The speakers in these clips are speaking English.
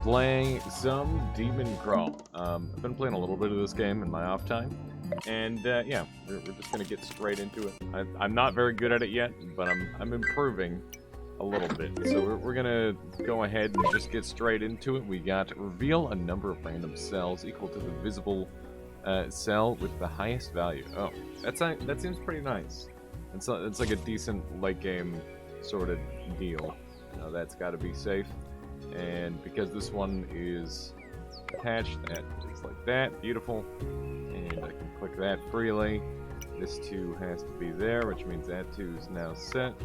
Playing some Demon Crawl. I've been playing a little bit of this game in my off time, and yeah, we're just gonna get straight into it. I'm not very good at it yet, but I'm improving a little bit. So we're gonna go ahead and just get straight into it. We got reveal a number of random cells equal to the visible cell with the highest value. Oh, that seems pretty nice. It's like a decent late game sort of deal. You know, that's got to be safe. And because this one is attached, that is like that, beautiful. And I can click that freely. This 2 has to be there, which means that 2 is now set,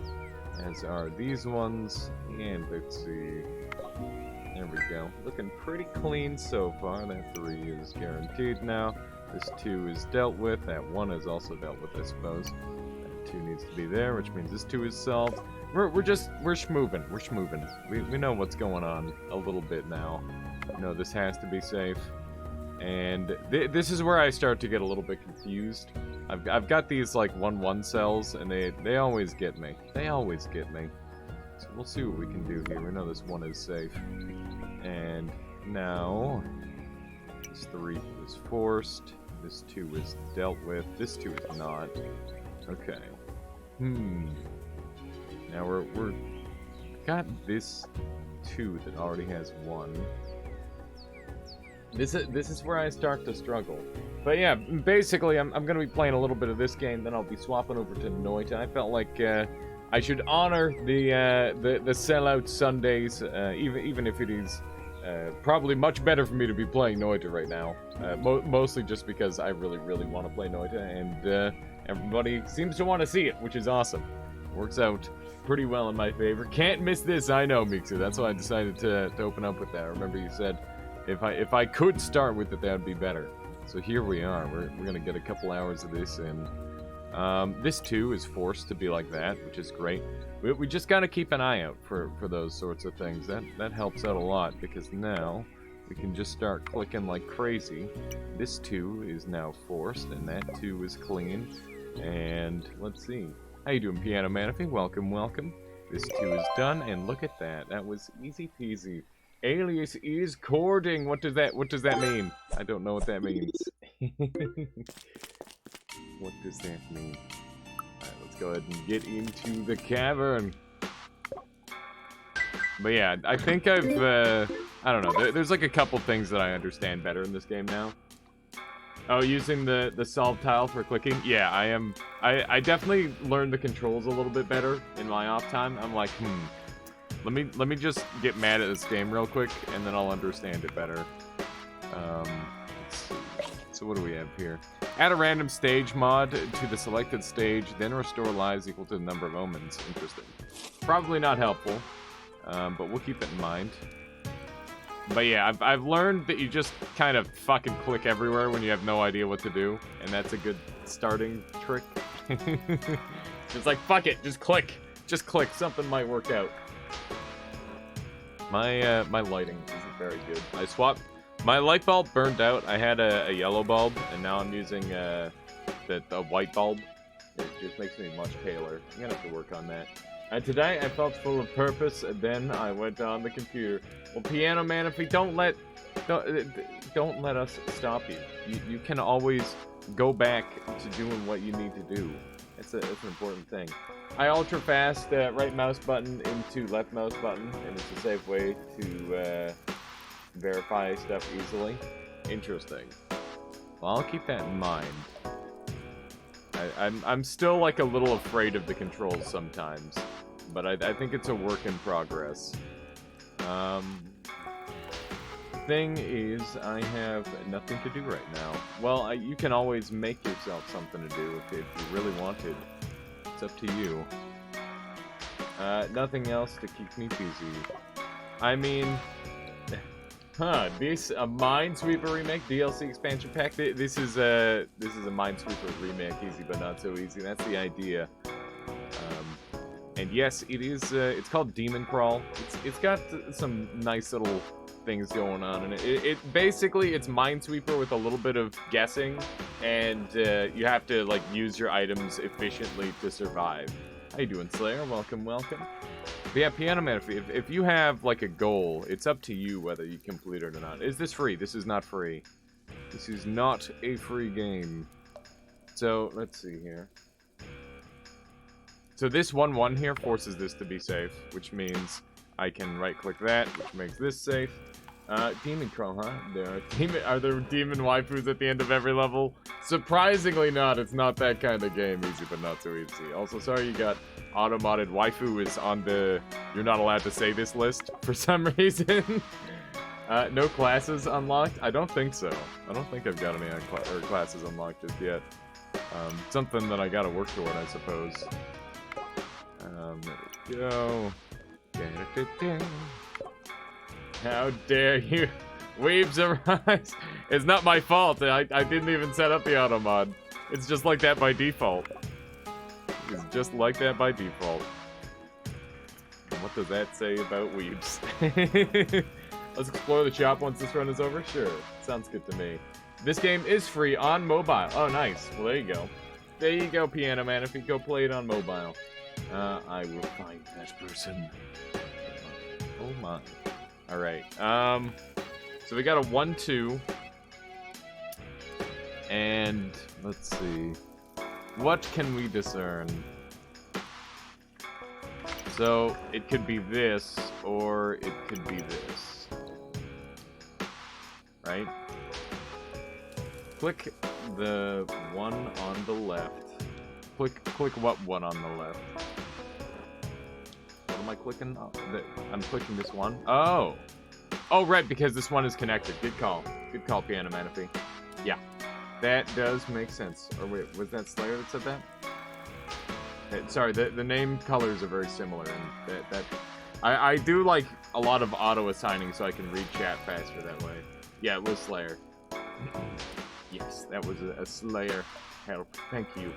as are these ones. And let's see, there we go. Looking pretty clean so far. That 3 is guaranteed now. This 2 is dealt with. That 1 is also dealt with, I suppose. That 2 needs to be there, which means this 2 is solved. We're schmoovin'. We know what's going on a little bit now. You know, this has to be safe. And this is where I start to get a little bit confused. I've got these like 1-1 cells, and they always get me. They always get me. So we'll see what we can do here. We know this 1 is safe. And now this 3 is forced. This 2 is dealt with. This 2 is not. Okay. Now we're got this 2 that already has 1. This is where I start to struggle. But yeah, basically I'm gonna be playing a little bit of this game, then I'll be swapping over to Noita. I felt like I should honor the sellout Sundays, even if it is probably much better for me to be playing Noita right now. Mostly just because I really want to play Noita, and everybody seems to want to see it, which is awesome. Works out pretty well in my favor. Can't miss this, I know, Mixu. That's why I decided to open up with that. Remember you said if I could start with it, that would be better. So here we are. We're gonna get a couple hours of this in. This 2 is forced to be like that, which is great. We just gotta keep an eye out for those sorts of things. That helps out a lot, because now we can just start clicking like crazy. This 2 is now forced, and that 2 is clean. And let's see. How you doing, Piano Manaphy? Welcome, welcome. This 2 is done, and look at that. That was easy peasy. Alias is courting. What does that mean? I don't know what that means. What does that mean? Alright, let's go ahead and get into the cavern. But yeah, I think I've, I don't know. There's like a couple things that I understand better in this game now. Oh, using the solve tile for clicking? Yeah, I definitely learned the controls a little bit better in my off time. I'm like, let me just get mad at this game real quick, and then I'll understand it better. Let's see. So what do we have here? Add a random stage mod to the selected stage, then restore lives equal to the number of omens. Interesting. Probably not helpful, but we'll keep it in mind. But yeah, I've learned that you just kind of fucking click everywhere when you have no idea what to do, and that's a good starting trick. It's like, fuck it, just click. Just click, something might work out. My lighting isn't very good. I swapped, my light bulb burned out. I had a yellow bulb, and now I'm using the white bulb. It just makes me much paler. I'm gonna have to work on that. And today I felt full of purpose, and then I went on the computer. Well, Piano Man, if we don't let us stop you. You can always go back to doing what you need to do. It's an important thing. I ultra fast right mouse button into left mouse button, and it's a safe way to verify stuff easily. Interesting. Well, I'll keep that in mind. I'm still like a little afraid of the controls sometimes, but I think it's a work in progress. Thing is, I have nothing to do right now. Well, you can always make yourself something to do if you really wanted. It's up to you. Nothing else to keep me busy. I mean, this a Minesweeper remake DLC expansion pack. This is a Minesweeper remake, easy but not so easy. That's the idea. And yes, it is. It's called Demon Crawl. It's got some nice little things going on, and it basically it's Minesweeper with a little bit of guessing, and you have to like use your items efficiently to survive. How you doing, Slayer? Welcome, welcome. But yeah, Piano Man, if you have, like, a goal, it's up to you whether you complete it or not. Is this free? This is not free. This is not a free game. So, let's see here. So this 1-1 here forces this to be safe, which means I can right-click that, which makes this safe. Demon Crow, huh? Are there demon waifus at the end of every level? Surprisingly not. It's not that kind of game. Easy, but not so easy. Also, sorry you got auto-modded. Waifu is on the you're not allowed to say this list for some reason. No classes unlocked? I don't think so. I don't think I've got any classes unlocked just yet. Something that I gotta work toward, I suppose. There we go. How dare you? Weebs arise. It's not my fault. I didn't even set up the auto mod. It's just like that by default. It's just like that by default. And what does that say about weebs? Let's explore the shop once this run is over? Sure. Sounds good to me. This game is free on mobile. Oh, nice. Well, there you go. There you go, Piano Man. If you go play it on mobile. I will find that person. Oh my. Alright, so we got a 1-2. And, let's see. What can we discern? So, it could be this, or it could be this. Right? Click the one on the left. Click what one on the left? What am I clicking? Oh, I'm clicking this one. Oh! Oh, right, because this one is connected. Good call. Good call, Piano Manaphy. Yeah. That does make sense. Or wait, was that Slayer that said that? Sorry, the name colors are very similar, and I do like a lot of auto-assigning so I can read chat faster that way. Yeah, it was Slayer. Yes, that was a Slayer help. Thank you.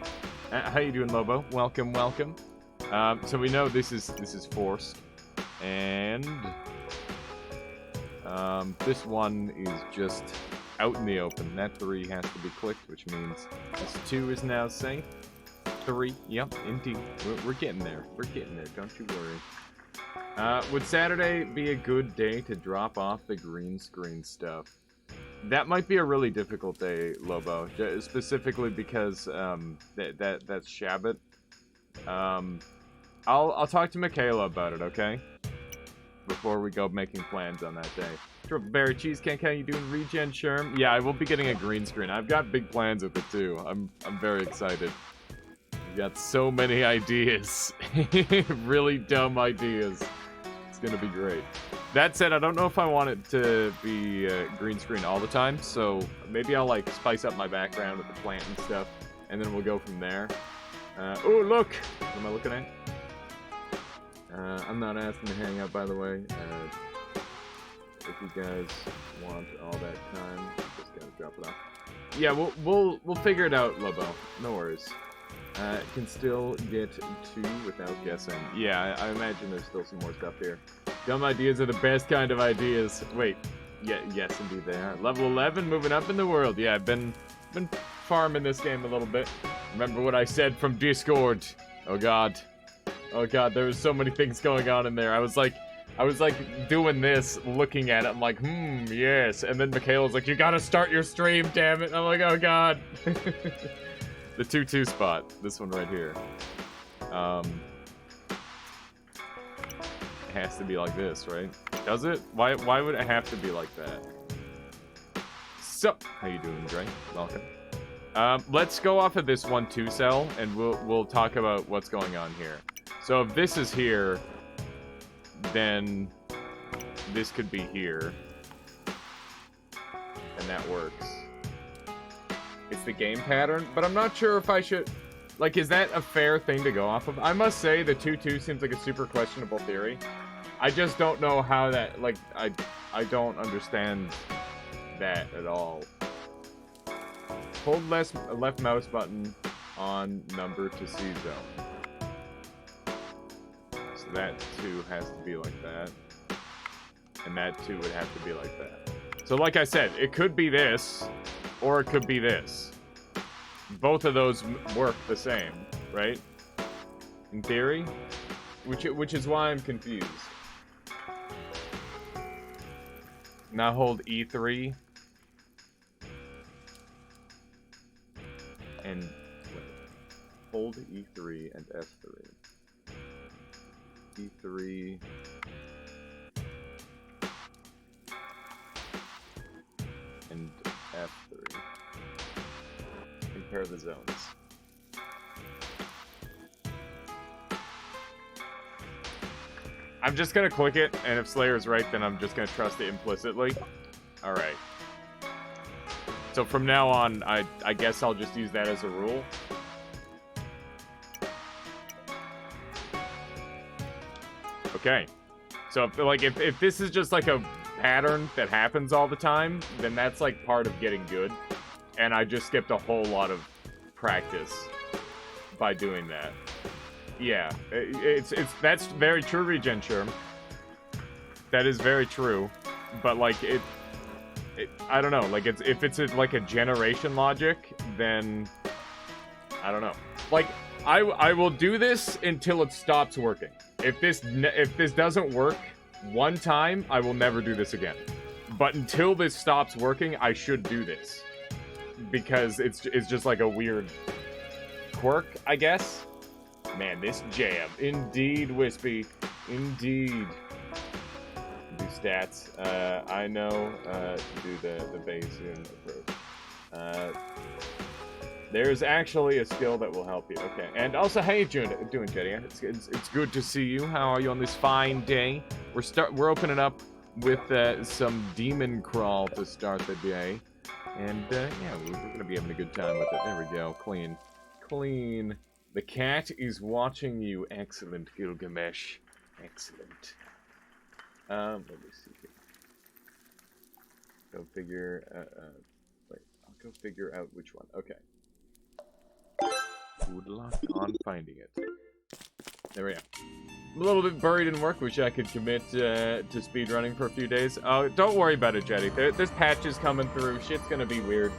How you doing, Lobo? Welcome, welcome. So we know this is forced, and this one is just out in the open. That 3 has to be clicked, which means this 2 is now safe. 3, yep, indeed. We're getting there. We're getting there. Don't you worry. Would Saturday be a good day to drop off the green screen stuff? That might be a really difficult day, Lobo, specifically because that's Shabbat. I'll talk to Michaela about it, okay? Before we go making plans on that day. Triple Berry Cheesecake, how you doing? Regen Sherm? Yeah, I will be getting a green screen. I've got big plans with it too. I'm very excited. I've got so many ideas. Really dumb ideas. It's gonna be great. That said, I don't know if I want it to be green screen all the time, so maybe I'll like spice up my background with the plant and stuff, and then we'll go from there. Oh, look! What am I looking at? I'm not asking to hang out, by the way. If you guys want all that time, just gotta drop it off. Yeah, we'll figure it out, Lobo. No worries. Can still get 2 without guessing. Yeah, I imagine there's still some more stuff here. Dumb ideas are the best kind of ideas. Wait, yeah, yes, indeed they are. Level 11, moving up in the world. Yeah, I've been farming this game a little bit. Remember what I said from Discord? Oh god, there was so many things going on in there. I was like doing this, looking at it. I'm like, yes. And then Michaela's like, you gotta start your stream, damn it. And I'm like, oh god. The 2-2 spot, this one right here. It has to be like this, right? Does it? Why would it have to be like that? So, how you doing, Dre? Welcome. Let's go off of this 1-2 cell, and we'll talk about what's going on here. So if this is here, then this could be here, and that works. It's the game pattern, but I'm not sure if I should... Like, is that a fair thing to go off of? I must say the 2-2 seems like a super questionable theory. I just don't know how that... Like, I don't understand that at all. Hold left mouse button on number to see zone. So that 2 has to be like that. And that 2 would have to be like that. So like I said, it could be this, or it could be this. Both of those work the same, right? In theory. which is why I'm confused. Now hold E3. And wait, hold E3 and F3. E3. And F3. Compare the zones. I'm just gonna click it, and if Slayer's right, then I'm just gonna trust it implicitly. Alright. So from now on, I guess I'll just use that as a rule. Okay. So if this is just like a pattern that happens all the time, then that's like part of getting good. And I just skipped a whole lot of practice by doing that. Yeah, that's very true, Regen Sherm. That is very true, but like I don't know. Like if it's like a generation logic, then I don't know. Like I will do this until it stops working. If this doesn't work one time, I will never do this again. But until this stops working, I should do this because it's just like a weird quirk, I guess. Man, this jam. Indeed, Wispy. Indeed. Do stats. I know to do the Bayesian approach. There's actually a skill that will help you. Okay. And also, how you doing, Jetty? It's good to see you. How are you on this fine day? We're opening up with some demon crawl to start the day. And yeah, we're gonna be having a good time with it. There we go. Clean. Clean. The cat is watching you. Excellent, Gilgamesh. Excellent. Let me see here. Go figure, wait, I'll go figure out which one. Okay. Good luck on finding it. There we go. I'm a little bit buried in work. Wish I could commit to speedrunning for a few days. Oh, don't worry about it, Jetty. There's patches coming through. Shit's gonna be weird.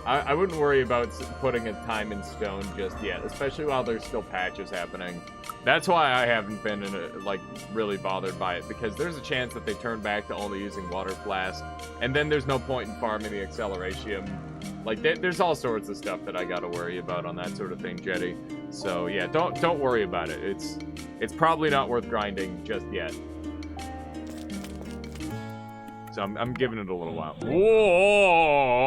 I wouldn't worry about putting a time in stone just yet, especially while there's still patches happening. That's why I haven't been like really bothered by it, because there's a chance that they turn back to only using water flask, and then there's no point in farming the acceleration. Like there's all sorts of stuff that I gotta worry about on that sort of thing, Jetty. So yeah, don't worry about it. It's probably not worth grinding just yet. So I'm giving it a little while. Whoa!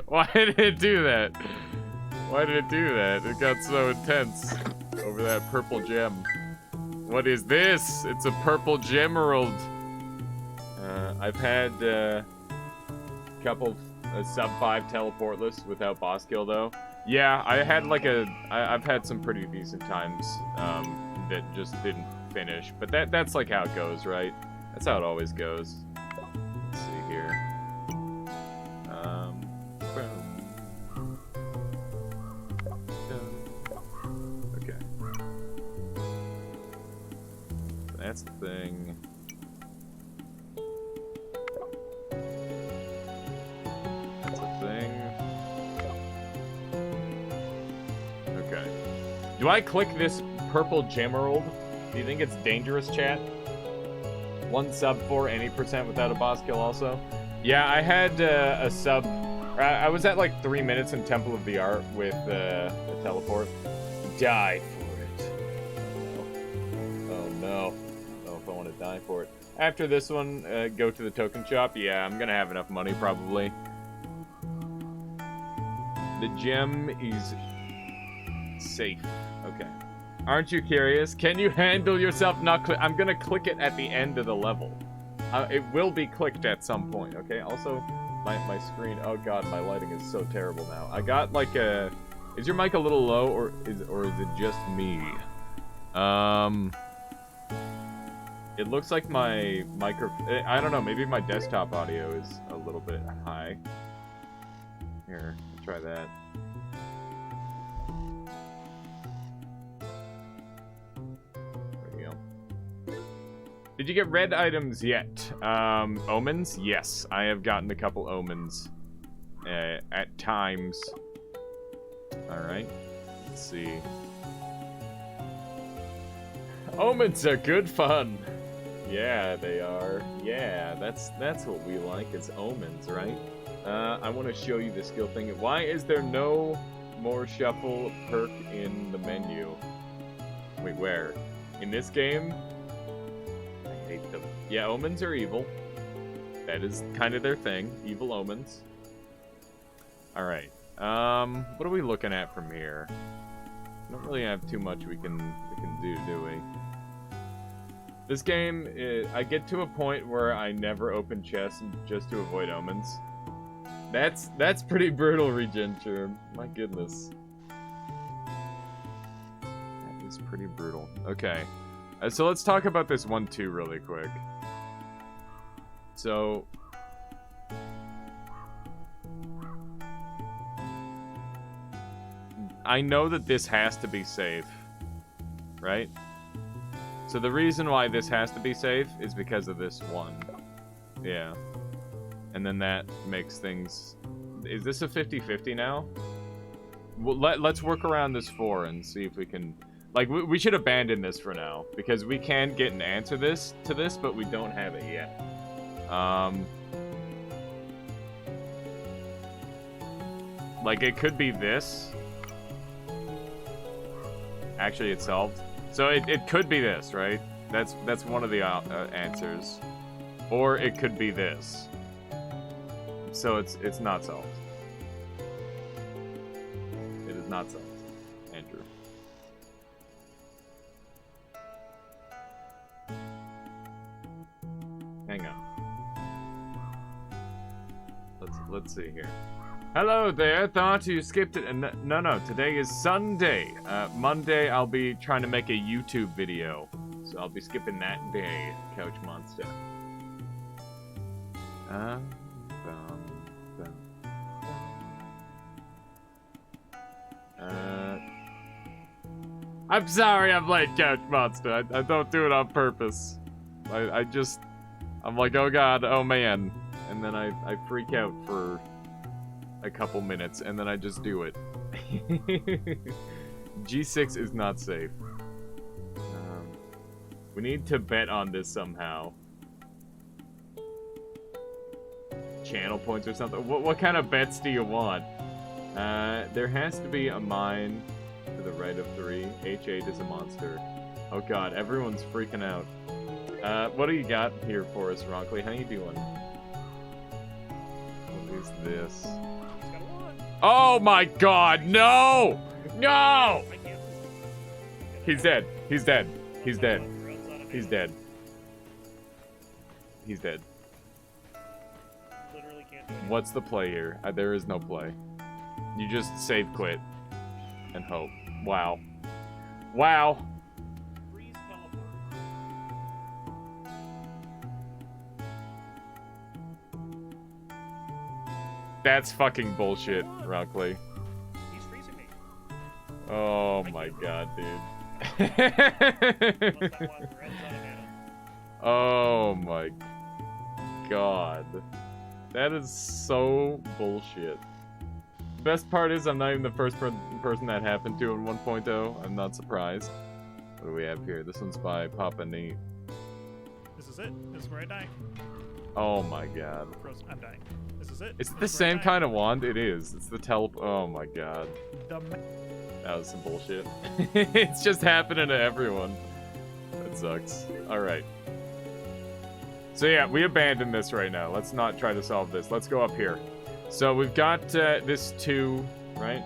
Why did it do that? Why did it do that? It got so intense over that purple gem. What is this? It's a purple gemerald. I've had a couple sub-5 teleportless without boss kill though. Yeah, I had like I've had some pretty decent times that just didn't finish. But that's like how it goes, right? That's how it always goes. Let's see here. Okay. That's the thing. That's the thing. Okay. Do I click this purple gemerald? Do you think it's dangerous, chat? 1 sub for any % without a boss kill also? Yeah, I had a sub... I was at like 3 minutes in Temple of the Art with the teleport. Die for it. Oh no. I don't know if I want to die for it. After this one, go to the token shop. Yeah, I'm gonna have enough money probably. The gem is safe. Okay. Aren't you curious? Can you handle yourself not click? I'm gonna click it at the end of the level. It will be clicked at some point, okay? Also, my screen, oh god, my lighting is so terrible now. I got like a... Is your mic a little low, or is it just me? It looks like my I don't know, maybe my desktop audio is a little bit high. Here, I'll try that. Did you get red items yet? Omens? Yes, I have gotten a couple omens at times. Alright, let's see. Omens are good fun. Yeah, they are. Yeah, that's what we like as omens, right? I want to show you the skill thing. Why is there no more shuffle perk in the menu? Wait, where? In this game? I hate them. Yeah, omens are evil. That is kind of their thing. Evil omens. Alright. What are we looking at from here? We don't really have too much we can do we? This game, I get to a point where I never open chests just to avoid omens. That's pretty brutal, Regen Germ. My goodness. That is pretty brutal. Okay. So let's talk about this 1-2 really quick. So... I know that this has to be safe, right? So the reason why this has to be safe is because of this one. Yeah. And then that makes things... Is this a 50-50 now? Well, let's work around this 4 and see if we can... Like, we should abandon this for now, because we can get an answer to this, but we don't have it yet. Like, it could be this. Actually, it's solved. So it could be this, right? That's one of the answers. Or it could be this. So it's not solved. It is not solved, Andrew. Hang on. Let's see here. Hello there, thought you skipped it. No, today is Sunday. Monday I'll be trying to make a YouTube video. So I'll be skipping that day, Couch Monster. I'm sorry I'm late, Couch Monster. I don't do it on purpose. I'm like, oh god, oh man. And then I freak out for a couple minutes, and then I just do it. G6 is not safe. We need to bet on this somehow. Channel points or something. What kind of bets do you want? There has to be a mine to the right of 3. H8 is a monster. Oh god, everyone's freaking out. What do you got here for us, Ronkley? How you doing? What is this? Oh my god, no! No! He's dead. He's dead. He's dead. He's dead. He's dead. What's the play here? There is no play. You just save quit and hope. Wow. Wow. That's fucking bullshit, Rockley. He's freezing me. Oh my god, dude. Oh my god. That is so bullshit. Best part is I'm not even the first person that happened to in 1.0. I'm not surprised. What do we have here? This one's by Papa Neat. This is it. This is where I die. Oh my god. I'm dying. This is it. Is it the same kind of wand? It is. It's the Oh my god. That was some bullshit. It's just happening to everyone. That sucks. Alright. So yeah, we abandon this right now. Let's not try to solve this. Let's go up here. So we've got this 2, right?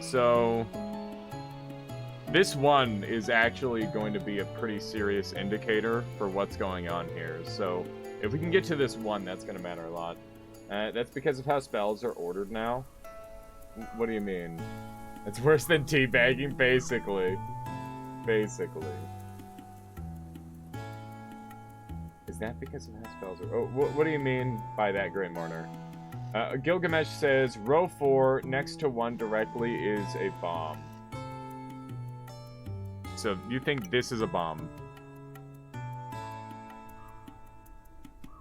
So this 1 is actually going to be a pretty serious indicator for what's going on here. So if we can get to this 1, that's going to matter a lot. That's because of how spells are ordered now. What do you mean? It's worse than teabagging, basically. Basically. Is that because of how spells are... Oh, what do you mean by that, Great Mourner? Gilgamesh says, row 4 next to 1 directly is a bomb. So, you think this is a bomb?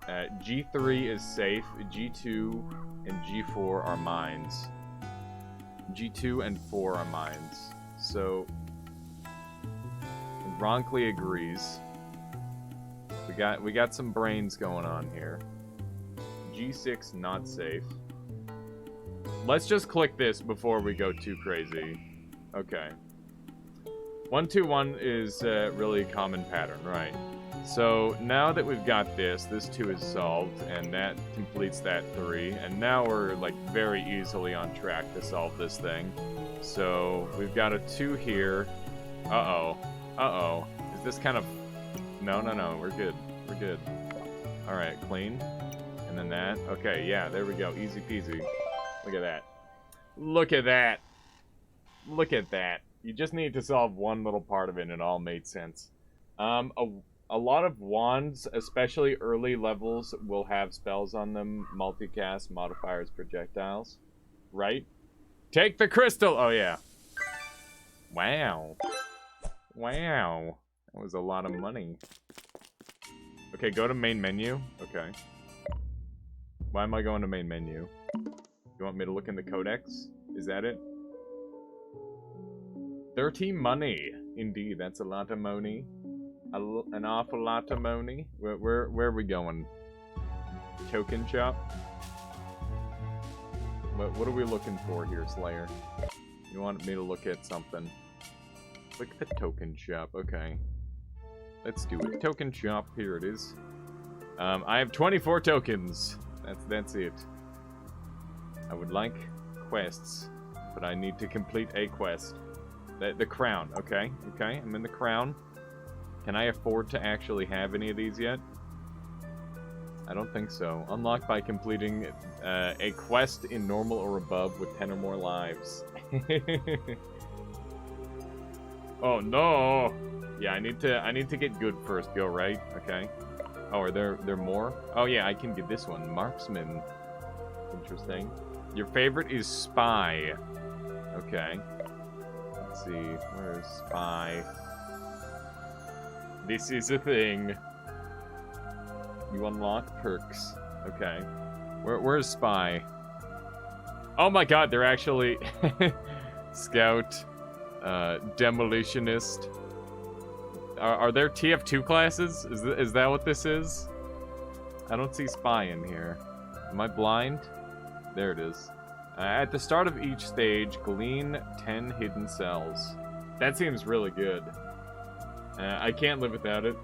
G3 is safe. G2 and G4 are mines. G2 and 4 are mines. So... Ronkly agrees. We got some brains going on here. G6 not safe. Let's just click this before we go too crazy. Okay. 121 is a really common pattern, right? So now that we've got this 2 is solved, and that completes that 3, and now we're like very easily on track to solve this thing. So we've got a 2 here. Uh-oh. Uh-oh. Is this kind of... No, we're good. We're good. Alright, clean. And then that. Okay, yeah, there we go. Easy peasy. Look at that. Look at that. Look at that. You just need to solve one little part of it and it all made sense. A lot of wands, especially early levels, will have spells on them. Multicast, modifiers, projectiles. Right? Take the crystal! Oh, yeah. Wow. Wow. That was a lot of money. Okay, go to main menu. Okay. Why am I going to main menu? You want me to look in the codex? Is that it? 30 money. Indeed, that's a lot of money. An awful lot of money. Where are we going? Token shop? What are we looking for here, Slayer? You want me to look at something? Look at the token shop. Okay. Let's do it. Token shop. Here it is. I have 24 tokens. That's it. I would like quests, but I need to complete a quest. The crown. Okay. Okay. I'm in the crown. Can I afford to actually have any of these yet? I don't think so. Unlocked by completing a quest in normal or above with 10 or more lives. Oh no! Yeah, I need to get good first. Go right. Okay. Oh, are there more? Oh yeah, I can get this one. Marksman. Interesting. Your favorite is spy. Okay. Let's see. Where's spy? This is a thing. You unlock perks. Okay. Where's spy? Oh my god, they're actually scout, demolitionist. Are there TF2 classes? Is that what this is? I don't see spy in here. Am I blind? There it is. At the start of each stage, glean 10 hidden cells. That seems really good. I can't live without it.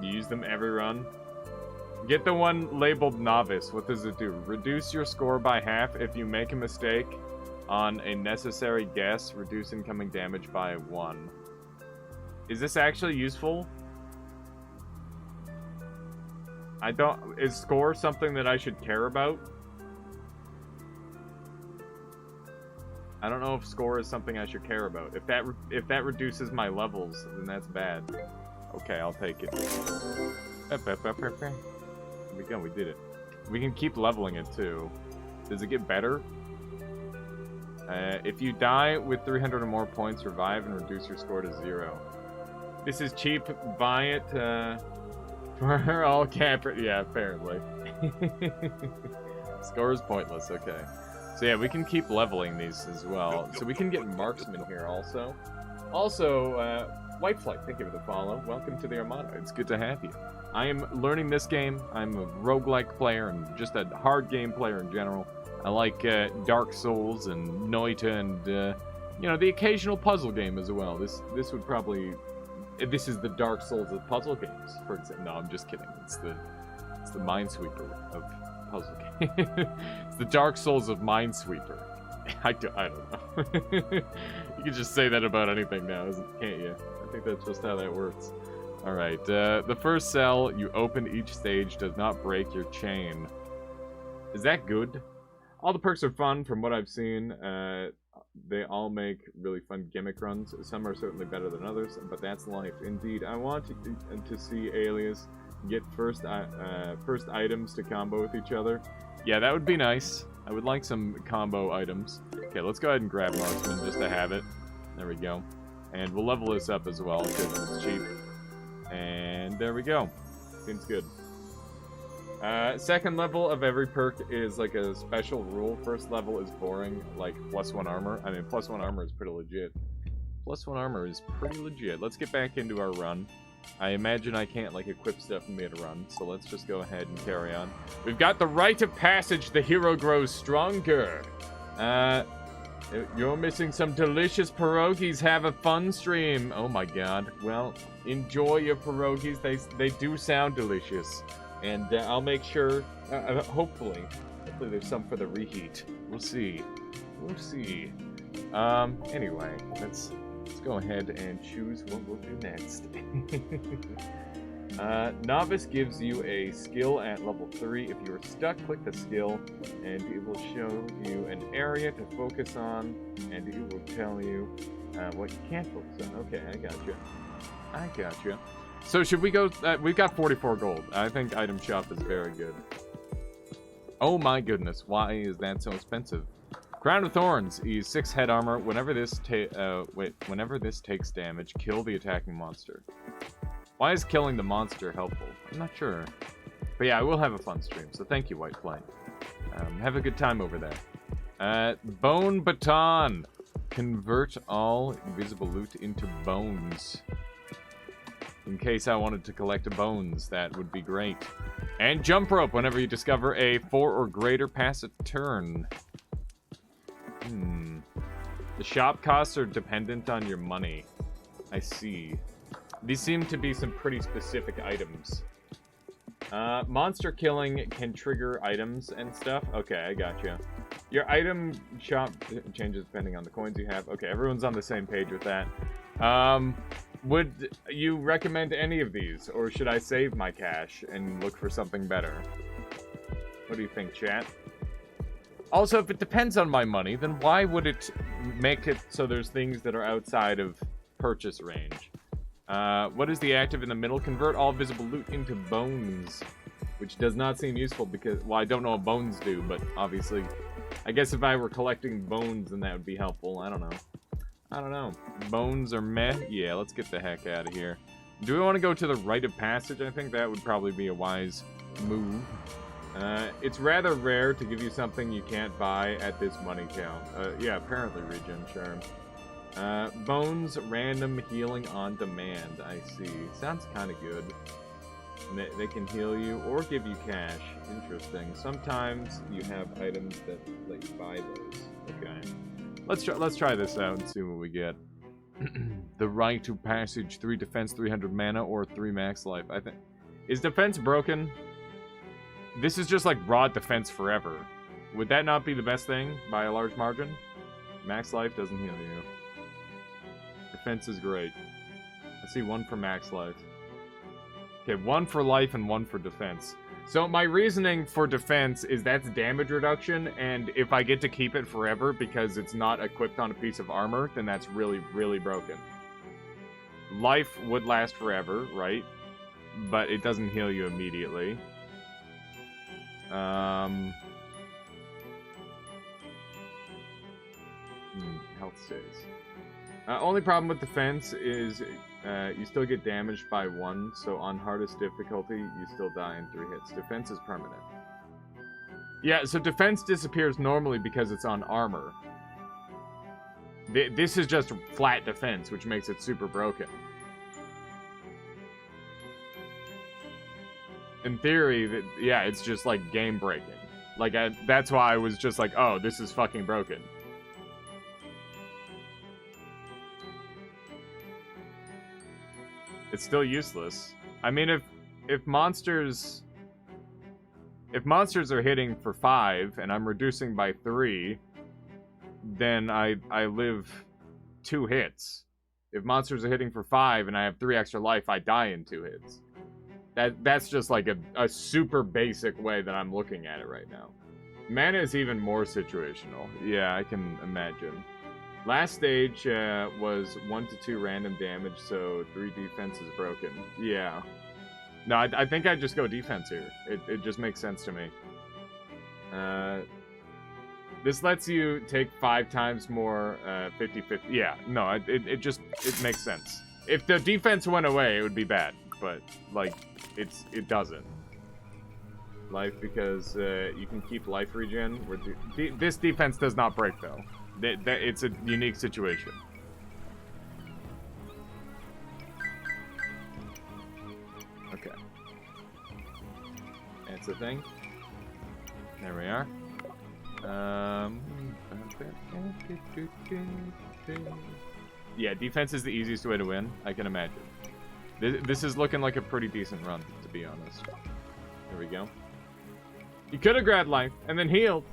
You use them every run. Get the one labeled novice. What does it do? Reduce your score by half if you make a mistake on a necessary guess. Reduce incoming damage by 1. Is this actually useful? Is score something that I should care about? I don't know if score is something I should care about. If that reduces my levels, then that's bad. Okay, I'll take it. There we go, we did it. We can keep leveling it too. Does it get better? If you die with 300 or more points, revive and reduce your score to 0. This is cheap. Buy it for all camper. Yeah, apparently. Score is pointless. Okay. So yeah, we can keep leveling these as well. So we can get marksman here also. Also, White Flight, thank you for the follow. Welcome to the Armada. It's good to have you. I am learning this game. I'm a roguelike player and just a hard game player in general. I like Dark Souls and Noita and you know, the occasional puzzle game as well. This would probably, this is the Dark Souls of puzzle games, for example. No, I'm just kidding. It's the Minesweeper of puzzle games. It's the Dark Souls of Minesweeper. I don't know. You can just say that about anything now, can't you? I think that's just how that works. Alright, the first cell you open each stage does not break your chain. Is that good? All the perks are fun from what I've seen. They all make really fun gimmick runs. Some are certainly better than others, but that's life. Indeed, I want to see Alias get first items to combo with each other. Yeah, that would be nice. I would like some combo items. Okay, let's go ahead and grab Marksman just to have it. There we go. And we'll level this up as well because it's cheap. And there we go. Seems good. Second level of every perk is like a special rule. First level is boring, like +1 armor. I mean, +1 armor is pretty legit. +1 armor is pretty legit. Let's get back into our run. I imagine I can't, like, equip stuff and mid run, so let's just go ahead and carry on. We've got the rite of passage. The hero grows stronger. You're missing some delicious pierogies. Have a fun stream. Oh my god. Well, enjoy your pierogies. They do sound delicious. And I'll make sure, hopefully there's some for the reheat. We'll see. We'll see. Anyway, let's go ahead and choose what we'll do next. Novice gives you a skill at level 3. If you're stuck, click the skill, and it will show you an area to focus on, and it will tell you what you can't focus on. Okay, I got you. So should we go... we've got 44 gold. I think item shop is very good. Oh my goodness, why is that so expensive? Crown of Thorns is 6 head armor. Whenever this takes damage, kill the attacking monster. Why is killing the monster helpful? I'm not sure. But yeah, I will have a fun stream, so thank you, White Flame. Have a good time over there. Bone Baton. Convert all visible loot into bones. In case I wanted to collect bones, that would be great. And Jump Rope. Whenever you discover a 4 or greater, pass a turn. The shop costs are dependent on your money. I see. These seem to be some pretty specific items. Monster killing can trigger items and stuff. Okay, I gotcha. Your item shop changes depending on the coins you have. Okay, everyone's on the same page with that. Would you recommend any of these? Or should I save my cash and look for something better? What do you think, chat? Also, if it depends on my money, then why would it make it so there's things that are outside of purchase range? What is the active in the middle? Convert all visible loot into bones. Which does not seem useful because, well, I don't know what bones do, but obviously, I guess if I were collecting bones, then that would be helpful. I don't know. Bones are meh? Yeah, let's get the heck out of here. Do we want to go to the rite of passage? I think that would probably be a wise move. It's rather rare to give you something you can't buy at this money count. Yeah, apparently regen, sure. Bones, random healing on demand. I see. Sounds kind of good. They can heal you or give you cash. Interesting. Sometimes you have items that let you buy those. Okay. Let's try this out and see what we get. The rite to passage, 3 defense, 300 mana, or 3 max life. I think. Is defense broken? This is just like raw defense forever. Would that not be the best thing by a large margin? Max life doesn't heal you. Defense is great. I see 1 for max life. Okay, 1 for life and 1 for defense. So my reasoning for defense is that's damage reduction, and if I get to keep it forever because it's not equipped on a piece of armor, then that's really, really broken. Life would last forever, right? But it doesn't heal you immediately. Health stays. Only problem with defense is you still get damaged by 1, so on hardest difficulty, you still die in 3 hits. Defense is permanent. Yeah, so defense disappears normally because it's on armor. This is just flat defense, which makes it super broken. In theory, yeah, it's just like game breaking. Like, that's why I was just like, oh, this is fucking broken. It's still useless. I mean, if monsters are hitting for 5 and I'm reducing by 3, then I live 2 hits. If monsters are hitting for 5 and I have 3 extra life, I die in 2 hits. That's just like a super basic way that I'm looking at it right now. Mana is even more situational. Yeah, I can imagine. Last stage was 1 to 2 random damage, so 3 defense is broken. Yeah. No, I think I'd just go defense here. It just makes sense to me. This lets you take 5 times more 50-50. Yeah, no, it makes sense. If the defense went away, it would be bad. But, like, it doesn't. Life, because you can keep life regen. This defense does not break, though. It's a unique situation. Okay. That's the thing. There we are. Yeah, defense is the easiest way to win, I can imagine. This is looking like a pretty decent run, to be honest. There we go. You could have grabbed life and then healed.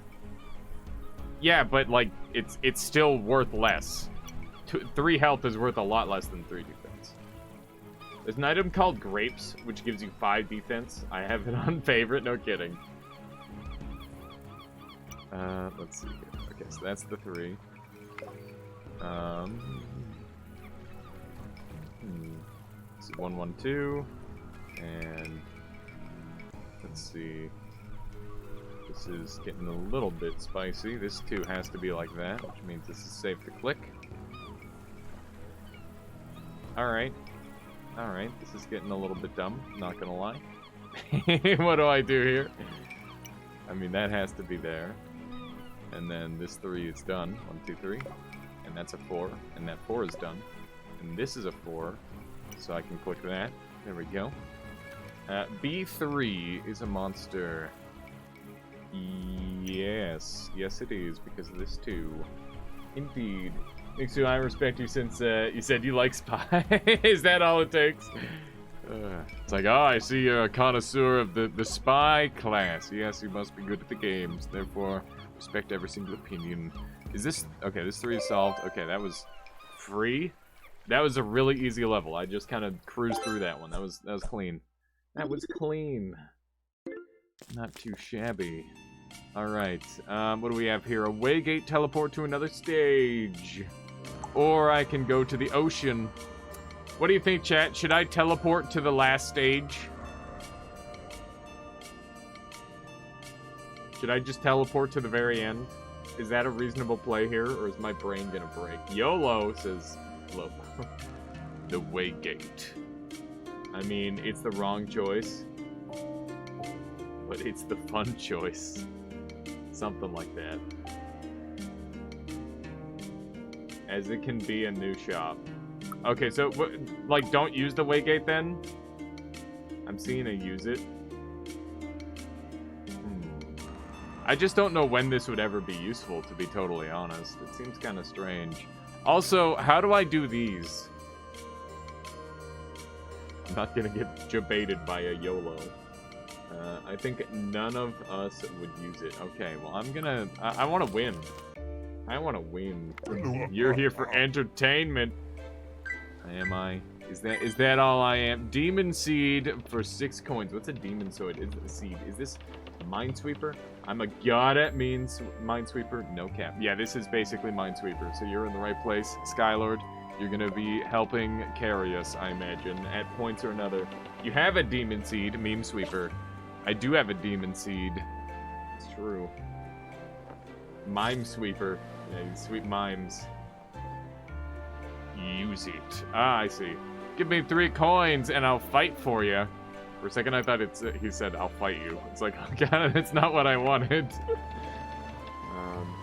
Yeah, but like it's still worth less. 3 health is worth a lot less than 3 defense. There's an item called grapes, which gives you 5 defense. I have it on favorite, no kidding. Let's see here. Okay, so that's the 3. This is 1, 1, 2, and let's see. This is getting a little bit spicy. This 2 has to be like that, which means this is safe to click. Alright. Alright, this is getting a little bit dumb, not gonna lie. What do I do here? I mean, that has to be there. And then this 3 is done. 1, 2, 3. And that's a 4. And that 4 is done. And this is a 4. So I can click that. There we go. B3 is a monster. Yes. Yes, it is, because of this 2. Indeed. Mixu, I respect you since you said you like spy. Is that all it takes? It's like, oh, I see you're a connoisseur of the spy class. Yes, you must be good at the games. Therefore, respect every single opinion. Is this... Okay, this 3 is solved. Okay, that was free. That was a really easy level. I just kind of cruised through that one. That was clean. That was clean. Not too shabby. Alright, what do we have here? A waygate teleport to another stage. Or I can go to the ocean. What do you think, chat? Should I teleport to the last stage? Should I just teleport to the very end? Is that a reasonable play here, or is my brain gonna break? YOLO, says Lobo. The waygate. I mean, it's the wrong choice. But it's the fun choice. Something like that. As it can be a new shop. Okay, so, like, don't use the waygate then? I'm seeing a use it. I just don't know when this would ever be useful, to be totally honest. It seems kind of strange. Also, how do I do these? I'm not gonna get jebaited by a YOLO. I think none of us would use it. Okay, well, I'm gonna... I want to win. I want to win. You're here for entertainment. Am I? Is that all I am? Demon seed for 6 coins. What's a demon seed? Is this a minesweeper? I'm a god at minesweeper. No cap. Yeah, this is basically minesweeper. So you're in the right place, Skylord. You're gonna be helping carry us, I imagine, at points or another. You have a demon seed, meme sweeper. I do have a demon seed. It's true. Mime sweeper. Yeah, you sweep mimes. Use it. Ah, I see. Give me 3 coins and I'll fight for you. For a second I thought he said, I'll fight you. It's like, oh god, it's not what I wanted.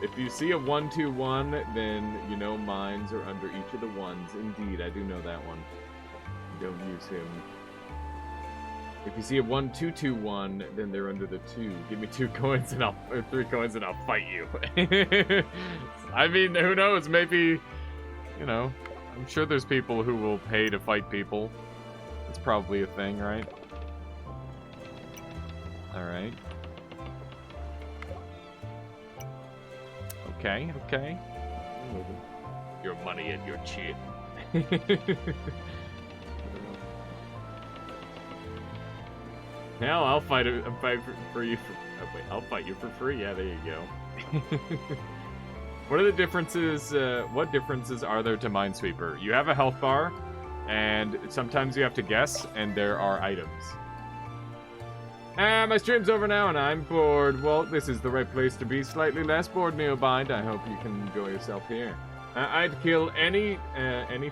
If you see a 1, 2, 1, then you know mines are under each of the ones. Indeed, I do know that one. Don't use him. If you see a 1, 2, 2, 1, then they're under the 2. Give me 2 coins and or 3 coins and I'll fight you. I mean, who knows? Maybe, you know, I'm sure there's people who will pay to fight people. It's probably a thing, right? Alright. Okay, okay. Your money and your chin. Now I'll fight for you for... Oh, wait, I'll fight you for free. Yeah, there you go. What are the differences? What differences are there to Minesweeper? You have a health bar, and sometimes you have to guess, and there are items. My stream's over now, and I'm bored. Well, this is the right place to be. Slightly less bored, Neobind. I hope you can enjoy yourself here. I'd kill any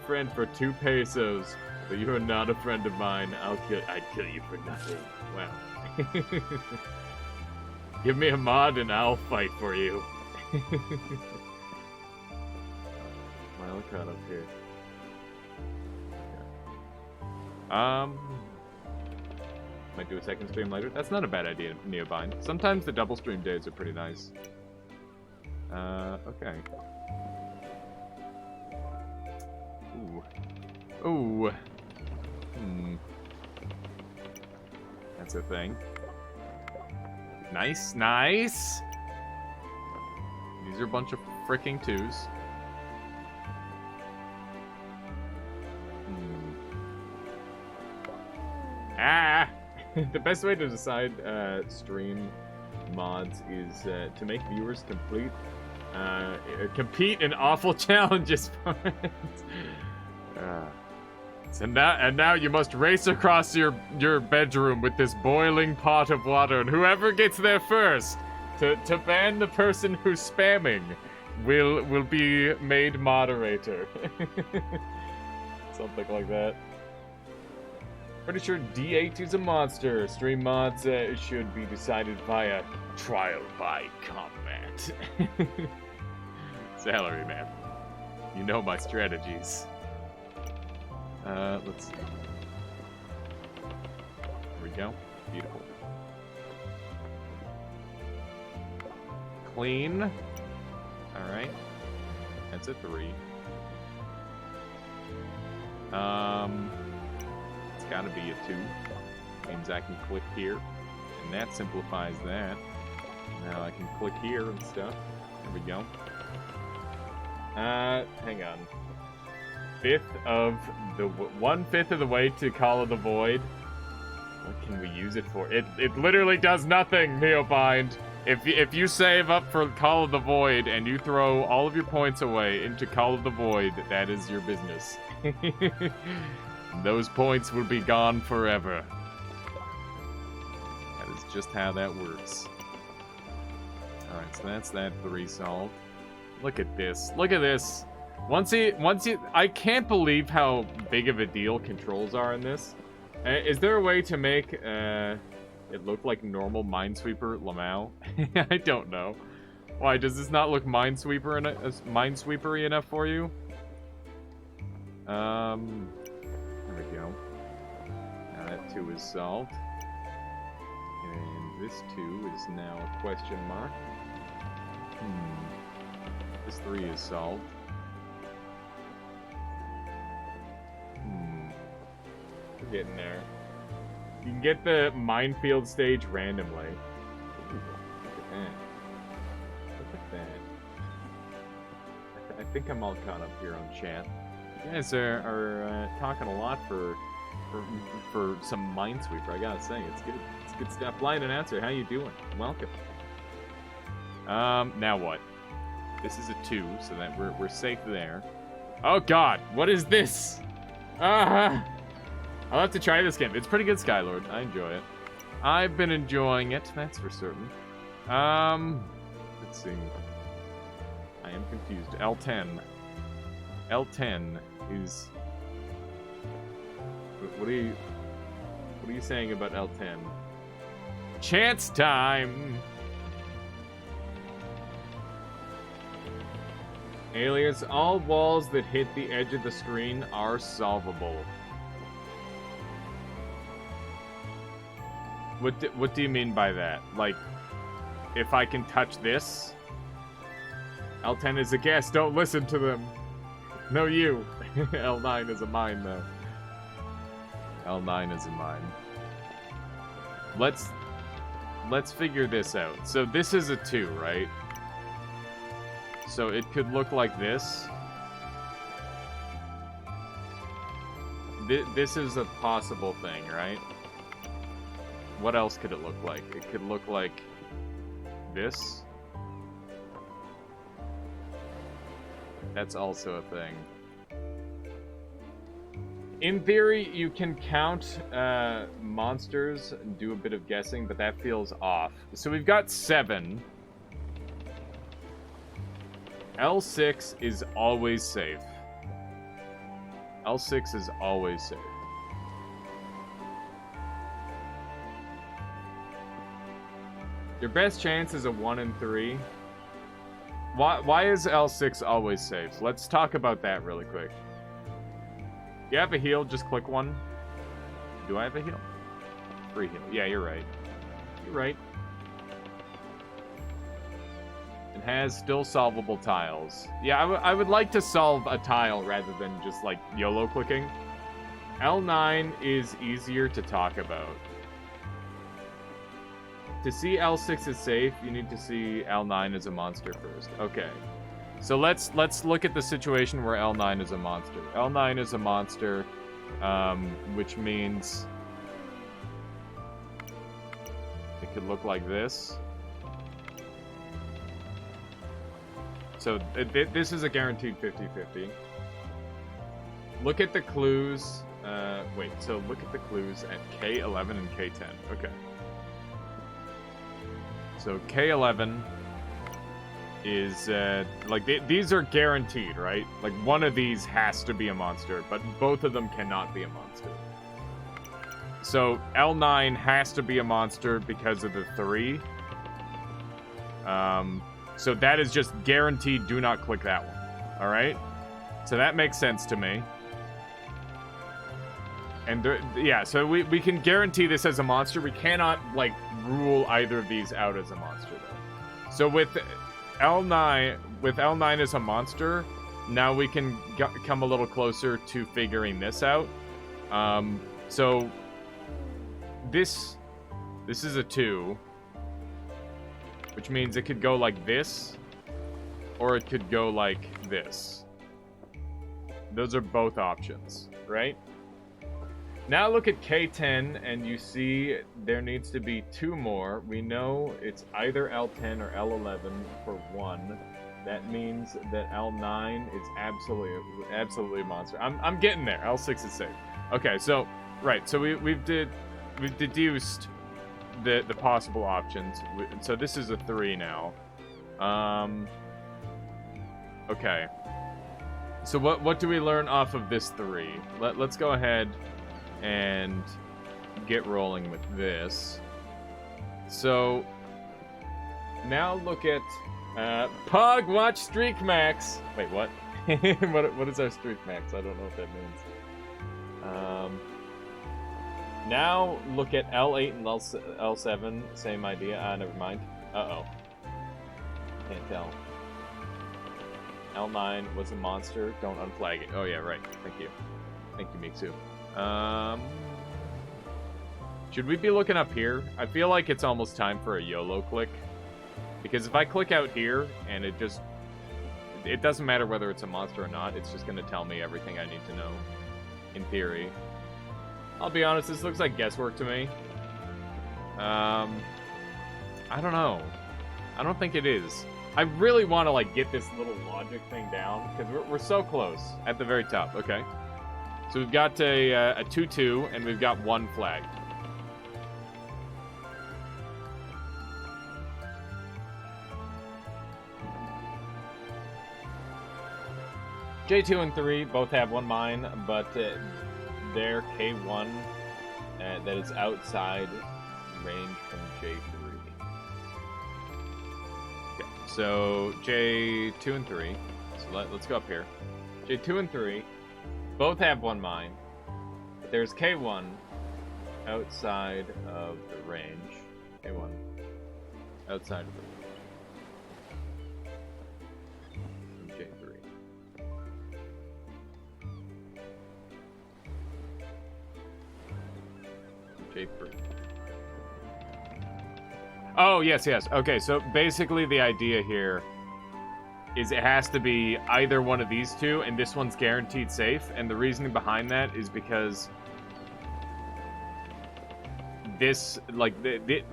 friend for 2 pesos, but you are not a friend of mine. I'd kill you for nothing. Wow. Give me a mod, and I'll fight for you. Smile cut up here. Might do a second stream later. That's not a bad idea, Neobind. Sometimes the double stream days are pretty nice. Okay. Ooh. Ooh. That's a thing. Nice, nice! These are a bunch of freaking 2s. Ah! The best way to decide stream mods is to make viewers compete in awful challenges for it. So now you must race across your bedroom with this boiling pot of water, and whoever gets there first to ban the person who's spamming will be made moderator. Something like that. Pretty sure D8 is a monster. Stream mods should be decided via trial by combat. Salary man, you know my strategies. Let's see. There we go. Beautiful. Clean. Alright. That's a 3. It's gotta be a 2. Means I can click here. And that simplifies that. Now I can click here and stuff. There we go. Hang on. 1/5 of the way to Call of the Void. What can we use it for? It literally does nothing, Neobind. If you save up for Call of the Void and you throw all of your points away into Call of the Void, that is your business. Those points will be gone forever. That is just how that works. Alright, so that's that 3 solved. Look at this. Look at this. Once you, I can't believe how big of a deal controls are in this. Is there a way to make it look like normal Minesweeper Lamau? I don't know. Why does this not look minesweepery enough for you? There we go. Now that 2 is solved, and this 2 is now a question mark. This 3 is solved. We're getting there. You can get the minefield stage randomly. Ooh, look at that. Look at that. I think I'm all caught up here on chat. You guys are talking a lot for some Minesweeper. I gotta say, it's good. It's good stuff. Blind Announcer, how you doing? Welcome. Now what? This is a 2, so that we're safe there. Oh God, what is this? I'll have to try this game. It's pretty good, Skylord. I enjoy it. I've been enjoying it, that's for certain. Let's see. I am confused. L10. L10 is... What are you saying about L10? Chance time! Alias, all walls that hit the edge of the screen are solvable. What do you mean by that? Like, if I can touch this? L10 is a guest, don't listen to them. No, you. L9 is a mine, though. L9 is a mine. Let's figure this out. So this is a 2, right? So it could look like this. This is a possible thing, right? What else could it look like? It could look like this. That's also a thing. In theory, you can count monsters and do a bit of guessing, but that feels off. So we've got 7. L6 is always safe. L6 is always safe. Your best chance is a 1 in 3. Why is L6 always safe? Let's talk about that really quick. You have a heal, just click one. Do I have a heal? Free heal. Yeah, you're right. You're right. It has still solvable tiles. Yeah, I would like to solve a tile rather than just, like, YOLO clicking. L9 is easier to talk about. To see L6 is safe, you need to see L9 as a monster first. Okay. So let's look at the situation where L9 is a monster. L9 is a monster, which means it could look like this. So this is a guaranteed 50-50. Look at the clues. Wait, so look at the clues at K11 and K10. Okay. So K11 is, like, these are guaranteed, right? Like, one of these has to be a monster, but both of them cannot be a monster. So L9 has to be a monster because of the 3. So that is just guaranteed, do not click that one. Alright? So that makes sense to me. And yeah, so we can guarantee this as a monster. We cannot, like, rule either of these out as a monster, though. So with L9 as a monster, now we can come a little closer to figuring this out. So this is a 2, which means it could go like this, or it could go like this. Those are both options, right? Now look at K10, and you see there needs to be 2 more. We know it's either L10 or L11 for 1. That means that L9 is absolutely a monster. I'm getting there. L6 is safe. Okay, so right, so we've deduced the possible options. So this is a 3 now. Okay. So what do we learn off of this 3? Let's go ahead and get rolling with this. So now look at Pug watch streak max. Wait, what? what is our streak max? I don't know what that means. Now look at L8 and L7. Same idea. Never mind. Uh-oh. Can't tell. L9 was a monster. Don't unflag it. Oh yeah, right. Thank you. Thank you, Miksu. Should we be looking up here? I feel like it's almost time for a YOLO click. Because if I click out here, and it doesn't matter whether it's a monster or not, it's just going to tell me everything I need to know, in theory. I'll be honest, this looks like guesswork to me. I don't know. I don't think it is. I really want to, like, get this little logic thing down, because we're so close at the very top. Okay. So we've got a 2-2, and we've got 1 flag. J2 and 3 both have 1 mine, but they're K1 that is outside range from J3. Okay, so J2 and 3. So let's go up here. J2 and 3 both have 1 mine, but there's K1 outside of the range. K1 outside of the range. From J3. J3. Oh, yes. Okay, so basically the idea here is it has to be either one of these 2, and this one's guaranteed safe, and the reasoning behind that is because this, like, it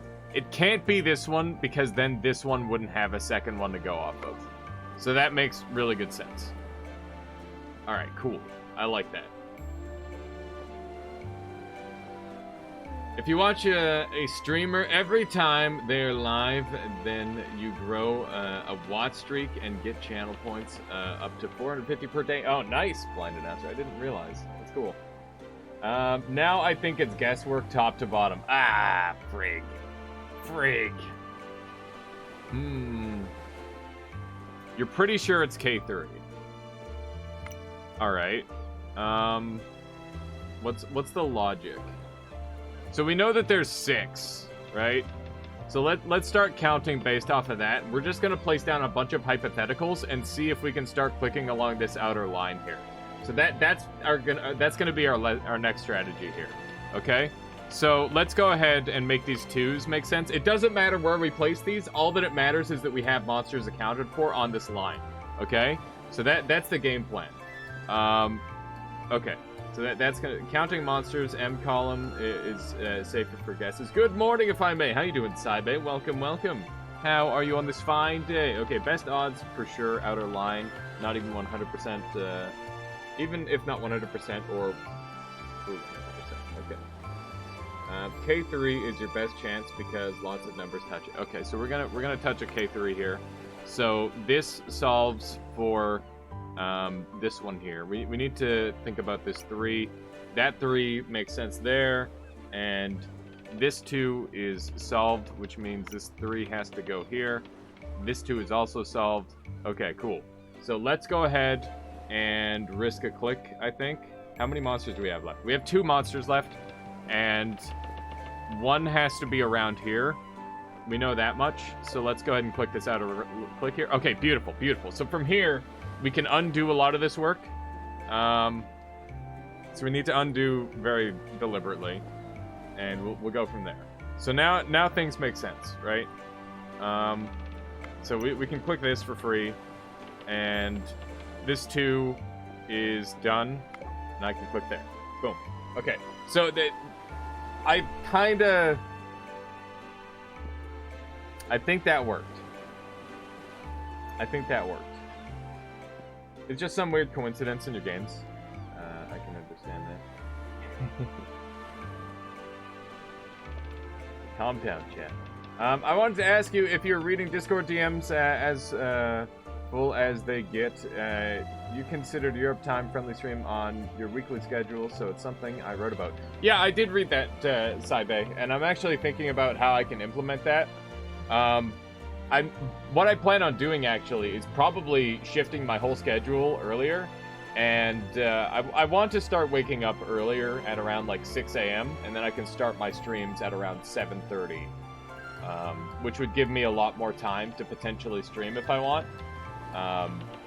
can't be this one, because then this one wouldn't have a second one to go off of. So that makes really good sense. Alright, cool. I like that. If you watch a streamer every time they're live, then you grow a watch streak and get channel points up to 450 per day. Oh, nice, blind announcer. I didn't realize. That's cool. Now I think it's guesswork top to bottom. Ah, frig. You're pretty sure it's K3. All right. What's the logic? So we know that there's 6, right? So let's start counting based off of that. We're just gonna place down a bunch of hypotheticals and see if we can start clicking along this outer line here. So that's gonna be our next strategy here. Okay? So let's go ahead and make these 2s make sense. It doesn't matter where we place these. All that it matters is that we have monsters accounted for on this line. Okay? So that's the game plan. Okay. So that's gonna counting monsters. M column is safer for guesses. Good morning, if I may. How you doing, Saibe? Welcome, welcome. How are you on this fine day? Okay, best odds for sure. Outer line, not even 100%. Even if not 100% or 100%. Okay. K3 is your best chance because lots of numbers touch it. Okay, so we're gonna touch a K3 here. So this solves for this one here. We need to think about this 3. That 3 makes sense there, and this 2 is solved, which means this 3 has to go here. This 2 is also solved. Okay, cool. So let's go ahead and risk a click, I think. How many monsters do we have left? We have 2 monsters left, and 1 has to be around here. We know that much, so let's go ahead and click this out or click here. Okay, beautiful, beautiful. So from here, we can undo a lot of this work. So we need to undo very deliberately, and we'll go from there. So now things make sense, right? So we can click this for free, and this 2 is done, and I can click there. Boom. Okay, so I think that worked. I think that worked. It's just some weird coincidence in your games. I can understand that. Calm down, chat. I wanted to ask you if you're reading Discord DMs as full as they get. You considered your time-friendly stream on your weekly schedule, so it's something I wrote about. Yeah, I did read that, Saibe, and I'm actually thinking about how I can implement that. What I plan on doing, actually, is probably shifting my whole schedule earlier. And I want to start waking up earlier at around, like, 6 a.m., and then I can start my streams at around 7:30, which would give me a lot more time to potentially stream if I want.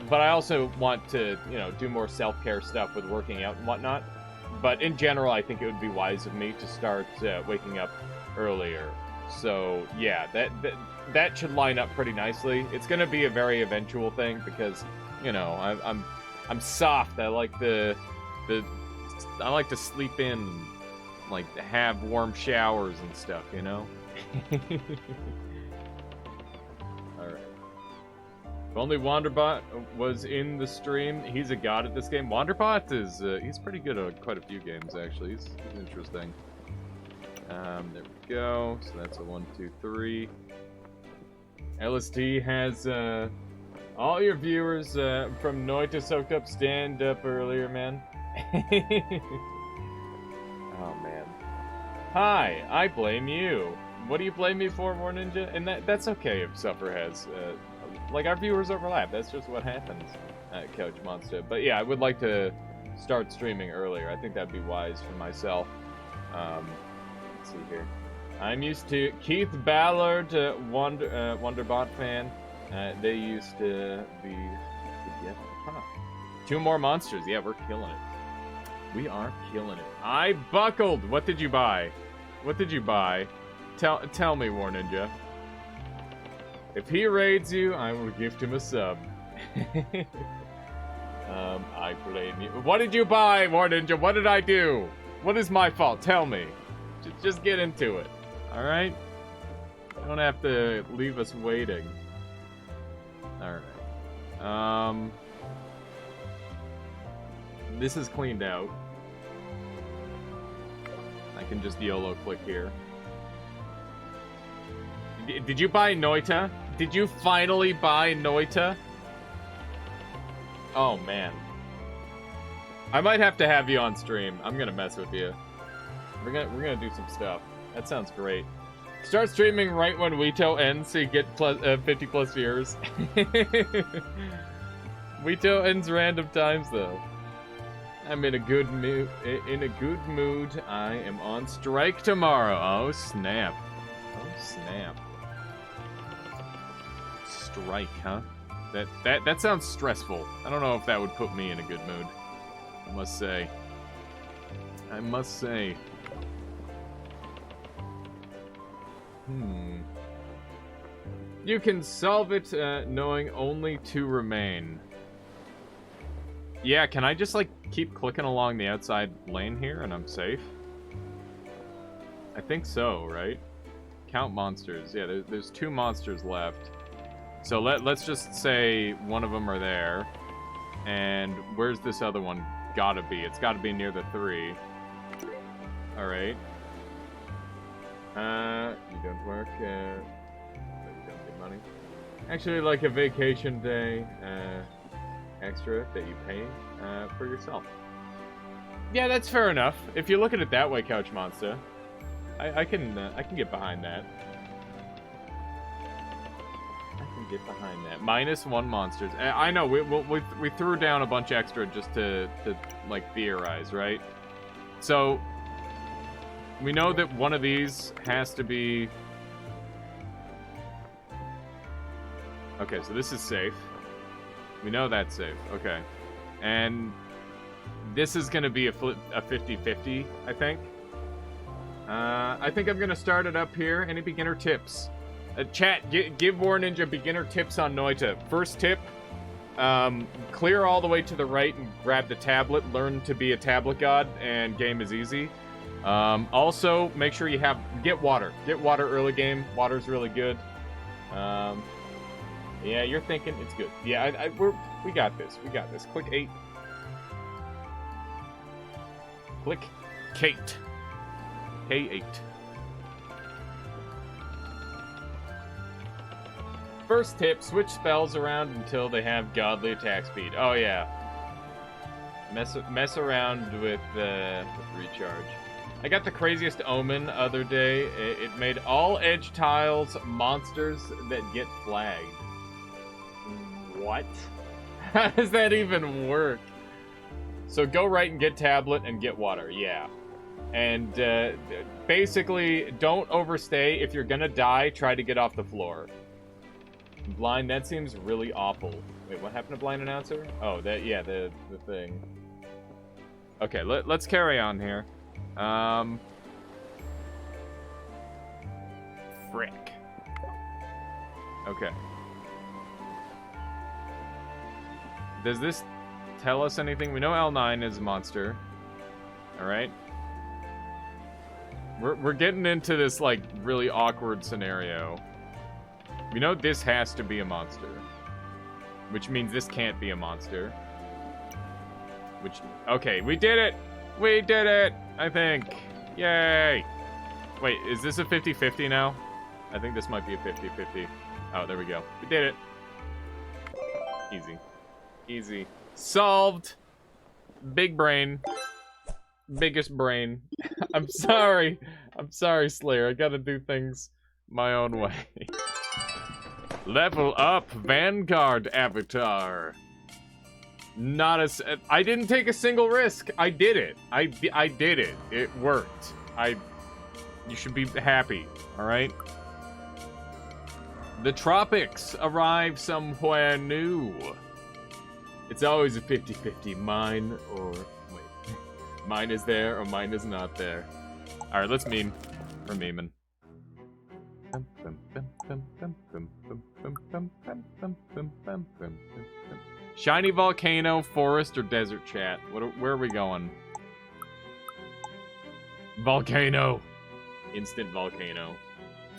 But I also want to, do more self-care stuff with working out and whatnot. But in general, I think it would be wise of me to start waking up earlier. So, yeah, that should line up pretty nicely. It's going to be a very eventual thing because, I'm soft. I like I like to sleep in, like have warm showers and stuff, All right. If only Wanderbot was in the stream. He's a god at this game. Wanderbot is he's pretty good at quite a few games actually. He's interesting. There we go. So that's a 1, 2, 3. LSD has all your viewers from Noita soaked up stand up earlier, man. Oh man. Hi, I blame you. What do you blame me for, War Ninja? And that's okay if Suffer has like our viewers overlap. That's just what happens at Couch Monster. But yeah, I would like to start streaming earlier. I think that'd be wise for myself. Let's see here. I'm used to Keith Ballard, Wonderbot fan. They used to be together. Huh. 2 more monsters. Yeah, we're killing it. We are killing it. I buckled. What did you buy? What did you buy? Tell me, War Ninja. If he raids you, I will gift him a sub. I blame you. What did you buy, War Ninja? What did I do? What is my fault? Tell me. Just get into it. Alright? You don't have to leave us waiting. Alright. This is cleaned out. I can just YOLO click here. Did you buy Noita? Did you finally buy Noita? Oh, man. I might have to have you on stream. I'm gonna mess with you. We're gonna do some stuff. That sounds great. Start streaming right when Weeto ends so you get 50 plus viewers. Weeto ends random times though. I'm in a good mood. In a good mood. I am on strike tomorrow. Oh snap! Oh snap! Strike, huh? That sounds stressful. I don't know if that would put me in a good mood. I must say. I must say. You can solve it knowing only two remain. Yeah, can I just, like, keep clicking along the outside lane here and I'm safe? I think so, right? Count monsters. Yeah, there's 2 monsters left. So let's just say one of them are there. And where's this other one gotta be? It's gotta be near the 3. Alright. You don't work, you don't get money. Actually, like a vacation day, extra that you pay, for yourself. Yeah, that's fair enough. If you look at it that way, Couch Monster, I can get behind that. I can get behind that. -1 monsters. I know we threw down a bunch extra just to like theorize, right? So we know that one of these has to be. Okay, so this is safe. We know that's safe. Okay. And this is going to be a 50-50, I think. I think I'm going to start it up here. Any beginner tips? Chat, give War Ninja beginner tips on Noita. First tip, clear all the way to the right and grab the tablet. Learn to be a tablet god, and game is easy. Also, make sure you get water. Get water early game. Water's really good. Yeah, you're thinking it's good. Yeah, we got this. We got this. Click 8. Click Kate. K8. First tip, switch spells around until they have godly attack speed. Oh yeah. Mess around with recharge. I got the craziest omen other day. It made all edge tiles monsters that get flagged. What? How does that even work? So go right and get tablet and get water. Yeah. And basically, don't overstay. If you're gonna die, try to get off the floor. Blind, that seems really awful. Wait, what happened to Blind Announcer? Oh, yeah, the thing. Okay, let's carry on here. Frick. Okay. Does this tell us anything? We know L9 is a monster. Alright. We're getting into this, like, really awkward scenario. We know this has to be a monster. Which means this can't be a monster. Which... Okay, we did it! We did it! I think. Yay! Wait, is this a 50-50 now? I think this might be a 50-50. Oh, there we go. We did it. Easy. Easy. Solved! Big brain. Biggest brain. I'm sorry. I'm sorry, Slayer. I gotta do things my own way. Level up, Vanguard Avatar. Not as... I didn't take a single risk. I did it. I did it. It worked. You should be happy, alright? The tropics arrive somewhere new. It's always a 50-50. Mine or... Wait. Mine is there or mine is not there. Alright, let's meme. We're memeing. Shiny volcano, forest, or desert, chat? Where are we going? Volcano. Instant volcano.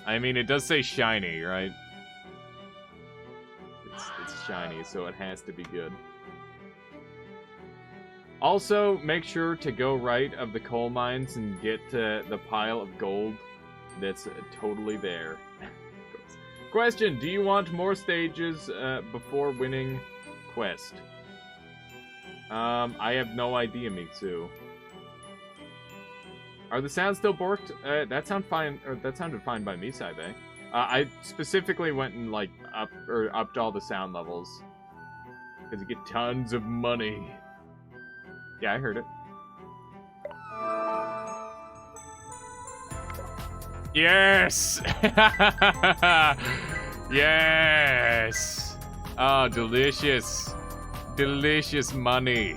I mean, it does say shiny, right? It's shiny, so it has to be good. Also, make sure to go right of the coal mines and get the pile of gold that's totally there. Question, do you want more stages before winning quest? I have no idea, Mitsu. Are the sounds still borked? That sounded fine by me, Saibe. I specifically went and like upped all the sound levels because you get tons of money. Yeah, I heard it. Yes! Yes! Oh, delicious. Delicious money.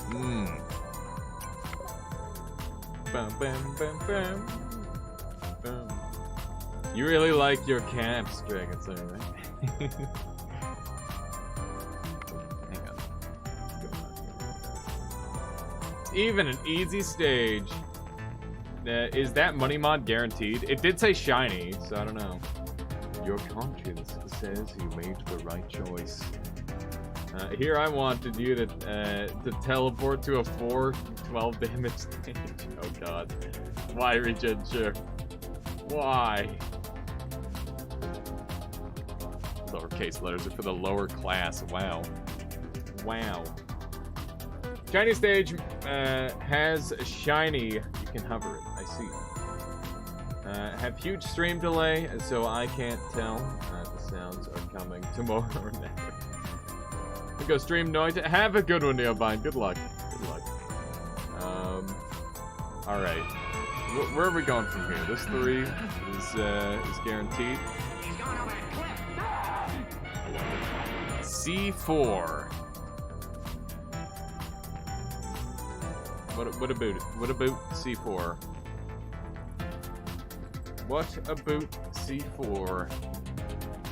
Mmm. Bum, bum, bum, bum. Bum. You really like your camps, Dragon Slayer, right? Hang on. It's even an easy stage. Is that money mod guaranteed? It did say shiny, so I don't know. Your conscience says you made the right choice. Here I wanted you to teleport to a 4-12 damage stage. Oh god. Why, Regen? Sure. Why? Lowercase letters are for the lower class. Wow. Wow. Shiny stage has shiny. You can hover it. I see. Have huge stream delay, so I can't tell. The sounds are coming tomorrow or never. We go stream noita. Have a good one, Neobine. Good luck. Good luck. All right. Where are we going from here? This 3 is guaranteed. C4. What about it? What about C4? What about C4?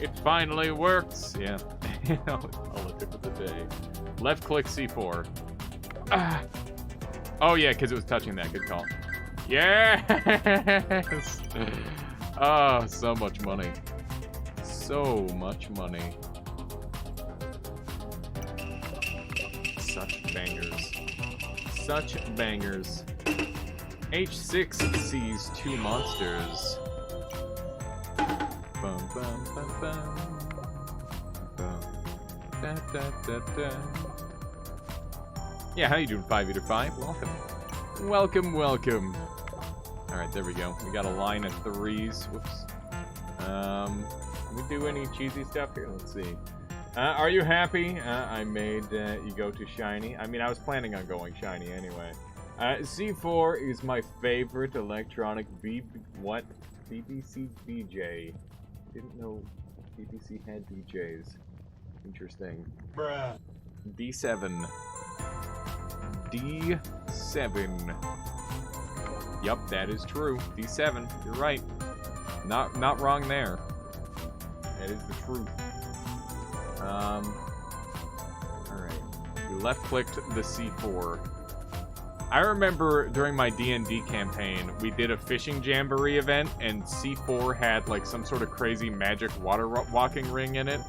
It finally works. Yeah. I'll look at the day. Left click C4. Ah. Oh yeah, because it was touching that. Good call. Yes. Oh, so much money. So much money. Such bangers. Such bangers. H6 sees 2 monsters. Bum, bum, bum, bum. Bum. Da, da, da, da. Yeah, how you doing, 5-5? Welcome. Welcome, welcome. Alright, there we go. We got a line of 3s. Whoops. Can we do any cheesy stuff here? Let's see. Are you happy? I made you go to shiny. I mean, I was planning on going shiny anyway. C4 is my favorite electronic BBC DJ. Didn't know BBC had DJs. Interesting. Bruh. D7. D7. Yup, that is true. D7. You're right. Not wrong there. That is the truth. Alright. We left-clicked the C4. I remember during my D&D campaign, we did a fishing jamboree event, and C4 had, like, some sort of crazy magic water walking ring in it.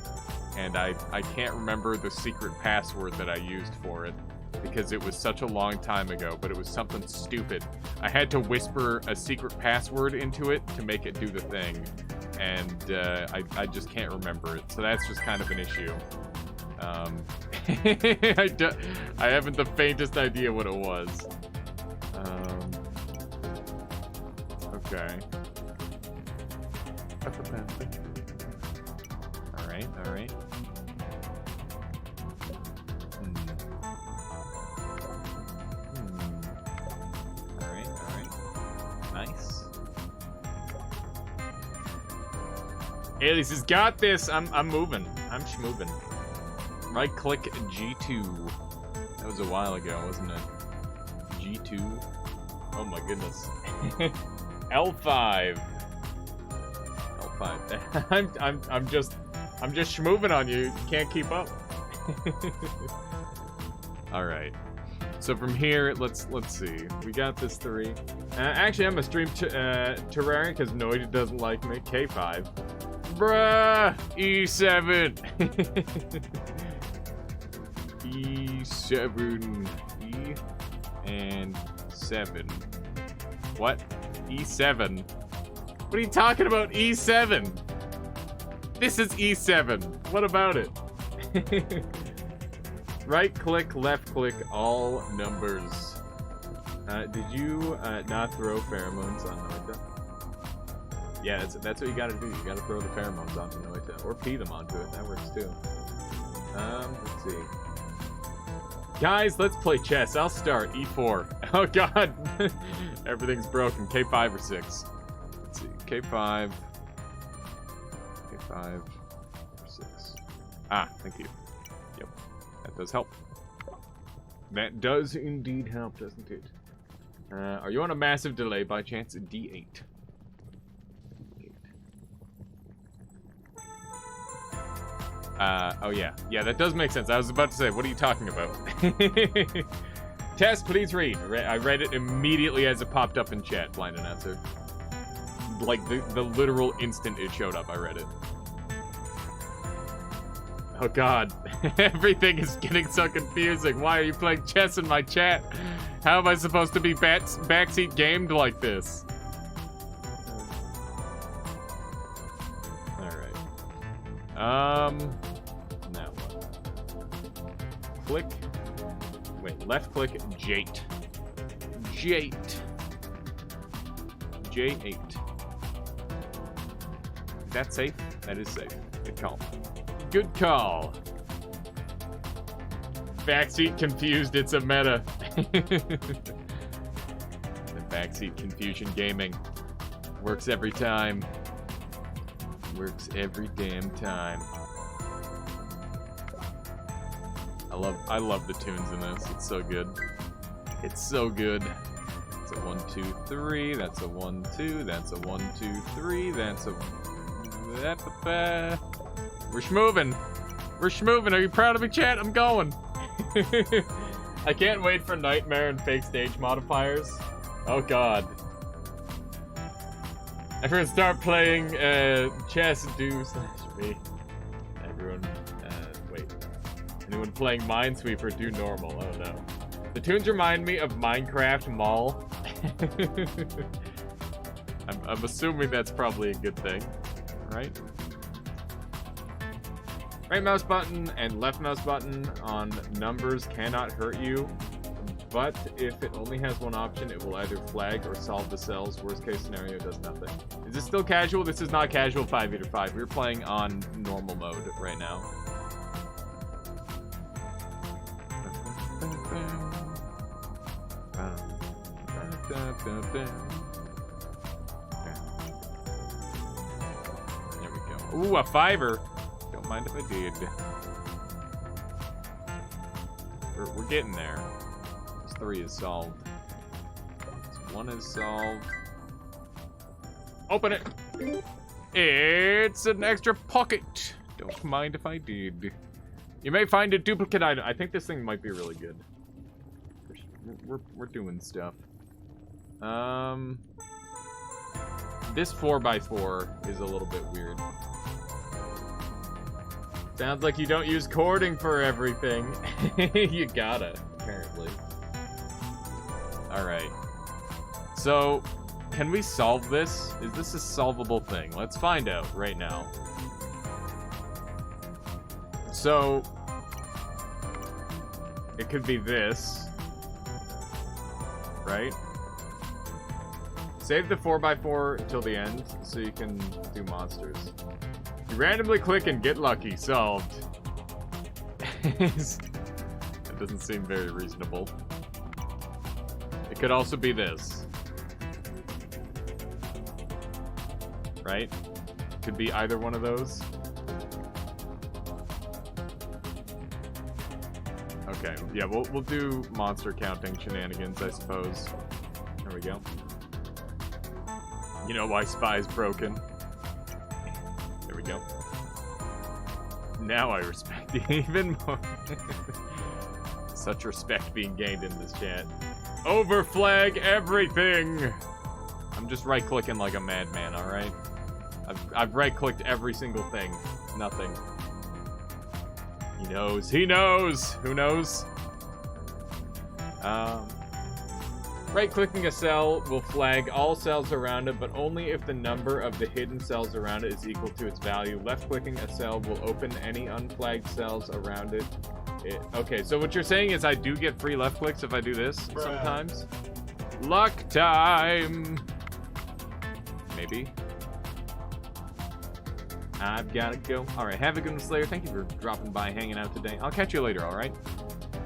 And I can't remember the secret password that I used for it, because it was such a long time ago, but it was something stupid. I had to whisper a secret password into it to make it do the thing. And I just can't remember it, so that's just kind of an issue. I haven't the faintest idea what it was. Okay. Alright, alright. Alright, alright. Nice. Alias has got this. I'm moving. I'm schmoving. Right click G2. That was a while ago, wasn't it? G2. Oh my goodness. L5. L5. I'm just schmoving on you. You can't keep up. All right. So from here, let's see. We got this 3. Actually, I'm gonna stream Terraria because Noita doesn't like me. K5. Bruh! E7! E7. E and 7. What? E7? What are you talking about? E7? This is E7. What about it? Right click, left click, all numbers. Did you not throw pheromones on Noita? Yeah, that's what you gotta do. You gotta throw the pheromones onto Noita. Or pee them onto it. That works too. Let's see. Guys, let's play chess. I'll start. E4. Oh, God. Everything's broken. K5 or 6. Let's see. K5. K5 or 6. Ah, thank you. Yep. That does help. That does indeed help, doesn't it? Are you on a massive delay by chance? D8. Oh yeah. Yeah, that does make sense. I was about to say, what are you talking about? Test, please read. I read it immediately as it popped up in chat, blind announcer. Like, the literal instant it showed up, I read it. Oh god. Everything is getting so confusing. Why are you playing chess in my chat? How am I supposed to be backseat gamed like this? Alright. Now what? Click. Wait, left click Jate. Jate. J8. Is that safe? That is safe. Good call. Good call. Backseat confused, it's a meta. The backseat confusion gaming. Works every time. Works every damn time. I love the tunes in this. It's so good. It's so good. It's a 1, 2, 3. That's a 1, 2. That's a 1, 2, 3. That's a. We're schmoving. We're schmoving. Are you proud of me, chat? I'm going. I can't wait for Nightmare and Fake Stage modifiers. Oh god. Everyone start playing chess do/me. Everyone, wait. Anyone playing Minesweeper do normal? Oh no. The tunes remind me of Minecraft Mall. I'm assuming that's probably a good thing, right? Right mouse button and left mouse button on numbers cannot hurt you, but if it only has one option, it will either flag or solve the cells. Worst case scenario, does nothing. Is this still casual? This is not casual 5v5. We're playing on normal mode right now. There we go. Ooh, a 5er. Don't mind if I did. We're getting there. This 3 is solved. This 1 is solved. Open it! It's an extra pocket. Don't mind if I did. You may find a duplicate item. I think this thing might be really good. We're doing stuff. This 4x4 is a little bit weird. Sounds like you don't use cording for everything. You gotta, apparently. Alright. So, can we solve this? Is this a solvable thing? Let's find out right now. So, it could be this. Right? Save the 4x4 until the end so you can do monsters. You randomly click and get lucky. Solved. That doesn't seem very reasonable. It could also be this. Right? Could be either one of those. Okay, yeah, we'll do monster counting shenanigans, I suppose. There we go. You know why Spy's broken. There we go. Now I respect you even more. Such respect being gained in this chat. Overflag everything! I'm just right-clicking like a madman, alright? I've right-clicked every single thing. Nothing. He knows. He knows! Who knows? Right-clicking a cell will flag all cells around it, but only if the number of the hidden cells around it is equal to its value. Left-clicking a cell will open any unflagged cells around it. Okay, so what you're saying is I do get free left clicks if I do this sometimes? Luck time! Maybe. I've gotta go. Alright, have a good one, Slayer. Thank you for dropping by, hanging out today. I'll catch you later, alright?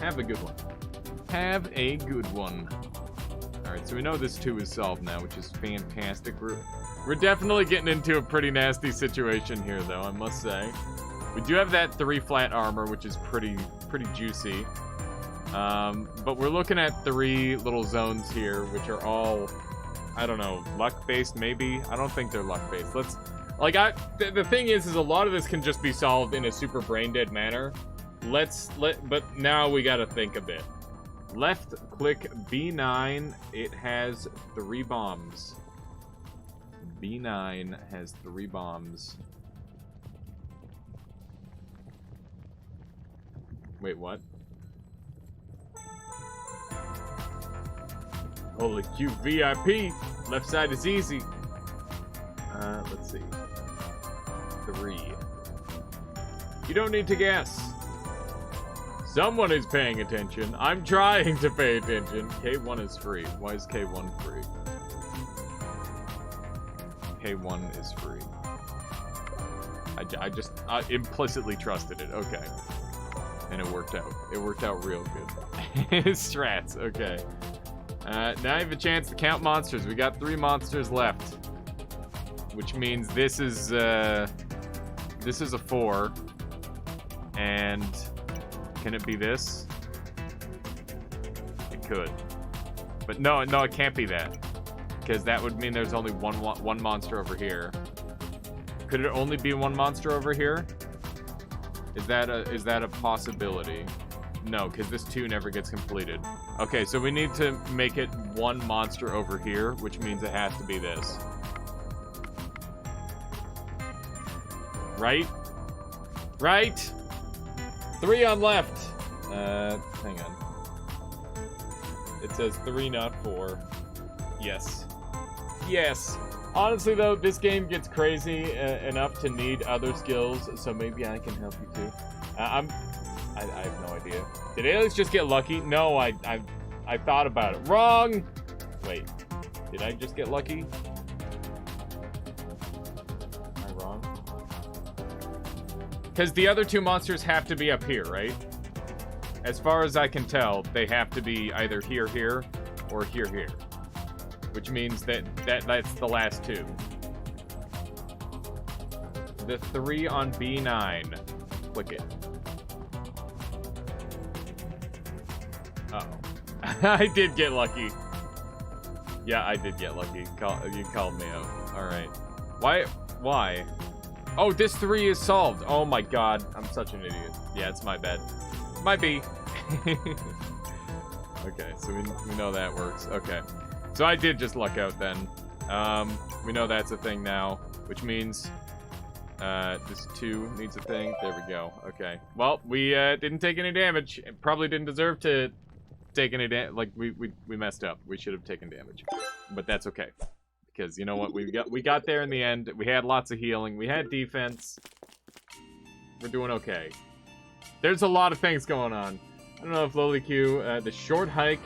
Have a good one. Have a good one. Alright, so we know this 2 is solved now, which is fantastic. We're definitely getting into a pretty nasty situation here, though, I must say. We do have that 3 flat armor, which is pretty juicy. But we're looking at 3 little zones here, which are all, I don't know, luck-based, maybe? I don't think they're luck-based. Let's... Like, the thing is a lot of this can just be solved in a super brain-dead manner. But now we gotta think a bit. Left click B9, it has 3 bombs. B9 has 3 bombs. Wait, what? Holy Q VIP! Left side is easy. Let's see. 3. You don't need to guess. Someone is paying attention. I'm trying to pay attention. K1 is free. Why is K1 free? K1 is free. I just implicitly trusted it. Okay. And it worked out. It worked out real good. Strats. Okay. Now I have a chance to count monsters. We got 3 monsters left. Which means this is a 4. And... Can it be this? It could. But no, it can't be that. Because that would mean there's only one monster over here. Could it only be 1 monster over here? Is that a possibility? No, because this 2 never gets completed. Okay, so we need to make it 1 monster over here, which means it has to be this. Right? Right? 3 on left. Hang on. It says 3, not 4. Yes. Yes. Honestly, though, this game gets crazy enough to need other skills, so maybe I can help you too. I have no idea. Did aliens just get lucky? No, I thought about it. Wrong. Wait. Did I just get lucky? Am I wrong? Because the other 2 monsters have to be up here, right? As far as I can tell, they have to be either here, or here. Which means that's the last 2. The 3 on B9. Click it. Uh-oh. I did get lucky. Yeah, I did get lucky. You called me out. Alright. Why? Oh, this 3 is solved. Oh my god. I'm such an idiot. Yeah, it's my bad. Might be. Okay, so we know that works. Okay. So I did just luck out then. We know that's a thing now, which means this 2 needs a thing. There we go. Okay. Well, we didn't take any damage. Probably didn't deserve to take any damage. Like we messed up. We should have taken damage, but that's okay because you know what? We got there in the end. We had lots of healing. We had defense. We're doing okay. There's a lot of things going on. I don't know if Lowly Q, the Short Hike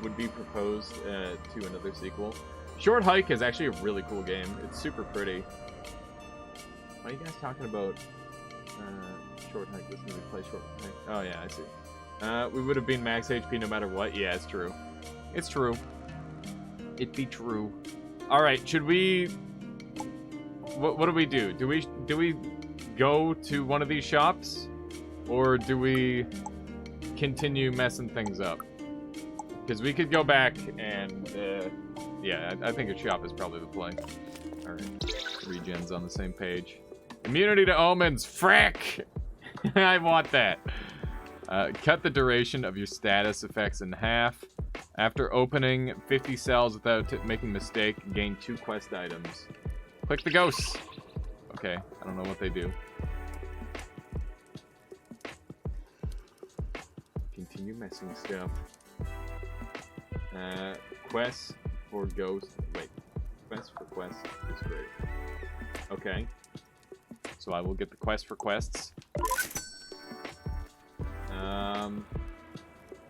would be proposed to another sequel. Short Hike is actually a really cool game. It's super pretty. Why are you guys talking about Short Hike? Listen to me play Short Hike. Oh yeah, I see. We would have been max HP no matter what. Yeah, it's true. It's true. It be true. All right, should we? What do we do? Do we go to one of these shops, or do we continue messing things up? Because we could go back and yeah, I think a shop is probably the play. All right, regens on the same page. Immunity to omens, frack! I want that. Cut the duration of your status effects in half. After opening 50 cells without making a mistake, gain 2 quest items. Click the ghosts. Okay, I don't know what they do. Continue messing stuff. Quests for ghosts. Wait, quest for quests is great. Okay. So I will get the quest for quests.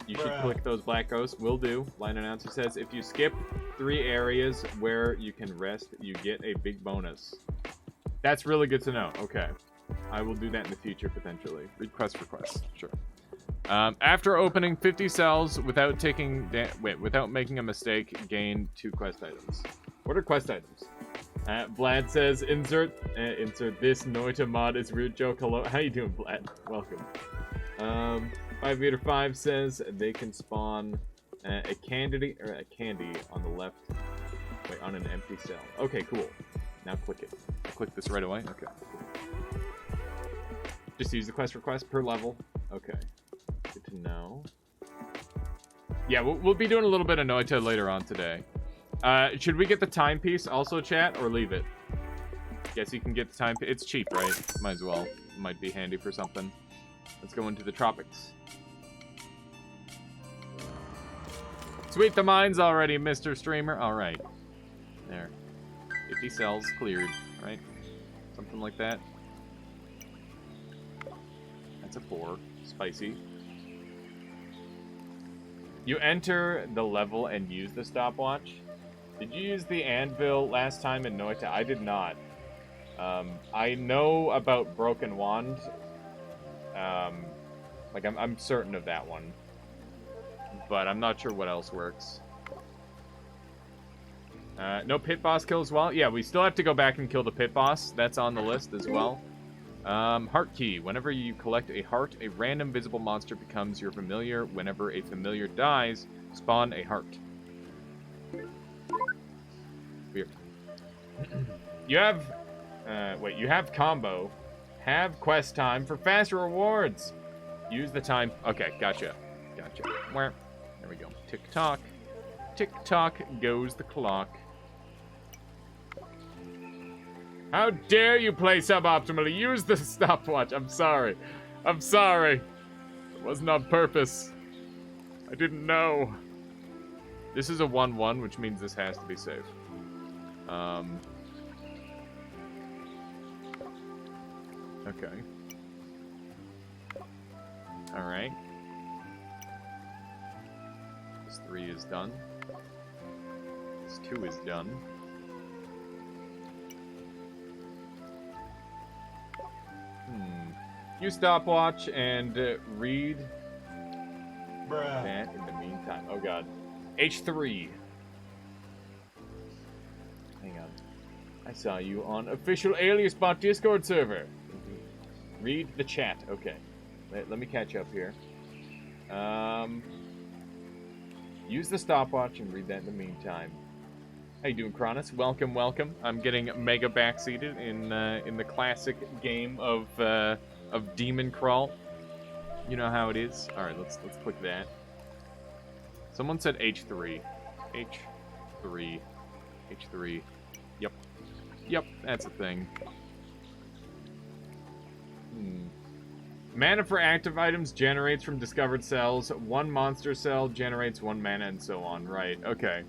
You should click those black ghosts. Will do. Line announcer says, if you skip 3 areas where you can rest, you get a big bonus. That's really good to know. Okay. I will do that in the future, potentially. Request for quests. Sure. After opening 50 cells without without making a mistake, gain 2 quest items. What are quest items? Vlad says, insert this Noita mod is rude joke. Hello, how you doing, Vlad? Welcome. 5m5 says they can spawn a candy on the left. Wait, on an empty cell. Okay, cool. Now click it. I'll click this right away. Okay. Just use the quest request per level. Okay. Good to know. Yeah, we'll be doing a little bit of Noita later on today. Should we get the timepiece also, chat, or leave it? Guess you can get the time. It's cheap, right? Might as well. Might be handy for something. Let's go into the tropics. Sweep the mines already, Mr. Streamer. All right. There. 50 cells cleared, right? Something like that. That's a 4. Spicy. You enter the level and use the stopwatch. Did you use the anvil last time in Noita? I did not. I know about Broken Wand. Like, I'm certain of that one. But I'm not sure what else works. No pit boss kill as well? Yeah, we still have to go back and kill the pit boss. That's on the list as well. Heart key. Whenever you collect a heart, a random visible monster becomes your familiar. Whenever a familiar dies, spawn a heart. Weird. You have... you have combo. Have quest time for faster rewards. Use the time... Okay, gotcha. Gotcha. Where? There we go. Tick-tock. Tick-tock goes the clock. How dare you play suboptimally? Use the stopwatch. I'm sorry. I'm sorry. It wasn't on purpose. I didn't know. This is a 1-1, which means this has to be safe. Okay. Alright. This 3 is done. This 2 is done. Use stopwatch and read that in the meantime. Oh god. H3. Hang on. I saw you on official Alias Bot Discord server. Read the chat. Okay. Let me catch up here. Use the stopwatch and read that in the meantime. How you doing, Cronus? Welcome, welcome. I'm getting mega backseated in the classic game of Demon Crawl. You know how it is. All right, let's click that. Someone said H3. H3. H3. Yep. Yep, that's a thing. Mana for active items generates from discovered cells. One monster cell generates 1 mana and so on. Right, okay.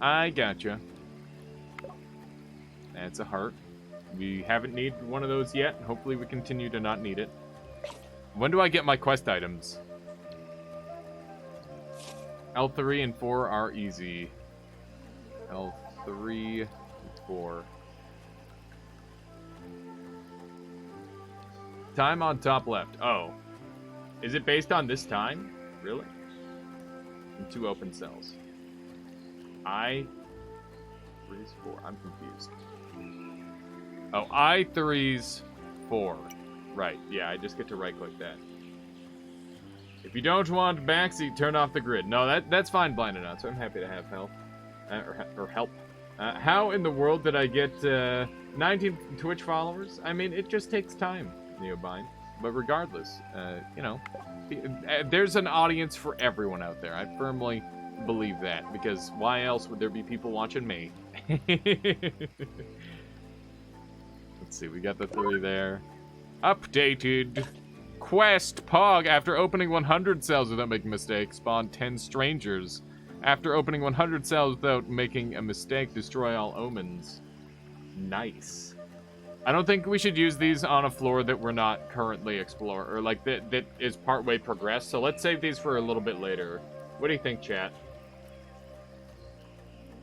I gotcha. That's a heart. We haven't needed one of those yet. Hopefully we continue to not need it. When do I get my quest items? L3 and 4 are easy. L3 and 4. Time on top left. Oh. Is it based on this time? Really? And 2 open cells. I3 is 4. I'm confused. Oh, I3's 4. Right. Yeah, I just get to right-click that. If you don't want backseat, turn off the grid. No, that's fine, Blinded Out, so I'm happy to have help. Or help. How in the world did I get 19 Twitch followers? I mean, it just takes time, Neobind. But regardless, you know, there's an audience for everyone out there. I firmly believe that, because why else would there be people watching me? Let's see, we got the 3 there. Updated. Quest Pog. After opening 100 cells without making a mistake, spawn 10 strangers. After opening 100 cells without making a mistake, destroy all omens. Nice. I don't think we should use these on a floor that we're not currently exploring, or like that is partway progressed. So let's save these for a little bit later. What do you think, chat?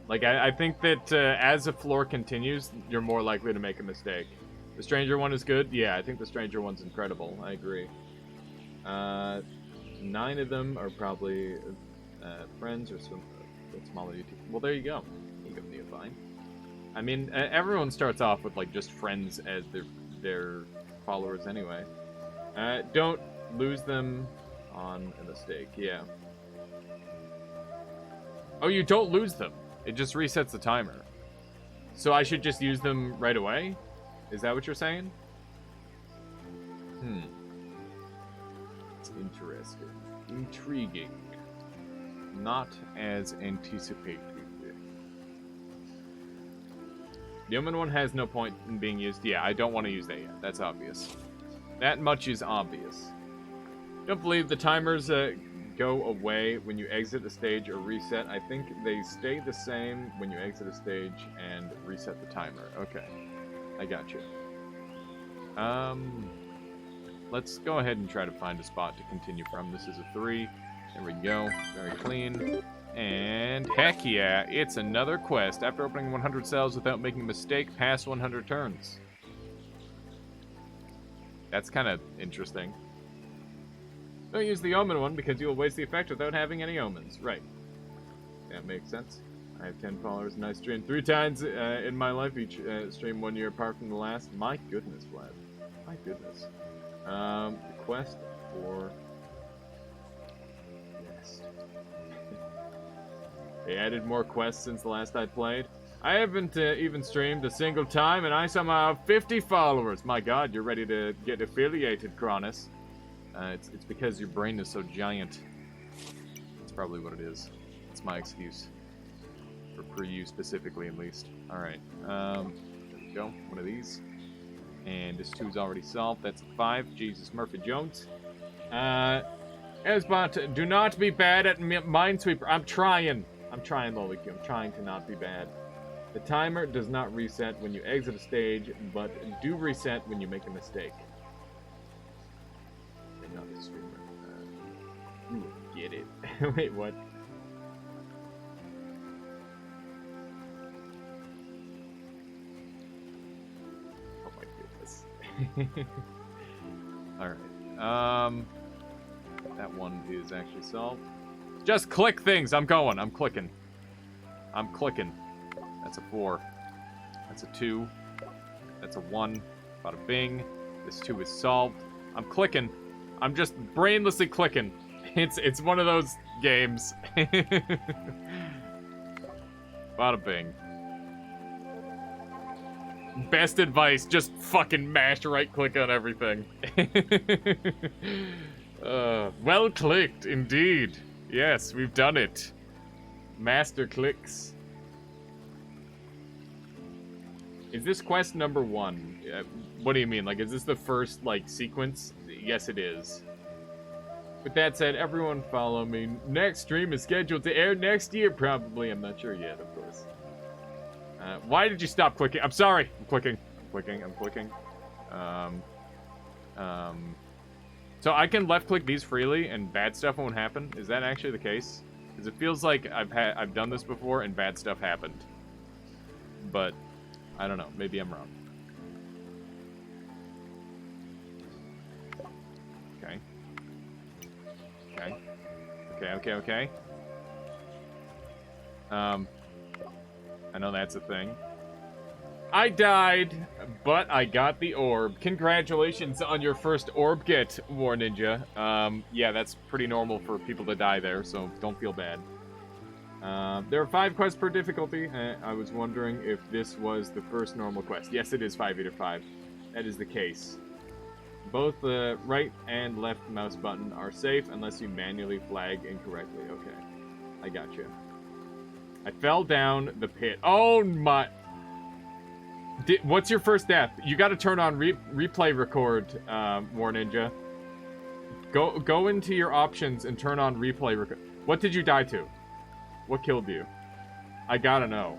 Like, I think that as a floor continues, you're more likely to make a mistake. The stranger one is good? Yeah, I think the stranger one's incredible. I agree. 9 of them are probably friends or some smaller YouTube. Well, there you go. You go, Neophyte. I mean, everyone starts off with like just friends as their followers anyway. Don't lose them on a mistake. Yeah. Oh, you don't lose them. It just resets the timer. So I should just use them right away? Is that what you're saying? It's interesting. Intriguing. Not as anticipated. The Omen one has no point in being used. Yeah, I don't want to use that yet. That's obvious. That much is obvious. Don't believe the timers go away when you exit a stage or reset. I think they stay the same when you exit a stage and reset the timer. Okay. I got you. Let's go ahead and try to find a spot to continue from. This is a 3. There we go. Very clean. And heck yeah, it's another quest. After opening 100 cells without making a mistake, pass 100 turns. That's kind of interesting. Don't use the Omen one because you'll waste the effect without having any Omens. Right. That makes sense. I have 10 followers and I streamed 3 times in my life, each stream 1 year apart from the last. My goodness, Vlad. My goodness. Quest for... Yes. They added more quests since the last I played. I haven't even streamed a single time, and I somehow have 50 followers. My god, you're ready to get affiliated, Cronus. It's because your brain is so giant. That's probably what it is. It's my excuse. For you specifically, at least. Alright, there we go. One of these. And this 2's already solved. That's a 5. Jesus Murphy Jones. Esbot, do not be bad at Minesweeper. I'm trying, Loliku. I'm trying to not be bad. The timer does not reset when you exit a stage, but do reset when you make a mistake. You're not a streamer. You will get it. Wait, what? Oh my goodness. Alright. That one is actually solved. Just click things. I'm going. I'm clicking. I'm clicking. That's a 4. That's a 2. That's a 1. Bada bing. This 2 is solved. I'm clicking. I'm just brainlessly clicking. It's one of those games. Bada bing. Best advice, just fucking mash right click on everything. Well clicked, indeed. Yes, we've done it. Master clicks. Is this quest number 1? What do you mean? Like, is this the first, like, sequence? Yes, it is. With that said, everyone follow me. Next stream is scheduled to air next year, probably. I'm not sure yet, of course. Why did you stop clicking? I'm sorry. I'm clicking. I'm clicking. So I can left-click these freely and bad stuff won't happen? Is that actually the case? Because it feels like I've done this before and bad stuff happened. But, I don't know. Maybe I'm wrong. Okay. Okay. I know that's a thing. I died, but I got the orb. Congratulations on your first orb get, War Ninja. Yeah, that's pretty normal for people to die there, so don't feel bad. There are 5 quests per difficulty. I was wondering if this was the first normal quest. Yes, it is 5 out of 5. That is the case. Both the right and left mouse button are safe unless you manually flag incorrectly. Okay, I got you. I fell down the pit. Oh my... What's your first death? You got to turn on replay record, War Ninja. Go into your options and turn on replay record. What did you die to? What killed you? I gotta know.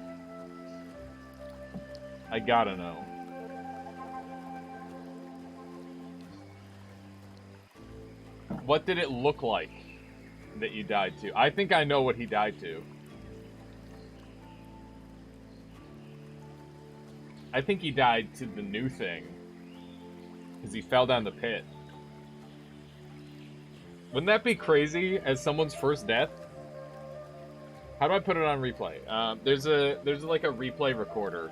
I gotta know. What did it look like that you died to? I think I know what he died to. I think he died to the new thing. Because he fell down the pit. Wouldn't that be crazy as someone's first death? How do I put it on replay? There's like a replay recorder.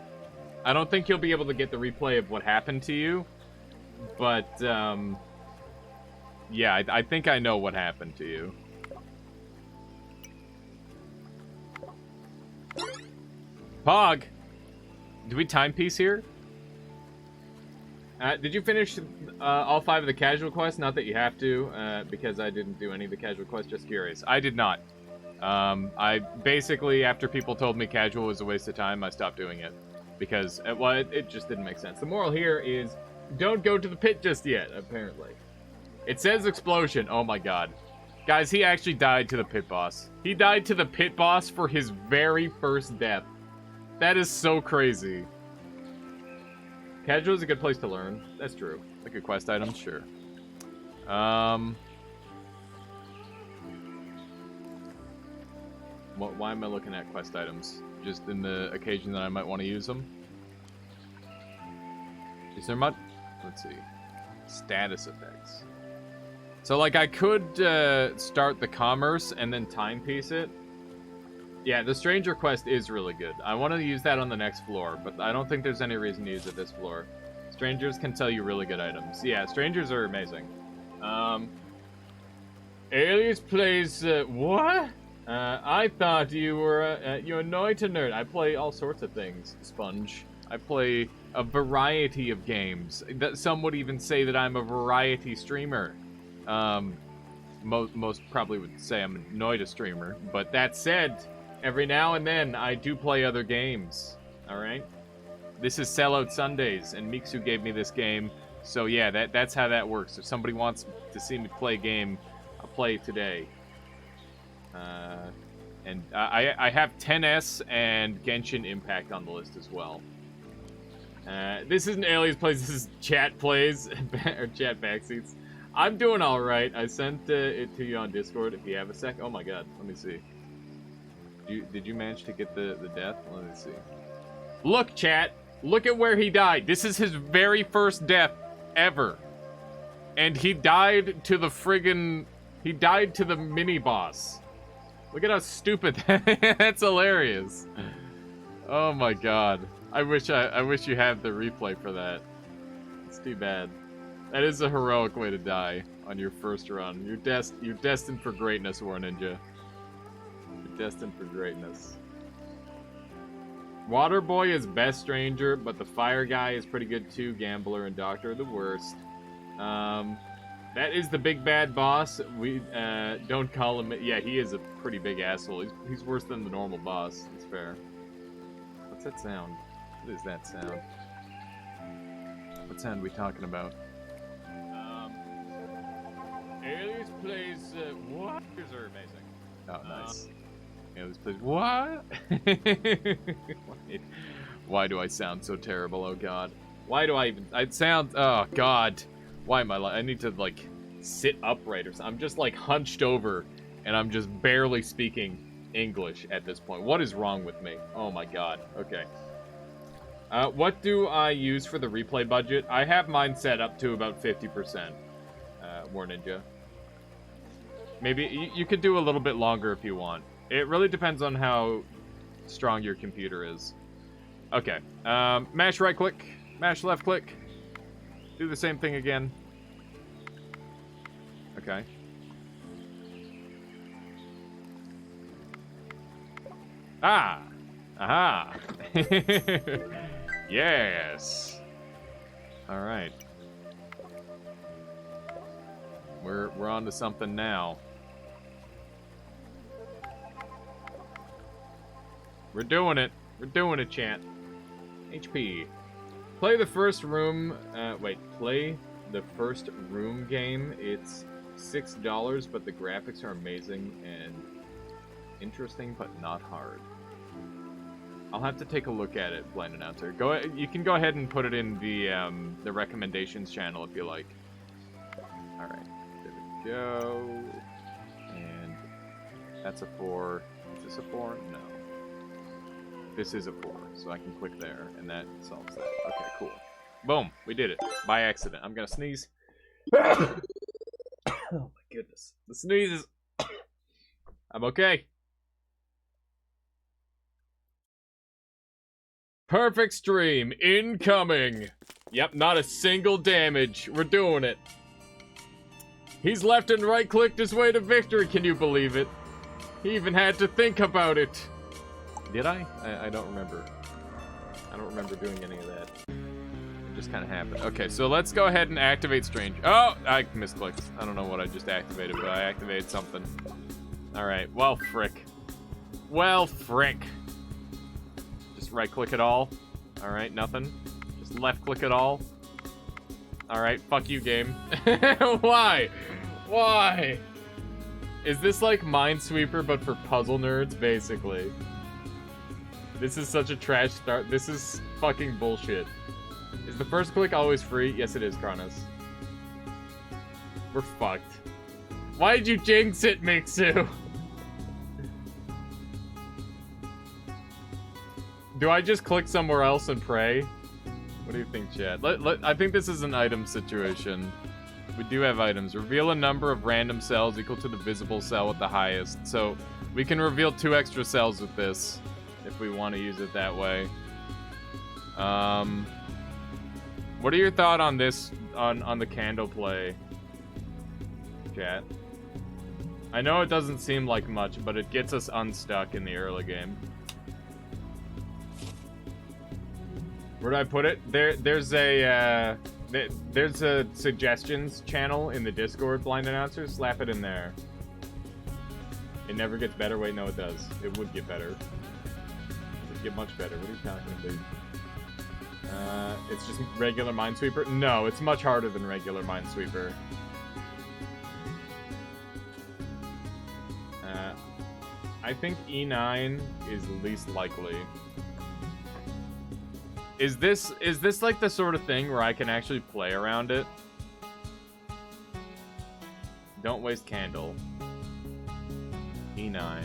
I don't think you'll be able to get the replay of what happened to you, but yeah, I think I know what happened to you. Pog! Do we timepiece here? Did you finish all 5 of the casual quests? Not that you have to, because I didn't do any of the casual quests, just curious. I did not. I basically, after people told me casual was a waste of time, I stopped doing it. Because, well, it just didn't make sense. The moral here is, don't go to the pit just yet, apparently. It says explosion. Oh my god. Guys, he actually died to the pit boss. He died to the pit boss for his very first death. That is so crazy. Casual is a good place to learn. That's true. Like a quest item, sure. Why am I looking at quest items? Just in the occasion that I might want to use them? Is there much? Let's see. Status effects. So, like, I could start the commerce and then timepiece it. Yeah, the Stranger quest is really good. I want to use that on the next floor, but I don't think there's any reason to use it this floor. Strangers can tell you really good items. Yeah, strangers are amazing. Alias plays, what? I thought you were, you're a noita nerd. I play all sorts of things, Sponge. I play a variety of games. Some would even say that I'm a variety streamer. Most probably would say I'm a noita streamer. But that said, every now and then I do play other games. Alright? This is Sellout Sundays, and Miksu gave me this game. So yeah, that's how that works. If somebody wants to see me play a game, I'll play it today. And I have 10S and Genshin Impact on the list as well. This isn't Alias Plays, this is Chat Plays, or Chat Backseats. I'm doing alright. I sent it to you on Discord if you have a sec. Oh my god, let me see. Did you manage to get the death? Let me see. Look, chat! Look at where he died. This is his very first death ever. And he died to the friggin'... He died to the mini-boss. Look at how stupid that's hilarious. Oh my god. I wish you had the replay for that. It's too bad. That is a heroic way to die on your first run. You're destined for greatness, War Ninja. You're destined for greatness. Waterboy is best stranger, but the fire guy is pretty good too. Gambler and Doctor are the worst. That is the big bad boss. We don't call him. Yeah, he is a pretty big asshole. He's worse than the normal boss. It's fair. What's that sound? What is that sound? What sound are we talking about? Alias plays what? These are amazing. Oh, nice. Alias plays what? Why do I sound so terrible? Oh god. Why do I even? I sound. Oh god. Why am I like? I need to like sit upright or something. I'm just like hunched over, and I'm just barely speaking English at this point. What is wrong with me? Oh my god. Okay. What do I use for the replay budget? I have mine set up to about 50%. War Ninja. Maybe you could do a little bit longer if you want. It really depends on how strong your computer is. Okay. Mash right click. Mash left click. Do the same thing again. Okay. Ah! Aha! Yes! Alright. We're on to something now. We're doing it. We're doing it, chat. HP. Play the first room, play the first room game. It's $6, but the graphics are amazing and interesting, but not hard. I'll have to take a look at it, Blind Announcer. You can go ahead and put it in the recommendations channel if you like. Alright, there we go. And that's a 4. Is this a 4? No. This is a 4, so I can click there, and that solves that. Okay, cool. Boom, we did it. By accident. I'm gonna sneeze. Oh my goodness. The sneezes. I'm okay. Perfect stream. Incoming. Yep, not a single damage. We're doing it. He's left and right clicked his way to victory. Can you believe it? He even had to think about it. Did I? I don't remember. I don't remember doing any of that. It just kind of happened. Okay, so let's go ahead and activate Strange. Oh, I misclicked. I don't know what I just activated, but I activated something. Alright, well, frick. Well, frick. Just right-click it all. Alright, nothing. Just left-click it all. Alright, fuck you, game. Why? Why? Is this like Minesweeper, but for puzzle nerds, basically? This is such a trash start. This is fucking bullshit. Is the first click always free? Yes, it is, Kronos. We're fucked. Why did you jinx it, Mixu? Do I just click somewhere else and pray? What do you think, chat? I think this is an item situation. We do have items. Reveal a number of random cells equal to the visible cell with the highest. So we can reveal 2 extra cells with this if we want to use it that way. What are your thoughts on this, on the candle play, chat? I know it doesn't seem like much, but it gets us unstuck in the early game. Where do I put it? There's a suggestions channel in the Discord, Blind Announcers. Slap it in there. It never gets better. Wait, no, it does. It would get better. It would get much better. What are you talking about? It's just regular Minesweeper? No, it's much harder than regular Minesweeper. I think E9 is least likely. Is this like the sort of thing where I can actually play around it? Don't waste candle. E9.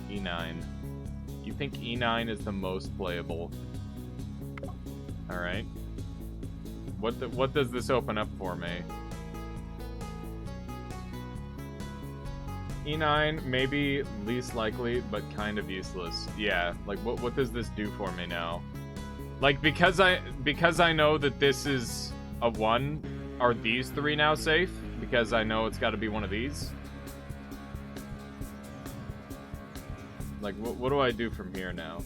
E9. You think E9 is the most playable? Alright. What does this open up for me? E9, maybe least likely, but kind of useless. Yeah, like what does this do for me now? Like, because I know that this is a 1, are these 3 now safe? Because I know it's got to be one of these? Like, what do I do from here now?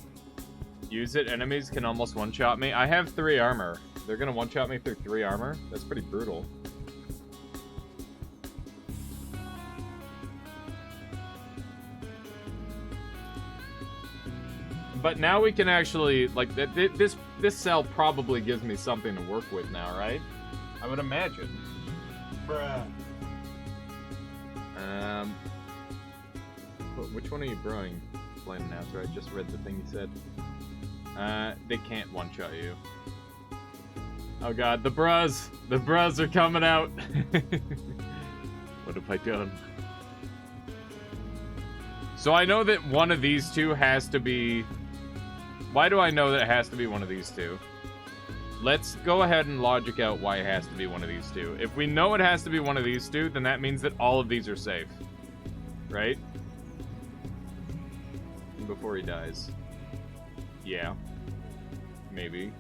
Use it, enemies can almost one-shot me. I have 3 armor. They're gonna one-shot me through 3 armor? That's pretty brutal. But now we can actually, like, this cell probably gives me something to work with now, right? I would imagine. Bruh. Which one are you broing? Blame announcer. I just read the thing you said. They can't one-shot you. Oh god, the bras! The bras are coming out! What have I done? So I know that one of these 2 has to be... Why do I know that it has to be one of these 2? Let's go ahead and logic out why it has to be one of these 2. If we know it has to be one of these 2, then that means that all of these are safe. Right? Before he dies. Yeah. Maybe.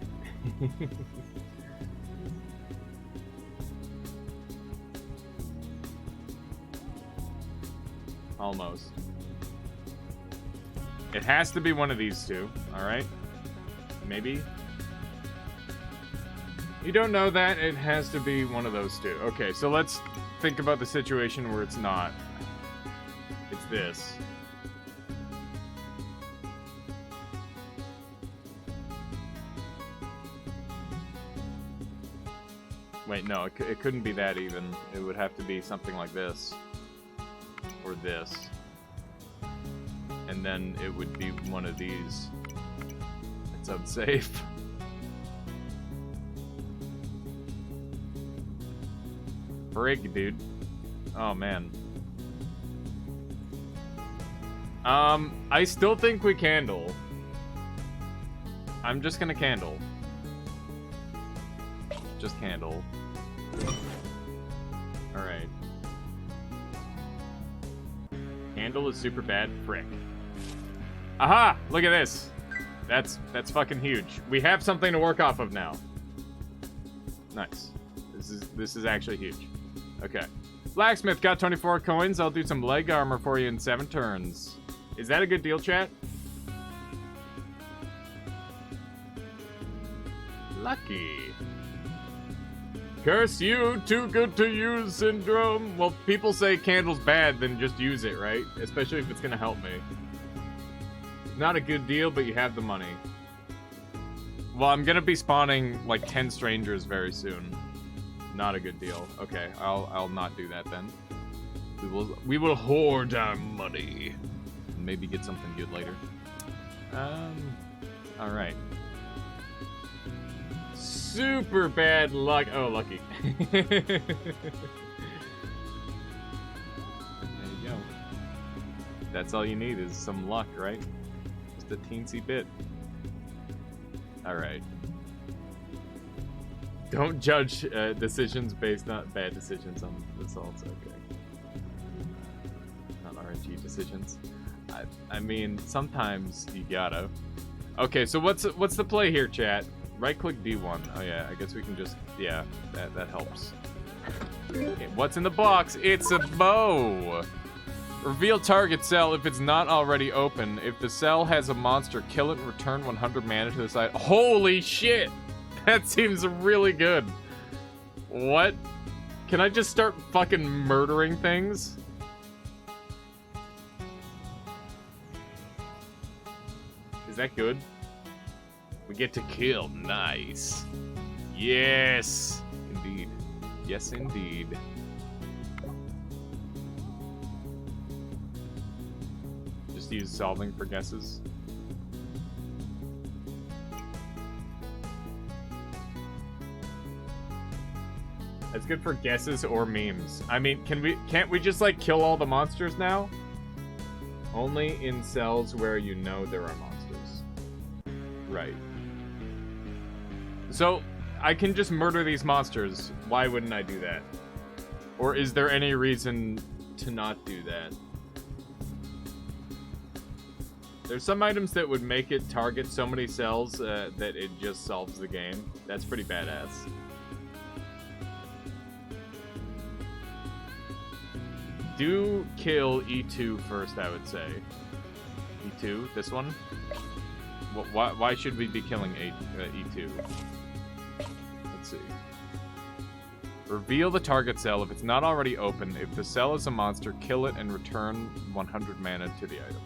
Almost. It has to be one of these 2, alright? Maybe? You don't know that, it has to be one of those 2. Okay, so let's think about the situation where it's not. It's this. Wait, no, it couldn't be that even. It would have to be something like this. Or this. And then it would be one of these. It's unsafe. Frig, dude. Oh, man. I still think we candle. I'm just gonna candle. Just candle. Alright. Handle is super bad. Frick. Aha! Look at this. That's fucking huge. We have something to work off of now. Nice. This is actually huge. Okay. Blacksmith got 24 coins. I'll do some leg armor for you in 7 turns. Is that a good deal, chat? Lucky. Curse you, too good to use syndrome. Well, people say candle's bad, then just use it, right? Especially if it's gonna help me. Not a good deal, but you have the money. Well, I'm gonna be spawning like 10 strangers very soon. Not a good deal. Okay, I'll not do that then. We will hoard our money. Maybe get something good later. Alright. Super bad luck. Oh, lucky. There you go. That's all you need is some luck, right? Just a teensy bit. Alright. Don't judge decisions based on bad decisions on results. Okay. Not RNG decisions. I mean, sometimes you gotta. Okay, so what's the play here, chat? Right-click D1. Oh yeah, I guess we can just, yeah, that helps. Okay, what's in the box? It's a bow! Reveal target cell if it's not already open. If the cell has a monster, kill it and return 100 mana to the side. Holy shit! That seems really good. What? Can I just start fucking murdering things? Is that good? We get to kill. Nice. Yes. Indeed. Yes, indeed. Just use solving for guesses. That's good for guesses or memes. I mean, can't we just like kill all the monsters now? Only in cells where you know there are monsters. Right. So, I can just murder these monsters. Why wouldn't I do that? Or is there any reason to not do that? There's some items that would make it target so many cells that it just solves the game. That's pretty badass. Do kill E2 first, I would say. E2, this one? Why should we be killing E2? Let's see. Reveal the target cell if it's not already open. If the cell is a monster, kill it and return 100 mana to the item.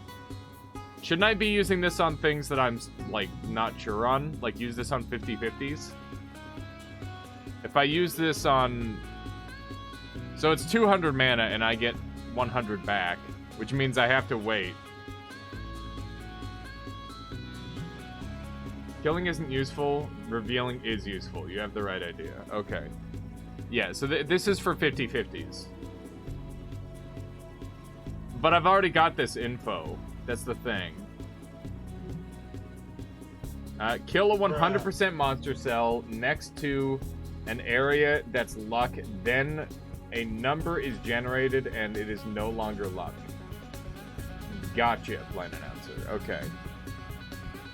Shouldn't I be using this on things that I'm, like, not sure on? Like, use this on 50-50s? If I use this on... So it's 200 mana and I get 100 back, which means I have to wait. Killing isn't useful, revealing is useful. You have the right idea. Okay. Yeah, so this is for 50-50s. But I've already got this info. That's the thing. Kill a 100% monster cell next to an area that's luck, then a number is generated and it is no longer luck. Gotcha, Plan Announcer. Okay.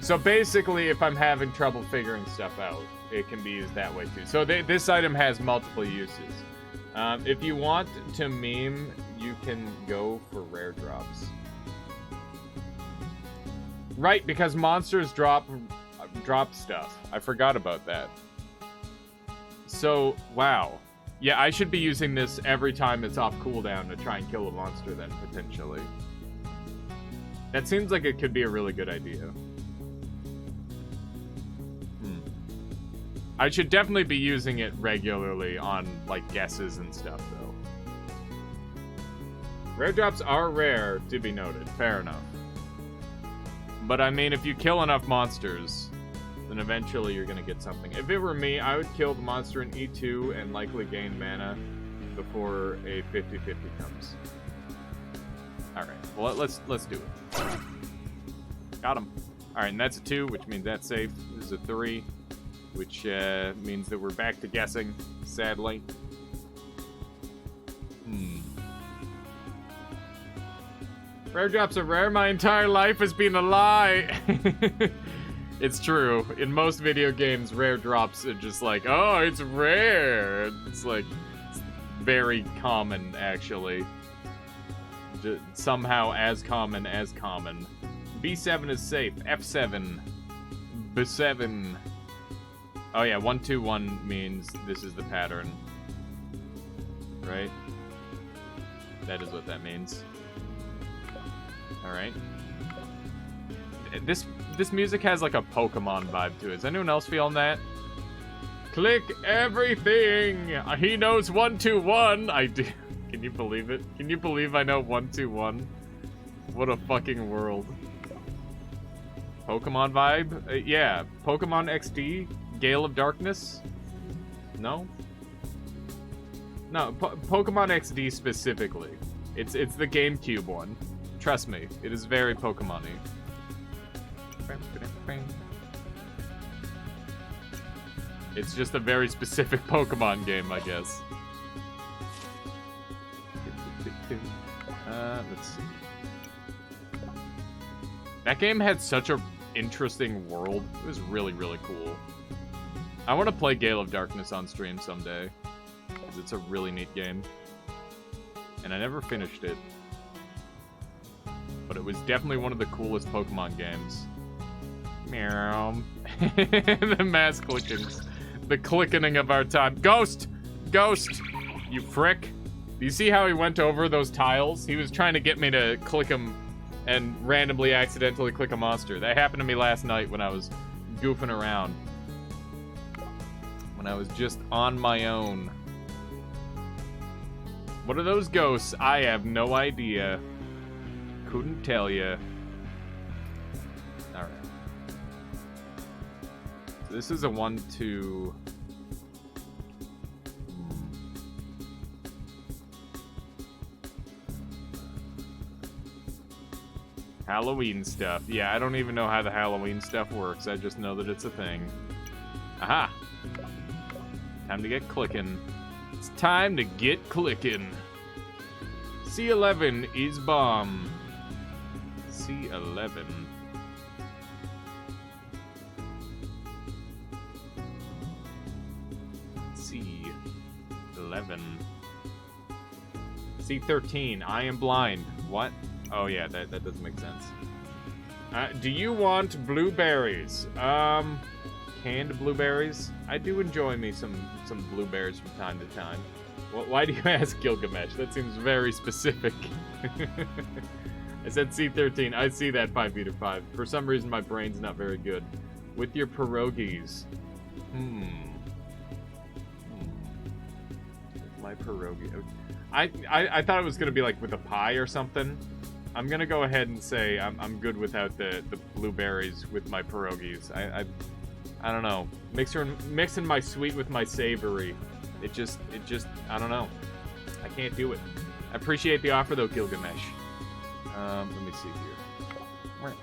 So basically, if I'm having trouble figuring stuff out, it can be used that way too. So this item has multiple uses. If you want to meme, you can go for rare drops. Right, because monsters drop stuff. I forgot about that. So, wow. Yeah, I should be using this every time it's off cooldown to try and kill a monster then, potentially. That seems like it could be a really good idea. I should definitely be using it regularly on, like, guesses and stuff, though. Rare drops are rare, to be noted. Fair enough. But, I mean, if you kill enough monsters, then eventually you're gonna get something. If it were me, I would kill the monster in E2 and likely gain mana before a 50-50 comes. Alright, well, let's do it. Got him. Alright, and that's a 2, which means that's safe. This is a 3, which means that we're back to guessing, sadly. Rare drops are rare. My entire life has been a lie. It's true. In most video games, rare drops are just like, oh, it's rare. It's like, it's very common, actually. Just somehow as common as common. B7 is safe. F7. B7. Oh yeah, 1-2-1 means this is the pattern. Right? That is what that means. Alright. This music has like a Pokemon vibe to it. Is anyone else feeling that? Click everything! He knows 1-2-1! I do. Can you believe it? Can you believe I know 1-2-1? What a fucking world. Pokemon vibe? Yeah. Pokemon XD? Gale of Darkness? No? No, Pokemon XD specifically. It's the GameCube one. Trust me, it is very Pokemon-y. It's just a very specific Pokemon game, I guess. Let's see. That game had such a interesting world. It was really, really cool. I want to play Gale of Darkness on stream someday, because it's a really neat game. And I never finished it. But it was definitely one of the coolest Pokemon games. Meow. The mass clickings. The clickening of our time. Ghost! Ghost! You frick. Do you see how he went over those tiles? He was trying to get me to click him and randomly accidentally click a monster. That happened to me last night when I was goofing around. When I was just on my own. What are those ghosts? I have no idea. Couldn't tell you. Alright. So this is a 1-2... Halloween stuff. Yeah, I don't even know how the Halloween stuff works. I just know that it's a thing. Aha! Time to get clicking. It's time to get clicking. C11 is bomb. C11. C11. C13. I am blind. What? Oh yeah, that doesn't make sense. Do you want blueberries? Canned blueberries? I do enjoy me some blueberries from time to time. Well, why do you ask Gilgamesh? That seems very specific. I said C13. I see that 5 meter 5. For some reason, my brain's not very good. With your pierogies. My pierogi. I thought it was gonna be like with a pie or something. I'm gonna go ahead and say I'm good without the blueberries with my pierogies. I don't know. Mixing my sweet with my savory. It just I don't know. I can't do it. I appreciate the offer though, Gilgamesh. Let me see here. Where?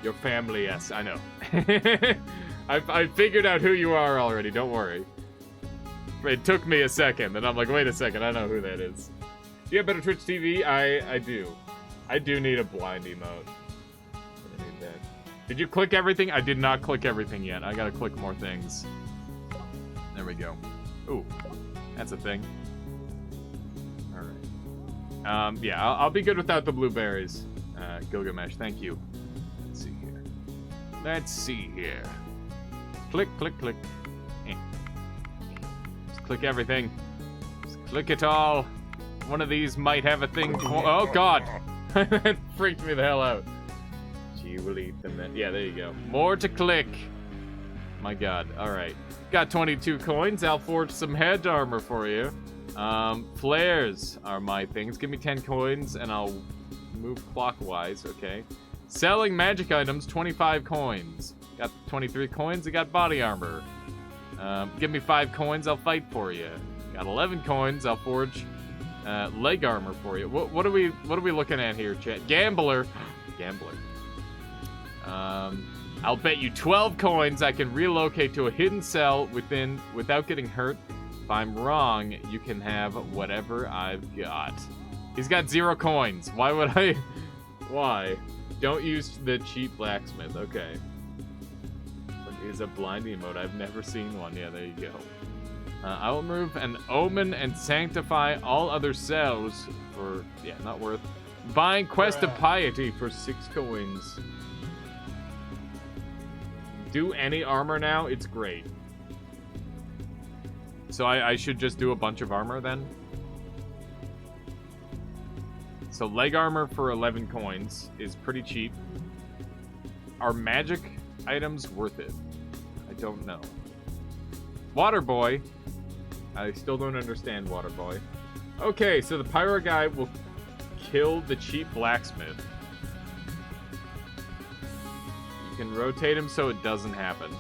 Your family, yes, I know. I figured out who you are already. Don't worry. It took me a second, and I'm like, wait a second, I know who that is. Do you have better Twitch TV? I do. I do need a blind emote. I need that. Did you click everything? I did not click everything yet. I gotta click more things. There we go. Ooh, that's a thing. All right. Yeah, I'll be good without the blueberries. Gilgamesh, thank you. Let's see here. Let's see here. Click, click, click. Just click everything. Just click it all. One of these might have a thing. Oh God, that freaked me the hell out. Gee, will eat them. Yeah, there you go. More to click. My God. All right. Got 22 coins. I'll forge some head armor for you. Flares are my things. Give me 10 coins and I'll move clockwise. Okay. Selling magic items. 25 coins. Got 23 coins. I got body armor. Give me 5 coins. I'll fight for you. Got 11 coins. I'll forge leg armor for you. What are we looking at here, chat? Gambler. Gambler. I'll bet you 12 coins I can relocate to a hidden cell without getting hurt. If I'm wrong, you can have whatever I've got. He's got 0 coins. Why would I? Why? Don't use the cheap blacksmith. Okay. What is a blinding mode? I've never seen one. Yeah, there you go. I will remove an omen and sanctify all other cells for, yeah, not worth. Buying Quest of Piety for 6 coins. Do any armor now? It's great. So I should just do a bunch of armor then? So leg armor for 11 coins is pretty cheap. Are magic items worth it? I don't know. Water Boy. I still don't understand Water Boy. Okay, so the pyro guy will kill the cheap blacksmith. You can rotate him so it doesn't happen.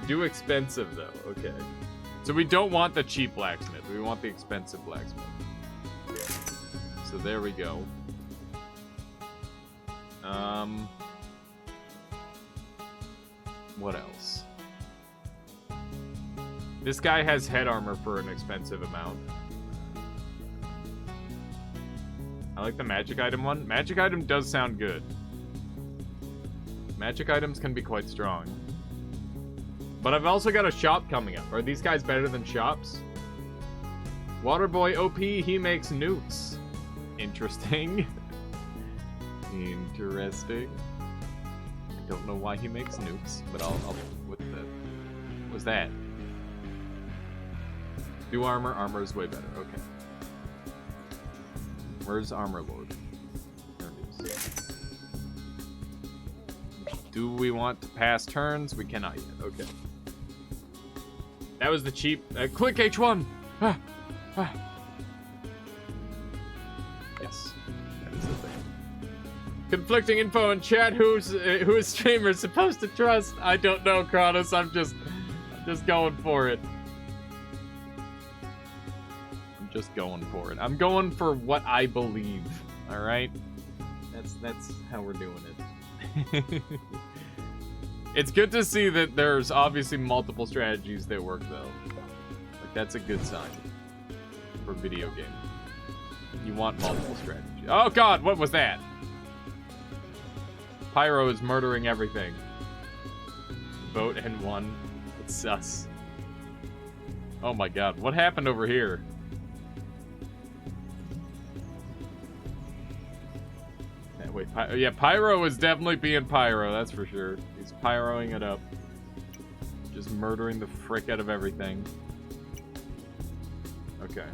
Do expensive though, okay. So we don't want the cheap blacksmith, we want the expensive blacksmith. So there we go. What else? This guy has head armor for an expensive amount. I like the magic item one. Magic item does sound good. Magic items can be quite strong. But I've also got a shop coming up. Are these guys better than shops? Waterboy OP, he makes newts. Interesting. Interesting. I don't know why he makes newts, but I'll what was that? Do armor. Armor is way better. Okay. Where's Armor Lord? There it is. Do we want to pass turns? We cannot yet. Okay. That was the cheap. Click H1. Ah, ah. Yes, that is the thing. Conflicting info in chat. Who is streamer supposed to trust? I don't know, Kronos. I'm just going for it. Just going for it. I'm going for what I believe. All right, that's how we're doing it. It's good to see that there's obviously multiple strategies that work though. Like that's a good sign for video game. You want multiple strategies. Oh God, what was that? Pyro is murdering everything. Vote and won. It's sus. Oh my God, what happened over here? Wait, yeah, Pyro is definitely being Pyro, that's for sure. He's pyroing it up. Just murdering the frick out of everything. Okay.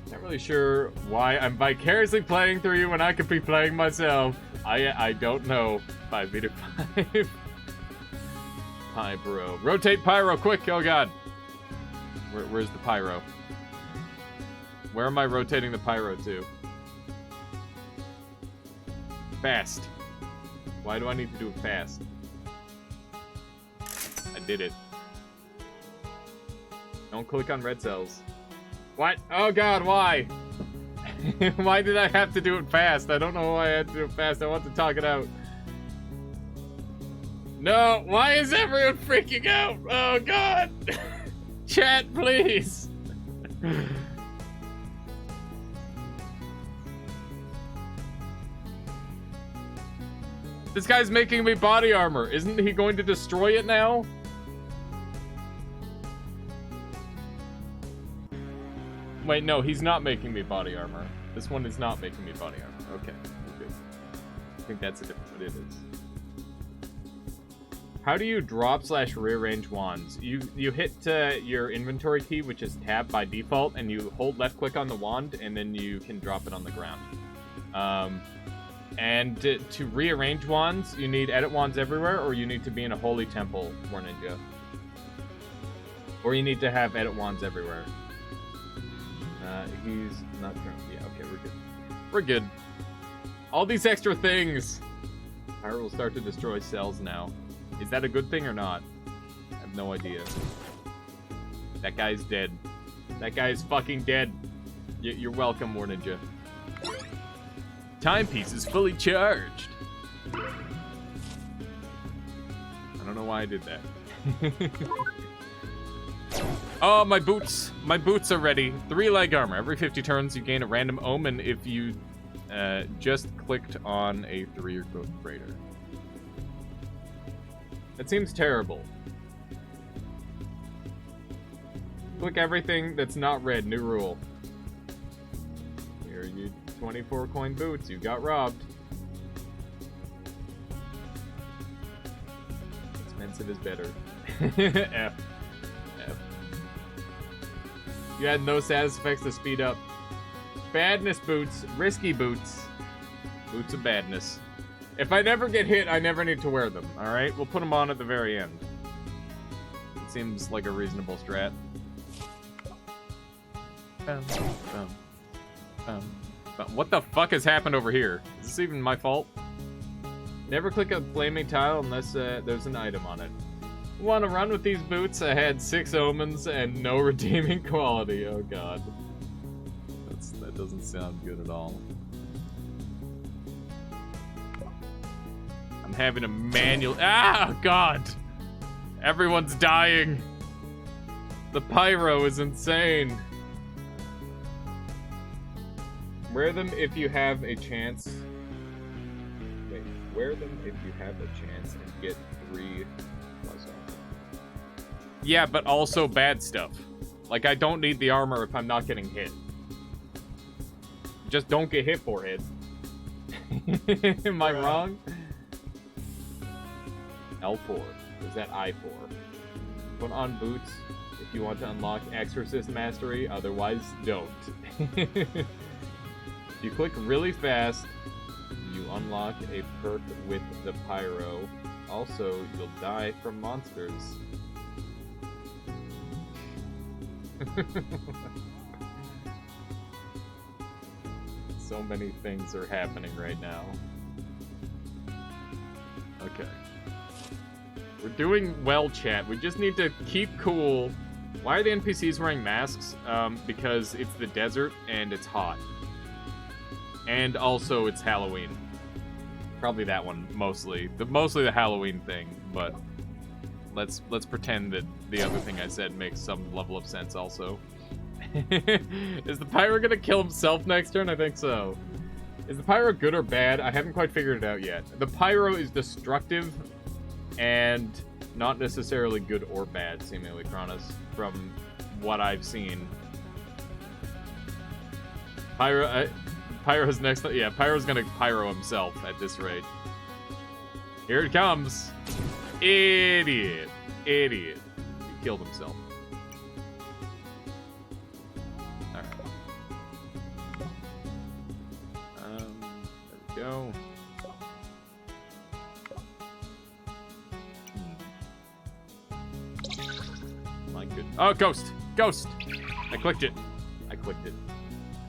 Not really sure why I'm vicariously playing through you when I could be playing myself. I don't know. 5v5. Pyro. Rotate Pyro, quick! Oh God. Where's the Pyro? Where am I rotating the Pyro to? Fast. Why do I need to do it fast? I did it. Don't click on red cells. What? Oh God, why? Why did I have to do it fast? I don't know why I had to do it fast. I want to talk it out. No, why is everyone freaking out? Oh God. Chat, please. This guy's making me body armor. Isn't he going to destroy it now? Wait, no, he's not making me body armor. This one is not making me body armor. Okay, good. I think that's a different what it is. How do you drop/rearrange wands? You hit your inventory key, which is tab by default, and you hold left click on the wand, and then you can drop it on the ground. And to rearrange wands, you need edit wands everywhere, or you need to be in a holy temple, War Ninja. Or you need to have edit wands everywhere. He's not drunk. Yeah, okay, we're good. We're good. All these extra things. Pyro will start to destroy cells now. Is that a good thing or not? I have no idea. That guy's dead. That guy is fucking dead. You're welcome, War Ninja. Timepiece is fully charged. I don't know why I did that. Oh, my boots. My boots are ready. 3-leg armor. Every 50 turns, you gain a random omen if you just clicked on a 3 or greater. That seems terrible. Click everything that's not red. New rule. Here are you 24 coin boots. You got robbed. Expensive is better. F. F. You had no status effects to speed up. Badness boots. Risky boots. Boots of badness. If I never get hit, I never need to wear them. Alright? We'll put them on at the very end. It seems like a reasonable strat. What the fuck has happened over here? Is this even my fault? Never click a flaming tile unless there's an item on it. Want to run with these boots? I had 6 omens and no redeeming quality. Oh god. That doesn't sound good at all. I'm having a manual. Ah, god! Everyone's dying. The pyro is insane. Wear them if you have a chance. Wait, wear them if you have a chance and get 3 plus armor. Yeah, but also bad stuff. Like, I don't need the armor if I'm not getting hit. Just don't get hit, forehead. Am I wrong? L4. Is that I4? Put on boots if you want to unlock Exorcist Mastery, otherwise don't. You click really fast, you unlock a perk with the pyro. Also, you'll die from monsters. So many things are happening right now. Okay. We're doing well, chat. We just need to keep cool. Why are the NPCs wearing masks? Because it's the desert and it's hot. And also it's Halloween. Probably that one mostly. Mostly the Halloween thing, but let's pretend that the other thing I said makes some level of sense also. Is the pyro gonna kill himself next turn? I think so. Is the pyro good or bad? I haven't quite figured it out yet. The pyro is destructive and not necessarily good or bad, seemingly, Kronos, from what I've seen. Pyro's next. Yeah, Pyro's gonna pyro himself at this rate. Here it comes. Idiot. Idiot. He killed himself. Alright. There we go. My good. Oh, ghost! Ghost! I clicked it. I clicked it.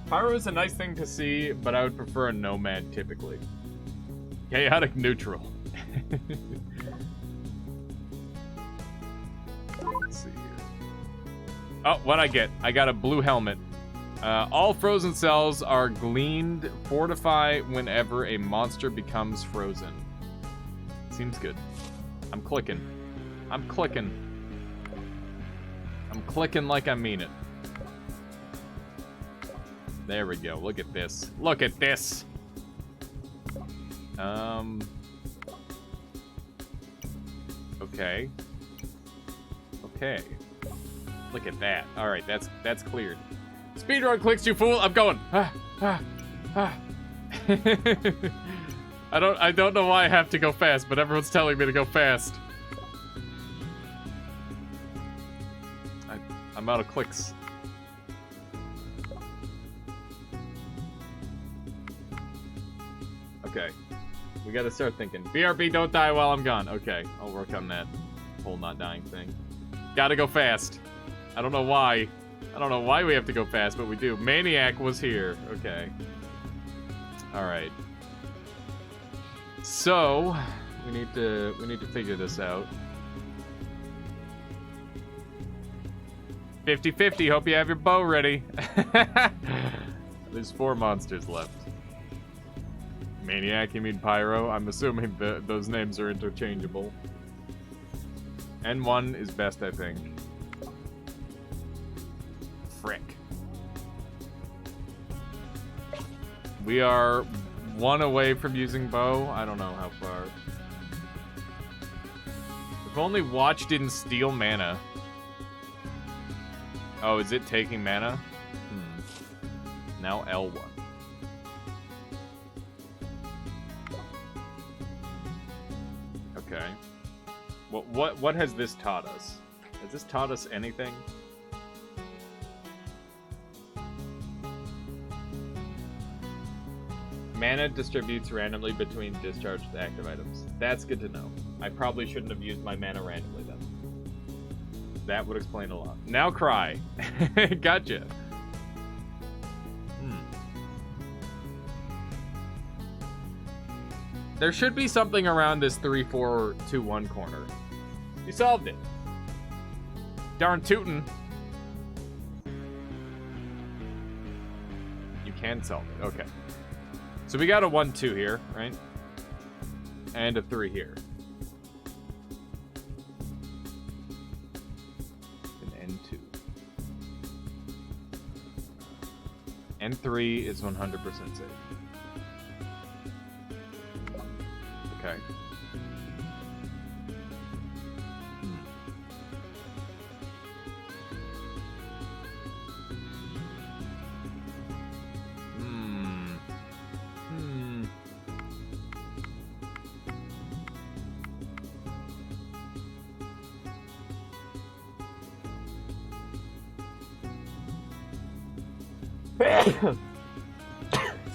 Pyro is a nice thing to see, but I would prefer a nomad typically. Chaotic neutral. Let's see here. Oh, what'd I get? I got a blue helmet. All frozen cells are gleaned. Fortify whenever a monster becomes frozen. Seems good. I'm clicking. I'm clicking. I'm clicking like I mean it. There we go. Look at this. Look at this. Okay. Okay. Look at that. All right, that's cleared. Speedrun clicks, you fool. I'm going. I don't know why I have to go fast, but everyone's telling me to go fast. I'm out of clicks. Okay. We gotta start thinking. BRB, don't die while I'm gone. Okay, I'll work on that whole not dying thing. Gotta go fast. I don't know why. I don't know why we have to go fast, but we do. Maniac was here. Okay. Alright. So, we need to figure this out. 50-50, hope you have your bow ready. There's 4 monsters left. Maniac, you mean Pyro? I'm assuming those names are interchangeable. N1 is best, I think. Frick. We are 1 away from using bow. I don't know how far. If only watch didn't steal mana. Oh, is it taking mana? Now L1. Okay. What has this taught us? Has this taught us anything? Mana distributes randomly between discharged active items. That's good to know. I probably shouldn't have used my mana randomly then. That would explain a lot. Now cry. Gotcha. There should be something around this 3-4-2-1 corner. You solved it. Darn tootin'. You can solve it. Okay. So we got a 1-2 here, right? And a 3 here. An N2. N3 is 100% safe. Okay.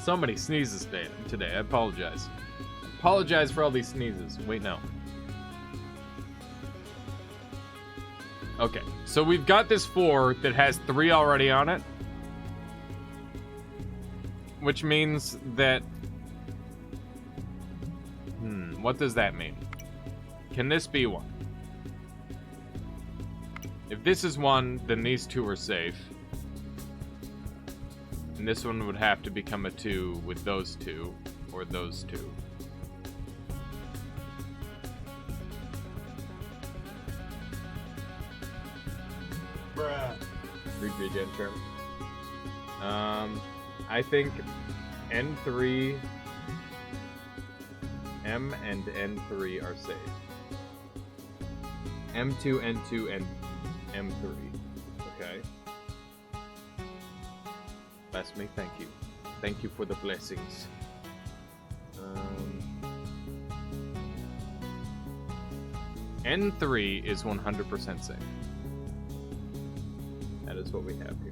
So many sneezes today. I apologize. Apologize for all these sneezes. Wait, no. Okay, so we've got this 4 that has 3 already on it. Which means that... what does that mean? Can this be 1? If this is 1, then these 2 are safe. And this one would have to become a 2 with those 2, or those 2. Bruh. Read me again, Chairman. I think N3, M and N3 are safe. M2, N2, and M3. Okay. Bless me, thank you. Thank you for the blessings. N3 is 100% safe. That is what we have here.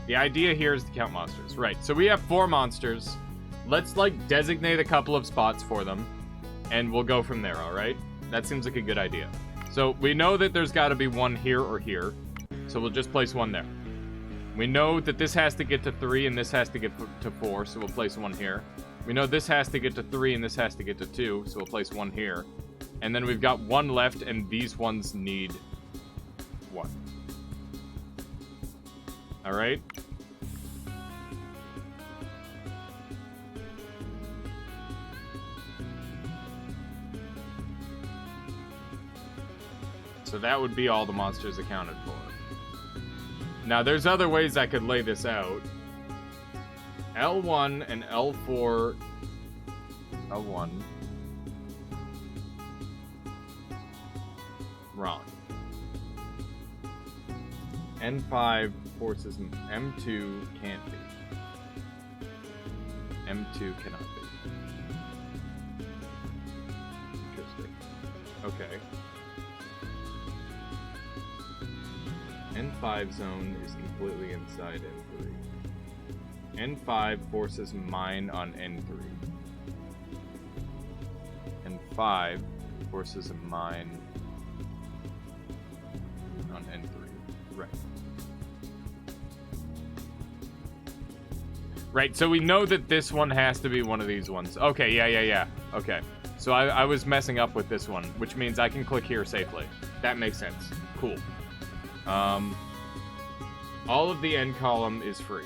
The idea here is to count monsters. Right, so we have 4 monsters. Let's, like, designate a couple of spots for them, and we'll go from there, alright? That seems like a good idea. So we know that there's got to be 1 here or here, so we'll just place 1 there. We know that this has to get to 3 and this has to get to 4, so we'll place 1 here. We know this has to get to 3 and this has to get to 2, so we'll place 1 here. And then we've got 1 left, and these ones need 1. Alright? So that would be all the monsters accounted for. Now, there's other ways I could lay this out. L1 and L4... L1... Wrong. N5 forces... M2 can't be. M2 cannot be. Interesting. Okay. N5 zone is completely inside N3. N5 forces mine on N3. N5 forces a mine on N3. Right. Right, so we know that this one has to be one of these ones. Okay, yeah. Okay. So I was messing up with this one, which means I can click here safely. That makes sense. Cool. All of the end column is free.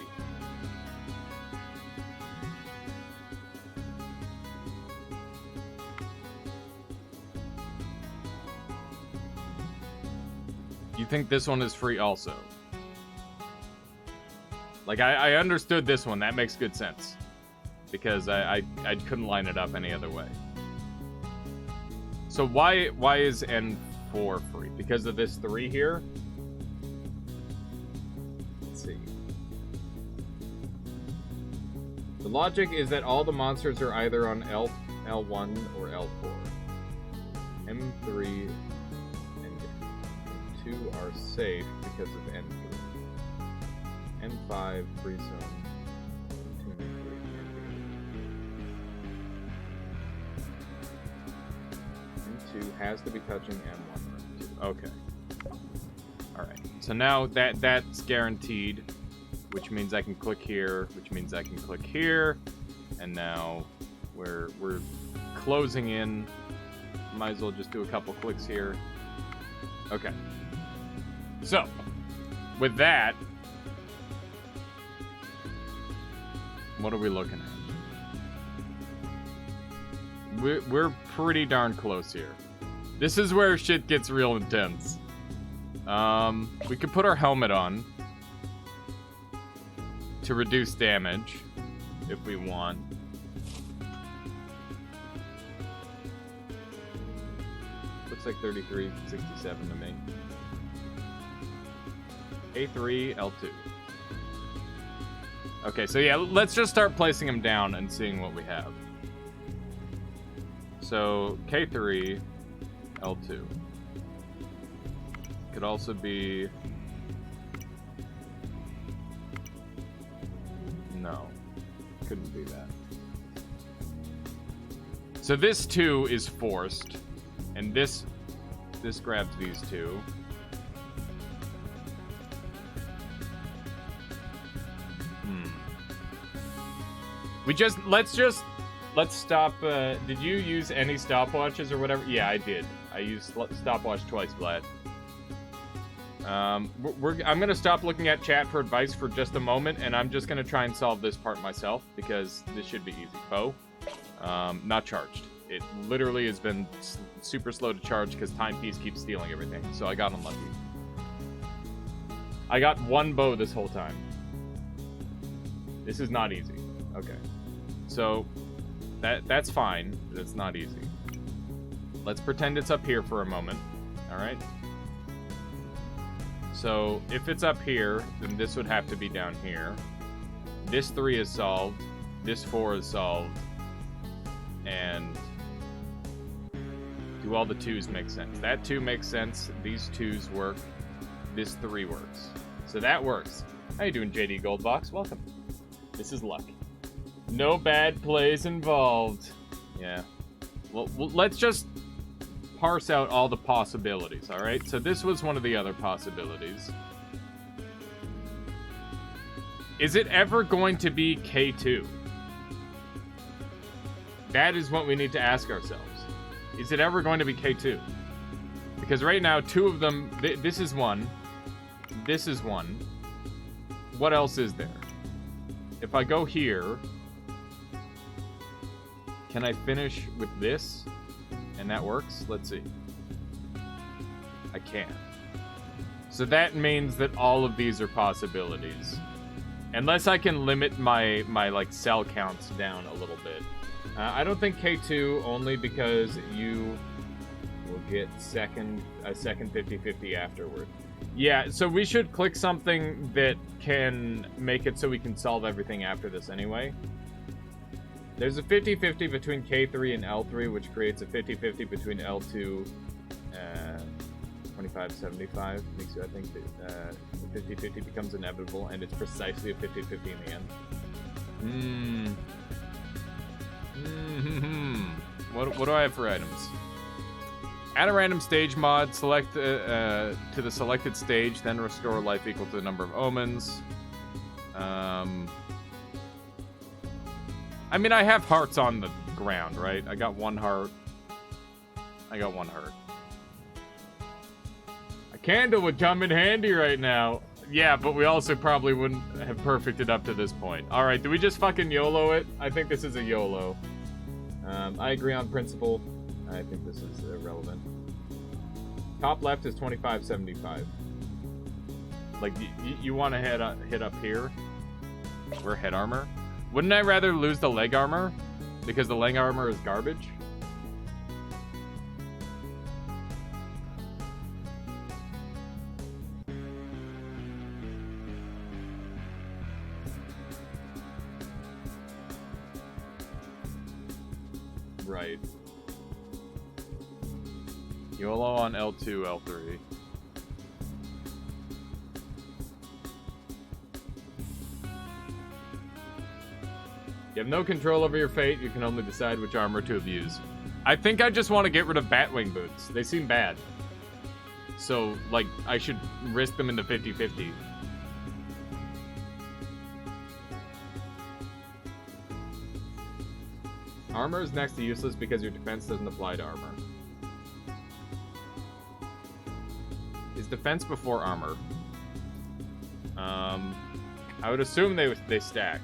think this one is free also. Like, I understood this one. That makes good sense. Because I couldn't line it up any other way. So why is N4 free? Because of this 3 here? Let's see. The logic is that all the monsters are either on L1 or L4. M3 and 2 are safe because of N3. N5, free zone. 2 and 3. N2 has to be touching M1 or M2. Okay. Alright. So now that's guaranteed, which means I can click here, which means I can click here, and now we're closing in. Might as well just do a couple clicks here. Okay. So, with that, what are we looking at? We're pretty darn close here. This is where shit gets real intense. We could put our helmet on to reduce damage if we want. Looks like 33.67 to me. A3, L2. Okay, so yeah, let's just start placing them down and seeing what we have. So, K3, L2. Could also be... No, couldn't be that. So this 2 is forced, and this grabs these 2. Let's stop. Did you use any stopwatches or whatever? Yeah, I did. I used stopwatch twice, Vlad. I'm gonna stop looking at chat for advice for just a moment, and I'm just gonna try and solve this part myself because this should be easy. Poe, not charged. It literally has been super slow to charge because Timepiece keeps stealing everything. So I got unlucky. I got 1 bow this whole time. This is not easy. Okay. So, that's fine, but it's not easy. Let's pretend it's up here for a moment, alright? So, if it's up here, then this would have to be down here. This 3 is solved, this 4 is solved, and do all the 2s make sense? That 2 makes sense, these 2s work, this 3 works. So that works. How you doing, JD Goldbox? Welcome. This is luck. No bad plays involved. Yeah. Well, let's just parse out all the possibilities, alright? So this was one of the other possibilities. Is it ever going to be K2? That is what we need to ask ourselves. Is it ever going to be K2? Because right now, 2 of them... this is 1. This is 1. What else is there? If I go here... Can I finish with this? And that works? Let's see. I can. So that means that all of these are possibilities. Unless I can limit my like cell counts down a little bit. I don't think K2 only because you will get a second 50-50 afterward. Yeah, so we should click something that can make it so we can solve everything after this anyway. There's a 50-50 between K3 and L3, which creates a 50-50 between L2 25-75. Makes you, I think, the 50-50 becomes inevitable, and it's precisely a 50-50 in the end. What do I have for items? Add a random stage mod, select to the selected stage, then restore life equal to the number of omens. I mean, I have hearts on the ground, right? I got 1 heart. I got 1 heart. A candle would come in handy right now. Yeah, but we also probably wouldn't have perfected up to this point. Alright, do we just fucking YOLO it? I think this is a YOLO. I agree on principle. I think this is irrelevant. Top left is 25-75. Like, you want to hit up here. Wear head armor. Wouldn't I rather lose the leg armor? Because the leg armor is garbage? Right. YOLO on L2, L3. You have no control over your fate. You can only decide which armor to abuse. I think I just want to get rid of Batwing boots. They seem bad. So, like, I should risk them into 50-50. Armor is next to useless because your defense doesn't apply to armor. Is defense before armor? I would assume they stack.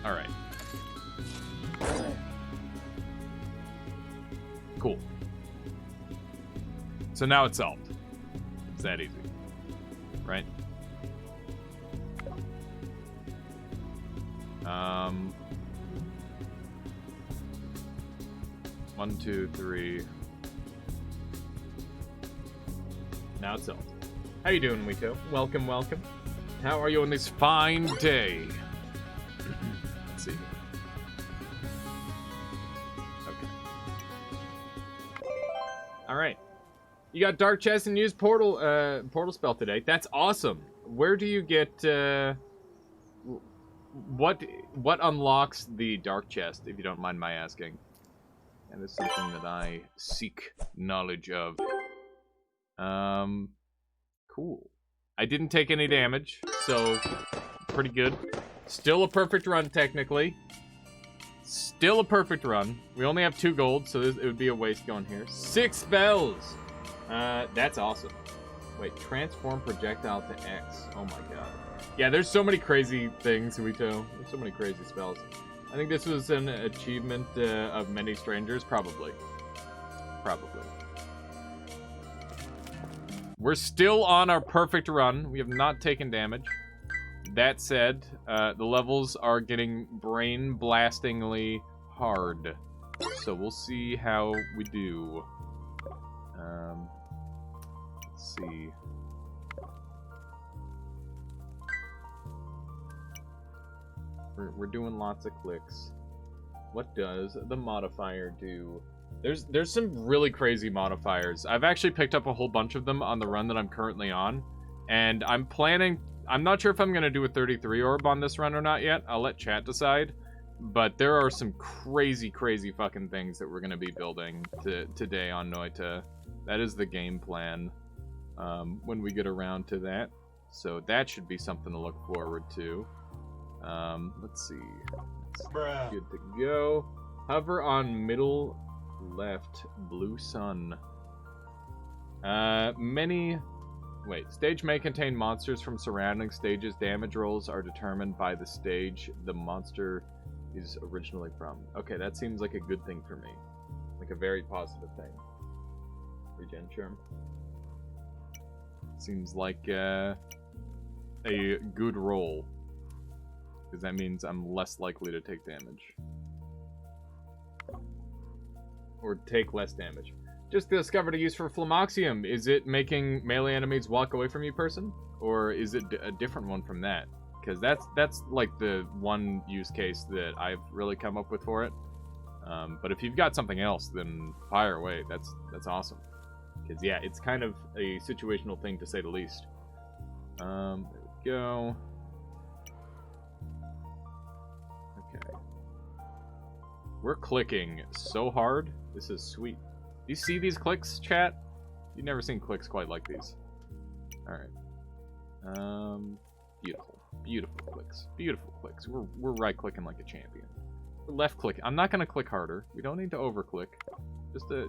All right. Cool. So now it's solved. It's that easy. Right? 1, 2, 3. Now it's solved. How you doing, Wito? Welcome, welcome. How are you on this fine day? Let's see. Okay. All right. You got Dark Chest and use Portal spell today. That's awesome. Where do you get what unlocks the Dark Chest, if you don't mind my asking? And this is something that I seek knowledge of. Cool. I didn't take any damage, so pretty good. Still a perfect run, technically. Still a perfect run. We only have 2 gold, so it would be a waste going here. 6 spells! That's awesome. Wait, transform projectile to X. Oh my god. Yeah, there's so many crazy things, Huito. There's so many crazy spells. I think this was an achievement of many strangers. Probably. Probably. We're still on our perfect run. We have not taken damage. That said, the levels are getting brain-blastingly hard. So we'll see how we do. Let's see. We're doing lots of clicks. What does the modifier do? There's some really crazy modifiers. I've actually picked up a whole bunch of them on the run that I'm currently on. And I'm not sure if I'm going to do a 33 orb on this run or not yet. I'll let chat decide. But there are some crazy, crazy fucking things that we're going to be building today on Noita. That is the game plan when we get around to that. So that should be something to look forward to. Let's see. That's good to go. Hover on middle left, blue sun. Stage may contain monsters from surrounding stages. Damage rolls are determined by the stage the monster is originally from. Okay, that seems like a good thing for me. Like a very positive thing. Regen charm. Seems like a good roll. Because that means I'm less likely to take damage. Or take less damage. Just discovered a use for Phlomoxium. Is it making melee enemies walk away from you, person? Or is it a different one from that? Because that's like the one use case that I've really come up with for it. But if you've got something else, then fire away. That's awesome. Because yeah, it's kind of a situational thing to say the least. There we go. Okay. We're clicking so hard. This is sweet. Do you see these clicks, chat? You've never seen clicks quite like these. Alright. Beautiful. Beautiful clicks. Beautiful clicks. We're right-clicking like a champion. We're left-clicking. I'm not going to click harder. We don't need to over-click.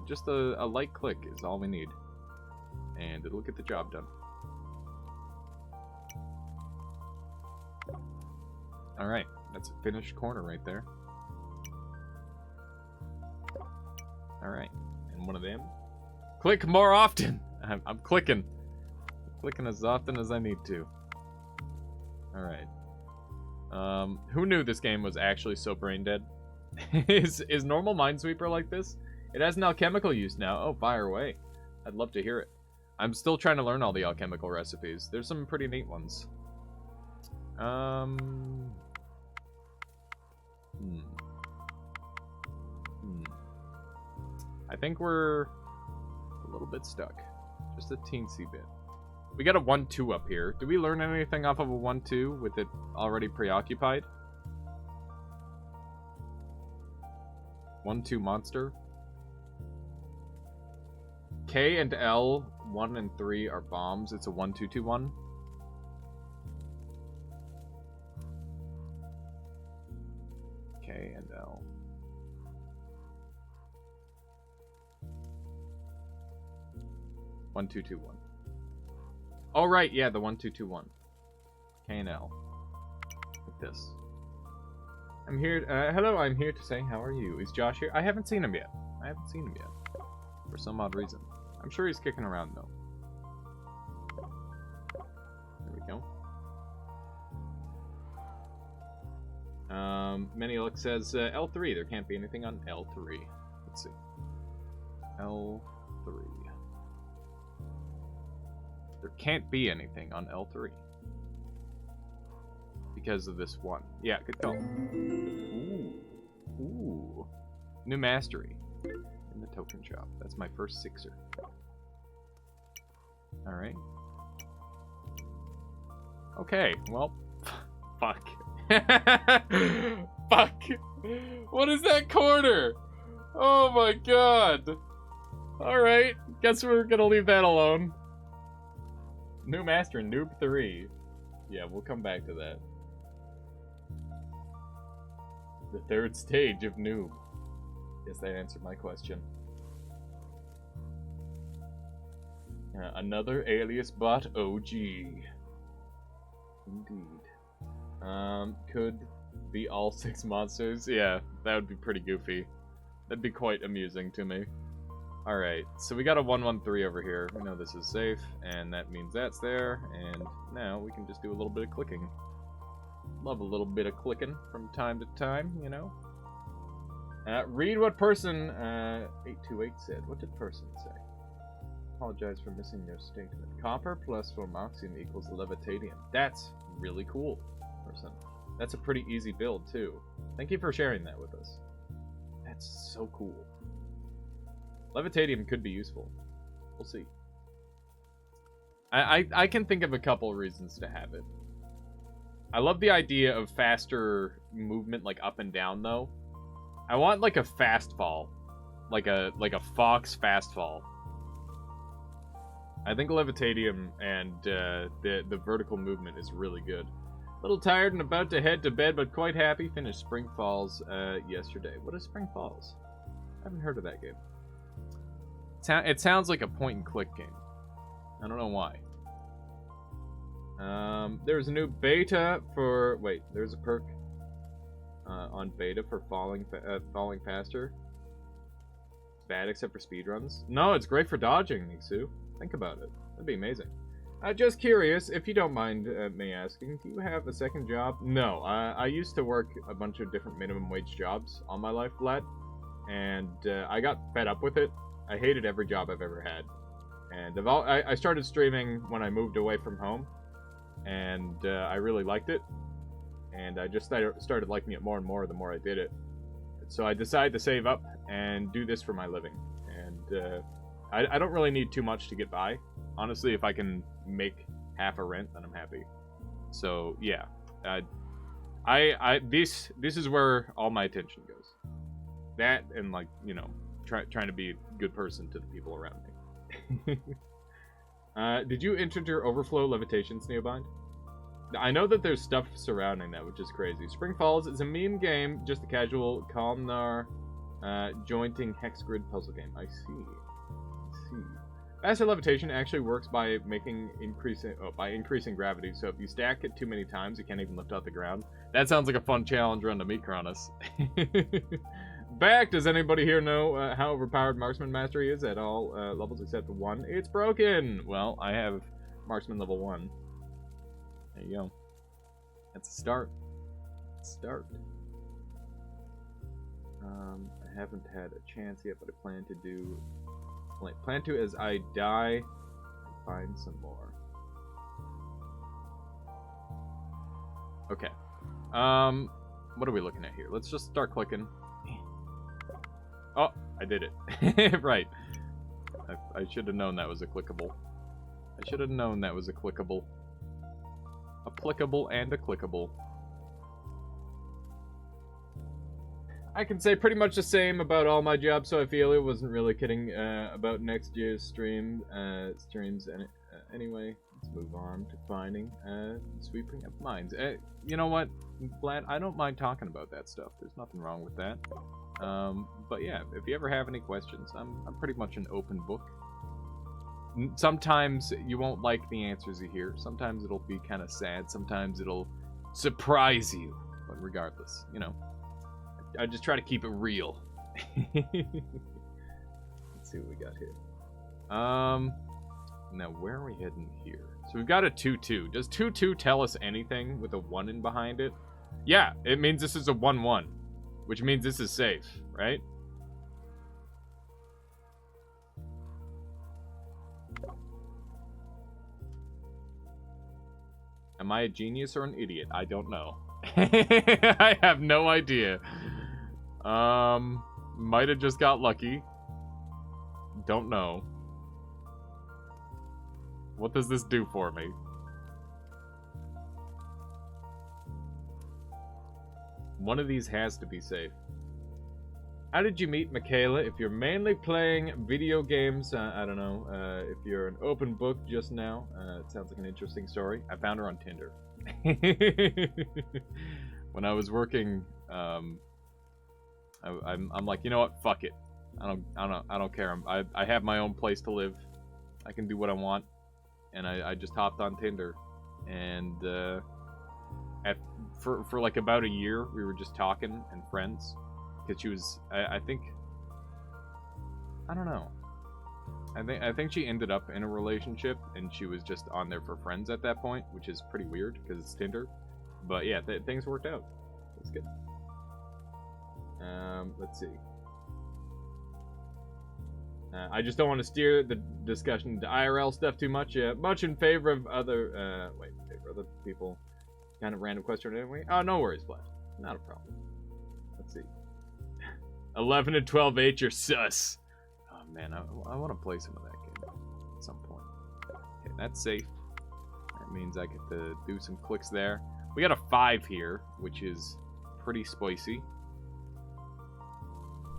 Just a light click is all we need. And it'll get the job done. Alright. That's a finished corner right there. Alright. And one of them. Click more often! I'm clicking. Clicking as often as I need to. Alright. Who knew this game was actually so brain dead? Is normal Minesweeper like this? It has an alchemical use now. Oh, fire away. I'd love to hear it. I'm still trying to learn all the alchemical recipes. There's some pretty neat ones. I think we're a little bit stuck. Just a teensy bit. We got a 1-2 up here. Did we learn anything off of a 1-2 with it already preoccupied? 1-2 monster. K and L, 1 and 3 are bombs. It's a 1-2-2-1. K and L. One, two, two, one. Oh, right, yeah, the 1-2-2-1. K and L. Like this. I'm here, hello, I'm here to say, how are you? Is Josh here? I haven't seen him yet. For some odd reason. I'm sure he's kicking around, though. There we go. Manilook says, L3. There can't be anything on L3. Let's see. L3. There can't be anything on L3. Because of this one. Yeah, good call. Ooh. Ooh. New mastery. In the token shop. That's my first 6er. Alright. Okay, well. Fuck. Fuck. What is that corner? Oh my god. Alright. Guess we're gonna leave that alone. New master, Noob 3. Yeah, we'll come back to that. The third stage of Noob. Guess that answered my question. Another alias bot OG. Indeed. Could be all 6 monsters. Yeah, that would be pretty goofy. That'd be quite amusing to me. Alright, so we got a 1-1-3 over here. We know this is safe, and that means that's there, and now we can just do a little bit of clicking. Love a little bit of clicking from time to time, you know? Read what person 828 said. What did person say? Apologize for missing your statement. Copper plus Formoxium equals Levitadium. That's really cool, person. That's a pretty easy build, too. Thank you for sharing that with us. That's so cool. Levitadium could be useful. We'll see. I can think of a couple reasons to have it. I love the idea of faster movement, like up and down, though. I want like a fast fall, like a fox fast fall. I think Levitadium and the vertical movement is really good. A little tired and about to head to bed, but quite happy. Finished Spring Falls yesterday. What is Spring Falls? I haven't heard of that game. It sounds like a point-and-click game. I don't know why. There's a new beta for... Wait, there's a perk on beta for falling faster. Bad except for speedruns. No, it's great for dodging, Niksu. Think about it. That'd be amazing. Just curious, if you don't mind me asking, do you have a second job? No, I used to work a bunch of different minimum wage jobs all my life, lad. And I got fed up with it. I hated every job I've ever had. And I started streaming when I moved away from home. And I really liked it. And I just started liking it more and more the more I did it. So I decided to save up and do this for my living. And I don't really need too much to get by. Honestly, if I can make half a rent, then I'm happy. So yeah, this is where all my attention goes. That and, like, you know, trying to be a good person to the people around me. Did you enter Overflow Levitations, Neobind? I know that there's stuff surrounding that, which is crazy. Spring Falls is a meme game, just a casual columnar jointing hex grid puzzle game. I see. Faster levitation actually works by increasing gravity, so if you stack it too many times, you can't even lift off the ground. That sounds like a fun challenge run to me, Kronos. back. Does anybody here know how overpowered Marksman Mastery is at all levels except 1? It's broken! Well, I have Marksman level 1. There you go. That's a start. I haven't had a chance yet, but I plan to as I die find some more. Okay. What are we looking at here? Let's just start clicking. Oh, I did it. Right. I should have known that was a clickable. I should have known that was a clickable. Applicable and a clickable. I can say pretty much the same about all my jobs, so I feel it wasn't really kidding about next year's streams. Anyway, let's move on to finding sweeping up mines. You know what, Vlad? I don't mind talking about that stuff. There's nothing wrong with that. But yeah, if you ever have any questions, I'm pretty much an open book. Sometimes you won't like the answers you hear. Sometimes it'll be kind of sad. Sometimes it'll surprise you. But regardless, you know, I just try to keep it real. Let's see what we got here. Now where are we heading here? So we've got a 2-2. Does 2-2 tell us anything with a 1 in behind it? Yeah, it means this is a 1-1, which means this is safe, right? Am I a genius or an idiot? I don't know. I have no idea. Might have just got lucky. Don't know. What does this do for me? One of these has to be safe. How did you meet Michaela? If you're mainly playing video games, I don't know. If you're an open book just now, it sounds like an interesting story. I found her on Tinder. When I was working, I'm like, you know what? Fuck it. I don't care. I have my own place to live. I can do what I want, and I just hopped on Tinder, and for like about a year, we were just talking and friends. Because she was, I think, I don't know. I think she ended up in a relationship, and she was just on there for friends at that point, which is pretty weird because it's Tinder. But yeah, things worked out. That's good. Let's see. I just don't want to steer the discussion to IRL stuff too much. Much in favor of other, other people. Kind of random question anyway. Oh, no worries, Vlad. Not a problem. Let's see. 11 and 12H, you're sus. Oh man, I want to play some of that game at some point. Okay, that's safe. That means I get to do some clicks there. We got a 5 here, which is pretty spicy.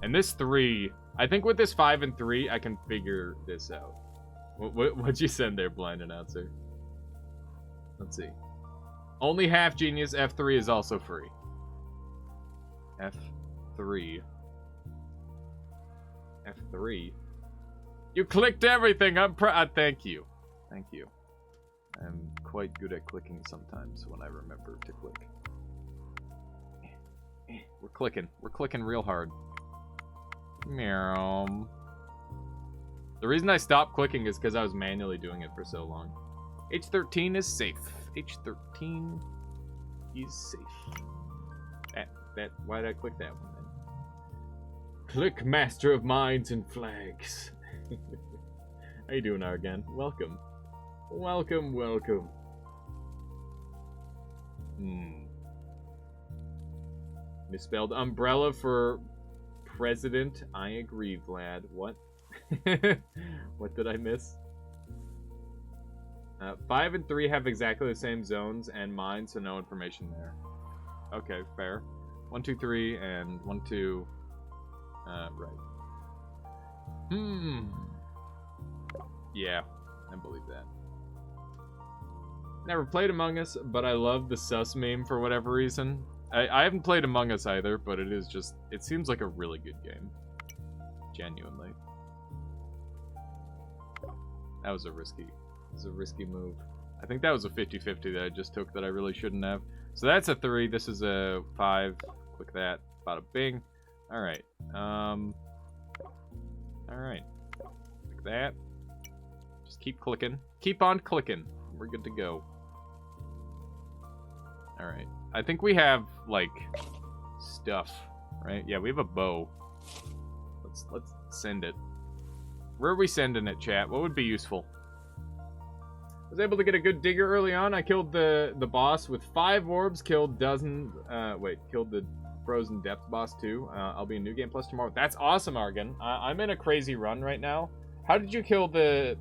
And this 3, I think with this 5 and 3, I can figure this out. What'd you send there, blind announcer? Let's see. Only half genius. F3 is also free. F3. F3. You clicked everything. I'm thank you. Thank you. I'm quite good at clicking sometimes when I remember to click. We're clicking. We're clicking real hard. Meow. The reason I stopped clicking is because I was manually doing it for so long. H13 is safe. H13 is safe. Why did I click that one then? Click Master of Mines and Flags. How you doing, Argan? Welcome. Welcome, welcome. Misspelled umbrella for president. I agree, Vlad. What? What did I miss? 5 and 3 have exactly the same zones and mines, so no information there. Okay, fair. 1, 2, 3, and 1, 2. Right. Yeah, I believe that. Never played Among Us, but I love the sus meme for whatever reason. I haven't played Among Us either, but it is just, it seems like a really good game. Genuinely. That was a risky move. I think that was a 50-50 that I just took that I really shouldn't have. So that's a 3. This is a 5. Click that. Bada bing. Alright. Alright. Like that. Just keep clicking. Keep on clicking. We're good to go. Alright. I think we have, like, stuff, right? Yeah, we have a bow. Let's send it. Where are we sending it, chat? What would be useful? I was able to get a good digger early on. I killed the boss with 5 orbs, killed the Frozen Depth boss too. I'll be in New Game Plus tomorrow. That's awesome, Argon. I'm in a crazy run right now. How did you kill the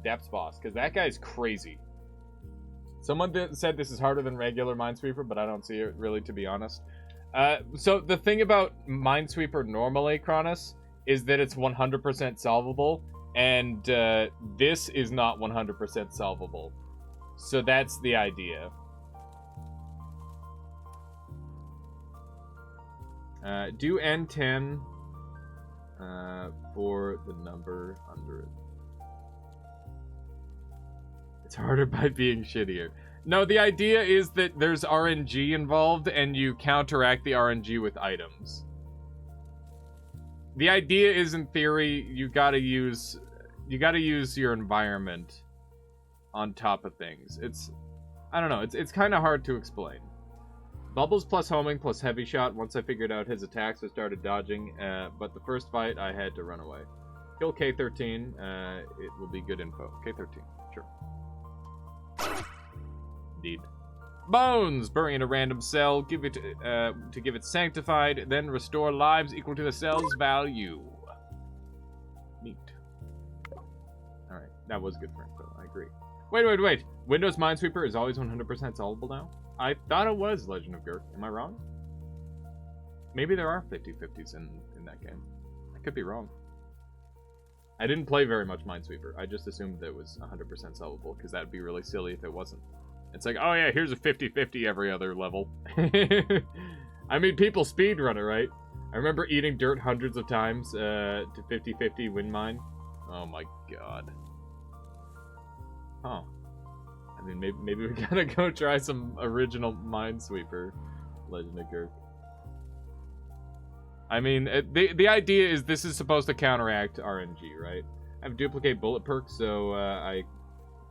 Depths boss? Because that guy's crazy. Someone said this is harder than regular Minesweeper, but I don't see it really, to be honest. So the thing about Minesweeper normally, Kronos, is that it's 100% solvable, and this is not 100% solvable. So that's the idea. Do N10 for the number under it. It's harder by being shittier. No, the idea is that there's RNG involved, and you counteract the RNG with items. The idea is, in theory, you gotta use your environment on top of things. I don't know, it's kind of hard to explain. Bubbles plus homing plus heavy shot. Once I figured out his attacks, I started dodging, but the first fight, I had to run away. Kill K13, it will be good info. K13, sure. Indeed. Bones! Bury in a random cell, give it to give it sanctified, then restore lives equal to the cell's value. Neat. Alright, that was good for info, I agree. Wait. Windows Minesweeper is always 100% solvable now? I thought it was Legend of Gurk. Am I wrong? Maybe there are 50-50s in that game. I could be wrong. I didn't play very much Minesweeper. I just assumed that it was 100% solvable, because that would be really silly if it wasn't. It's like, oh yeah, here's a 50-50 every other level. I mean, people speedrun it, right? I remember eating dirt hundreds of times to 50-50 win mine. Oh my god. Huh. I mean, maybe we gotta go try some original Minesweeper Legend of Gurk. I mean, the idea is this is supposed to counteract RNG, right? I have duplicate bullet perks, so I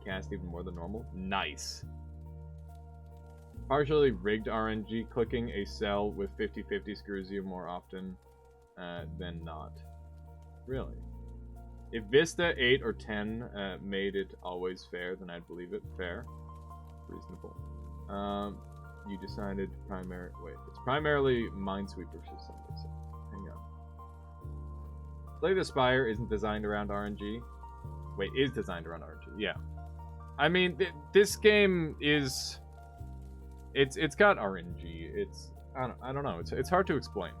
cast even more than normal. Nice. Partially rigged RNG. Clicking a cell with 50-50 screws you more often than not. Really? If Vista 8 or 10 made it always fair, then I'd believe it. Fair. Reasonable. You decided it's primarily Minesweeper for some reason. Hang on. Slay the Spire isn't designed around RNG. Wait, is designed around RNG. Yeah. I mean, this game is... It's got RNG. I don't know. It's hard to explain.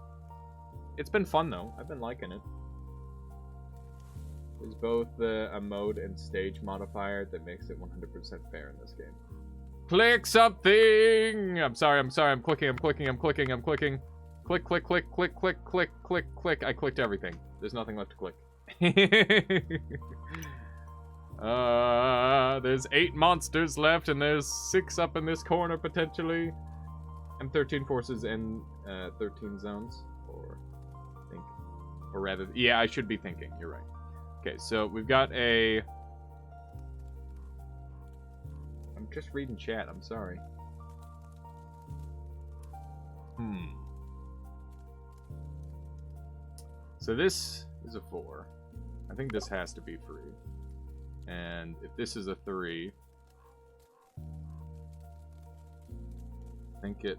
It's been fun, though. I've been liking it. There's both a mode and stage modifier that makes it 100% fair in this game. Click something! I'm sorry. I'm clicking. Click. I clicked everything. There's nothing left to click. There's 8 monsters left, and there's 6 up in this corner, potentially. And 13 forces and 13 zones. Or rather, yeah, I should be thinking. You're right. Okay, so we've got a... I'm just reading chat, I'm sorry. So this is a 4. I think this has to be 3. And if this is a 3... I think it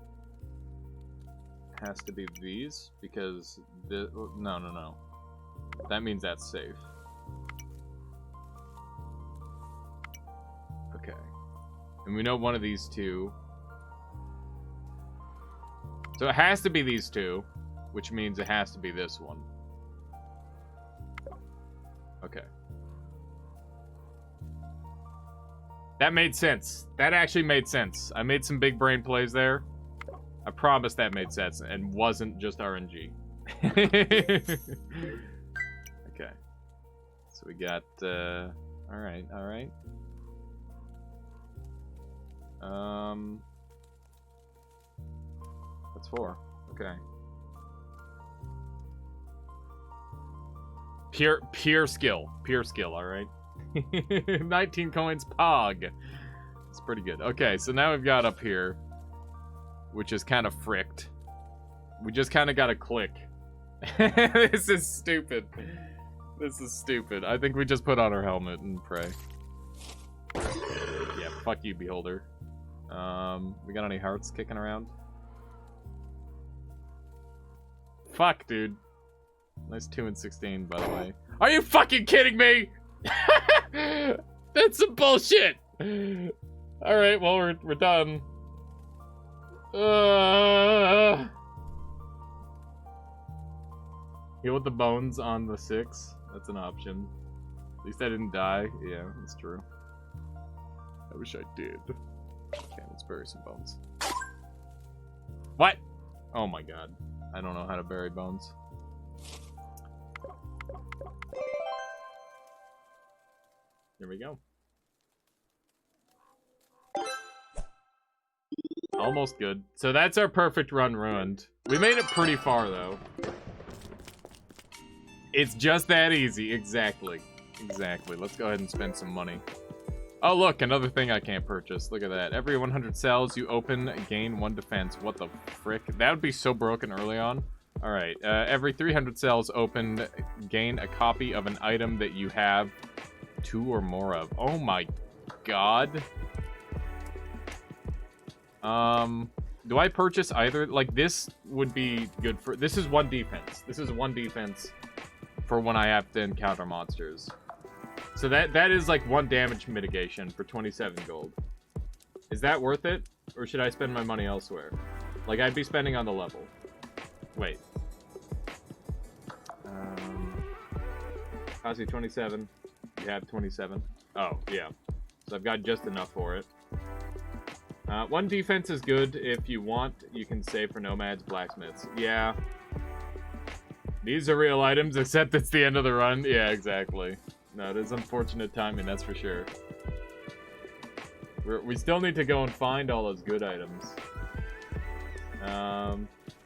has to be these, because... No. That means that's safe. Okay. And we know one of these two. So it has to be these two, which means it has to be this one. Okay. That made sense. That actually made sense. I made some big brain plays there. I promise that made sense and wasn't just RNG. Okay. So we got, alright. That's 4. Okay. Pure skill. Pure skill, alright? 19 coins, pog. It's pretty good. Okay, so now we've got up here, which is kind of fricked. We just kind of got to click. This is stupid. This is stupid. I think we just put on our helmet and pray. Yeah, fuck you, beholder. We got any hearts kicking around? Fuck, dude. Nice 2 and 16, by the way. Are you fucking kidding me? That's some bullshit. All right, well we're done. Heal with the bones on the 6. That's an option. At least I didn't die. Yeah, that's true. I wish I did. Okay, let's bury some bones. What? Oh my god. I don't know how to bury bones. Here we go. Almost good. So that's our perfect run ruined. We made it pretty far, though. It's just that easy. Exactly. Exactly. Let's go ahead and spend some money. Oh, look, another thing I can't purchase. Look at that. Every 100 cells you open, gain 1 defense. What the frick? That would be so broken early on. Alright, every 300 cells opened, gain a copy of an item that you have 2 or more of. Oh my god. Do I purchase either? Like, this would be good for... This is 1 defense. This is 1 defense for when I have to encounter monsters. So that is like 1 damage mitigation for 27 gold. Is that worth it? Or should I spend my money elsewhere? Like, I'd be spending on the level. Wait. Cost you 27. You have 27. Oh, yeah. So I've got just enough for it. 1 defense is good. If you want, you can save for nomads, blacksmiths. Yeah. These are real items, except it's the end of the run. Yeah, exactly. No, it is unfortunate timing, that's for sure. We still need to go and find all those good items.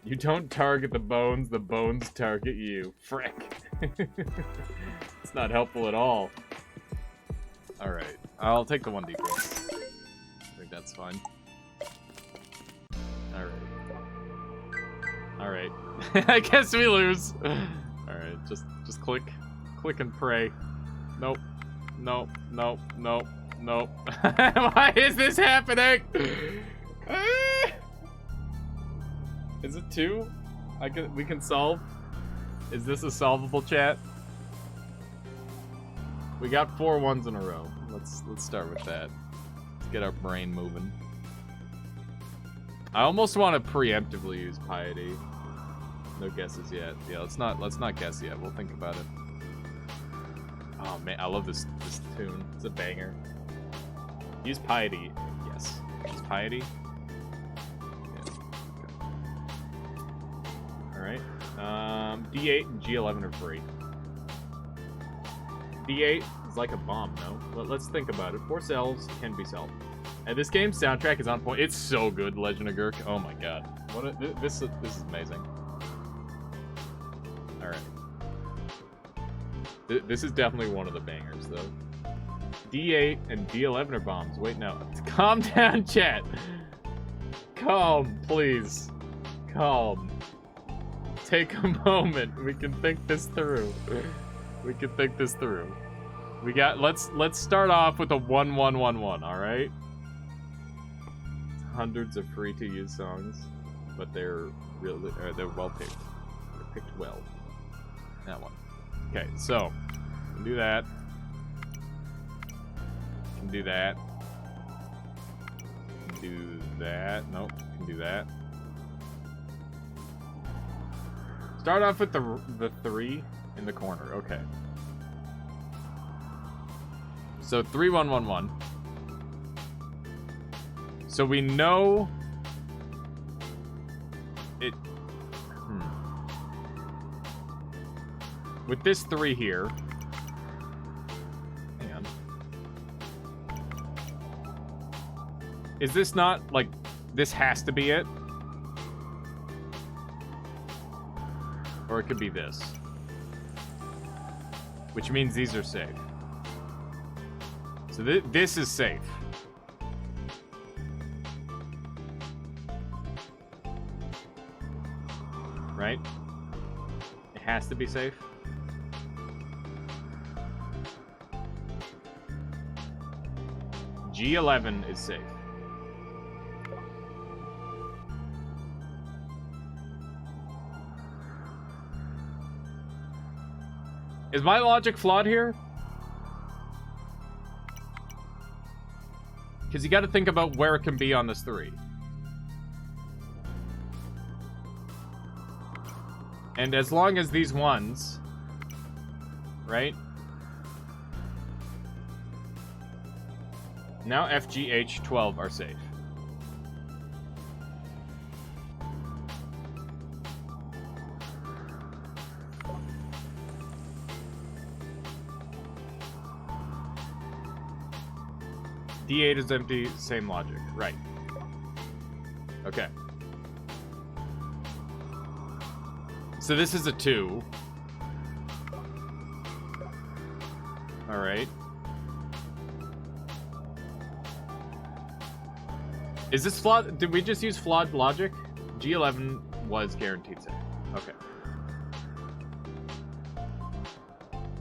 You don't target the bones target you. Frick. It's not helpful at all. Alright, I'll take the 1 defense. I think that's fine. Alright. I guess we lose. Alright, just click and pray. Nope. Nope. Nope. Nope. Nope. Why is this happening? Is it 2? We can solve? Is this a solvable, chat? We got 4 ones in a row. Let's start with that. Let's get our brain moving. I almost want to preemptively use piety. No guesses yet. Yeah, let's not guess yet. We'll think about it. Oh man, I love this tune. It's a banger. Use piety. Yes. Use piety. Yeah. Okay. Alright. D8 and G11 are free. D8 is like a bomb, no? Let's think about it. 4 cells can be sold. And this game's soundtrack is on point. It's so good, Legend of Gurk. Oh my god. This is amazing. Alright. This is definitely one of the bangers, though. D8 and D11 are bombs. Wait, no. Calm down, chat. Calm, please. Calm. Take a moment. We can think this through. We can think this through. We got. Let's start off with a 1-1-1-1. All right. Hundreds of free-to-use songs, but they're really they're well picked. They're picked well. That one. Okay, so can do that. Can do that. Can do that. Nope. Can do that. Start off with the 3 in the corner. Okay. So 3-1-1-1. So we know it. With this 3 here. Hang on. Is this not, like, this has to be it? Or it could be this. which means these are safe. So this is safe. Right? It has to be safe. G11 is safe. Is my logic flawed here? Because you got to think about where it can be on this 3. And as long as these ones, right? Now FGH12 are safe. D8 is empty, same logic. Right. Okay. So this is a 2. Alright. Is this flawed? Did we just use flawed logic? G11 was guaranteed safe. Okay.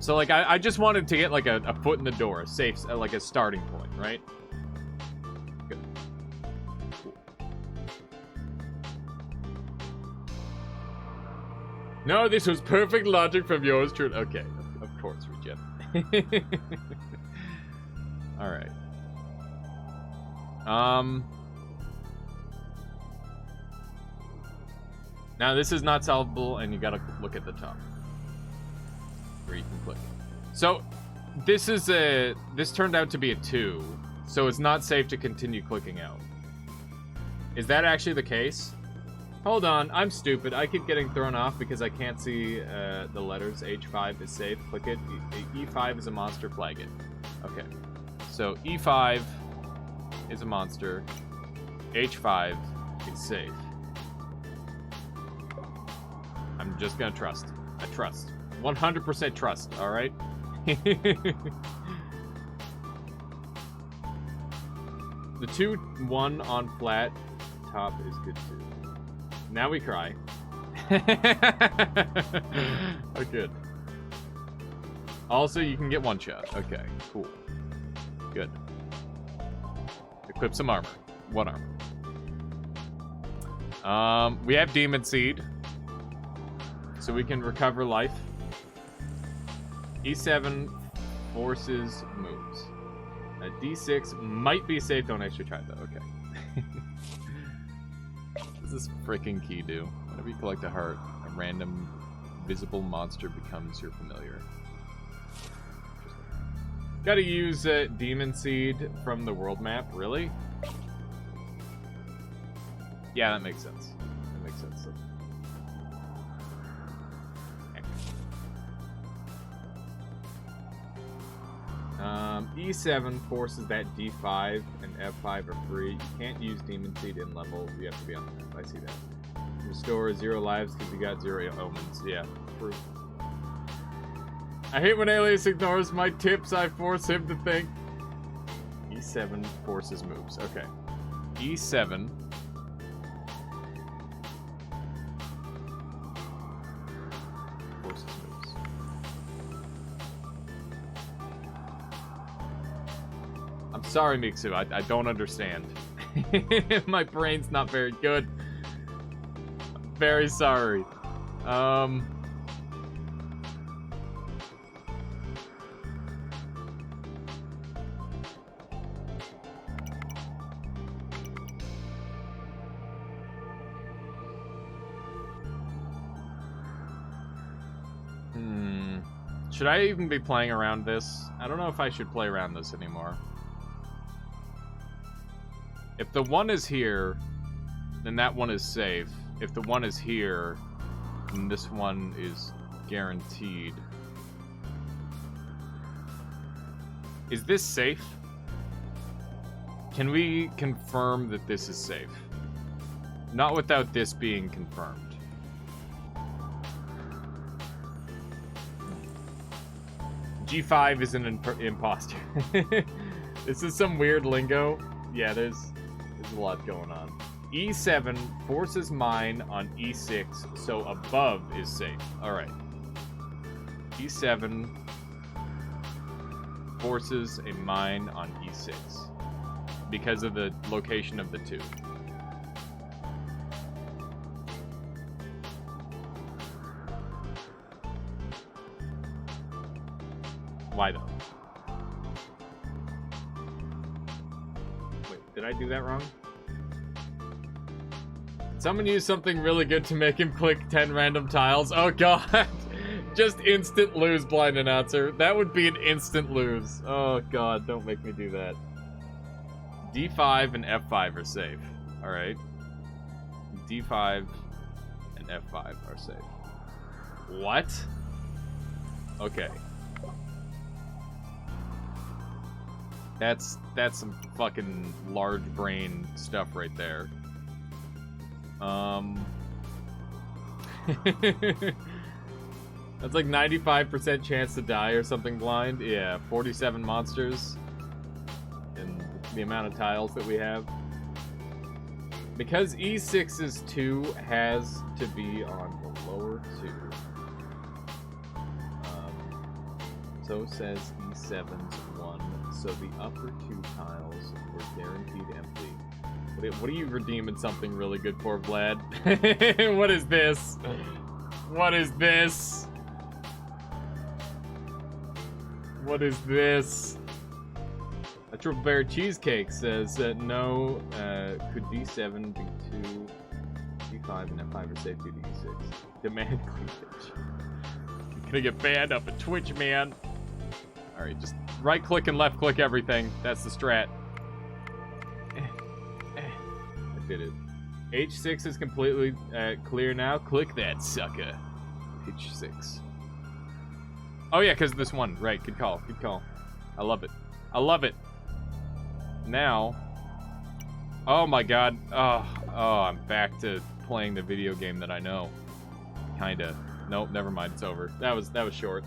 So, like, I just wanted to get, like, a foot in the door, a safe, like, a starting point, right? Good. Cool. No, this was perfect logic from yours truly. Okay, of course, Regen. Alright. Now, this is not solvable, and you gotta look at the top. Where you can click. So, this turned out to be a 2, so it's not safe to continue clicking out. Is that actually the case? Hold on, I'm stupid. I keep getting thrown off because I can't see the letters. H5 is safe. Click it. E5 is a monster. Flag it. Okay. So, E5 is a monster. H5 is safe. I'm just gonna trust. I trust. 100% trust, alright? The 2-1 on flat top is good too. Now we cry. Oh, good. Also, you can get 1 shot. Okay, cool. Good. Equip some armor. 1 armor. We have Demon Seed. So we can recover life. E7 forces moves. D6 might be safe. Don't actually try that. Okay. What does this freaking key do? Whenever you collect a heart, a random visible monster becomes your familiar. Gotta use Demon Seed from the world map. Really? Yeah, that makes sense. That makes sense. E7 forces that D5 and F5 are free. You can't use Demon Seed in level. You have to be on the map. I see that. Restore 0 lives because you got 0 omens. Yeah, true. I hate when Alias ignores my tips. I force him to think. E7 forces moves. Okay. E7. Forces moves. I'm sorry, Mixu. I don't understand. My brain's not very good. I'm very sorry. Should I even be playing around this? I don't know if I should play around this anymore. If the 1 is here, then that one is safe. If the 1 is here, then this one is guaranteed. Is this safe? Can we confirm that this is safe? Not without this being confirmed. G5 is an imposter. This is some weird lingo. Yeah, there's a lot going on. E7 forces mine on E6, so above is safe. Alright. E7 forces a mine on E6 because of the location of the two. Why though? Wait, did I do that wrong? Someone used something really good to make him click 10 random tiles. Oh god! Just instant lose, blind announcer. That would be an instant lose. Oh god, don't make me do that. D5 and F5 are safe. Alright. D5 and F5 are safe. What? Okay. That's some fucking large brain stuff right there. That's like 95% chance to die or something blind. Yeah, 47 monsters. And the amount of tiles that we have. Because E6's 2 has to be on the lower 2. So says E7's 1. So the upper 2 tiles were guaranteed empty. What are you redeeming something really good for, Vlad? What is this? What is this? What is this? A Triple Bear Cheesecake says no, could D7 be 2, D5 and F5 are safe due to E6. Demand cleavage. I'm gonna get banned up at Twitch, man. Alright, just right click and left click everything. That's the strat. I did it. H6 is completely clear now. Click that sucker. H6. Oh yeah, because this one. Right, good call. Good call. I love it. I love it. Now. Oh my god. Oh, I'm back to playing the video game that I know. Kinda. Nope, never mind. It's over. That was short.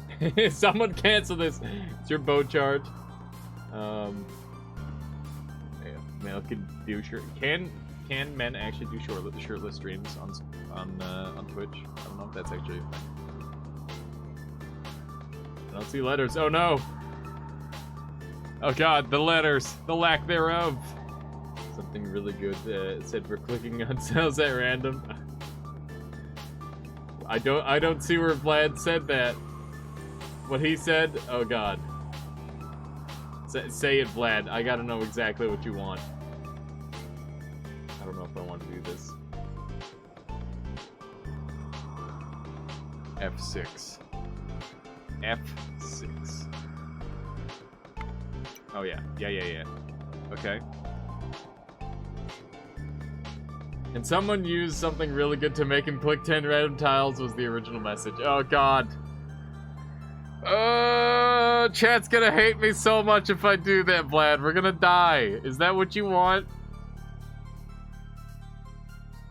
Someone cancel this. It's your boat charge. Yeah, male can do shirt. Can men actually do shirtless streams on Twitch? I don't know if that's actually a thing. I don't see letters. Oh no! Oh god, the letters, the lack thereof. Something really good said we're clicking on cells at random. I don't see where Vlad said that. What he said? Oh god. Say it, Vlad. I gotta know exactly what you want. I don't know if I want to do this. F6. F6. Oh yeah. Yeah. Okay. And someone used something really good to make him click 10 random tiles was the original message. Oh god. Chat's gonna hate me so much if I do that, Vlad. We're gonna die. Is that what you want?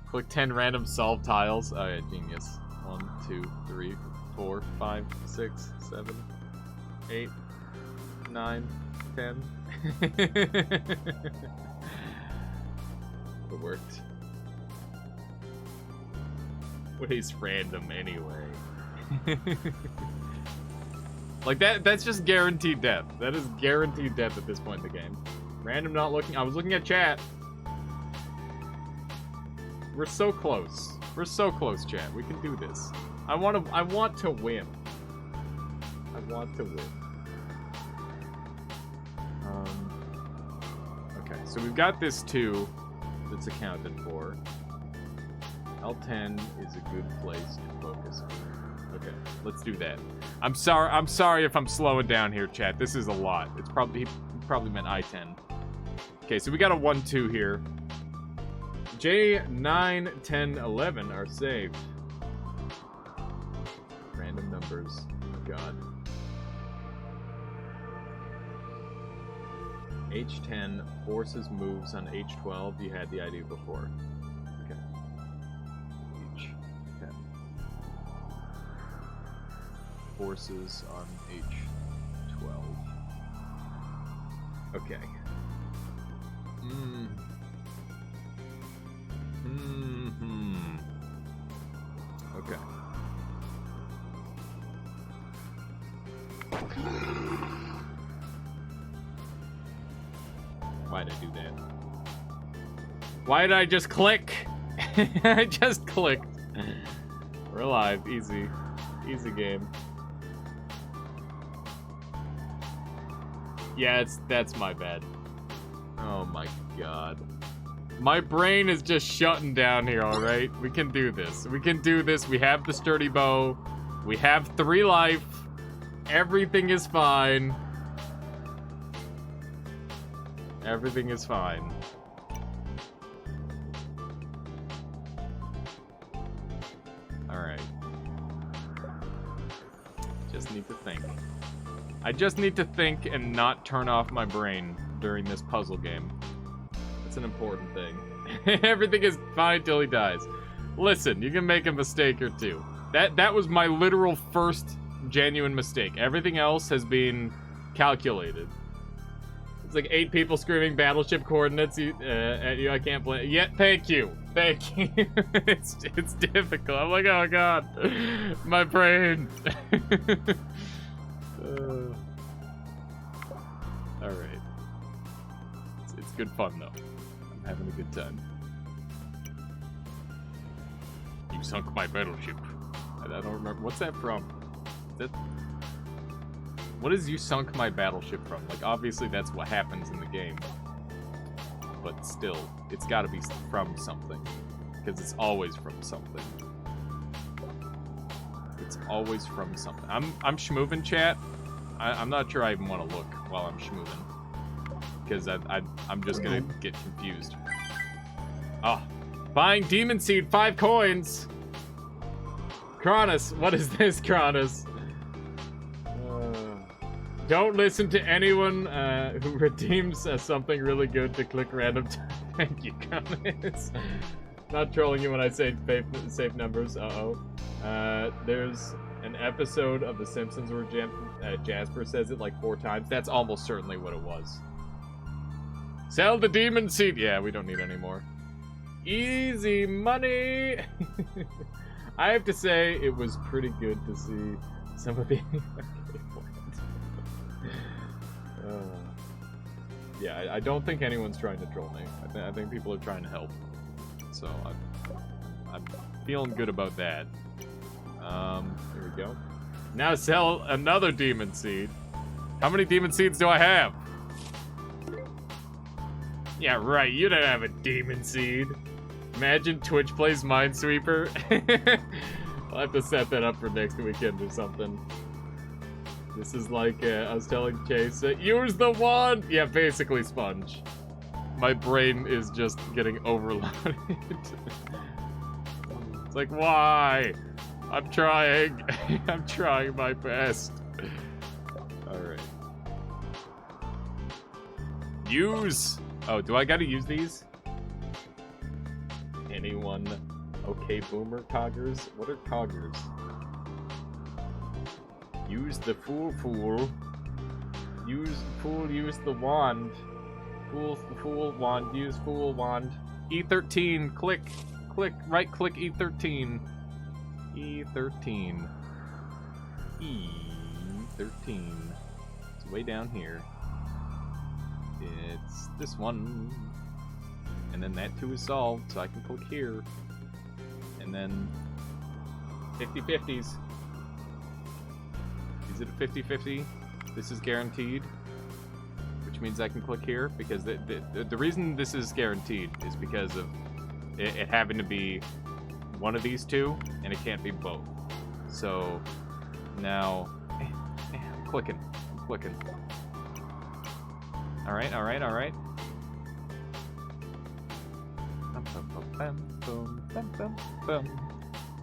Click 10 random solve tiles. Oh yeah, genius. 1, 2, 3, 4, 5, 6, 7, 8, 9, 10. It worked. What is random anyway? Like that's just guaranteed death. That is guaranteed death at this point in the game. Random not looking. I was looking at chat. We're so close. We're so close, chat. We can do this. I want to win. I want to win. Okay, so we've got this 2 that's accounted for. L10 is a good place to focus on. Okay, let's do that. I'm sorry if I'm slowing down here, chat. This is a lot. He probably meant I-10. Okay, so we got a 1-2 here. J9, 10, 11 are saved. Random numbers. Oh god. H10 forces moves on H12. You had the idea before. Okay. H10 forces on Okay. Okay. Why did I do that? Why did I just click? I just clicked. We're alive. Easy. Easy game. Yeah, that's my bad. Oh my god. My brain is just shutting down here, alright? We can do this. We can do this. We have the sturdy bow. We have 3 life. Everything is fine. Everything is fine. Alright. Just need to think. I just need to think and not turn off my brain during this puzzle game. That's an important thing. Everything is fine till he dies. Listen, you can make a mistake or two. That was my literal first genuine mistake. Everything else has been calculated. It's like 8 people screaming battleship coordinates at you. I can't blame. Yeah, thank you. Thank you. it's difficult. I'm like, oh god, my brain. All right. It's good fun though. I'm having a good time. You sunk my battleship. I don't remember. What's that from? What is you sunk my battleship from? Like, obviously that's what happens in the game. But still, it's gotta be from something. Because it's always from something. It's always from something. I'm schmoovin', chat. I'm not sure I even want to look while I'm schmoovin'. Because I'm just gonna get confused. Oh. Buying Demon Seed, 5 coins! Cronus, what is this, Cronus? Don't listen to anyone who redeems something really good to click random. Thank you, Cronus. Not trolling you when I say safe numbers. There's an episode of The Simpsons where Jasper says it like 4 times. That's almost certainly what it was. Sell the Demon Seed. Yeah, we don't need any more. Easy money. I have to say, it was pretty good to see some of the... yeah, I don't think anyone's trying to troll me. I think people are trying to help. So, I'm feeling good about that. Here we go. Now sell another Demon Seed. How many Demon Seeds do I have? Yeah, right, you don't have a Demon Seed. Imagine Twitch plays Minesweeper. I'll have to set that up for next weekend or something. This is like, I was telling Chase, use the wand! Yeah, basically Sponge. My brain is just getting overloaded. It's like, why? I'm trying. I'm trying my best. Alright. Use! Oh, do I gotta use these? Anyone? Okay, boomer coggers? What are coggers? Use the fool. Use the wand. Fool wand. Use fool wand. E13. Click. Right click E13. E13. E13. It's way down here. It's this one. And then that too is solved, so I can click here. And then 50-50s. Is it a 50-50? This is guaranteed, which means I can click here, because the reason this is guaranteed is because of it having to be one of these two, and it can't be both. So now, I'm clicking. All right.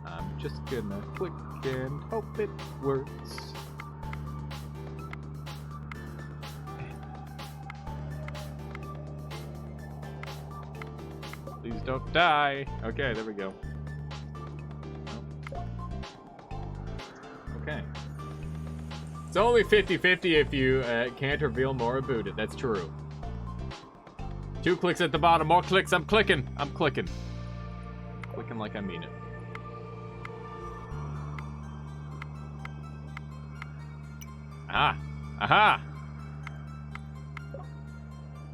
I'm just gonna click and hope it works. Please don't die. Okay, there we go. Okay. It's only 50-50 if you can't reveal more about it. That's true. 2 clicks at the bottom. More clicks. I'm clicking. I'm clicking. Clicking like I mean it. Ah. Aha.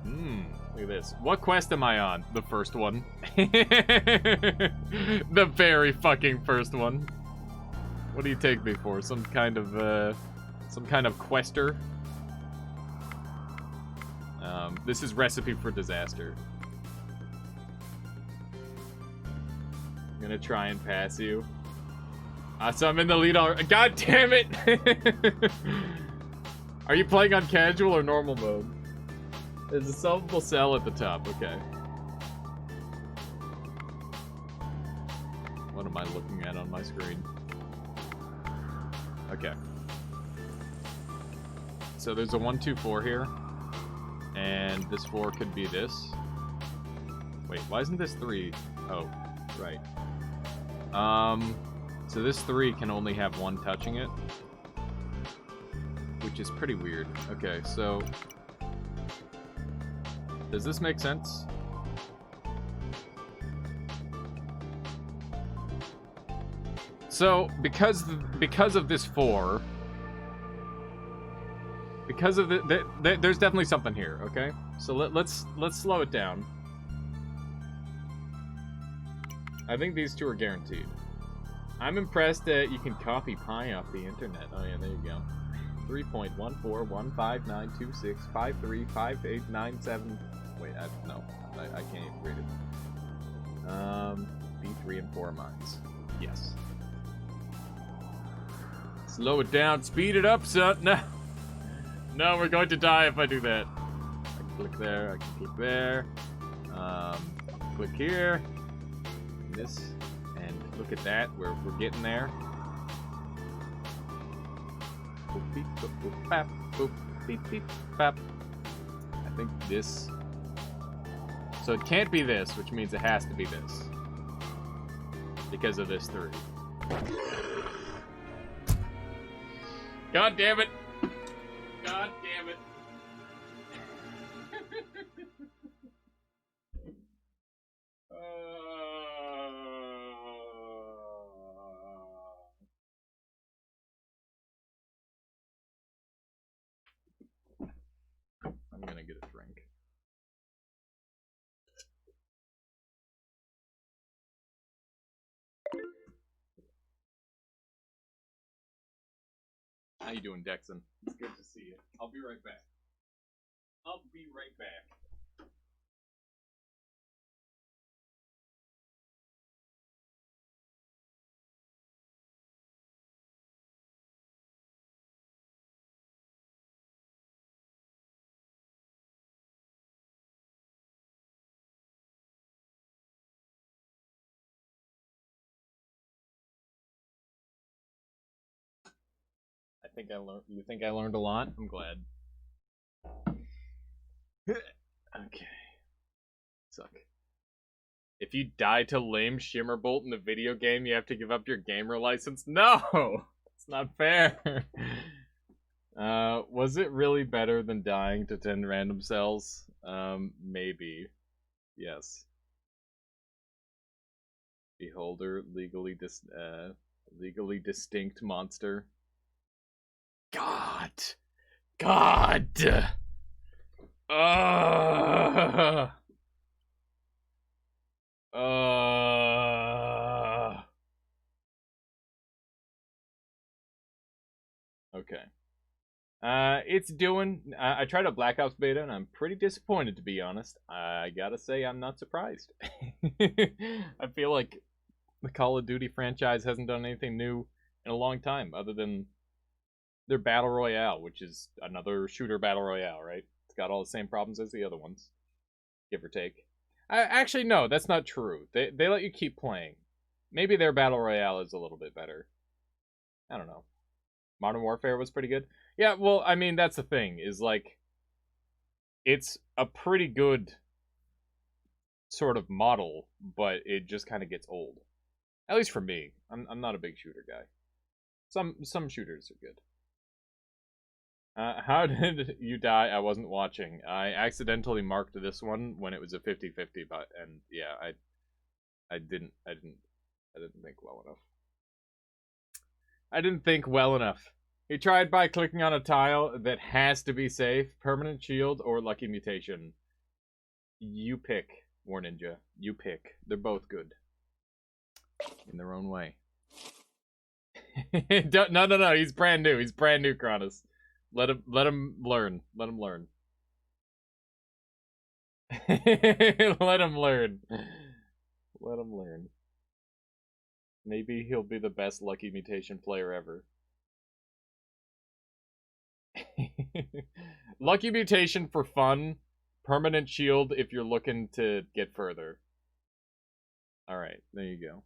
Look at this. What quest am I on? The first one. The very fucking first one. What do you take me for? Some kind of quester? This is Recipe for Disaster. I'm gonna try and pass you. So I'm in the lead already. God damn it! Are you playing on casual or normal mode? There's a solvable cell at the top. Okay. What am I looking at on my screen? Okay. So there's a 1, 2, 4 here. And this 4 could be this. Wait, why isn't this 3? Oh, right. So this 3 can only have 1 touching it. Which is pretty weird. Okay, so... does this make sense? So, because of this 4... because of there's definitely something here, okay? So let's slow it down. I think these 2 are guaranteed. I'm impressed that you can copy pi off the internet. Oh yeah, there you go. 3.1415926535897. Wait, no, I can't even read it. B3 and 4 mines. Yes. Slow it down, speed it up, son. No. No, we're going to die if I do that. I can click there, I can click there. Click here. This. And look at that, we're getting there. Boop, beep, boop, boop, bap, boop, beep, beep, bap. I think this. So it can't be this, which means it has to be this. Because of this 3. God damn it! God damn it. I'm gonna get a drink. How you doing, Dexon? It's good to see you. I'll be right back. I'll be right back. I think I learned. You think I learned a lot? I'm glad. Okay. Suck. If you die to lame Shimmerbolt in the video game, you have to give up your gamer license? No! It's not fair. Was it really better than dying to 10 random cells? Maybe. Yes. Beholder, legally distinct monster. God! God! Okay. It's doing... I tried a Black Ops beta, and I'm pretty disappointed, to be honest. I gotta say, I'm not surprised. I feel like the Call of Duty franchise hasn't done anything new in a long time, other than their Battle Royale, which is another shooter Battle Royale, right? It's got all the same problems as the other ones, give or take. Actually, no, that's not true. They let you keep playing. Maybe their Battle Royale is a little bit better. I don't know. Modern Warfare was pretty good. Yeah, well, I mean, that's the thing, is like, it's a pretty good sort of model, but it just kind of gets old. At least for me. I'm not a big shooter guy. Some shooters are good. How did you die? I wasn't watching. I accidentally marked this one when it was a 50-50, but and yeah, I didn't think well enough. I didn't think well enough. He tried by clicking on a tile that has to be safe, permanent shield, or lucky mutation. You pick, War Ninja. You pick. They're both good. In their own way. No. He's brand new. He's brand new, Kronos. Let him learn. Let him learn. Let him learn. Let him learn. Maybe he'll be the best lucky mutation player ever. Lucky mutation for fun. Permanent shield if you're looking to get further. Alright, there you go.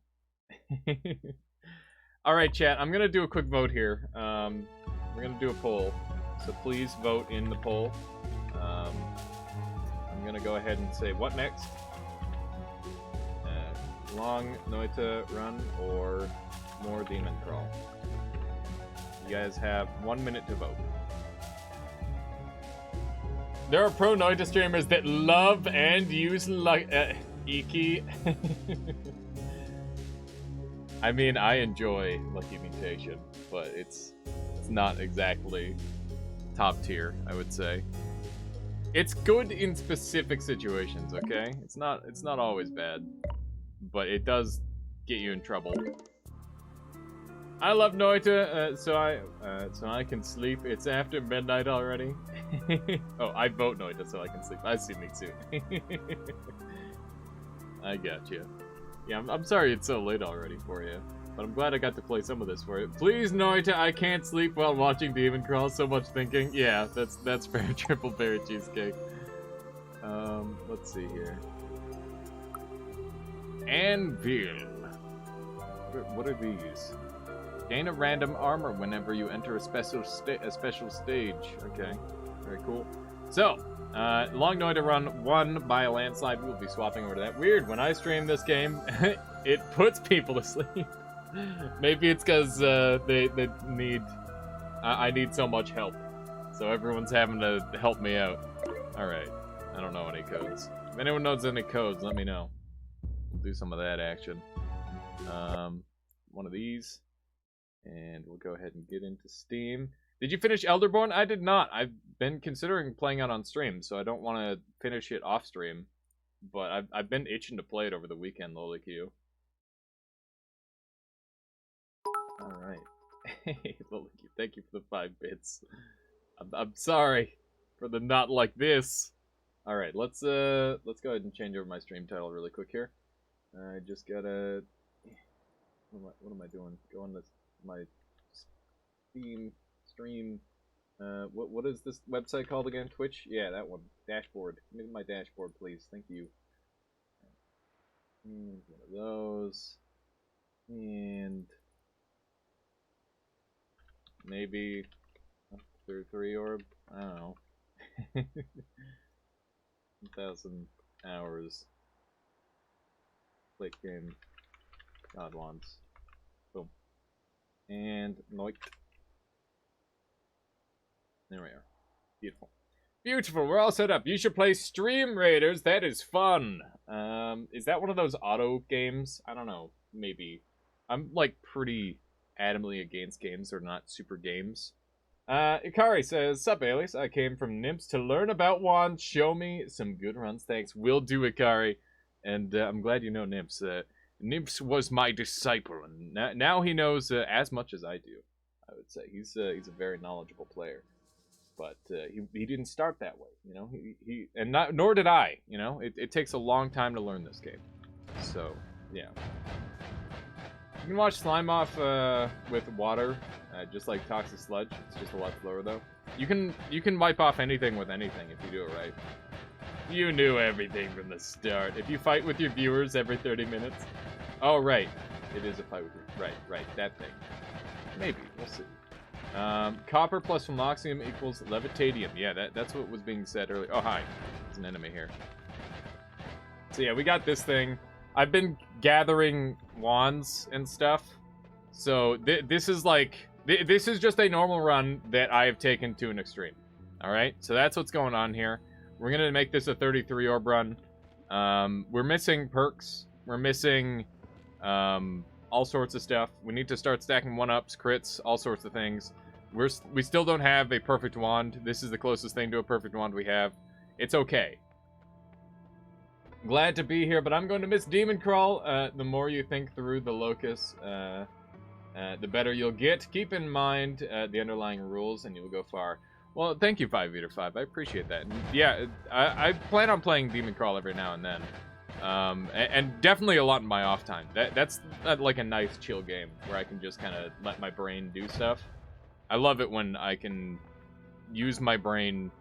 Alright, chat, I'm gonna do a quick vote here. We're gonna do a poll. So please vote in the poll. I'm gonna go ahead and say what next? Long Noita run or more demon crawl? You guys have 1 minute to vote. There are pro Noita streamers that love and use Iki. I mean, I enjoy Lucky Mutation, but it's not exactly top tier, I would say. It's good in specific situations, okay? It's not always bad, but it does get you in trouble. I love Noita, so I can sleep. It's after midnight already. Oh, I vote Noita so I can sleep. I see me too. I got you. Yeah, I'm sorry it's so late already for you, but I'm glad I got to play some of this for you. Please, Noita, I can't sleep while watching Demon Crawl. So much thinking. Yeah, that's fair. Triple berry cheesecake. Let's see here. Anvil. What are these? Gain a random armor whenever you enter a special stage. Okay, very cool. So, Long Noita Run 1 by a landslide. We'll be swapping over to that. Weird, when I stream this game, it puts people to sleep. Maybe it's because they need... I need so much help. So everyone's having to help me out. Alright, I don't know any codes. If anyone knows any codes, let me know. We'll do some of that action. One of these. And we'll go ahead and get into Steam. Did you finish Elderborn? I did not. I've been considering playing it on stream, so I don't want to finish it off stream. But I've been itching to play it over the weekend, Loliq. Alright. Loliq, thank you for the 5 bits. I'm sorry for the not like this. Alright, let's go ahead and change over my stream title really quick here. I just gotta... What am I doing? Go on this... my Steam stream. What is this website called again? Twitch? Yeah, that one. Dashboard. Give me my dashboard, please. Thank you. And one of those. And maybe 3 orb. I don't know. 1,000 hours. Click in. God wants. Boom. And noit. There we are. Beautiful. Beautiful, we're all set up. You should play Stream Raiders. That is fun. Is that one of those auto games? I don't know. Maybe. I'm like pretty adamantly against games that are not super games. Ikari says, "Sup, Alias? I came from Nimps to learn about wands. Show me some good runs. Thanks. Will do, Ikari. And I'm glad you know Nimps. Nimps was my disciple, and now he knows as much as I do. I would say he's a very knowledgeable player, but he didn't start that way, you know. Nor did I, you know. It takes a long time to learn this game, so yeah. You can wash slime off with water, just like toxic sludge. It's just a lot slower though. You can wipe off anything with anything if you do it right. You knew everything from the start. If you fight with your viewers every 30 minutes. Oh, right. It is a fight with your... Right. That thing. Maybe. We'll see. Copper plus Philoxium equals Levitadium. Yeah, that's what was being said earlier. Oh, hi. There's an enemy here. So, yeah, we got this thing. I've been gathering wands and stuff. So, this is like This is just a normal run that I have taken to an extreme. All right, so that's what's going on here. We're gonna make this a 33 orb run. We're missing perks. We're missing all sorts of stuff. We need to start stacking 1-ups, crits, all sorts of things. We still don't have a perfect wand. This is the closest thing to a perfect wand we have. It's okay. Glad to be here, but I'm going to miss Demon Crawl. The more you think through the locus, the better you'll get. Keep in mind the underlying rules, and you will go far. Well, thank you, 5eater5. I appreciate that. And yeah, I plan on playing Demon Crawl every now and then. And definitely a lot in my off time. That's like a nice chill game where I can just kind of let my brain do stuff. I love it when I can use my brain,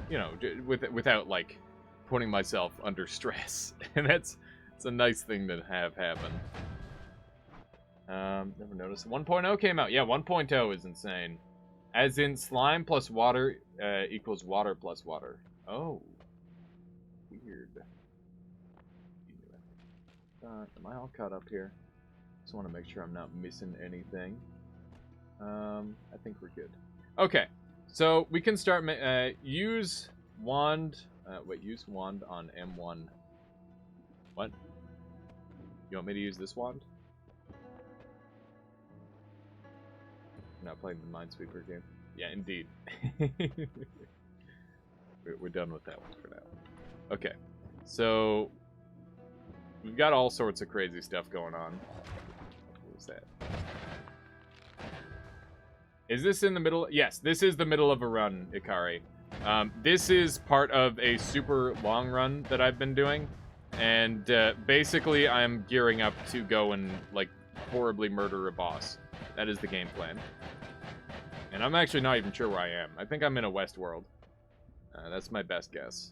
you know, without like putting myself under stress. And it's a nice thing to have happen. Never noticed. 1.0 came out. Yeah, 1.0 is insane. As in slime plus water equals water plus water. Oh. Weird. Am I all caught up here? Just want to make sure I'm not missing anything. I think we're good. Okay. So we can start use wand. Use wand on M1. What? You want me to use this wand? We're not playing the Minesweeper game. Yeah, indeed. We're done with that one for now. Okay, so we've got all sorts of crazy stuff going on. What was that? Is this in the middle? Yes, this is the middle of a run, Ikari. This is part of a super long run that I've been doing, and basically I'm gearing up to go and like horribly murder a boss. That is the game plan. And I'm actually not even sure where I am. I think I'm in a West world. That's my best guess.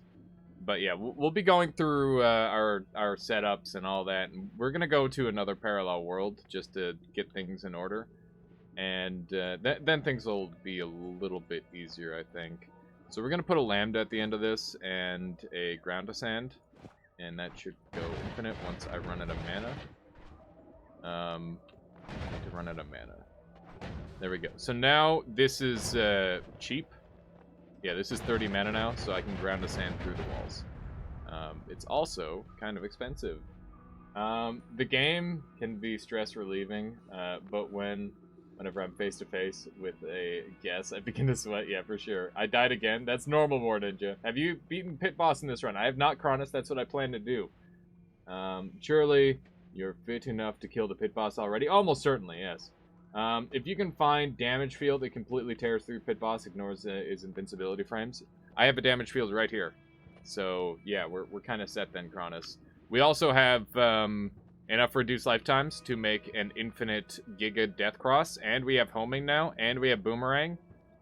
But yeah, we'll be going through our setups and all that. And we're going to go to another parallel world just to get things in order. And then things will be a little bit easier, I think. So we're going to put a lambda at the end of this and a ground to sand. And that should go infinite once I run out of mana. I need to run out of mana. There we go. So now this is cheap. Yeah, this is 30 mana now, so I can ground the sand through the walls. It's also kind of expensive. The game can be stress relieving, but whenever I'm face to face with a guess, I begin to sweat. Yeah, for sure. I died again. That's normal, War Ninja. Have you beaten Pit Boss in this run? I have not, Cronus. That's what I plan to do. Surely you're fit enough to kill the Pit Boss already. Almost certainly, yes. If you can find damage field that completely tears through Pit Boss, ignores his invincibility frames. I have a damage field right here. So, yeah, we're kind of set then, Cronus. We also have enough reduced lifetimes to make an infinite Giga Death Cross, and we have homing now, and we have Boomerang.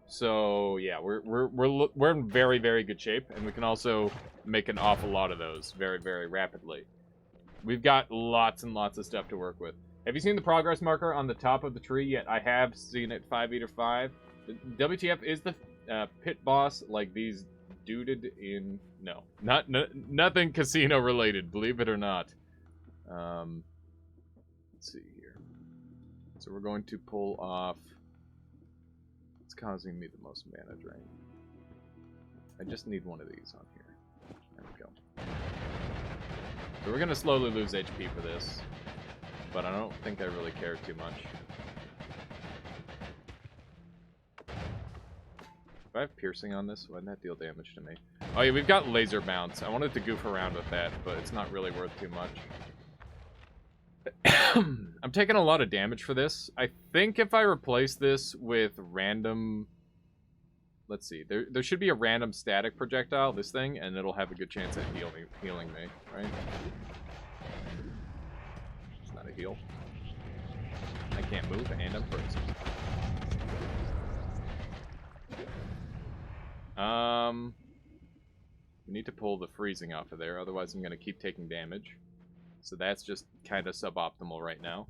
So, yeah, we're in very, very good shape, and we can also make an awful lot of those very, very rapidly. We've got lots and lots of stuff to work with. Have you seen the progress marker on the top of the tree yet? I have seen it, 5eater5. WTF is the pit boss like these duded in... No, nothing casino related, believe it or not. Let's see here. So we're going to pull off... It's causing me the most mana drain. I just need one of these on here. There we go. So we're going to slowly lose HP for this. But I don't think I really care too much. If I have piercing on this, wouldn't that deal damage to me? Oh yeah, we've got laser bounce. I wanted to goof around with that, but it's not really worth too much. I'm taking a lot of damage for this. I think if I replace this with random... Let's see. There should be a random static projectile, this thing, and it'll have a good chance at healing me, right? Heal. I can't move and I'm frozen. We need to pull the freezing off of there, otherwise I'm going to keep taking damage. So that's just kind of suboptimal right now.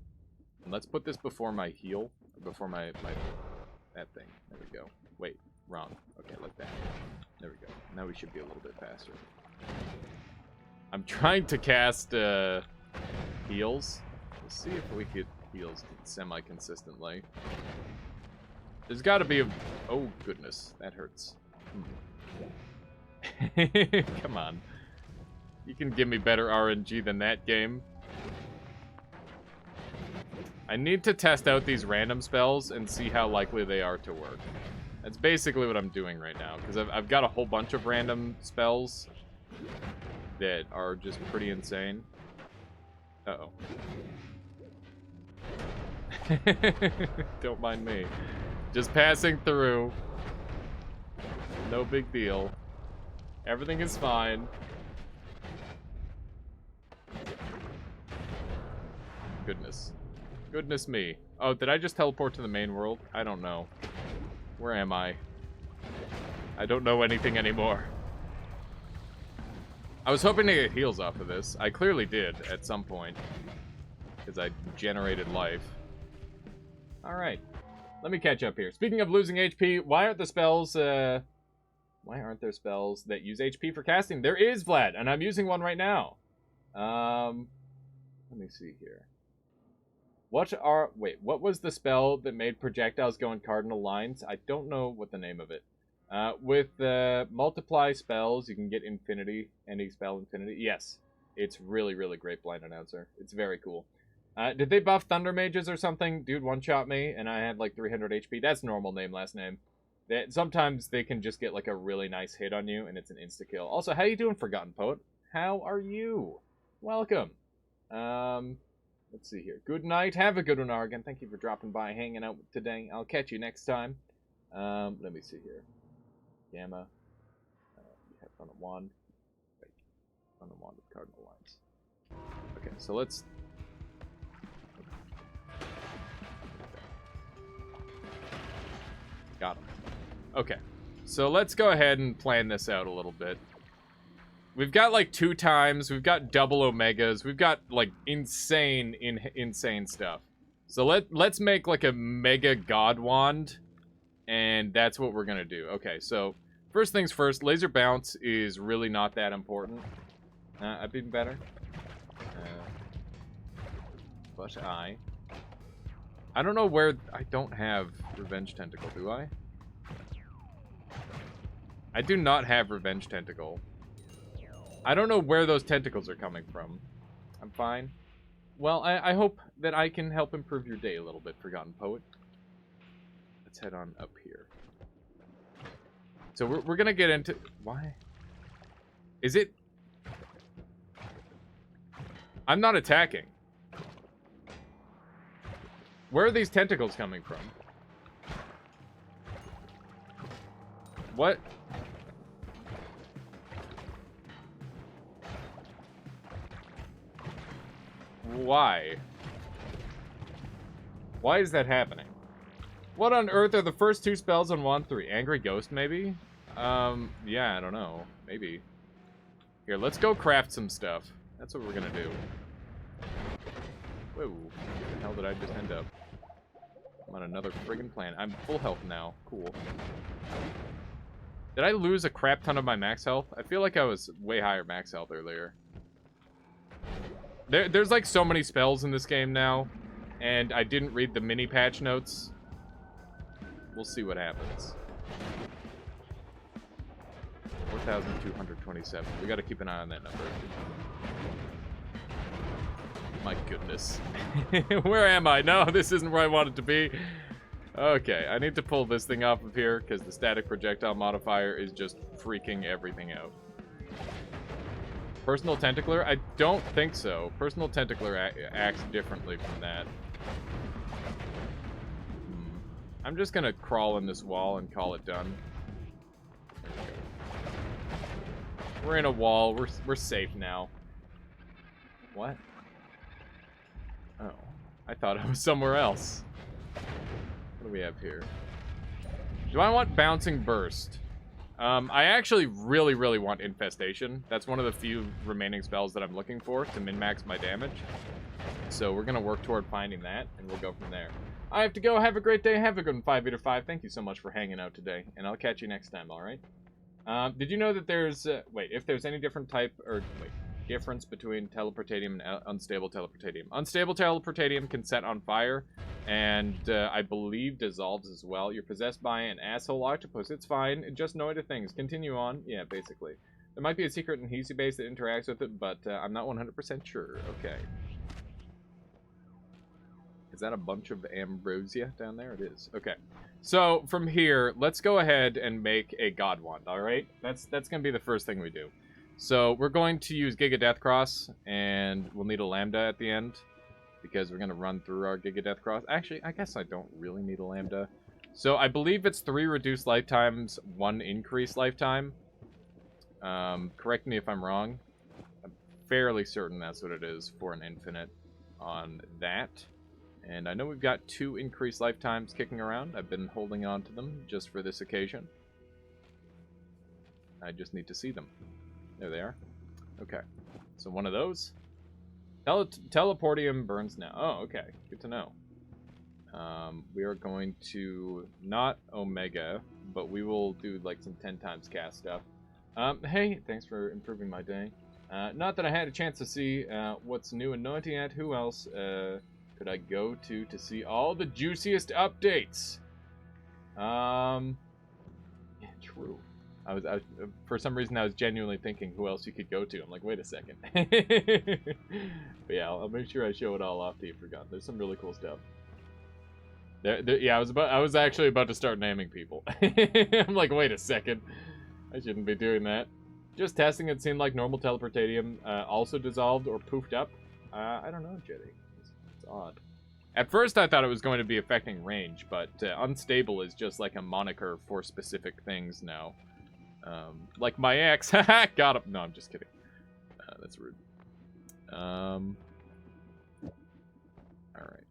And let's put this before my heal, before my that thing. There we go. Wait, wrong. Okay, like that. There we go. Now we should be a little bit faster. I'm trying to cast heals. Let's see if we could heals semi-consistently. There's got to be a... Oh, goodness. That hurts. Come on. You can give me better RNG than that game. I need to test out these random spells and see how likely they are to work. That's basically what I'm doing right now, because I've got a whole bunch of random spells that are just pretty insane. Uh-oh. Don't mind me. Just passing through. No big deal. Everything is fine. Goodness. Goodness me. Oh, did I just teleport to the main world? I don't know. Where am I? I don't know anything anymore. I was hoping to get heals off of this. I clearly did at some point. Because I generated life. Alright. Let me catch up here. Speaking of losing HP, why aren't the spells, why aren't there spells that use HP for casting? There is, Vlad, and I'm using one right now. Let me see here. What was the spell that made projectiles go in cardinal lines? I don't know what the name of it. With multiply spells, you can get infinity, any spell infinity. Yes, it's really, really great, Blind Announcer. It's very cool. Did they buff Thunder Mages or something? Dude one-shot me, and I had like 300 HP. That's normal name, last name. Sometimes they can just get like a really nice hit on you, and it's an insta-kill. Also, how you doing, Forgotten Poet? How are you? Welcome. Let's see here. Good night. Have a good one, Argon. Thank you for dropping by, hanging out today. I'll catch you next time. Let me see here. Gamma. You have front of wand. Wait. Front of wand with cardinal lines. Okay, so let's... Got him. Okay. So let's go ahead and plan this out a little bit. We've got like 2 times, we've got double omegas, we've got like insane stuff. So let's make like a mega god wand, and that's what we're gonna do. Okay, so first things first, laser bounce is really not that important. I've been better. But I don't know where, I don't have Revenge Tentacle, do I? I do not have Revenge Tentacle. I don't know where those tentacles are coming from. I'm fine. Well, I hope that I can help improve your day a little bit, Forgotten Poet. Let's head on up here. So we're gonna get into... Why? Is it... I'm not attacking. Where are these tentacles coming from? What? Why? Why is that happening? What on earth are the first 2 spells on wand 3? Angry Ghost, maybe? Yeah, I don't know. Maybe. Here, let's go craft some stuff. That's what we're gonna do. Whoa. Where the hell did I just end up? I'm on another friggin' plan. I'm full health now. Cool. Did I lose a crap ton of my max health? I feel like I was way higher max health earlier. There's like so many spells in this game now, and I didn't read the mini patch notes. We'll see what happens. 4,227. We gotta keep an eye on that number. My goodness. Where am I? No, this isn't where I wanted to be. Okay, I need to pull this thing off of here, because the static projectile modifier is just freaking everything out. Personal Tentacler? I don't think so. Personal Tentacler acts differently from that. I'm just gonna crawl in this wall and call it done. There we go. We're in a wall. We're safe now. What? Oh. I thought I was somewhere else. What do we have here? Do I want Bouncing Burst? I actually really, really want Infestation. That's one of the few remaining spells that I'm looking for to min-max my damage. So we're going to work toward finding that, and we'll go from there. I have to go. Have a great day. Have a good one, 5-5. Thank you so much for hanging out today, and I'll catch you next time, alright? Did you know that there's... wait, if there's any different type... Or, wait. difference between teleportatium and unstable teleportatium. Unstable teleportatium can set on fire, and I believe dissolves as well. You're possessed by an asshole octopus. It's fine. Just noita things. Continue on. Yeah, basically. There might be a secret adhesive base that interacts with it, but I'm not 100% sure. Okay. Is that a bunch of ambrosia down there? It is. Okay. So, from here, let's go ahead and make a god wand, alright? That's going to be the first thing we do. So, we're going to use Giga Death Cross, and we'll need a lambda at the end, because we're going to run through our Giga Death Cross. Actually, I guess I don't really need a lambda. So, I believe it's 3 reduced lifetimes, 1 increased lifetime. Correct me if I'm wrong. I'm fairly certain that's what it is for an infinite on that. And I know we've got 2 increased lifetimes kicking around. I've been holding on to them just for this occasion. I just need to see them. There they are. Okay. So one of those. Teleportium burns now. Oh, okay. Good to know. We are going to not Omega, but we will do like some 10 times cast stuff. Hey, thanks for improving my day. Not that I had a chance to see what's new in Noita yet. Who else could I go to see all the juiciest updates? Yeah, true. I was for some reason I was genuinely thinking who else you could go to. I'm like, wait a second. But yeah, I'll make sure I show it all off to you. Forgot. There's some really cool stuff. Yeah, I was actually about to start naming people. I'm like, wait a second. I shouldn't be doing that. Just testing, it seemed like normal teleportatium also dissolved or poofed up. I don't know, Jetty. It's odd. At first, I thought it was going to be affecting range, but unstable is just like a moniker for specific things now. Like my ex. Got him. No, I'm just kidding. That's rude. Alright,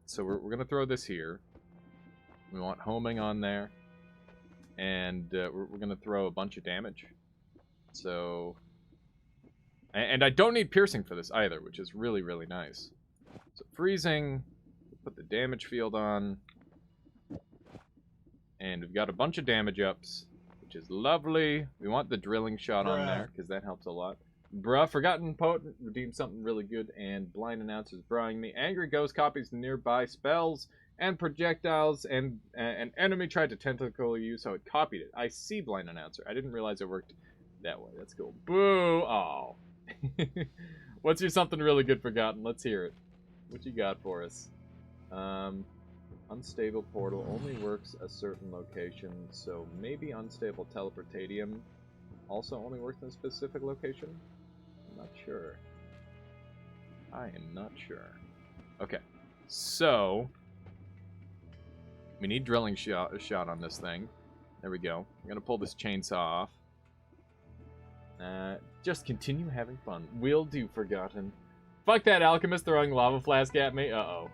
so we're going to throw this here. We want homing on there. And we're going to throw a bunch of damage. So... And I don't need piercing for this either, which is really, really nice. So freezing, put the damage field on. And we've got a bunch of damage ups, which is lovely. We want the drilling shot on there, because that helps a lot. Bruh, Forgotten Potent redeemed something really good, and Blind Announcer's brewing me. Angry Ghost copies nearby spells and projectiles, and an enemy tried to tentacle you, so it copied it. I see, Blind Announcer. I didn't realize it worked that way. That's cool. Boo! Oh. What's your something really good, Forgotten? Let's hear it. What you got for us? Unstable portal only works a certain location, so maybe unstable teleportatium also only works in a specific location? I'm not sure. I am not sure. Okay, so we need drilling shot on this thing. There we go. I'm gonna pull this chainsaw off. Just continue having fun. Will do, Forgotten. Fuck that alchemist throwing lava flask at me. Uh-oh.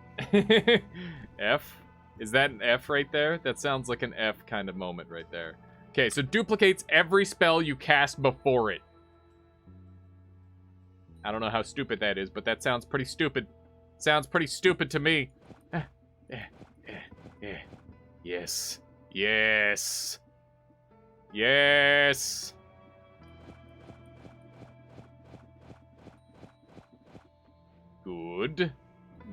F? Is that an F right there? That sounds like an F kind of moment right there. Okay, so duplicates every spell you cast before it. I don't know how stupid that is, but that sounds pretty stupid. Sounds pretty stupid to me. Yes. Yes. Yes. Good.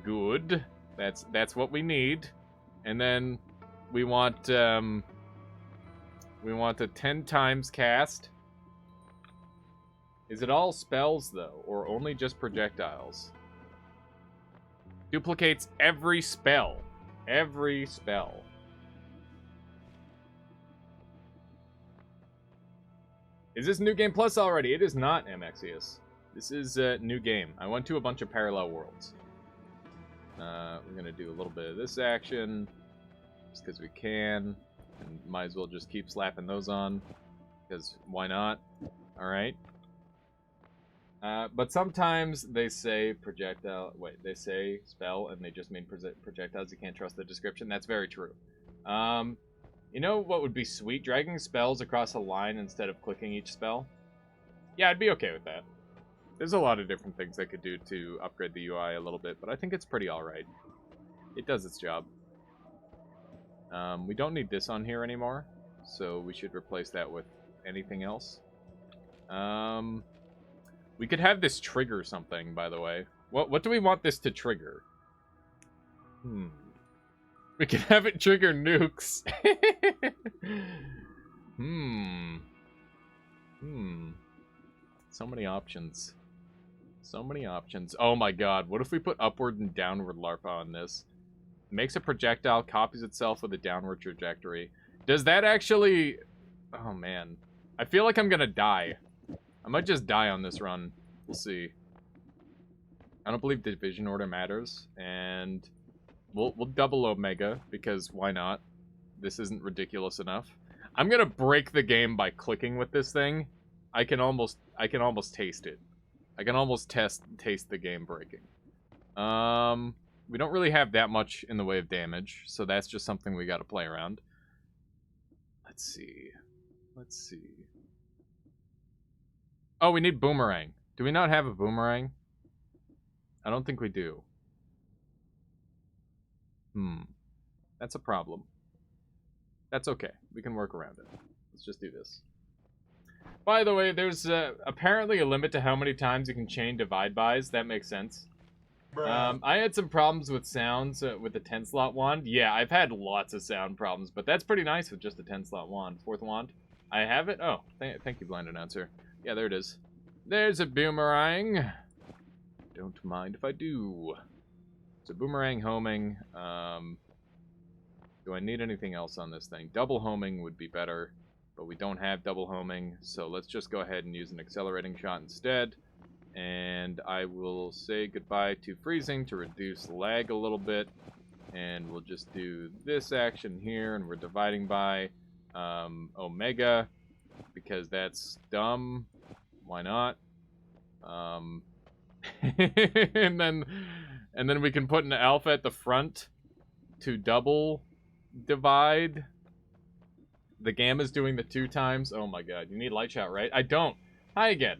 Good. That's what we need. And then we want a 10 times cast. Is it all spells though, or only just projectiles? Duplicates every spell. Every spell. Is this New Game Plus already? It is not, MXius. This is a new game. I went to a bunch of parallel worlds. We're going to do a little bit of this action, just because we can, and might as well just keep slapping those on, because why not? Alright. But sometimes they say projectile, they say spell, and they just mean projectiles. You can't trust the description. That's very true. You know what would be sweet? Dragging spells across a line instead of clicking each spell? Yeah, I'd be okay with that. There's a lot of different things I could do to upgrade the UI a little bit, but I think it's pretty alright. It does its job. We don't need this on here anymore, so we should replace that with anything else. We could have this trigger something, by the way. What do we want this to trigger? We could have it trigger nukes. So many options. So many options. Oh my god, what if we put upward and downward larpa on this? Makes a projectile, copies itself with a downward trajectory. Does that actually... Oh man. I feel like I'm gonna die. I might just die on this run. We'll see. I don't believe division order matters, and we'll double Omega, because why not? This isn't ridiculous enough. I'm gonna break the game by clicking with this thing. I can almost taste it. I can almost taste the game breaking. We don't really have that much in the way of damage, so that's just something we gotta play around. Let's see. Let's see. Oh, we need boomerang. Do we not have a boomerang? I don't think we do. That's a problem. That's okay. We can work around it. Let's just do this. By the way, there's apparently a limit to how many times you can chain divide bys. That makes sense. I had some problems with sounds with the 10-slot wand. Yeah, I've had lots of sound problems, but that's pretty nice with just a 10-slot wand. Fourth wand. I have it? Oh, thank you, Blind Announcer. Yeah, there it is. There's a boomerang. Don't mind if I do. It's a boomerang homing. Do I need anything else on this thing? Double homing would be better, but we don't have double homing, so let's just go ahead and use an accelerating shot instead. And I will say goodbye to freezing to reduce lag a little bit. And we'll just do this action here, and we're dividing by Omega, because that's dumb. Why not? and then we can put an alpha at the front to double divide. The gamma's doing the 2 times. Oh my god, you need light shot, right? I don't. Hi again.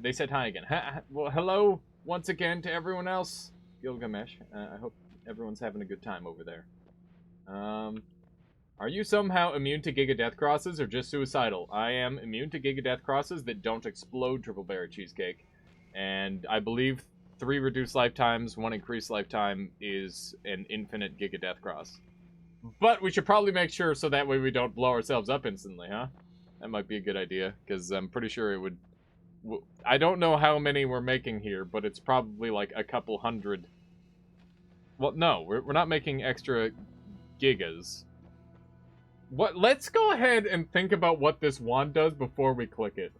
They said hi again. Well, hello once again to everyone else. Gilgamesh. I hope everyone's having a good time over there. Are you somehow immune to Giga Death Crosses or just suicidal? I am immune to Giga Death Crosses that don't explode Triple Berry Cheesecake. And I believe 3 reduced lifetimes, 1 increased lifetime is an infinite Giga Death Cross. But we should probably make sure so that way we don't blow ourselves up instantly, huh? That might be a good idea, because I'm pretty sure it would... I don't know how many we're making here, but it's probably like a couple hundred. Well, no, we're not making extra gigas. Let's go ahead and think about what this wand does before we click it.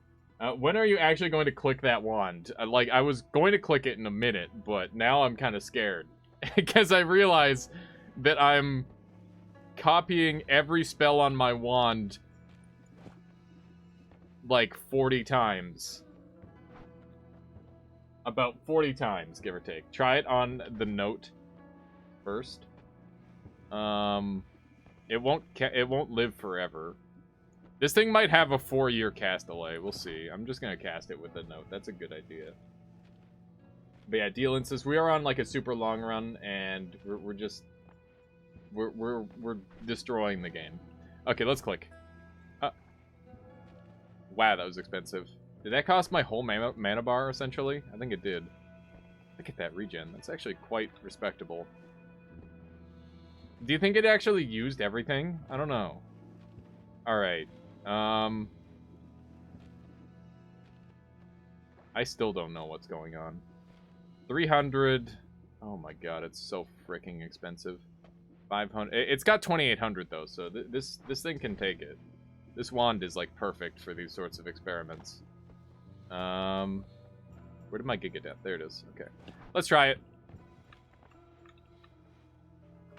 When are you actually going to click that wand? Like, I was going to click it in a minute, but now I'm kind of scared. Because I realize that I'm copying every spell on my wand like 40 times. About 40 times, give or take. Try it on the note first. It won't live forever. This thing might have a 4-year cast delay. We'll see. I'm just gonna cast it with the note. That's a good idea. But yeah, deal instance. We are on like a super long run, and we're destroying the game. Okay, let's click. Wow, that was expensive. Did that cost my whole mana bar, essentially? I think it did. Look at that regen. That's actually quite respectable. Do you think it actually used everything? I don't know. Alright. I still don't know what's going on. 300. Oh my god, it's so freaking expensive. 500. It's got 2,800 though, so this thing can take it. This wand is like perfect for these sorts of experiments. Where did my Giga Death? There it is. Okay. Let's try it.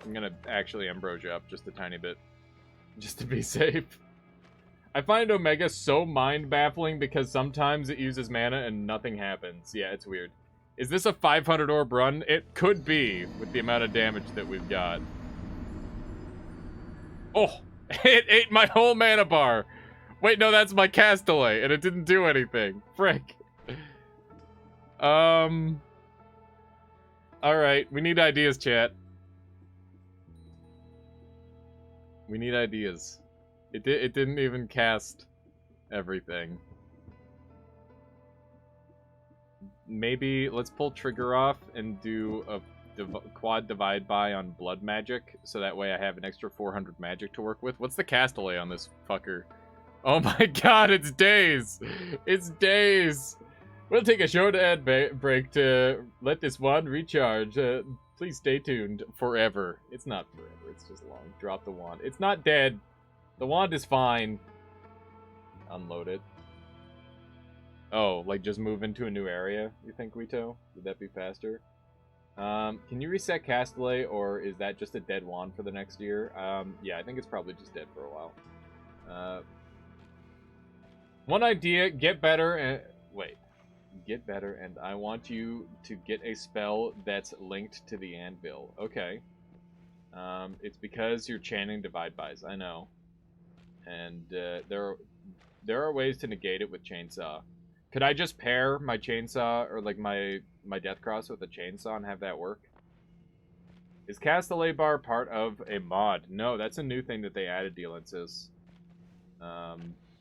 I'm gonna actually Ambrosia up just a tiny bit. Just to be safe. I find Omega so mind-baffling because sometimes it uses mana and nothing happens. Yeah, it's weird. Is this a 500 orb run? It could be, with the amount of damage that we've got. Oh! It ate my whole mana bar! Wait, no, that's my cast delay, and it didn't do anything. Frick. Alright, we need ideas, chat. We need ideas. It didn't even cast everything. maybe let's pull trigger off and do a quad divide by on blood magic, so that way I have an extra 400 magic to work with. What's the cast delay on this fucker? Oh my god, it's days! It's days! We'll take a short ad break to let this wand recharge. Please stay tuned forever. It's not forever, it's just long. Drop the wand. It's not dead. The wand is fine. Unload it. Oh, like just move into a new area, you think, Rito? Would that be faster? Can you reset cast delay, or is that just a dead wand for the next year? Yeah, I think it's probably just dead for a while. One idea, get better and... Wait. Get better, and I want you to get a spell that's linked to the anvil. Okay. It's because you're chanting divide bys, I know. And, there are ways to negate it with chainsaw. Could I just pair my chainsaw, or like my death cross with a chainsaw and have that work? Is cast delay bar part of a mod? No, that's a new thing that they added, Dealensis.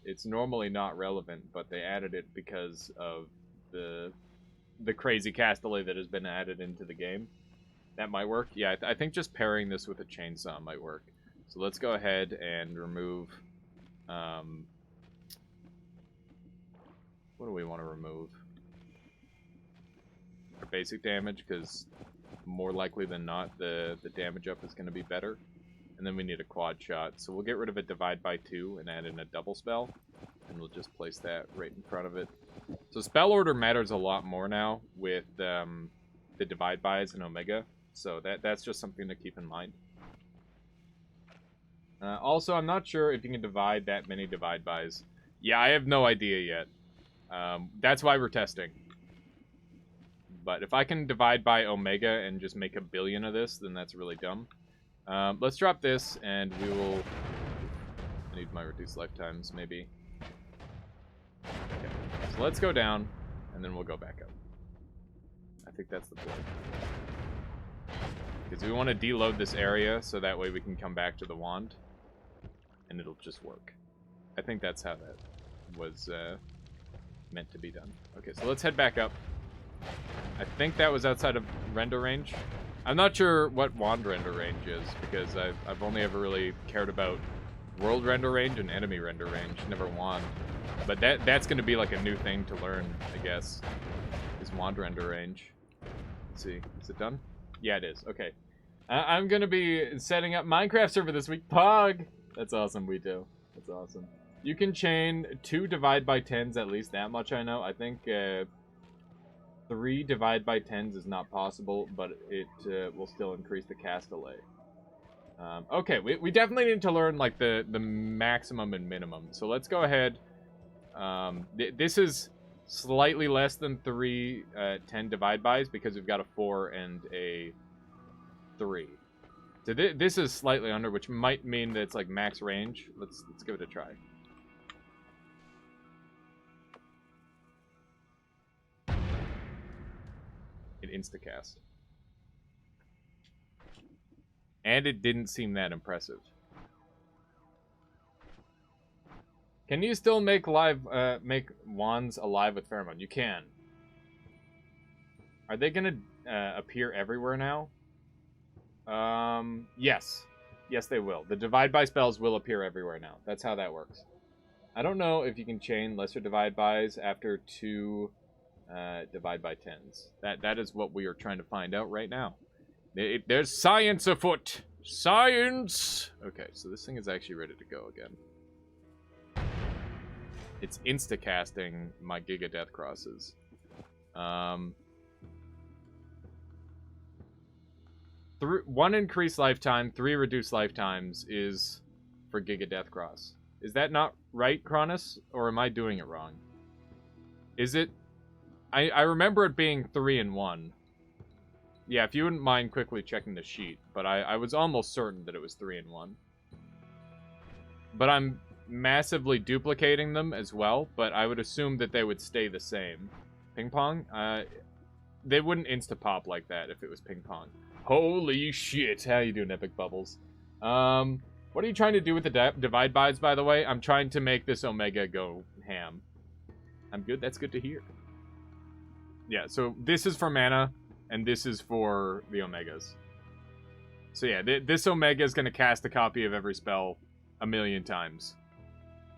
It's normally not relevant, but they added it because of the crazy cast delay that has been added into the game. That might work. Yeah, I think just pairing this with a chainsaw might work. So let's go ahead and remove... what do we want to remove? Our basic damage, because more likely than not, the damage up is going to be better. And then we need a quad shot. So we'll get rid of a divide by 2 and add in a double spell. And we'll just place that right in front of it. So spell order matters a lot more now with the divide bys and Omega. So that's just something to keep in mind. Also, I'm not sure if you can divide that many divide bys. Yeah, I have no idea yet. That's why we're testing. But if I can divide by Omega and just make 1 billion of this, then that's really dumb. Let's drop this, and we will... I need my reduced lifetimes, maybe. Okay, so let's go down, and then we'll go back up. I think that's the plan. Because we want to deload this area, so that way we can come back to the wand. And it'll just work. I think that's how that was meant to be done. Okay, so let's head back up. I think that was outside of render range. I'm not sure what wand render range is, because I've only ever really cared about world render range and enemy render range, never wand. But that's going to be like a new thing to learn, I guess, is wand render range. Let's see, is it done? Yeah, it is. Okay. I'm going to be setting up Minecraft server this week. Pog! That's awesome, Wito. That's awesome. You can chain 2 divide by 10s, at least that much I know. I think 3 divide by 10s is not possible, but it will still increase the cast delay. Okay, we definitely need to learn like the maximum and minimum. So let's go ahead. This is slightly less than 3 10 divide bys because we've got a 4 and a 3. So this is slightly under, which might mean that it's like max range. Let's give it a try. It instacast. And it didn't seem that impressive. Can you still make make wands alive with pheromone? You can. Are they gonna appear everywhere now? Yes. Yes, they will. The divide by spells will appear everywhere now. That's how that works. I don't know if you can chain lesser divide bys after 2 divide by 10s. That is what we are trying to find out right now. There's science afoot. Science! Okay, so this thing is actually ready to go again. It's insta-casting my Giga Death Crosses. 1 increased lifetime, 3 reduced lifetimes is for Giga Death Cross. Is that not right, Cronus? Or am I doing it wrong? Is it... I remember it being 3 and 1. Yeah, if you wouldn't mind quickly checking the sheet. But I was almost certain that it was 3 and 1. But I'm massively duplicating them as well. But I would assume that they would stay the same. Ping pong? They wouldn't insta-pop like that if it was ping pong. Holy shit. How you doing, Epic Bubbles? What are you trying to do with the divide bys, by the way? I'm trying to make this Omega go ham. I'm good. That's good to hear. Yeah, so this is for mana, and this is for the Omegas. So yeah, this Omega is going to cast a copy of every spell 1,000,000 times.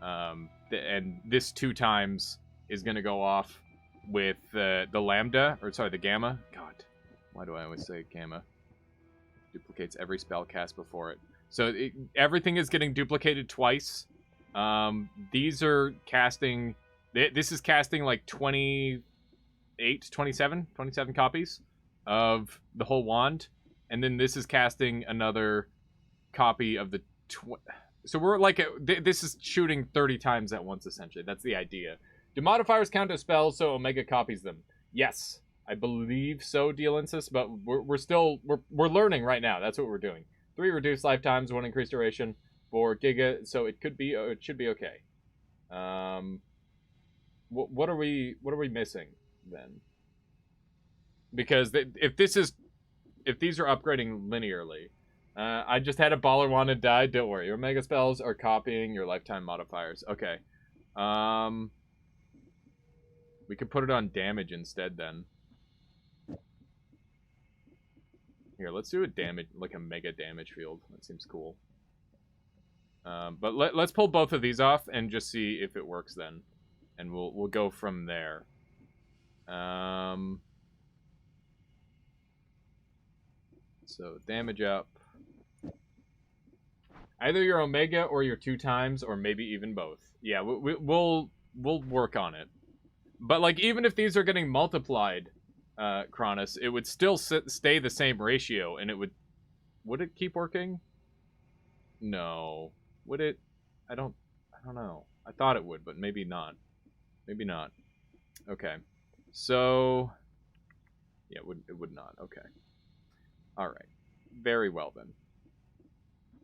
And this 2 times is going to go off with the Lambda, or sorry, the Gamma. God, why do I always say Gamma? Duplicates every spell cast before it. So everything is getting duplicated twice. These are casting... This is casting like 27 copies of the whole wand. And then this is casting another copy of the... So we're like... This is shooting 30 times at once, essentially. That's the idea. Do modifiers count as spells so Omega copies them? Yes. I believe so, Dealensis, but we're learning right now. That's what we're doing. 3 reduced lifetimes, 1 increased duration, 4 Giga, so it should be okay. What are we missing then? Because if these are upgrading linearly, I just had a baller wand and died. Don't worry, your mega spells are copying your lifetime modifiers. Okay, we could put it on damage instead then. Here, let's do a damage, like a mega damage field. That seems cool. But let's pull both of these off and just see if it works then, and we'll go from there. So damage up. Either your Omega or your 2 times, or maybe even both. Yeah, we'll work on it. But like, even if these are getting multiplied, Cronus, it would still stay the same ratio, and it would it keep working? No. Would it? I don't know. I thought it would, but maybe not. Maybe not. Okay. So yeah, it would not. Okay. All right. Very well then.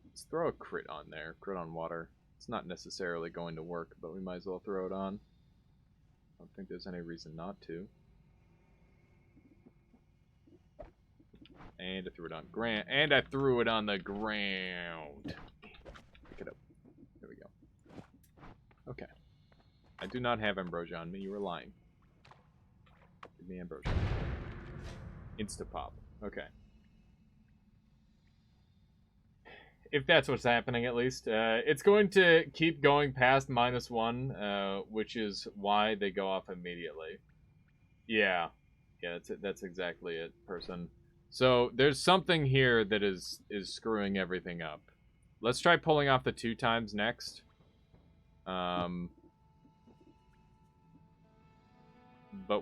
Let's throw a crit on there. Crit on water. It's not necessarily going to work, but we might as well throw it on. I don't think there's any reason not to. And I threw it on the ground. Pick it up. There we go. Okay. I do not have ambrosia on me. You were lying. Give me ambrosia. Insta-pop. Okay. If that's what's happening, at least. It's going to keep going past -1, which is why they go off immediately. Yeah. Yeah, that's exactly it, person. So, there's something here that is screwing everything up. Let's try pulling off the 2 times next. But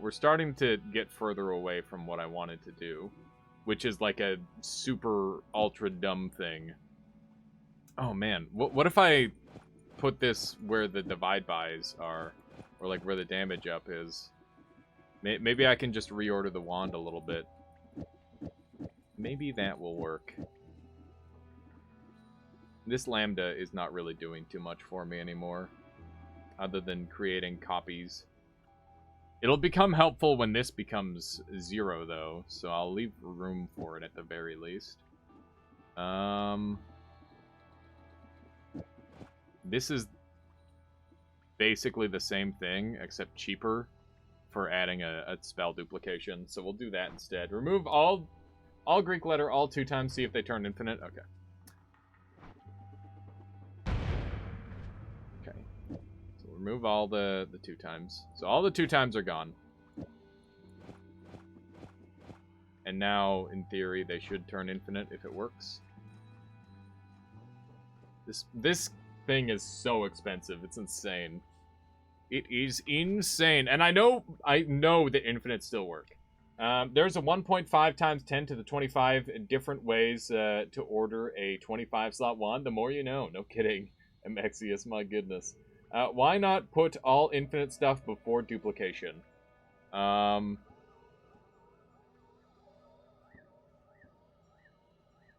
we're starting to get further away from what I wanted to do, which is like a super ultra dumb thing. Oh man, what if I put this where the divide bys are, or like where the damage up is? Maybe I can just reorder the wand a little bit. Maybe that will work. This Lambda is not really doing too much for me anymore, other than creating copies. It'll become helpful when this becomes 0, though, so I'll leave room for it at the very least. This is basically the same thing, except cheaper for adding a spell duplication, so we'll do that instead. Remove all Greek letter, all 2 times, see if they turn infinite. Okay. Okay. So remove all the 2 times. So all the 2 times are gone. And now, in theory, they should turn infinite if it works. This thing is so expensive. It's insane. It is insane. And I know that infinites still work. There's a 1.5 times 10 to the 25 different ways to order a 25 slot wand. The more you know. No kidding. Amexius, my goodness. Why not put all infinite stuff before duplication?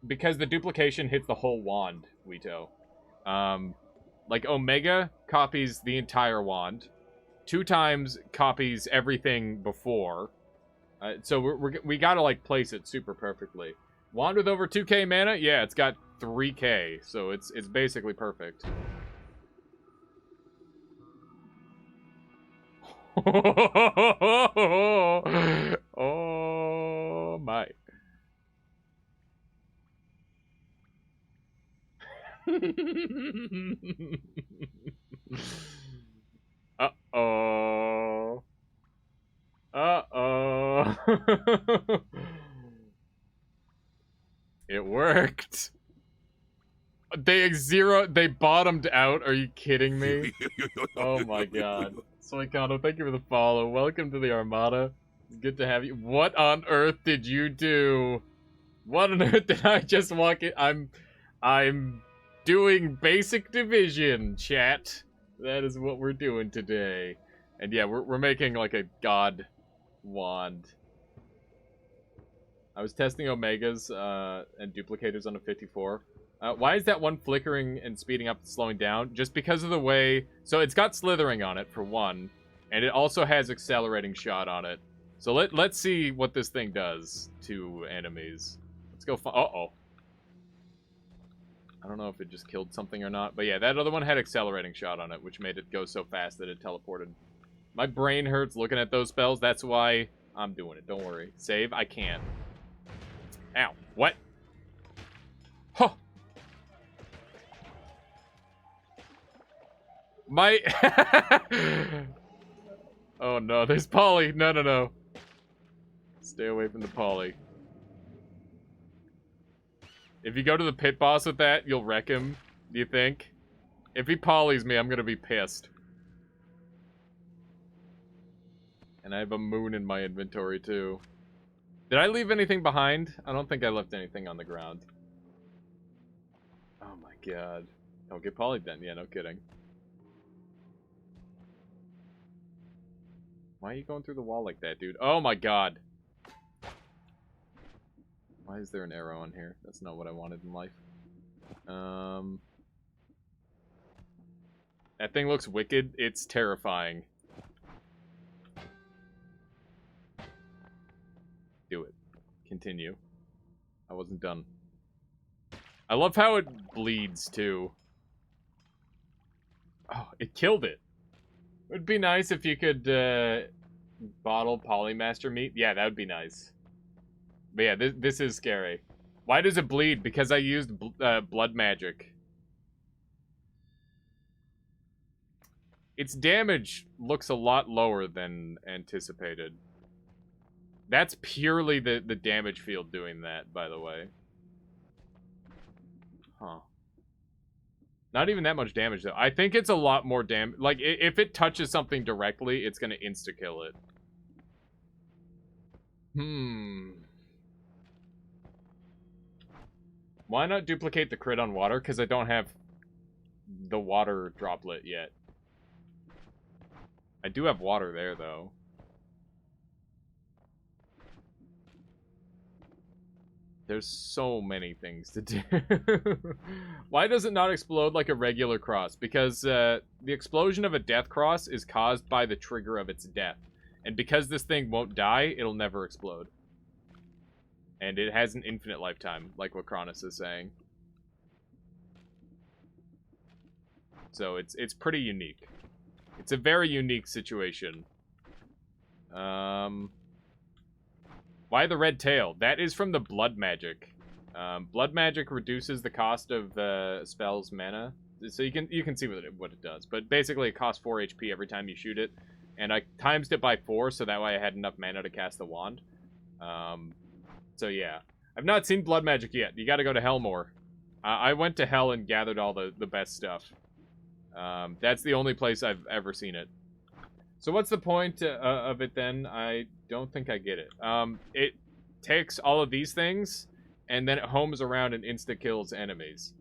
Because the duplication hits the whole wand, Wito. Like, Omega copies the entire wand. 2 times copies everything before. So we gotta, like, place it super perfectly. Wand with over 2k mana? Yeah, it's got 3k, so it's basically perfect. Oh my. Uh-oh. Uh-oh. It worked. They bottomed out. Are you kidding me? Oh my god. Soikano, thank you for the follow. Welcome to the Armada. It's good to have you. What on earth did you do? What on earth did I just walk in? I'm doing basic division, chat. That is what we're doing today. And yeah, we're making like a god wand. I was testing omegas and duplicators on a 54. Why is that one flickering and speeding up and slowing down? Just because of the way... So it's got slithering on it, for one. And it also has accelerating shot on it. So let's see what this thing does to enemies. Let's go... Uh-oh. I don't know if it just killed something or not. But yeah, that other one had accelerating shot on it, which made it go so fast that it teleported. My brain hurts looking at those spells. That's why I'm doing it. Don't worry. Save? I can't. Ow. What? Huh. My... Oh no, there's Polly. No. Stay away from the Polly. If you go to the pit boss with that, you'll wreck him, do you think? If he Pollys me, I'm gonna be pissed. And I have a moon in my inventory, too. Did I leave anything behind? I don't think I left anything on the ground. Oh my god. Don't get polyed then. Yeah, no kidding. Why are you going through the wall like that, dude? Oh my god. Why is there an arrow on here? That's not what I wanted in life. That thing looks wicked. It's terrifying. Do it. Continue. I wasn't done. I love how it bleeds, too. Oh, it killed it. It would be nice if you could, bottle Polymaster meat. Yeah, that would be nice. But yeah, this is scary. Why does it bleed? Because I used blood magic. Its damage looks a lot lower than anticipated. That's purely the damage field doing that, by the way. Huh. Not even that much damage, though. I think it's a lot more damage. Like, if it touches something directly, it's gonna insta-kill it. Why not duplicate the crit on water? Because I don't have the water droplet yet. I do have water there, though. There's so many things to do. Why does it not explode like a regular cross? Because the explosion of a death cross is caused by the trigger of its death. And because this thing won't die, it'll never explode. And it has an infinite lifetime, like what Cronus is saying. So it's pretty unique. It's a very unique situation. Why the red tail? That is from the blood magic. Blood magic reduces the cost of spell's mana. So you can see what it does. But basically it costs 4 HP every time you shoot it. And I times it by 4, so that way I had enough mana to cast the wand. So yeah. I've not seen blood magic yet. You gotta go to Hell more. I went to Hell and gathered all the best stuff. That's the only place I've ever seen it. So what's the point of it then? I don't think I get it. It takes all of these things, and then it homes around and insta-kills enemies.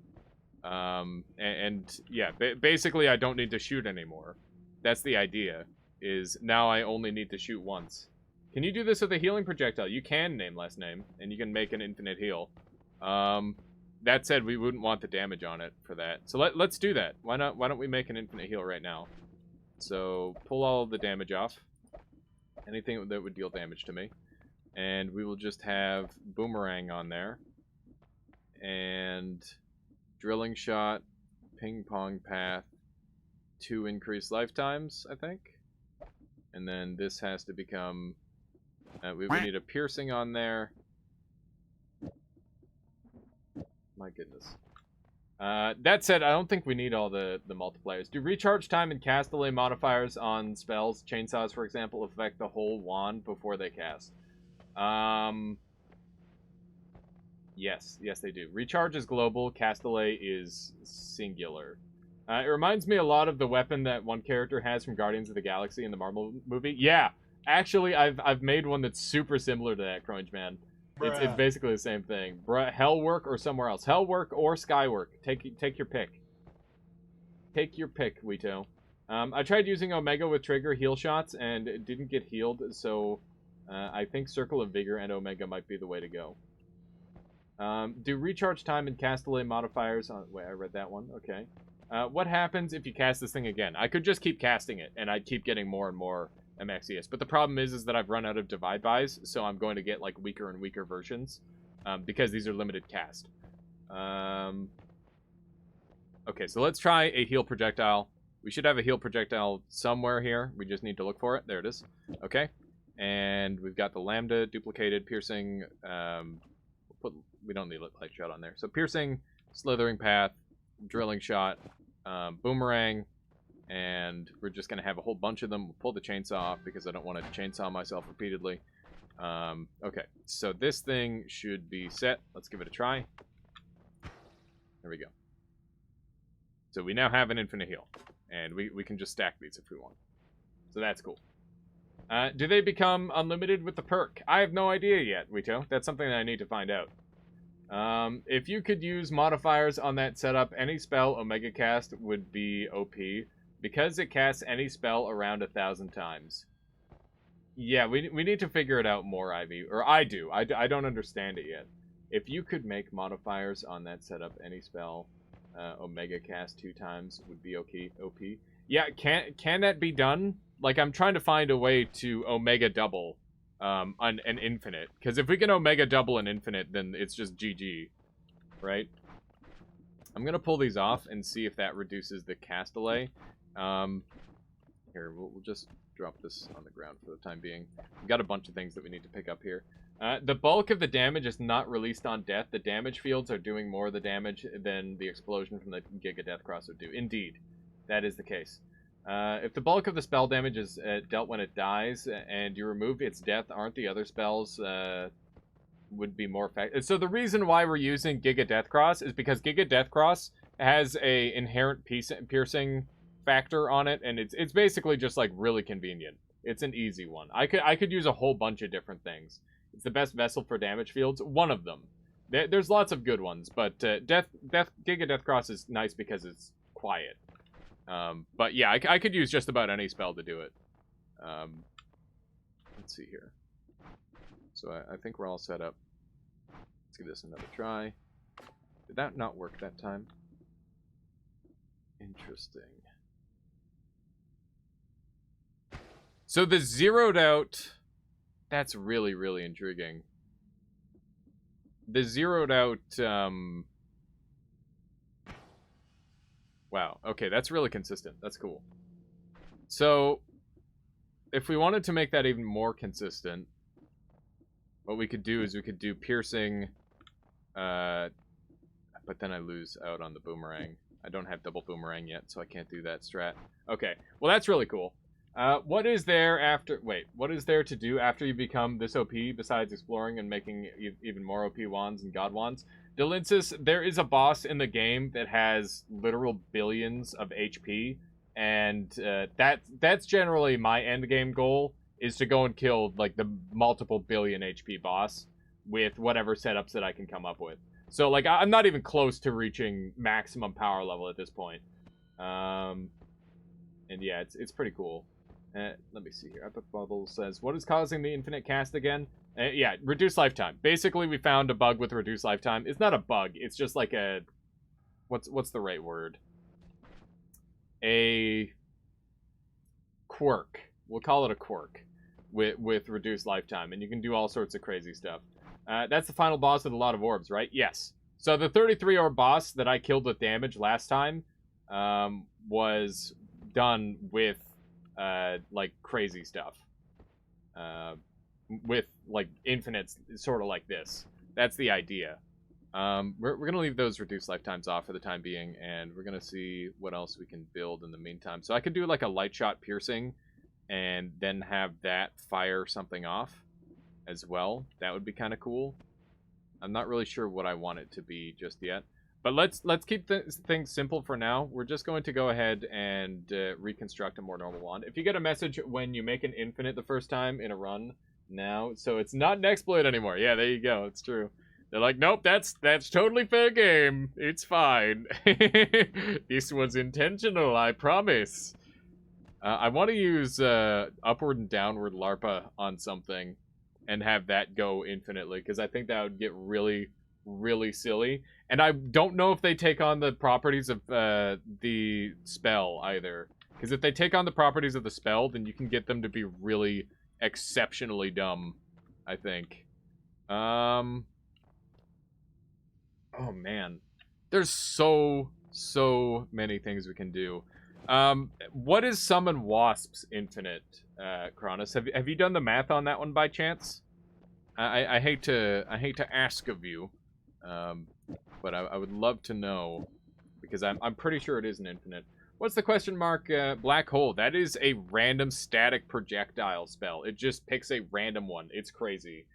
And yeah, basically I don't need to shoot anymore. That's the idea, is now I only need to shoot once. Can you do this with a healing projectile? You can name last name, and you can make an infinite heal. That said, we wouldn't want the damage on it for that. So let's do that. Why don't we make an infinite heal right now? So pull all of the damage off. Anything that would deal damage to me. And we will just have Boomerang on there. And Drilling Shot, Ping Pong Path, 2 increased lifetimes, I think. And then this has to become... we need a piercing on there. My goodness. That said, I don't think we need all the multipliers. Do recharge time and cast delay modifiers on spells, chainsaws for example, affect the whole wand before they cast? Yes, they do. Recharge is global, cast delay is singular. It reminds me a lot of the weapon that one character has from Guardians of the Galaxy in the Marvel movie. Yeah, actually, I've made one that's super similar to that, Crunch Man. It's basically the same thing. Hellwork or somewhere else. Hellwork or Skywork. Take your pick. Take your pick, Wito. I tried using Omega with trigger heal shots and it didn't get healed, so I think Circle of Vigor and Omega might be the way to go. Do recharge time and cast delay modifiers on... Wait, I read that one. Okay. What happens if you cast this thing again? I could just keep casting it, and I'd keep getting more and more MXES. But the problem is that I've run out of divide buys, so I'm going to get like weaker and weaker versions because these are limited cast. Okay, so let's try a heal projectile. We should have a heal projectile somewhere here. We just need to look for it. There it is. Okay. And we've got the lambda, duplicated, piercing. We don't need light shot on there. So piercing, slithering path, drilling shot, boomerang, and we're just going to have a whole bunch of them. We'll pull the chainsaw off because I don't want to chainsaw myself repeatedly. Okay, so this thing should be set. Let's give it a try. There we go. So we now have an infinite heal, and we can just stack these if we want. So that's cool. Do they become unlimited with the perk? I have no idea yet, Wito. That's something that I need to find out. If you could use modifiers on that setup, any spell Omega cast would be OP, because it casts any spell around 1,000 times. Yeah, we need to figure it out more, Ivy. Or I do. I don't understand it yet. If you could make modifiers on that setup, any spell Omega cast 2 times would be OP. Yeah, can that be done? Like, I'm trying to find a way to Omega double an infinite. Because if we can Omega double an infinite, then it's just GG. Right? I'm going to pull these off and see if that reduces the cast delay. Here, we'll just drop this on the ground for the time being. We've got a bunch of things that we need to pick up here. The bulk of the damage is not released on death. The damage fields are doing more of the damage than the explosion from the Giga Death Cross would do. Indeed, that is the case. If the bulk of the spell damage is dealt when it dies, and you remove its death, aren't the other spells would be more effective? So the reason why we're using Giga Death Cross is because Giga Death Cross has a inherent piercing factor on it, and it's basically just like really convenient. It's an easy one. I could use a whole bunch of different things. It's the best vessel for damage fields. One of them. There's lots of good ones, but Giga Death Cross is nice because it's quiet. But yeah, I could use just about any spell to do it. Let's see here. So I think we're all set up. Let's give this another try. Did that not work that time? Interesting. So the zeroed out... That's really, really intriguing. The zeroed out... Wow, okay, that's really consistent. That's cool. So, if we wanted to make that even more consistent, what we could do is we could do piercing, but then I lose out on the boomerang. I don't have double boomerang yet, so I can't do that strat. Okay, well that's really cool. What is there to do after you become this OP besides exploring and making even more OP wands and god wands? Delinsis, there is a boss in the game that has literal billions of HP, and that's generally my end game goal, is to go and kill like the multiple billion HP boss with whatever setups that I can come up with. So like I'm not even close to reaching maximum power level at this point. And yeah, it's pretty cool. Let me see here. Epic Bubble says, what is causing the infinite cast again? Yeah, reduced lifetime. Basically, we found a bug with reduced lifetime. It's not a bug. It's just like a... What's the right word? A quirk. We'll call it a quirk with reduced lifetime. And you can do all sorts of crazy stuff. That's the final boss with a lot of orbs, right? Yes. So the 33 orb boss that I killed with damage last time was done with like crazy stuff. With like infinites, sort of like this. That's the idea. We're gonna leave those reduced lifetimes off for the time being, and we're gonna see what else we can build in the meantime. So I could do like a light shot piercing, and then have that fire something off as well. That would be kind of cool. I'm not really sure what I want it to be just yet. But let's keep things simple for now. We're just going to go ahead and reconstruct a more normal wand. If you get a message when you make an infinite the first time in a run now, so it's not an exploit anymore. Yeah, there you go. It's true. They're like, nope, that's totally fair game. It's fine. This was intentional, I promise. I want to use upward and downward LARPA on something and have that go infinitely, because I think that would get really, really silly. And I don't know if they take on the properties of the spell either. Because if they take on the properties of the spell, then you can get them to be really exceptionally dumb, I think. Oh man. There's so many things we can do. What is Summon Wasps Infinite, Cronus? Have you done the math on that one by chance? I hate to ask of you. But I would love to know, because I'm pretty sure it is an infinite. What's the question mark? Black hole. That is a random static projectile spell. It just picks a random one. It's crazy.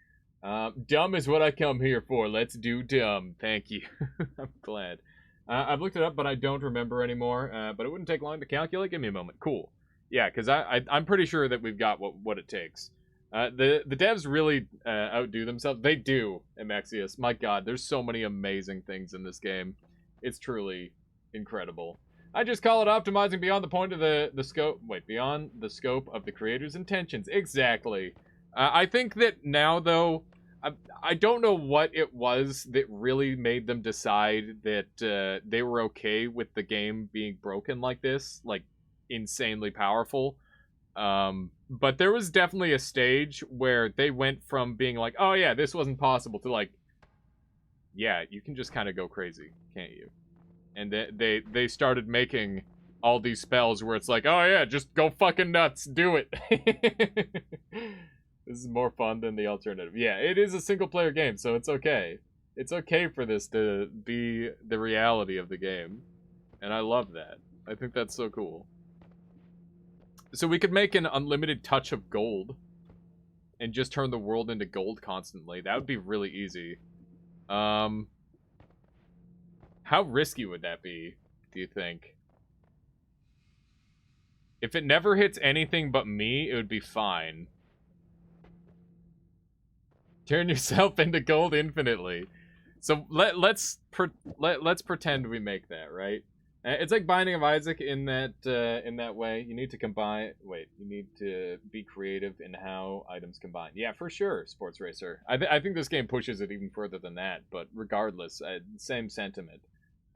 Dumb is what I come here for. Let's do dumb. Thank you. I'm glad. I've looked it up, but I don't remember anymore. But it wouldn't take long to calculate. Give me a moment. Cool. Yeah, because I'm pretty sure that we've got what it takes. The devs really outdo themselves. They do, Emexius. My god, there's so many amazing things in this game. It's truly incredible. I just call it optimizing beyond the point of the scope. Wait, beyond the scope of the creator's intentions. Exactly. I think that now, though, I don't know what it was that really made them decide that they were okay with the game being broken like this, like insanely powerful. But there was definitely a stage where they went from being like, oh yeah, this wasn't possible, to like, yeah, you can just kind of go crazy, can't you? And they started making all these spells where it's like, oh yeah, just go fucking nuts, do it. This is more fun than the alternative. Yeah, it is a single player game, so it's okay. It's okay for this to be the reality of the game. And I love that. I think that's so cool. So we could make an unlimited touch of gold and just turn the world into gold constantly. That would be really easy. How risky would that be, do you think? If it never hits anything but me, it would be fine. Turn yourself into gold infinitely. So let's pretend we make that, right? It's like Binding of Isaac in that way. You need to combine. Wait, you need to be creative in how items combine. Yeah, for sure, Sports Racer. I think this game pushes it even further than that. But regardless, same sentiment.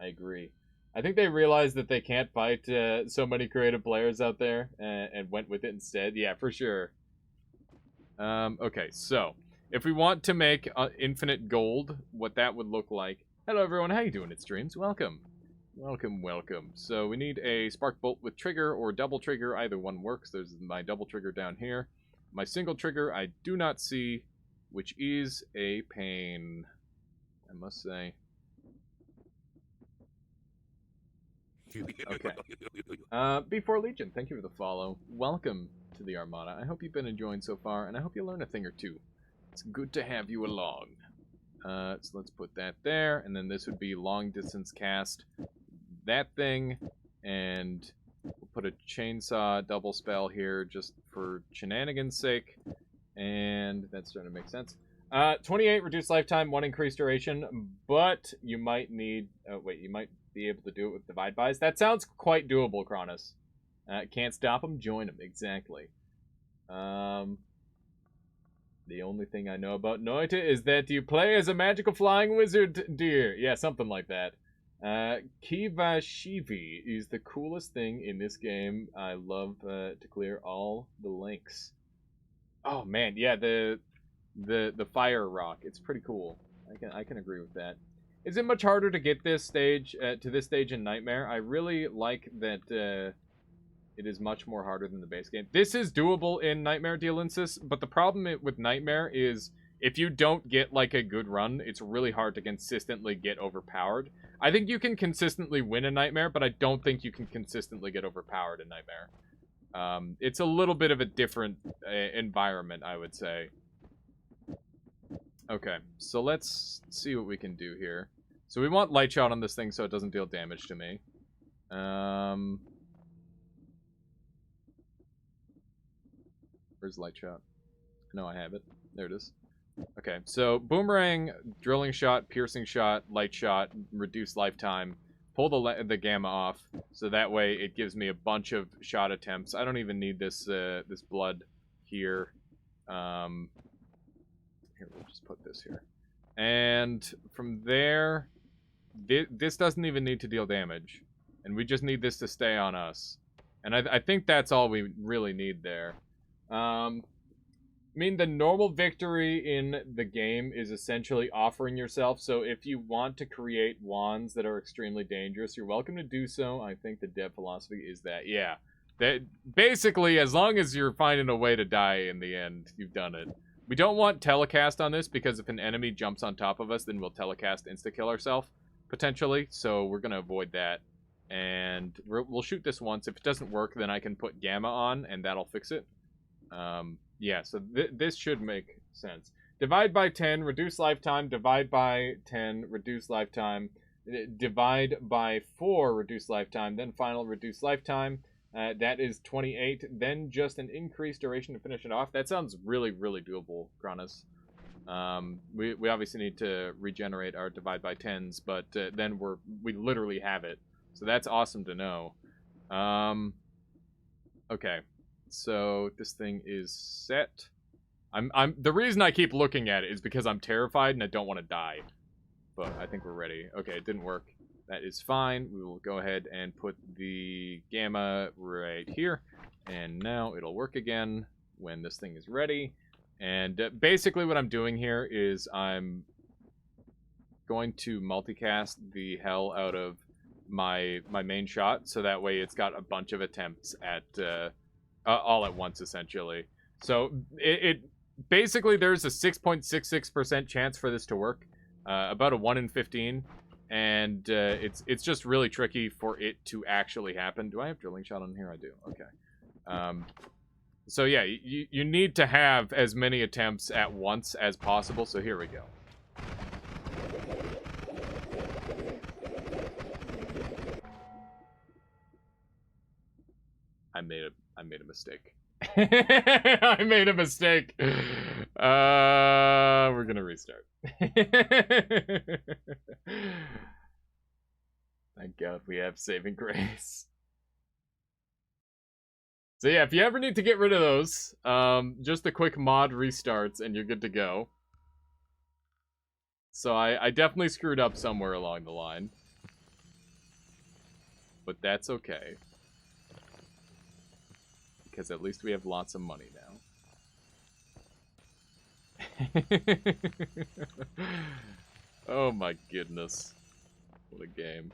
I agree. I think they realized that they can't fight so many creative players out there, and went with it instead. Yeah, for sure. Okay, so if we want to make infinite gold, what that would look like. Hello, everyone. How you doing? It's Streams. Welcome. Welcome. So we need a spark bolt with trigger or double trigger. Either one works. There's my double trigger down here. My single trigger I do not see, which is a pain, I must say. Okay. B4 Legion, thank you for the follow. Welcome to the Armada. I hope you've been enjoying so far, and I hope you learn a thing or two. It's good to have you along. So let's put that there, and then this would be long distance cast that thing, and we'll put a chainsaw double spell here just for shenanigans' sake, and that's starting to make sense. 28 reduced lifetime, 1 increased duration, but you might need, you might be able to do it with divide buys. That sounds quite doable, Cronus. Can't stop them, join them, exactly. The only thing I know about Noita is that you play as a magical flying wizard, dear. Yeah, something like that. Kivashivi is the coolest thing in this game. I love to clear all the links. Oh man, yeah, the fire rock. It's pretty cool. I can agree with that. Is it much harder to get this stage to this stage in Nightmare? I really like that It is much more harder than the base game. This is doable in Nightmare Dealensis, but the problem with Nightmare is if you don't get like a good run, it's really hard to consistently get overpowered. I think you can consistently win a Nightmare, but I don't think you can consistently get overpowered in Nightmare. It's a little bit of a different environment, I would say. Okay, so let's see what we can do here. So we want Light Shot on this thing so it doesn't deal damage to me. Where's Light Shot? No, I have it. There it is. Okay, so Boomerang, Drilling Shot, Piercing Shot, Light Shot, Reduce Lifetime. Pull the Gamma off, so that way it gives me a bunch of shot attempts. I don't even need this this blood here. Here, we'll just put this here. And from there, this doesn't even need to deal damage. And we just need this to stay on us. And I think that's all we really need there. I mean, the normal victory in the game is essentially offering yourself. So if you want to create wands that are extremely dangerous, you're welcome to do so. I think the dev philosophy is that, yeah. That basically, as long as you're finding a way to die in the end, you've done it. We don't want telecast on this because if an enemy jumps on top of us, then we'll telecast insta-kill ourselves, potentially. So we're going to avoid that. And we'll shoot this once. If it doesn't work, then I can put Gamma on, and that'll fix it. Yeah, so this should make sense. Divide by 10, reduce lifetime. Divide by 10, reduce lifetime. Divide by 4, reduce lifetime. Then final, reduce lifetime. That is 28. Then just an increased duration to finish it off. That sounds really, really doable, Kronos. We obviously need to regenerate our divide by 10s, but then we literally have it. So that's awesome to know. Okay. So this thing is set. The reason I keep looking at it is because I'm terrified and I don't want to die. But I think we're ready. Okay, it didn't work. That is fine. We will go ahead and put the Gamma right here. And now it'll work again when this thing is ready. And basically what I'm doing here is I'm going to multicast the hell out of my main shot. So that way it's got a bunch of attempts at all at once, essentially. So it basically there's a 6.66% chance for this to work. About a 1 in 15. And it's just really tricky for it to actually happen. Do I have Drilling Shot on here? I do. Okay. So yeah, you need to have as many attempts at once as possible. So here we go. I made a mistake. I made a mistake. We're gonna restart. Thank God we have saving grace. So yeah, if you ever need to get rid of those, just a quick mod restarts and you're good to go. So I definitely screwed up somewhere along the line. But that's okay. Because at least we have lots of money now. Oh my goodness. What a game.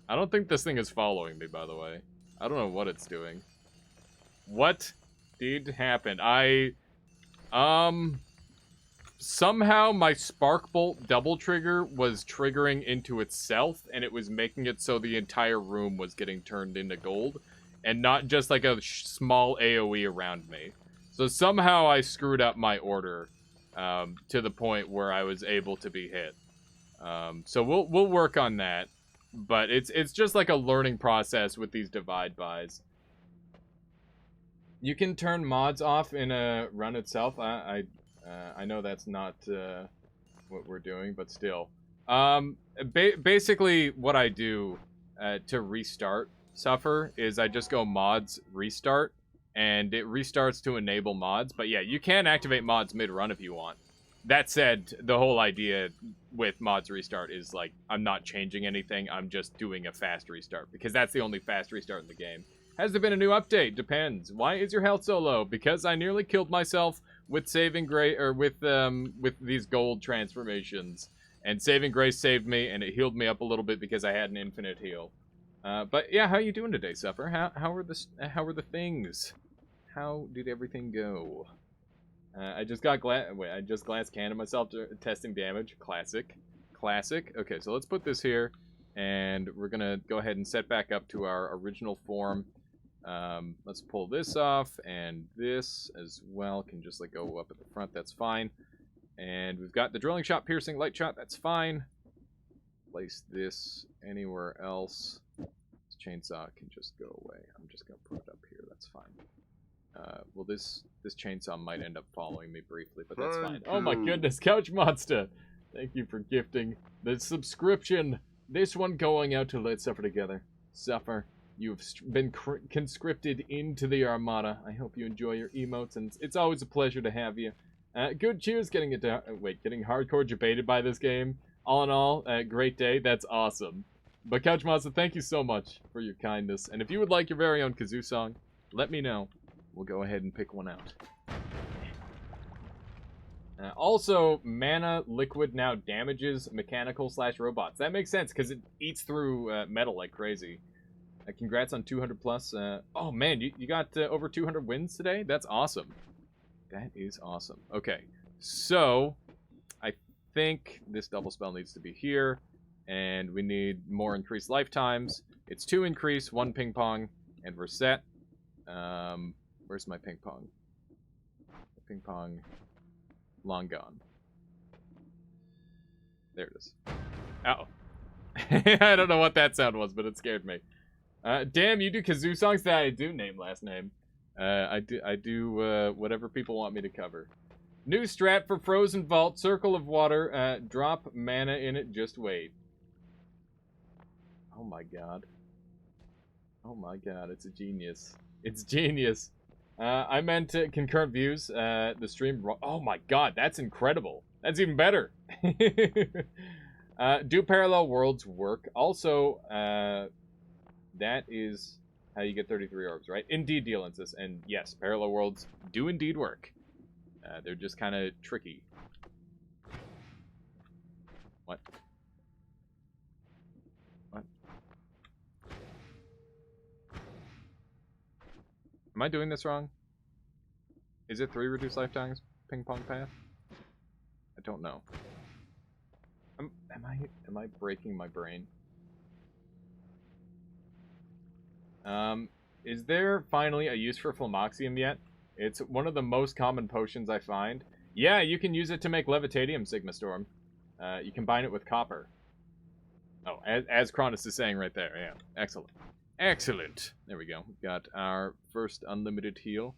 I don't think this thing is following me, by the way. I don't know what it's doing. What did happen? Somehow my Spark Bolt double trigger was triggering into itself, and it was making it so the entire room was getting turned into gold. And not just like a small AoE around me. So somehow I screwed up my order to the point where I was able to be hit. So we'll work on that. But it's just like a learning process with these divide bys. You can turn mods off in a run itself. I know that's not what we're doing, but still. Basically what I do to restart Suffer is I just go mods restart and it restarts to enable mods. But yeah, you can activate mods mid-run if you want. That said, the whole idea with mods restart is like I'm not changing anything, I'm just doing a fast restart because that's the only fast restart in the game. Has there been a new update? Depends. Why is your health so low? Because I nearly killed myself with saving grace or with these gold transformations. And saving grace saved me and it healed me up a little bit because I had an infinite heal. But yeah, how you doing today, Suffer? How are the things? How did everything go? I just got I just glass canned myself testing damage. Classic. Okay, so let's put this here, and we're gonna go ahead and set back up to our original form. Let's pull this off, and this as well can just like go up at the front. That's fine. And we've got the drilling shot, piercing, light shot. That's fine. Place this anywhere else. This chainsaw can just go away. I'm just gonna put it up here. That's fine. Well, this chainsaw might end up following me briefly, but that's fine. Oh my goodness, Couch Monster! Thank you for gifting the subscription. This one going out to Let's Suffer Together. Suffer, you've been conscripted into the Armada. I hope you enjoy your emotes, and it's always a pleasure to have you. Good cheers getting getting hardcore debated by this game. All in all, great day. That's awesome. But Couch Monster, thank you so much for your kindness. And if you would like your very own kazoo song, let me know. We'll go ahead and pick one out. Also, mana liquid now damages mechanical/robots. That makes sense because it eats through metal like crazy. Congrats on 200 plus. Oh man, you got over 200 wins today? That's awesome. That is awesome. Okay, so I think this double spell needs to be here, and we need more increased lifetimes. It's 2 increase, 1 ping pong, and we're set. Where's my ping pong? Ping pong, long gone. There it is. Uh-oh. I don't know what that sound was, but it scared me. Damn, you do kazoo songs? That I do name last name. I do whatever people want me to cover. New strat for Frozen Vault, Circle of Water, drop mana in it, just wait. Oh my god. Oh my god, it's a genius. It's genius. I meant concurrent views, the stream. Oh my god, that's incredible. That's even better. Do parallel worlds work? Also, that is how you get 33 orbs, right? Indeed, deal insist. And yes, parallel worlds do indeed work. They're just kind of tricky. What? What? Am I doing this wrong? Is it 3 reduced lifetimes? Ping pong path? I don't know. Am I breaking my brain? Is there finally a use for Flamoxium yet? It's one of the most common potions I find. Yeah, you can use it to make Levitatium, Sigma Storm. You combine it with copper. Oh, as Cronus is saying right there, yeah. Excellent. Excellent. There we go. We've got our first unlimited heal,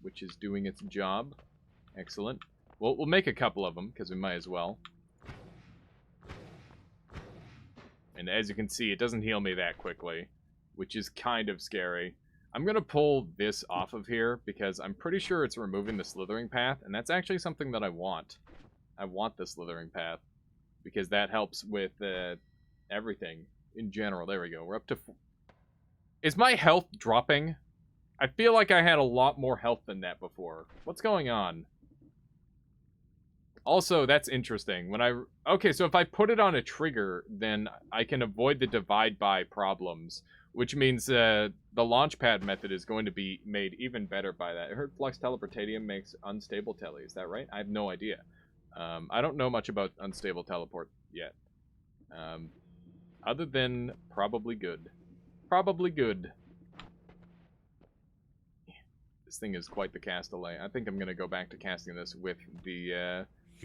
which is doing its job. Excellent. Well, we'll make a couple of them, because we might as well. And as you can see, it doesn't heal me that quickly, which is kind of scary. I'm going to pull this off of here, because I'm pretty sure it's removing the slithering path, and that's actually something that I want. I want the slithering path, because that helps with everything in general. There we go. We're up to... Is my health dropping? I feel like I had a lot more health than that before. What's going on? Also, that's interesting. Okay, so if I put it on a trigger, then I can avoid the divide by problems, which means the launchpad method is going to be made even better by that. I heard Flux Teleportatium makes unstable tele. Is that right? I have no idea. I don't know much about unstable teleport yet. Other than probably good. Probably good. This thing is quite the castaway. I think I'm going to go back to casting this with the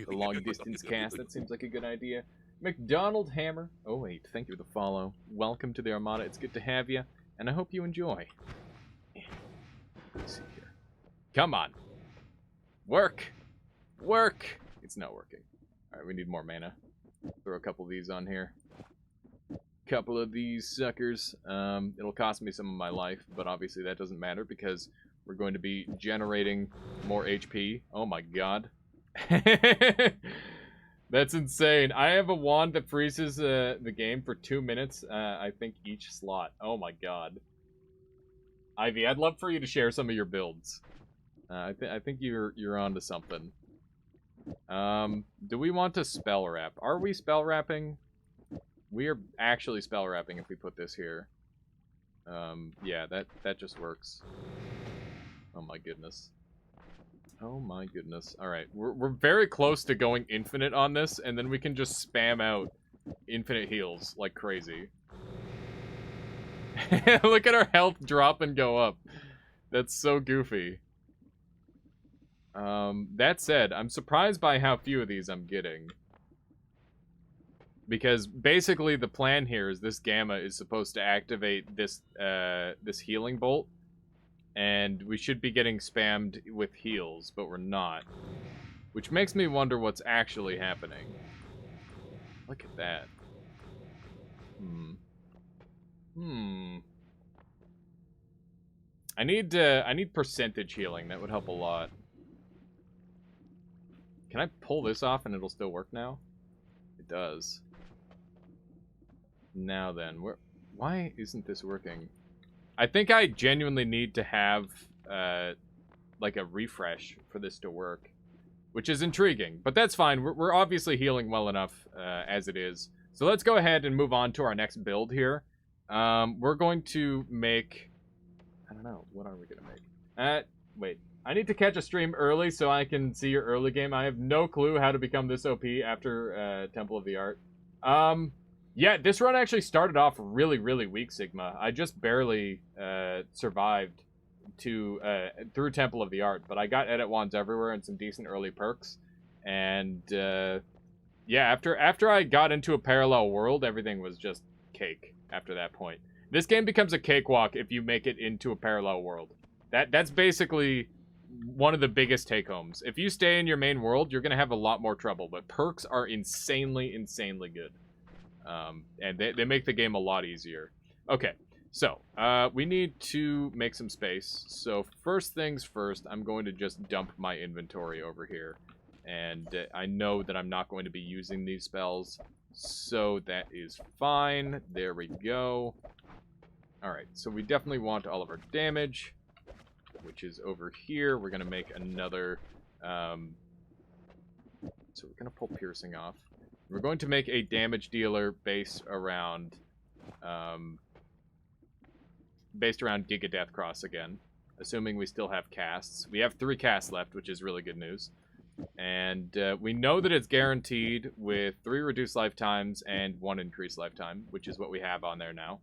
long distance cast. That seems like a good idea. McDonald Hammer. Oh wait, thank you for the follow. Welcome to the Armada. It's good to have you, and I hope you enjoy. Let's see here. Come on. Work. Work. It's not working. All right, we need more mana. Throw a couple of these on here. Couple of these suckers. It'll cost me some of my life, but obviously that doesn't matter because we're going to be generating more HP. Oh my god. That's insane. I have a wand that freezes the game for 2 minutes, I think, each slot. Oh my god. Ivy, I'd love for you to share some of your builds. I think you're onto something. Do we want to spell wrap? Are we spell wrapping? We are actually spell wrapping if we put this here. Yeah, that just works. Oh my goodness. Oh my goodness. Alright, we're very close to going infinite on this, and then we can just spam out infinite heals like crazy. Look at our health drop and go up. That's so goofy. That said, I'm surprised by how few of these I'm getting. Because basically the plan here is this Gamma is supposed to activate this this healing bolt. And we should be getting spammed with heals, but we're not. Which makes me wonder what's actually happening. Look at that. I need percentage healing. That would help a lot. Can I pull this off and it'll still work now? It does. Now then, why isn't this working? I think I genuinely need to have like a refresh for this to work, which is intriguing, but that's fine. We're obviously healing well enough as it is. So let's go ahead and move on to our next build here. We're going to make, I don't know, what are we gonna make? Wait, I need to catch a stream early so I can see your early game. I have no clue how to become this OP after Temple of the Art. Yeah, this run actually started off really, really weak, Sigma. I just barely survived to through Temple of the Art, but I got edit wands everywhere and some decent early perks. And yeah, after I got into a parallel world, everything was just cake after that point. This game becomes a cakewalk if you make it into a parallel world. That's basically one of the biggest take-homes. If you stay in your main world, you're going to have a lot more trouble, but perks are insanely, insanely good. And they make the game a lot easier. Okay, so we need to make some space. So first things first, I'm going to just dump my inventory over here. And I know that I'm not going to be using these spells, so that is fine. There we go. Alright, so we definitely want all of our damage, which is over here. We're going to make another... so we're going to pull piercing off. We're going to make a damage dealer based around Giga Death Cross again, assuming we still have casts. We have 3 casts left, which is really good news. And we know that it's guaranteed with 3 reduced lifetimes and 1 increased lifetime, which is what we have on there now.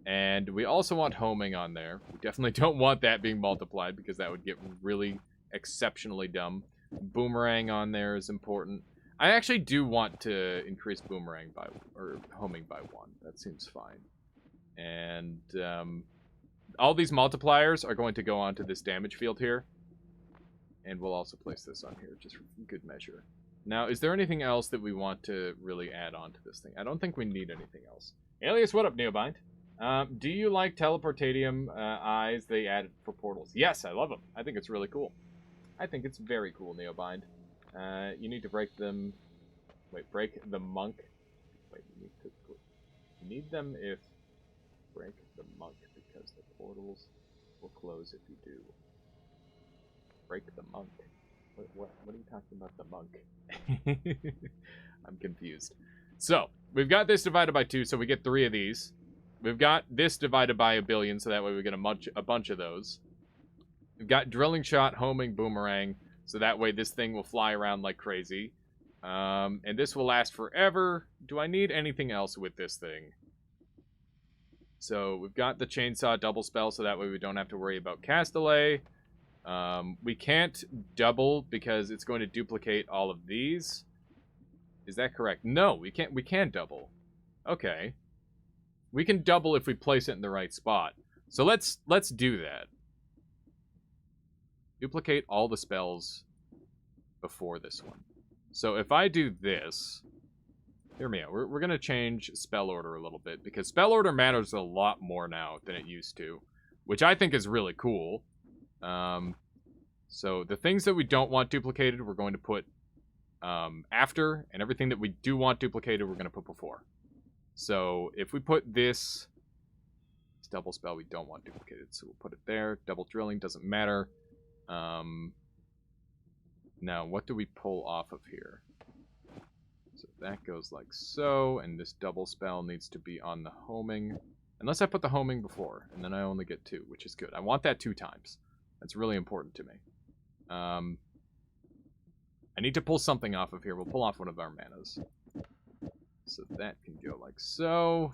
And we also want homing on there. We definitely don't want that being multiplied because that would get really exceptionally dumb. Boomerang on there is important. I actually do want to increase boomerang by, or homing by 1. That seems fine. And all these multipliers are going to go onto this damage field here. And we'll also place this on here, just for good measure. Now, is there anything else that we want to really add on to this thing? I don't think we need anything else. Alias, what up, Neobind? Do you like teleportatium eyes they added for portals? Yes, I love them. I think it's really cool. I think it's very cool, Neobind. You need to break them. Wait, break the monk. Wait, you need them if break the monk because the portals will close if you do. Break the monk. What are you talking about, the monk? I'm confused. So we've got this divided by 2, so we get 3 of these. We've got this divided by 1 billion, so that way we get a bunch of those. We've got drilling shot, homing, boomerang. So that way this thing will fly around like crazy. And this will last forever. Do I need anything else with this thing? So we've got the chainsaw double spell, so that way we don't have to worry about cast delay. We can't double because it's going to duplicate all of these. Is that correct? No, we can't double. Okay. We can double if we place it in the right spot. So let's do that. Duplicate all the spells before this one. So if I do this, hear me out. We're going to change spell order a little bit because spell order matters a lot more now than it used to, which I think is really cool. So the things that we don't want duplicated, we're going to put after, and everything that we do want duplicated, we're going to put before. So if we put this double spell, we don't want duplicated, so we'll put it there. Double drilling doesn't matter. Now, what do we pull off of here? So that goes like so, and this double spell needs to be on the homing. Unless I put the homing before, and then I only get 2, which is good. I want that 2 times. That's really important to me. I need to pull something off of here. We'll pull off one of our manas. So that can go like so.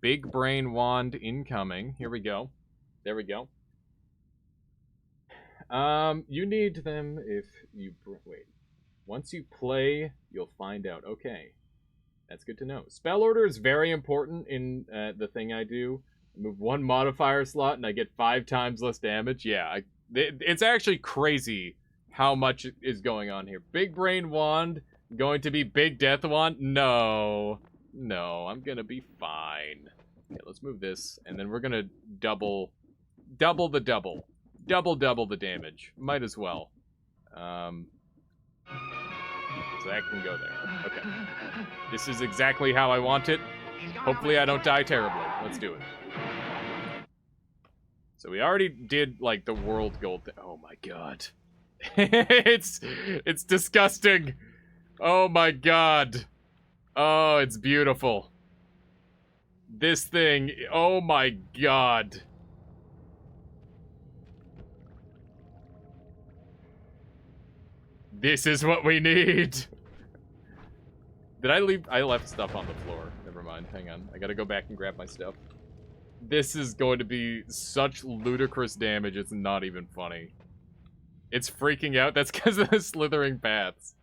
Big brain wand incoming. Here we go. There we go. You need them if you... Wait. Once you play, you'll find out. Okay. That's good to know. Spell order is very important in the thing I do. I move 1 modifier slot and I get 5 times less damage. Yeah, it's actually crazy how much is going on here. Big brain wand, going to be big death wand? No. No, I'm gonna be fine. Okay, let's move this, and then we're gonna double the double. Double the damage. Might as well. So that can go there. Okay. This is exactly how I want it. Hopefully I don't die terribly. Let's do it. So we already did, like, the world gold thing. Oh my god. It's disgusting. Oh my god. Oh, it's beautiful. This thing, oh my god. This is what we need. Did I leave? I left stuff on the floor. Never mind. Hang on. I gotta go back and grab my stuff. This is going to be such ludicrous damage, it's not even funny. It's freaking out. That's because of the slithering paths.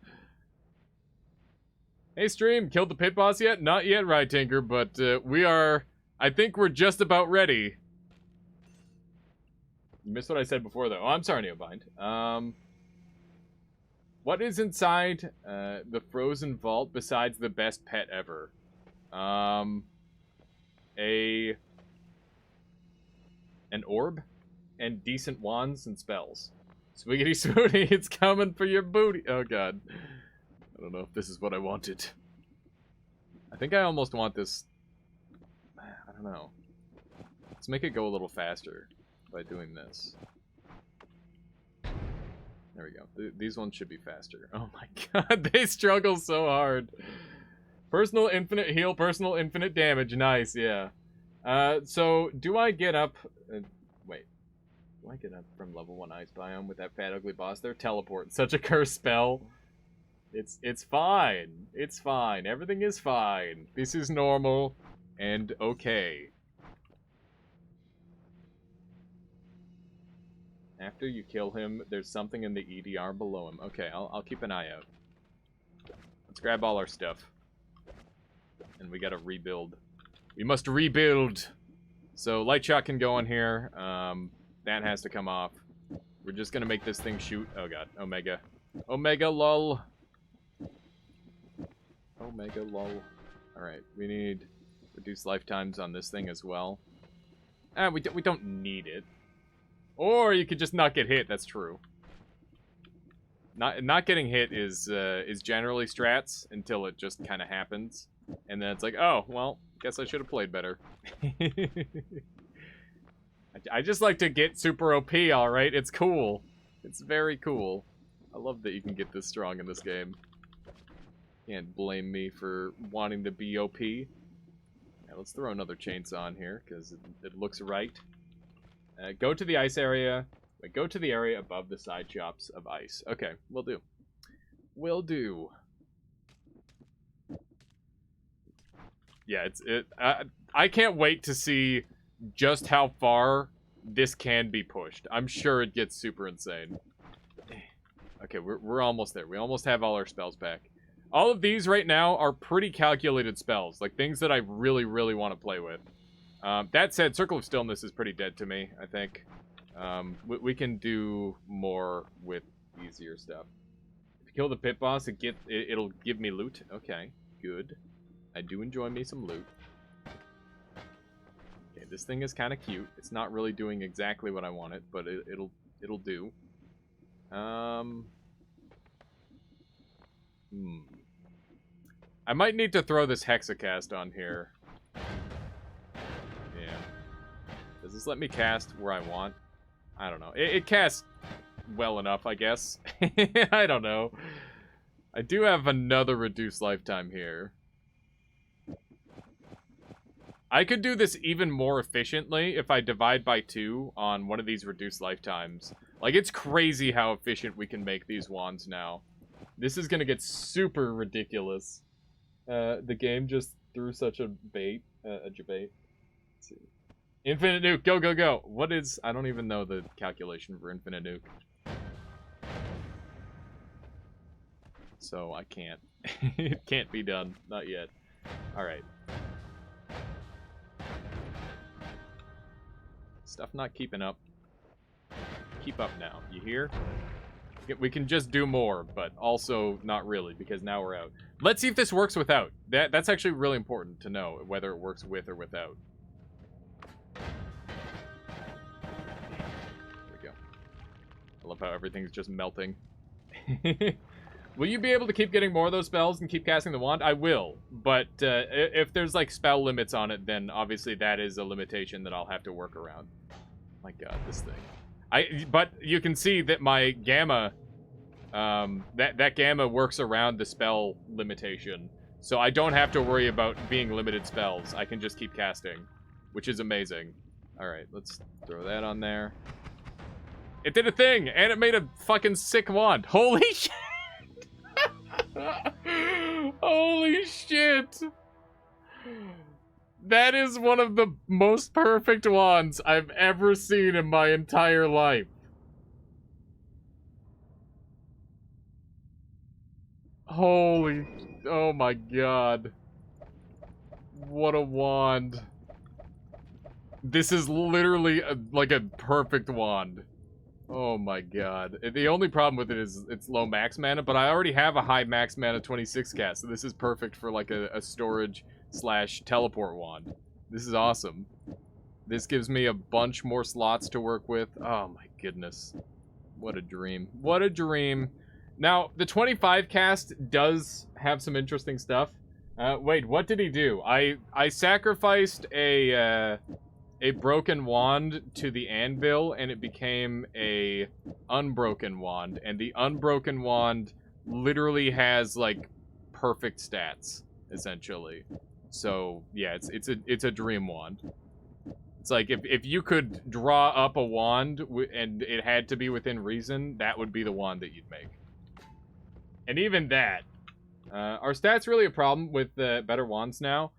Hey, stream. Killed the pit boss yet? Not yet, right, Tinker, but we are... I think we're just about ready. You missed what I said before, though. Oh, I'm sorry, Neobind. What is inside the frozen vault besides the best pet ever? An orb and decent wands and spells. Swiggity swooty, it's coming for your booty. Oh god. I don't know if this is what I wanted. I think I almost want this. I don't know. Let's make it go a little faster by doing this. There we go. These ones should be faster. Oh my god, they struggle so hard. Personal infinite heal, personal infinite damage. Nice, yeah. So, do I get up... wait. Do I get up from level 1 ice biome with that fat ugly boss there? Teleport. Such a cursed spell. It's fine. It's fine. Everything is fine. This is normal and okay. After you kill him, there's something in the EDR below him. Okay, I'll keep an eye out. Let's grab all our stuff. And we gotta rebuild. We must rebuild! So, light shot can go in here. That has to come off. We're just gonna make this thing shoot. Oh god. Omega. Omega lol. Omega lol. Alright, we need reduced lifetimes on this thing as well. We don't need it. Or you could just not get hit, that's true. Not getting hit is generally strats until it just kind of happens. And then it's like, oh, well, guess I should have played better. I just like to get super OP, alright? It's cool. It's very cool. I love that you can get this strong in this game. Can't blame me for wanting to be OP. Yeah, let's throw another chainsaw in here, because it looks right. Go to the ice area. Wait, go to the area above the side shops of ice. Okay, will do. Will do. Yeah, I can't wait to see just how far this can be pushed. I'm sure it gets super insane. Okay, we're almost there. We almost have all our spells back. All of these right now are pretty calculated spells, like things that I really, really want to play with. That said, Circle of Stillness is pretty dead to me, I think. We can do more with easier stuff. If you kill the pit boss, it'll give me loot. Okay, good. I do enjoy me some loot. Okay, this thing is kind of cute. It's not really doing exactly what I want it, but it'll do. I might need to throw this Hexacast on here. Yeah. Does this let me cast where I want? I don't know. It casts well enough, I guess. I don't know. I do have another reduced lifetime here. I could do this even more efficiently if I divide by 2 on one of these reduced lifetimes. Like, it's crazy how efficient we can make these wands now. This is gonna get super ridiculous. The game just threw such a bait, a debate. Let's see. Infinite nuke, go, go, go. What is, I don't even know the calculation for infinite nuke. So I can't. It can't be done, not yet. Alright. Stuff not keeping up. Keep up now, you hear? We can just do more, but also not really, because now we're out. Let's see if this works without. That's actually really important to know, whether it works with or without. There we go. I love how everything's just melting. Will you be able to keep getting more of those spells and keep casting the wand? I will, but if there's like spell limits on it, then obviously that is a limitation that I'll have to work around. My god, this thing. But you can see that my gamma, that gamma works around the spell limitation. So I don't have to worry about being limited spells. I can just keep casting, which is amazing. Alright, let's throw that on there. It did a thing, and it made a fucking sick wand. Holy shit! Holy shit! That is one of the most perfect wands I've ever seen in my entire life. Holy... Oh my god. What a wand. This is literally like a perfect wand. Oh my god. The only problem with it is it's low max mana, but I already have a high max mana 26 cast, so this is perfect for like a storage / teleport wand. This is awesome. This gives me a bunch more slots to work with. Oh my goodness. What a dream. What a dream. Now, the 25 cast does have some interesting stuff. Wait, what did he do? I sacrificed a broken wand to the anvil, and it became a unbroken wand. And the unbroken wand literally has, like, perfect stats, essentially. So, yeah, it's a dream wand. It's like, if you could draw up a wand, and it had to be within reason, that would be the wand that you'd make. And even that, are stats really a problem with the better wands now?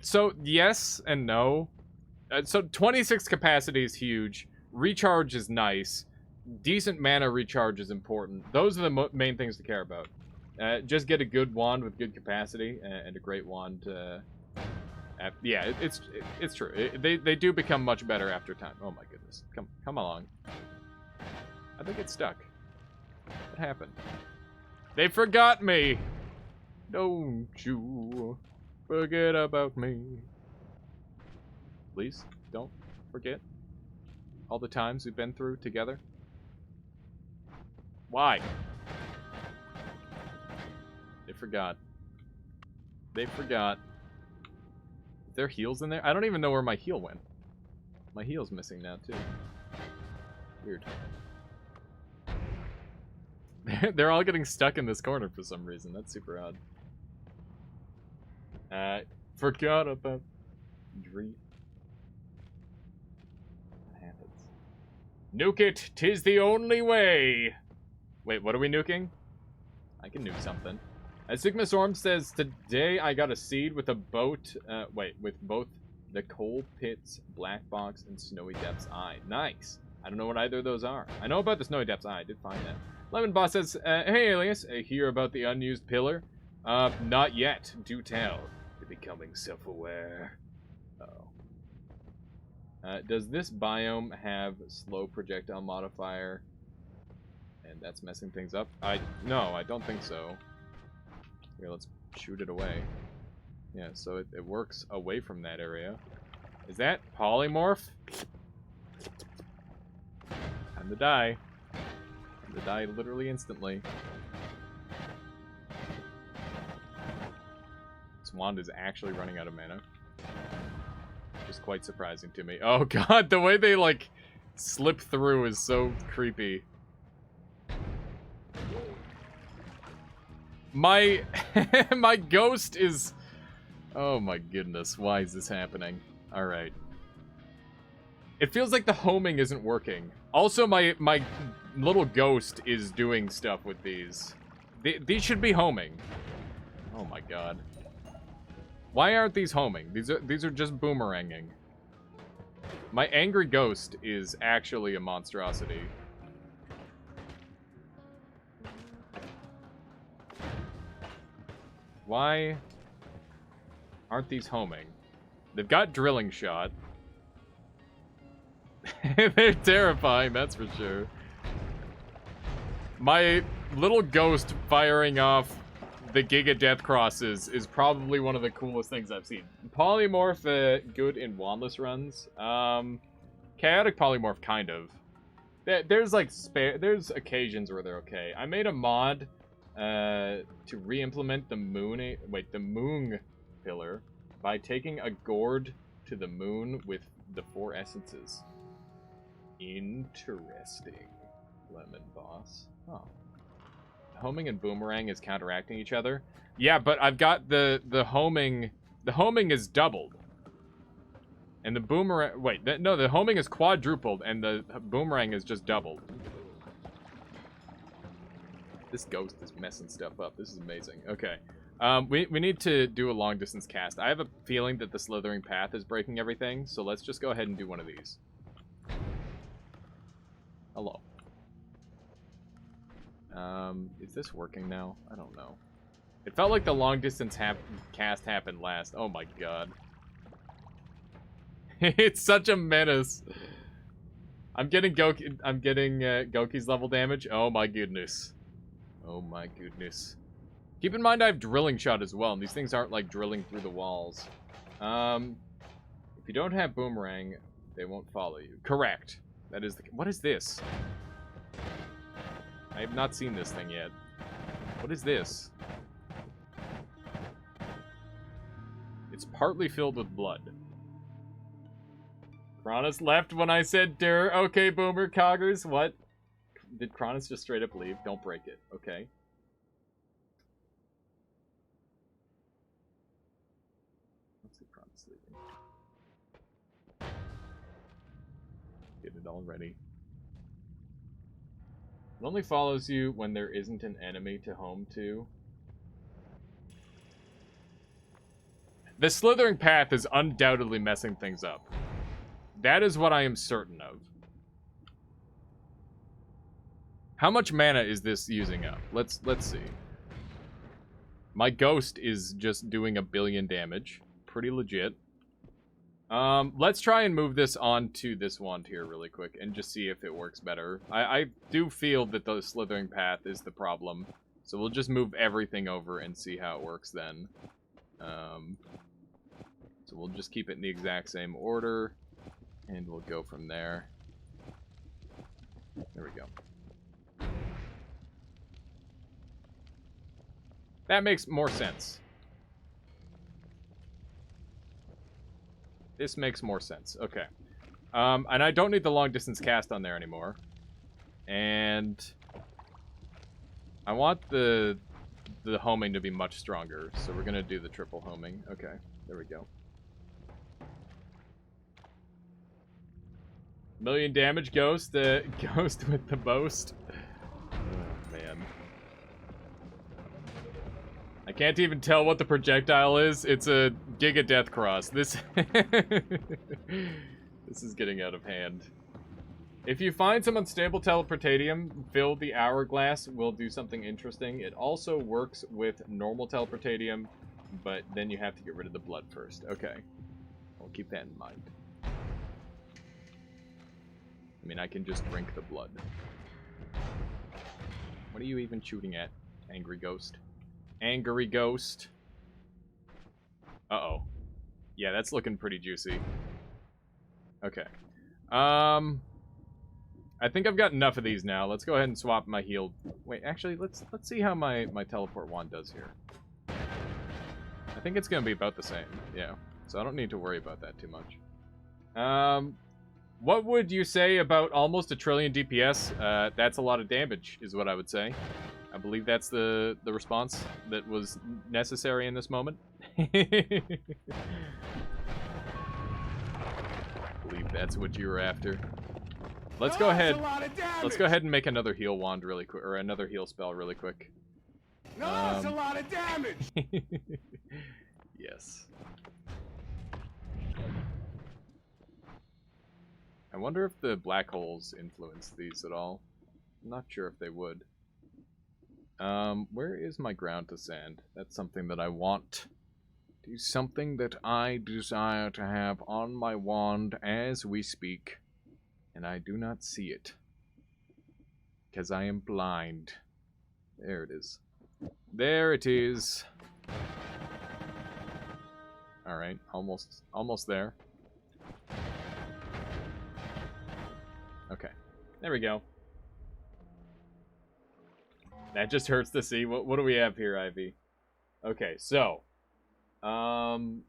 So, yes and no. So, 26 capacity is huge. Recharge is nice. Decent mana recharge is important. Those are the main things to care about. Just get a good wand with good capacity and a great wand. Yeah, it's true. They do become much better after time. Oh my goodness. Come along. I think it's stuck. What happened? They forgot me! Don't you forget about me. Please, don't forget all the times we've been through together. Why? They forgot. They forgot. Is there heals in there? I don't even know where my heal went. My heal's missing now, too. Weird. They're all getting stuck in this corner for some reason. That's super odd. Forgot about dream. What happens? Nuke it! 'Tis the only way! Wait, what are we nuking? I can nuke something. Sigma Storm says, today I got a seed with a boat, with both the Coal Pit's Black Box and Snowy Depths Eye. Nice! I don't know what either of those are. I know about the Snowy Depths Eye, I did find that. Lemon Boss says, hey Alias, hear about the unused pillar? Not yet. Do tell. You're becoming self-aware. Uh-oh. Does this biome have slow projectile modifier? And that's messing things up? No, I don't think so. Here, let's shoot it away. Yeah, so it works away from that area. Is that polymorph? Time to die. Time to die literally instantly. This wand is actually running out of mana. Which is quite surprising to me. Oh god, the way they, like, slip through is so creepy. My my ghost is... Oh my goodness, why is this happening? Alright. It feels like the homing isn't working. Also, my little ghost is doing stuff with these. These should be homing. Oh my god. Why aren't these homing? These are just boomeranging. My angry ghost is actually a monstrosity. Why aren't these homing? They've got drilling shot. They're terrifying, that's for sure. My little ghost firing off the Giga Death Crosses is probably one of the coolest things I've seen. Polymorph, good in wandless runs. Chaotic Polymorph, kind of. There's like there's occasions where they're okay. I made a mod to re-implement the moon pillar by taking a gourd to the moon with the 4 essences. Interesting, Lemon Boss. Oh. Homing and boomerang is counteracting each other. Yeah, but I've got the homing. The homing is doubled. And the boomerang... Wait, no, the homing is quadrupled, and the boomerang is just doubled. This ghost is messing stuff up. This is amazing. Okay. We need to do a long-distance cast. I have a feeling that the slithering path is breaking everything, so let's just go ahead and do one of these. Hello. Is this working now? I don't know. It felt like the long-distance cast happened last. Oh my god. It's such a menace. I'm getting Goki's level damage. Oh my goodness. Oh my goodness. Keep in mind I have drilling shot as well, and these things aren't like drilling through the walls. If you don't have boomerang, they won't follow you. Correct. That is the... What is this? I have not seen this thing yet. What is this? It's partly filled with blood. Kronos left when I said "Durr." Okay, boomer coggers. What? Did Kronos just straight up leave? Don't break it. Okay. Let's see Kronos leaving. Get it already. It only follows you when there isn't an enemy to home to. The slithering path is undoubtedly messing things up. That is what I am certain of. How much mana is this using up? Let's see. My ghost is just doing 1 billion damage. Pretty legit. Let's try and move this onto this wand here really quick and just see if it works better. I do feel that the slithering path is the problem. So we'll just move everything over and see how it works then. So we'll just keep it in the exact same order. And we'll go from there. There we go. That makes more sense. This makes more sense. Okay. And I don't need the long distance cast on there anymore. And I want the homing to be much stronger. So we're going to do the triple homing. Okay. There we go. 1 million damage, Ghost. Ghost with the boast. Oh, man. I can't even tell what the projectile is. It's a Giga Death Cross. This is getting out of hand. If you find some unstable teleportatium, fill the hourglass will do something interesting. It also works with normal teleportatium, but then you have to get rid of the blood first. Okay. I'll keep that in mind. I mean, I can just drink the blood. What are you even shooting at, angry ghost? Angry ghost. Uh-oh. Yeah, that's looking pretty juicy. Okay. I think I've got enough of these now. Let's go ahead and swap my healed... Wait, actually, let's see how my teleport wand does here. I think it's going to be about the same. Yeah. So I don't need to worry about that too much. What would you say about almost 1 trillion DPS? That's a lot of damage, is what I would say. I believe that's the response that was necessary in this moment. I believe that's what you were after. Let's go ahead. Let's go ahead and make another heal wand really quick, or another heal spell really quick. No, that's a lot of damage. Yes. I wonder if the black holes influence these at all. I'm not sure if they would. Where is my ground to sand? That's something that I want. It is something that I desire to have on my wand as we speak. And I do not see it. Because I am blind. There it is. There it is. Alright, almost there. Okay. There we go. That just hurts to see. What do we have here, Ivy? Okay, so 10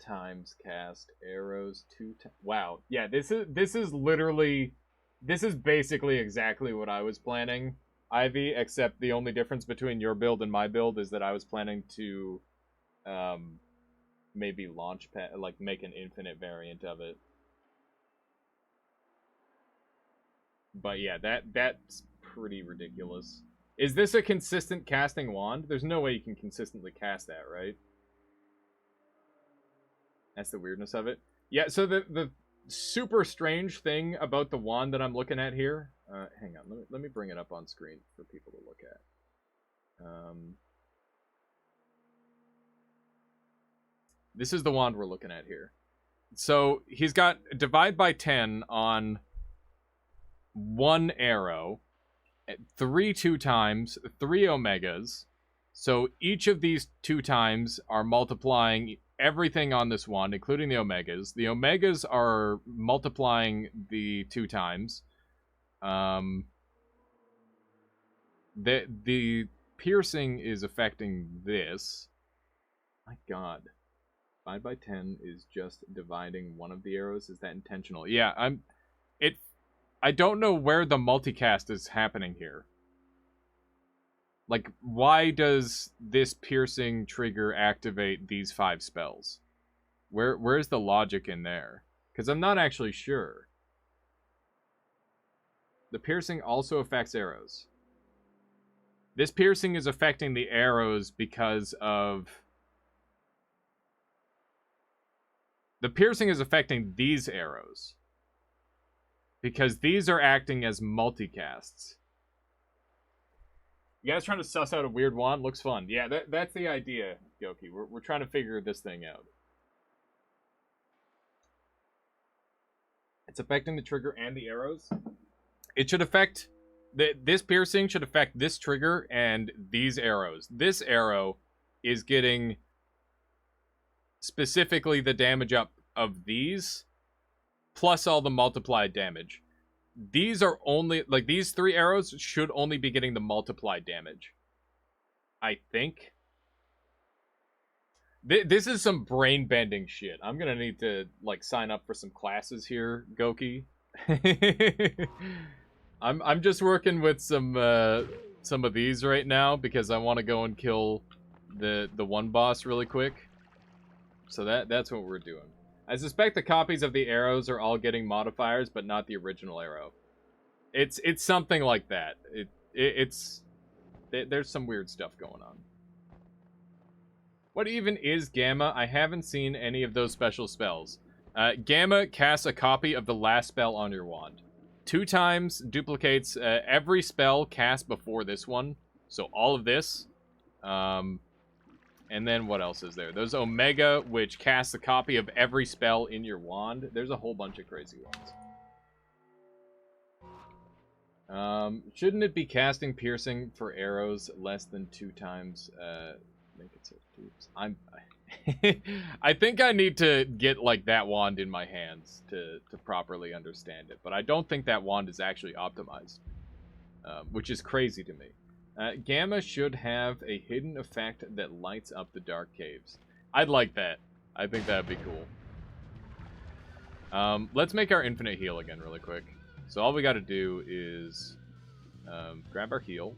times cast arrows 2 times. Wow. Yeah, this is literally, this is basically exactly what I was planning, Ivy, except the only difference between your build and my build is that I was planning to maybe launch pad, like make an infinite variant of it. But yeah, that's pretty ridiculous. Is this a consistent casting wand? There's no way you can consistently cast that, right? That's the weirdness of it. Yeah, so the super strange thing about the wand that I'm looking at here... hang on, let me bring it up on screen for people to look at. This is the wand we're looking at here. So he's got divide by 10 on one arrow, 3 2 times, 3 omegas. So each of these 2 times are multiplying everything on this wand, including the omegas. The omegas are multiplying the 2 times. The piercing is affecting this. My god. Divide by 10 is just dividing one of the arrows. Is that intentional? Yeah, I don't know where the multicast is happening here. Like, why does this piercing trigger activate these 5 spells? Where's the logic in there? Because I'm not actually sure. The piercing also affects arrows. This piercing is affecting the arrows because of... The piercing is affecting these arrows. Because these are acting as multicasts. You guys trying to suss out a weird wand? Looks fun. Yeah, that's the idea, Goki. We're trying to figure this thing out. It's affecting the trigger and the arrows. It should affect... This piercing should affect this trigger and these arrows. This arrow is getting specifically the damage up of these, plus all the multiplied damage. These are only, like, these 3 arrows should only be getting the multiplied damage. I think. This is some brain-bending shit. I'm gonna need to, like, sign up for some classes here, Goki. I'm just working with some of these right now because I want to go and kill the one boss really quick. So that's what we're doing. I suspect the copies of the arrows are all getting modifiers, but not the original arrow. It's something like that. There's some weird stuff going on. What even is Gamma? I haven't seen any of those special spells. Gamma casts a copy of the last spell on your wand. 2 times duplicates every spell cast before this one. So all of this. And then what else is there? There's Omega, which casts a copy of every spell in your wand. There's a whole bunch of crazy ones. Shouldn't it be casting piercing for arrows less than 2 times? Make it so. I think I need to get like that wand in my hands to properly understand it. But I don't think that wand is actually optimized, which is crazy to me. Gamma should have a hidden effect that lights up the dark caves. I'd like that. I think that'd be cool. Let's make our infinite heal again really quick. So all we got to do is grab our heal.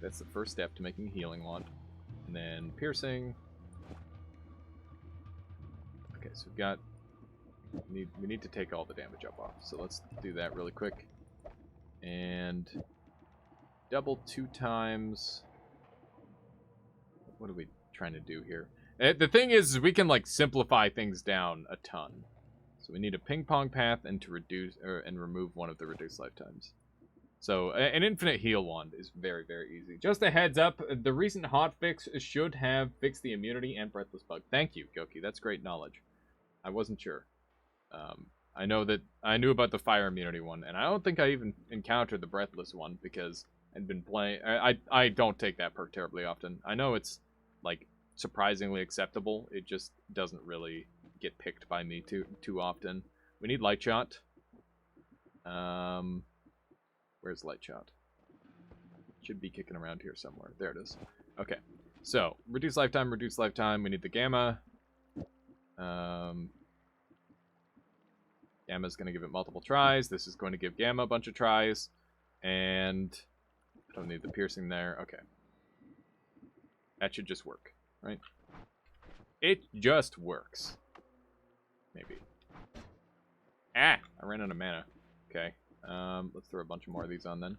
That's the first step to making a healing wand. And then piercing. Okay, so we've got... We need to take all the damage up off. So let's do that really quick. And... double 2 times... What are we trying to do here? The thing is, we can, like, simplify things down a ton. So we need a ping-pong path and to reduce... and remove one of the reduced lifetimes. So, an infinite heal wand is very, very easy. Just a heads up, the recent hotfix should have fixed the immunity and breathless bug. Thank you, Goki. That's great knowledge. I wasn't sure. I know that I knew about the fire immunity one, and I don't think I even encountered the breathless one because I'd been playing... I don't take that perk terribly often. I know it's, like, surprisingly acceptable. It just doesn't really get picked by me too often. We need light shot. Where's light shot? Should be kicking around here somewhere. There it is. Okay. So, reduce lifetime, reduce lifetime. We need the gamma. Gamma's going to give it multiple tries. This is going to give Gamma a bunch of tries. And I don't need the piercing there. Okay. That should just work, right? It just works. Maybe. Ah! I ran out of mana. Okay. Let's throw a bunch more of these on then.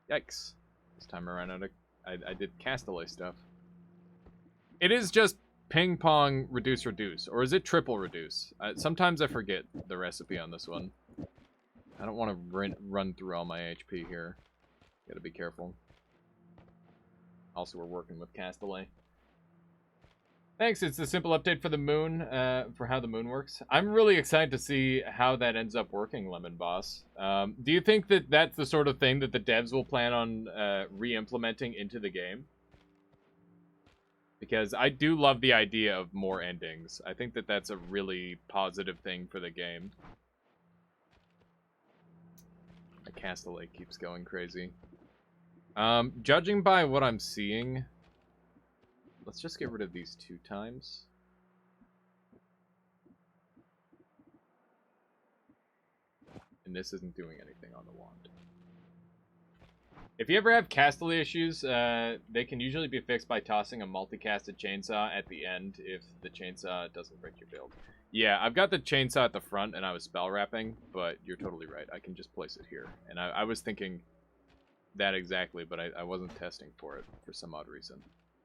Yikes. This time I ran out of... I did Castellay stuff. It is just ping pong reduce reduce. Or is it triple reduce? Sometimes I forget the recipe on this one. I don't want to run through all my HP here. Gotta be careful. Also, we're working with Castellay. Thanks, it's a simple update for the moon, for how the moon works. I'm really excited to see how that ends up working, Lemon Boss. Do you think that that's the sort of thing that the devs will plan on re-implementing into the game? Because I do love the idea of more endings. I think that that's a really positive thing for the game. My Castellay keeps going crazy. Judging by what I'm seeing... Let's just get rid of these 2 times. And this isn't doing anything on the wand. If you ever have Castellay issues, they can usually be fixed by tossing a multicasted chainsaw at the end if the chainsaw doesn't break your build. Yeah, I've got the chainsaw at the front and I was spell wrapping, but you're totally right. I can just place it here. And I was thinking that exactly, but I wasn't testing for it for some odd reason.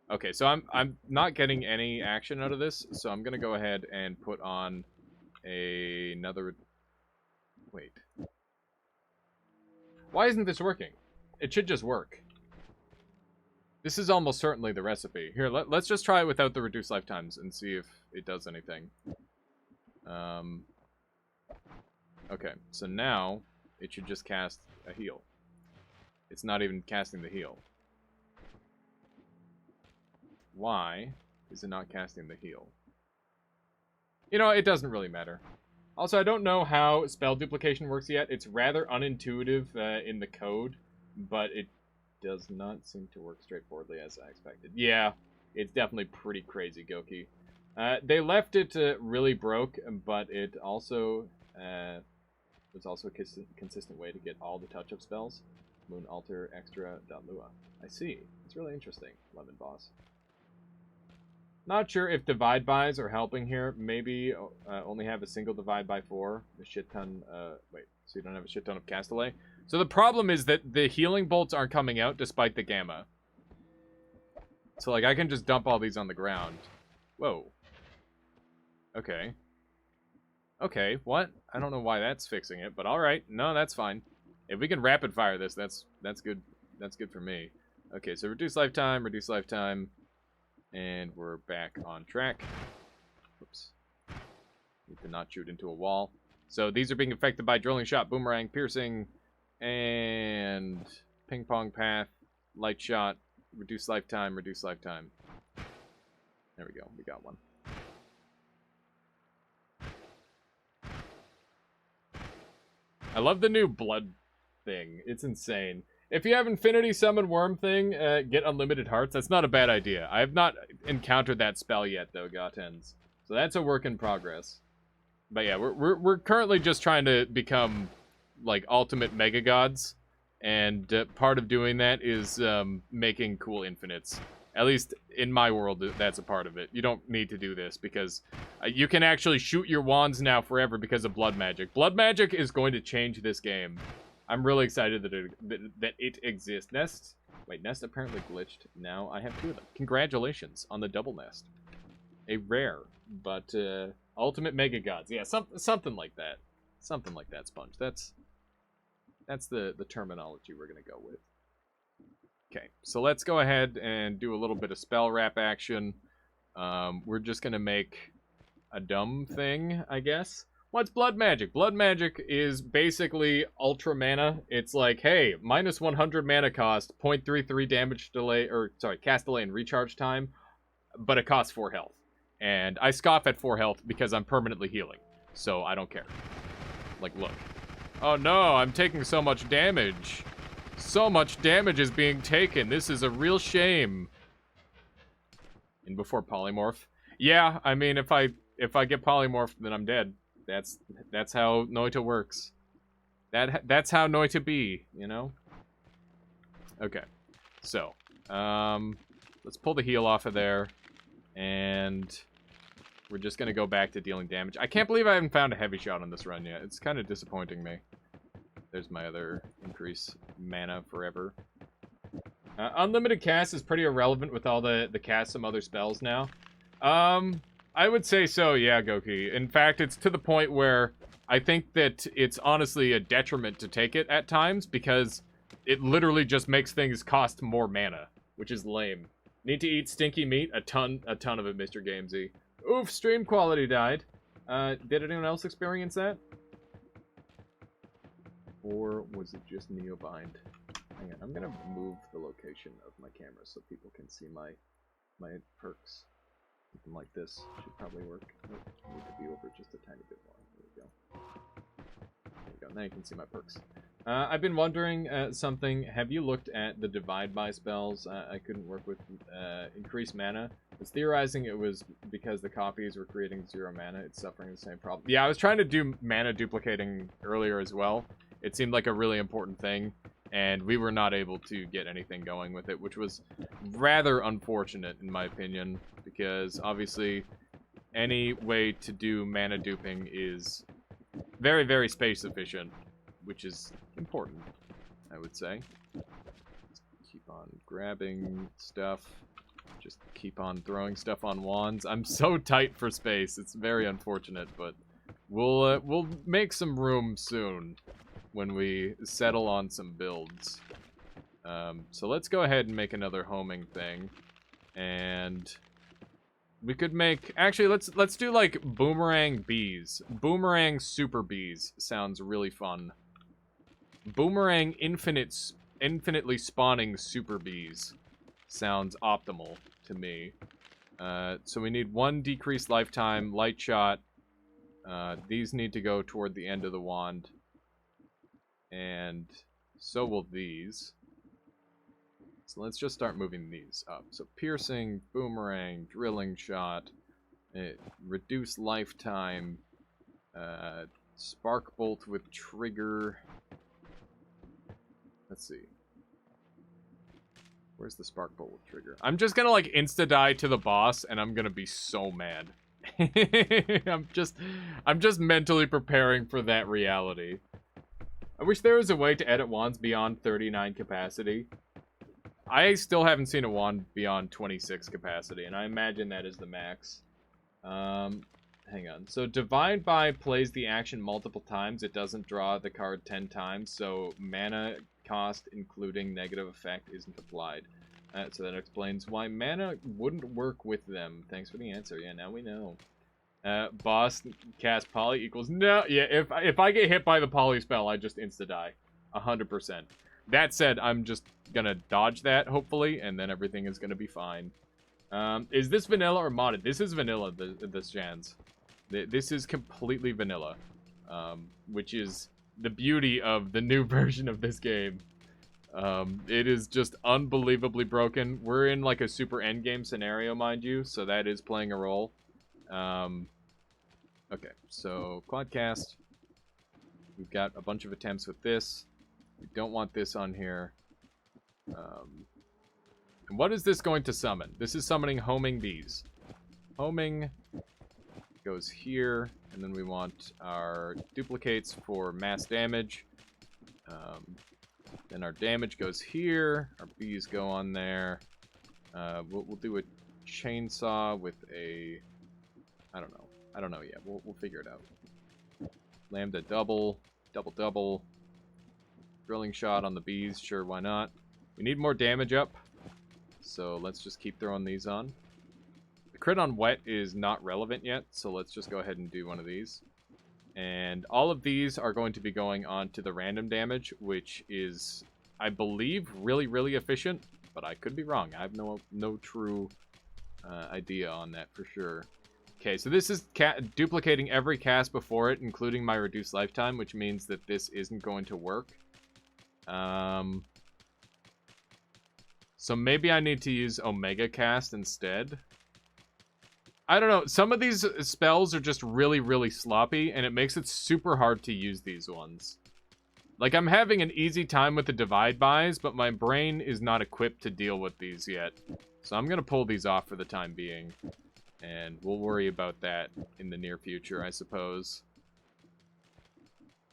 Okay, so I'm not getting any action out of this, so I'm gonna go ahead and put on another... Wait. Why isn't this working? It should just work. This is almost certainly the recipe. Here, let's just try it without the reduced lifetimes and see if it does anything. Okay, so now it should just cast a heal. It's not even casting the heal. Why is it not casting the heal? You know, it doesn't really matter. Also, I don't know how spell duplication works yet. It's rather unintuitive in the code, but it does not seem to work straightforwardly as I expected. Yeah, it's definitely pretty crazy, Goki. They left it really broke, but it also was also a consistent way to get all the touch-up spells. Moon Alter Extra Lua. I see. It's really interesting, Lemon Boss. Not sure if divide bys are helping here. Maybe only have a single divide by 4. A shit ton. Wait, so you don't have a shit ton of Castellay? So the problem is that the healing bolts aren't coming out despite the gamma. So, like, I can just dump all these on the ground. Whoa. Okay. Okay, what? I don't know why that's fixing it, but alright. No, that's fine. If we can rapid fire this, that's good. That's good for me. Okay, so reduce lifetime, and we're back on track. Oops. Need to not shoot into a wall. So these are being affected by drilling shot, boomerang, piercing, and ping pong path, light shot, reduce lifetime. There we go. We got one. I love the new blood thing. It's insane. If you have Infinity Summon Worm thing, get unlimited hearts. That's not a bad idea. I have not encountered that spell yet, though, Goten's. So that's a work in progress. But yeah, we're currently just trying to become like ultimate mega gods, and part of doing that is making cool infinites. At least in my world, that's a part of it. You don't need to do this because you can actually shoot your wands now forever because of blood magic. Blood magic is going to change this game. I'm really excited that it exists. Nest apparently glitched. Now I have 2 of them. Congratulations on the double nest. A rare, but ultimate mega gods. Yeah, something like that. Something like that, Sponge. That's the terminology we're gonna go with. Okay, so let's go ahead and do a little bit of spell wrap action. We're just gonna make a dumb thing, I guess. What's blood magic? Blood magic is basically ultra mana. It's like, hey, minus 100 mana cost, 0.33 damage delay, or sorry, cast delay and recharge time, but it costs 4 health. And I scoff at 4 health because I'm permanently healing, so I don't care. Like, look. Oh no, I'm taking so much damage. So much damage is being taken. This is a real shame. And before polymorph. Yeah, I mean, if I get polymorphed, then I'm dead. That's how Noita works. That's how Noita be, you know? Okay. So, let's pull the heal off of there. And we're just gonna go back to dealing damage. I can't believe I haven't found a heavy shot on this run yet. It's kind of disappointing me. There's my other increase mana forever. Unlimited cast is pretty irrelevant with all the cast some other spells now. I would say so, yeah, Goki. In fact, it's to the point where I think that it's honestly a detriment to take it at times because it literally just makes things cost more mana, which is lame. Need to eat stinky meat? A ton of it, Mr. Gamesy. Oof, stream quality died. Did anyone else experience that? Or was it just Neobind? Hang on, I'm gonna move the location of my camera so people can see my perks. Something like this should probably work. Nope, need to be over just a tiny bit more. There we go. There we go. Now you can see my perks. I've been wondering something. Have you looked at the divide by spells? I couldn't work with increased mana. I was theorizing it was because the copies were creating 0 mana. It's suffering the same problem. Yeah, I was trying to do mana duplicating earlier as well. It seemed like a really important thing, and we were not able to get anything going with it, which was rather unfortunate in my opinion, because obviously any way to do mana duping is very, very space efficient, which is important, I would say. Let's keep on grabbing stuff. Just keep on throwing stuff on wands. I'm so tight for space. It's very unfortunate, but we'll make some room soon when we settle on some builds. So let's go ahead and make another homing thing, and we could make, actually let's do like boomerang bees. Boomerang super bees sounds really fun. Boomerang infinitely spawning super bees sounds optimal to me. So we need 1 decreased lifetime, light shot. These need to go toward the end of the wand. And so will these. So let's just start moving these up. So piercing, boomerang, drilling shot, reduce lifetime, spark bolt with trigger. Let's see. Where's the spark bolt with trigger? I'm just gonna like insta-die to the boss and I'm gonna be so mad. I'm just mentally preparing for that reality. I wish there was a way to edit wands beyond 39 capacity. I still haven't seen a wand beyond 26 capacity, and I imagine that is the max. Hang on. So divide by plays the action multiple times. It doesn't draw the card 10 times, so mana cost, including negative effect, isn't applied. So that explains why mana wouldn't work with them. Thanks for the answer. Yeah, now we know. Boss cast poly equals no. Yeah, if I get hit by the poly spell, I just insta die, 100%. That said, I'm just gonna dodge that hopefully, and then everything is gonna be fine. Is this vanilla or modded? This is vanilla. This Jans. This is completely vanilla, which is the beauty of the new version of this game. It is just unbelievably broken. We're in like a super endgame scenario, mind you, so that is playing a role. Okay, so Quadcast. We've got a bunch of attempts with this. We don't want this on here. And what is this going to summon? This is summoning homing bees. Homing goes here, and then we want our duplicates for mass damage. Then our damage goes here. Our bees go on there. We'll do a chainsaw with a... I don't know. I don't know yet. We'll figure it out. Lambda double. Double. Drilling shot on the bees. Sure, why not? We need more damage up. So let's just keep throwing these on. The crit on wet is not relevant yet, so let's just go ahead and do one of these. And all of these are going to be going on to the random damage, which is, I believe, really, really efficient. But I could be wrong. I have no true idea on that for sure. Okay, so this is duplicating every cast before it, including my reduced lifetime, which means that this isn't going to work. So maybe I need to use Omega Cast instead. I don't know. Some of these spells are just really, really sloppy, and it makes it super hard to use these ones. Like, I'm having an easy time with the divide buys, but my brain is not equipped to deal with these yet. So I'm going to pull these off for the time being. And we'll worry about that in the near future, I suppose.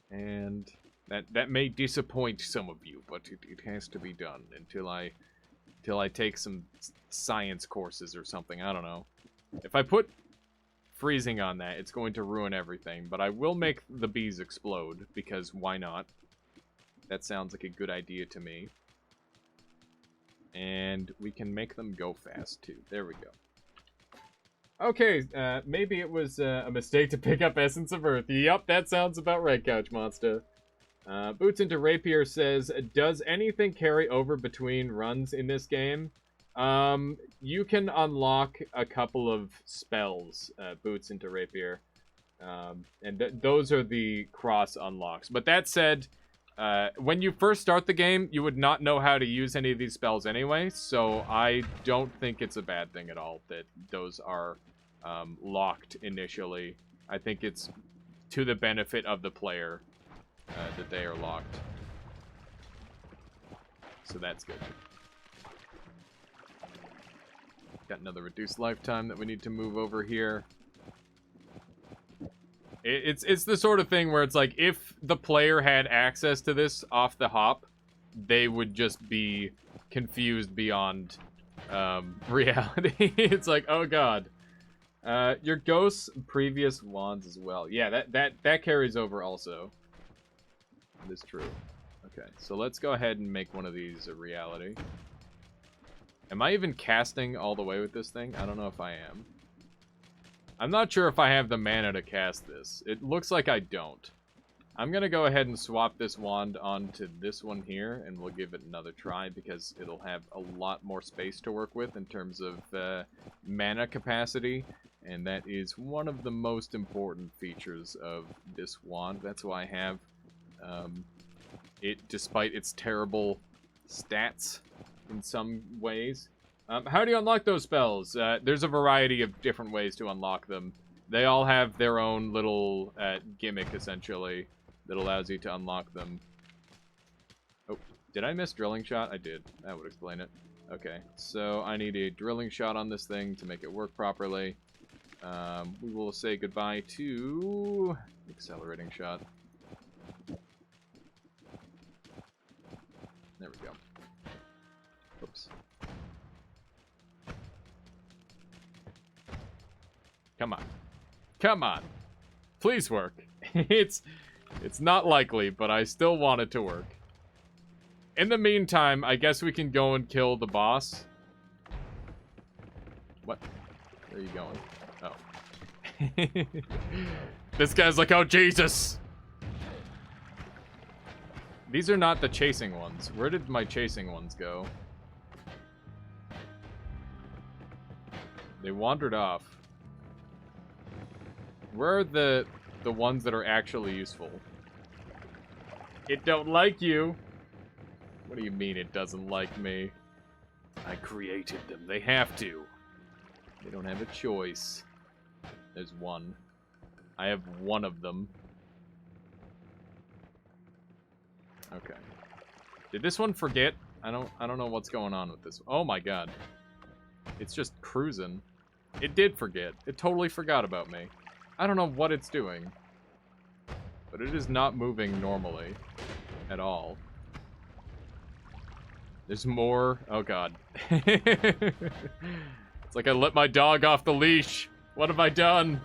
And that may disappoint some of you, but it has to be done until I take some science courses or something. I don't know. If I put freezing on that, it's going to ruin everything. But I will make the bees explode, because why not? That sounds like a good idea to me. And we can make them go fast, too. There we go. Okay, maybe it was a mistake to pick up Essence of Earth. Yup, that sounds about right, Couch Monster. Boots into Rapier says, does anything carry over between runs in this game? You can unlock a couple of spells, Boots into Rapier. And those are the cross unlocks. But that said, when you first start the game, you would not know how to use any of these spells anyway, so I don't think it's a bad thing at all that those are locked initially. I think it's to the benefit of the player that they are locked. So that's good. Got another reduced lifetime that we need to move over here. It's the sort of thing where it's like, if the player had access to this off the hop, they would just be confused beyond reality. It's like, oh god. Your ghost's previous wands as well. Yeah, that carries over also. That is true. Okay, so let's go ahead and make one of these a reality. Am I even casting all the way with this thing? I don't know if I am. I'm not sure if I have the mana to cast this. It looks like I don't. I'm going to go ahead and swap this wand onto this one here, and we'll give it another try because it'll have a lot more space to work with in terms of mana capacity, and that is one of the most important features of this wand. That's why I have it, despite its terrible stats in some ways. How do you unlock those spells? There's a variety of different ways to unlock them. They all have their own little gimmick, essentially, that allows you to unlock them. Oh, did I miss drilling shot? I did. That would explain it. Okay, so I need a drilling shot on this thing to make it work properly. We will say goodbye to accelerating shot. There we go. Oops. Come on. Come on. Please work. It's not likely, but I still want it to work. In the meantime, I guess we can go and kill the boss. What? Where are you going? Oh. This guy's like, oh, Jesus! These are not the chasing ones. Where did my chasing ones go? They wandered off. Where are the ones that are actually useful? It don't like you. What do you mean it doesn't like me? I created them. They have to. They don't have a choice. There's one. I have one of them. Okay. Did this one forget? I don't know what's going on with this. Oh my god. It's just cruising. It did forget. It totally forgot about me. I don't know what it's doing. But it is not moving normally. At all. There's more. Oh god. It's like I let my dog off the leash. What have I done?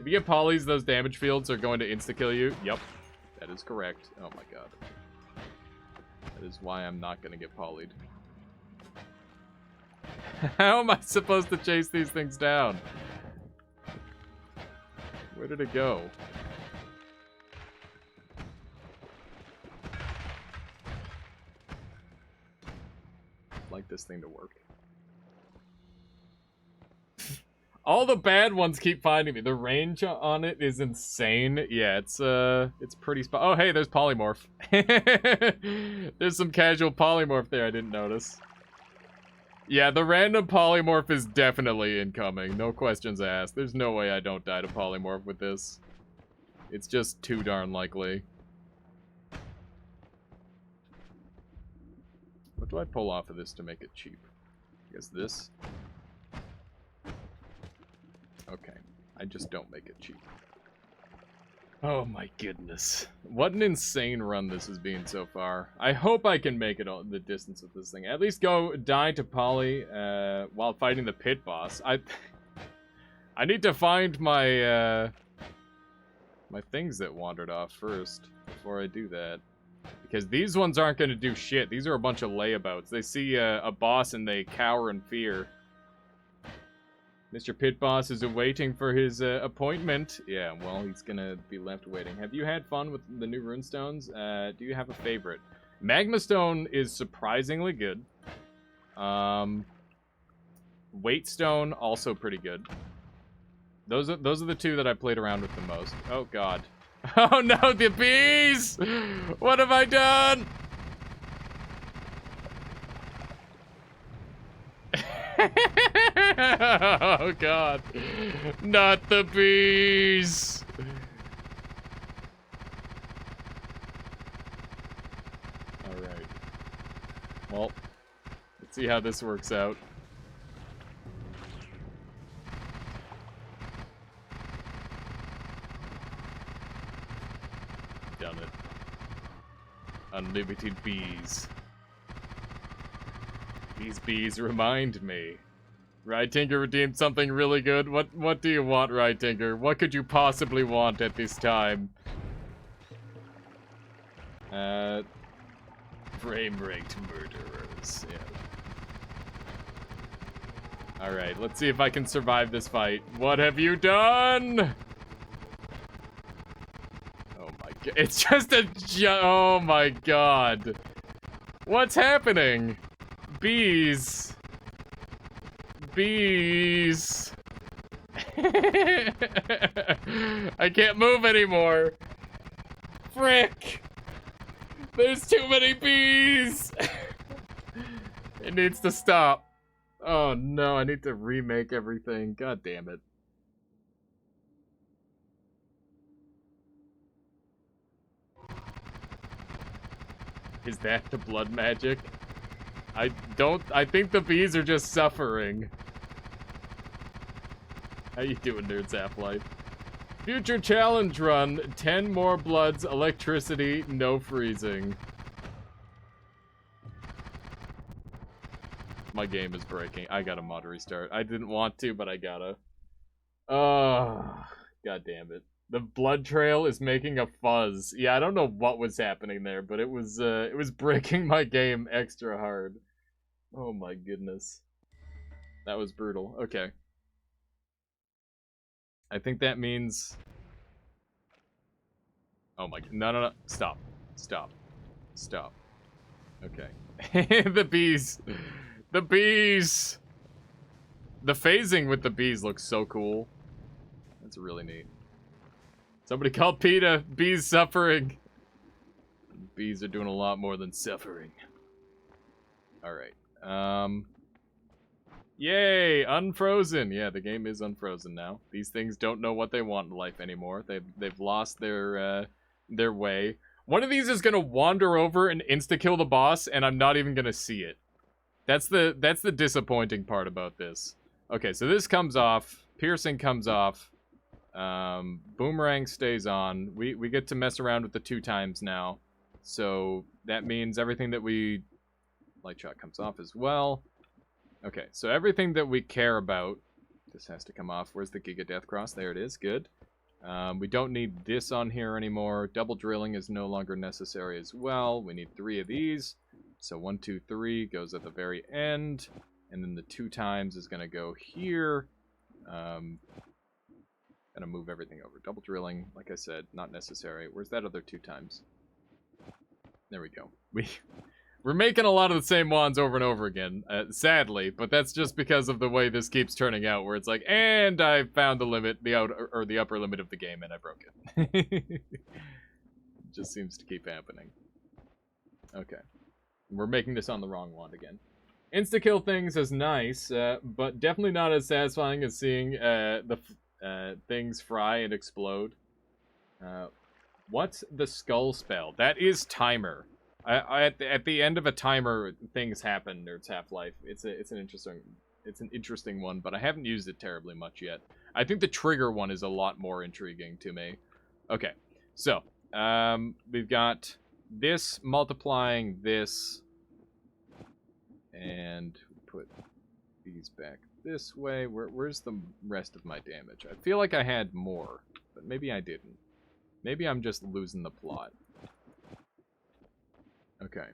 If you get polys, those damage fields are going to insta-kill you. Yep. That is correct. Oh my god. That is why I'm not going to get polyed. How am I supposed to chase these things down? Where did it go? I'd like this thing to work. All the bad ones keep finding me. The range on it is insane. Yeah, it's pretty spot. Oh, hey, there's polymorph. There's some casual polymorph there I didn't notice. Yeah, the random polymorph is definitely incoming. No questions asked. There's no way I don't die to polymorph with this. It's just too darn likely. What do I pull off of this to make it cheap? I guess this. Okay, I just don't make it cheap. Oh my goodness. What an insane run this has been so far. I hope I can make it all the distance with this thing. At least go die to Poly while fighting the pit boss. I need to find my my things that wandered off first before I do that. Because these ones aren't going to do shit. These are a bunch of layabouts. They see a boss and they cower in fear. Mr. Pit Boss is awaiting for his appointment. Yeah, well, he's gonna be left waiting. Have you had fun with the new runestones? Do you have a favorite? Magma Stone is surprisingly good. Weight Stone, also pretty good. Those are the two that I played around with the most. Oh, God. Oh, no, the bees! What have I done? Oh god. Not the bees. Alright. Well, let's see how this works out. Done it. Unlimited bees. These bees remind me. Ride Tinker redeemed something really good. What do you want, Ride Tinker? What could you possibly want at this time? Frame-ranked murderers. Yeah. Alright, let's see if I can survive this fight. What have you done? Oh my god. It's just a oh my god. What's happening? Bees. Bees. I can't move anymore. Frick. There's too many bees. It needs to stop. Oh no, I need to remake everything. God damn it. Is that the blood magic? I think the bees are just suffering. How you doing, Nerds Half-Life? Future challenge run, 10 more bloods, electricity, no freezing. My game is breaking. I gotta mod restart. I didn't want to, but I gotta. Oh, god damn it. The blood trail is making a fuzz. Yeah, I don't know what was happening there, but it was breaking my game extra hard. Oh my goodness. That was brutal. Okay. I think that means... Oh my... No. Stop. Stop. Stop. Okay. The bees. The bees! The phasing with the bees looks so cool. That's really neat. Somebody call PETA. Bees suffering. Bees are doing a lot more than suffering. Alright. Yay, unfrozen. Yeah, the game is unfrozen now. These things don't know what they want in life anymore. They've lost their way. One of these is gonna wander over and insta-kill the boss, and I'm not even gonna see it. That's the disappointing part about this. Okay, so this comes off. Piercing comes off. Boomerang stays on. We get to mess around with the 2 times now. So that means everything that we... Light shot comes off as well. Okay, so everything that we care about... This has to come off. Where's the Giga Death Cross? There it is. Good. We don't need this on here anymore. Double drilling is no longer necessary as well. We need 3 of these. So 1, 2, 3 goes at the very end. And then the 2 times is going to go here. Gonna move everything over. Double drilling, like I said, not necessary. Where's that other 2 times? There we go. We're making a lot of the same wands over and over again, sadly, but that's just because of the way this keeps turning out, where it's like, and I found the limit, the upper limit of the game, and I broke it. It just seems to keep happening. Okay. We're making this on the wrong wand again. Insta-kill things is nice, but definitely not as satisfying as seeing the things fry and explode. What's the skull spell? That is timer. At the end of a timer, things happen. Or it's half-life. It's an interesting one, but I haven't used it terribly much yet. I think the trigger one is a lot more intriguing to me. Okay, so we've got this multiplying this, and put these back this way. Where's the rest of my damage? I feel like I had more, but maybe I didn't. Maybe I'm just losing the plot. Okay.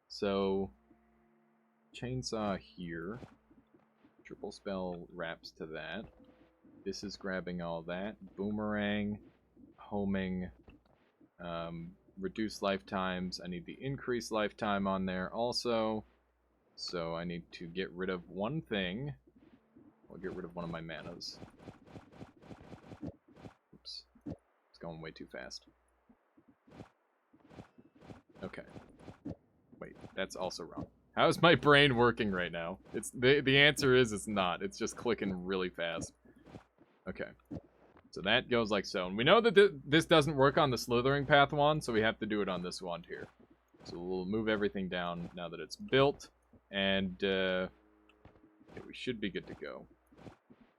So, chainsaw here. Triple spell wraps to that. This is grabbing all that. Boomerang. Homing. Reduce lifetimes. I need the increased lifetime on there also. So I need to get rid of one thing. I'll get rid of one of my manas. Oops. It's going way too fast. Okay. Wait, that's also wrong. How is my brain working right now? It's the answer is it's not. It's just clicking really fast. Okay. So that goes like so. And we know that this doesn't work on the Slithering Path wand, so we have to do it on this wand here. So we'll move everything down now that it's built. And yeah, we should be good to go.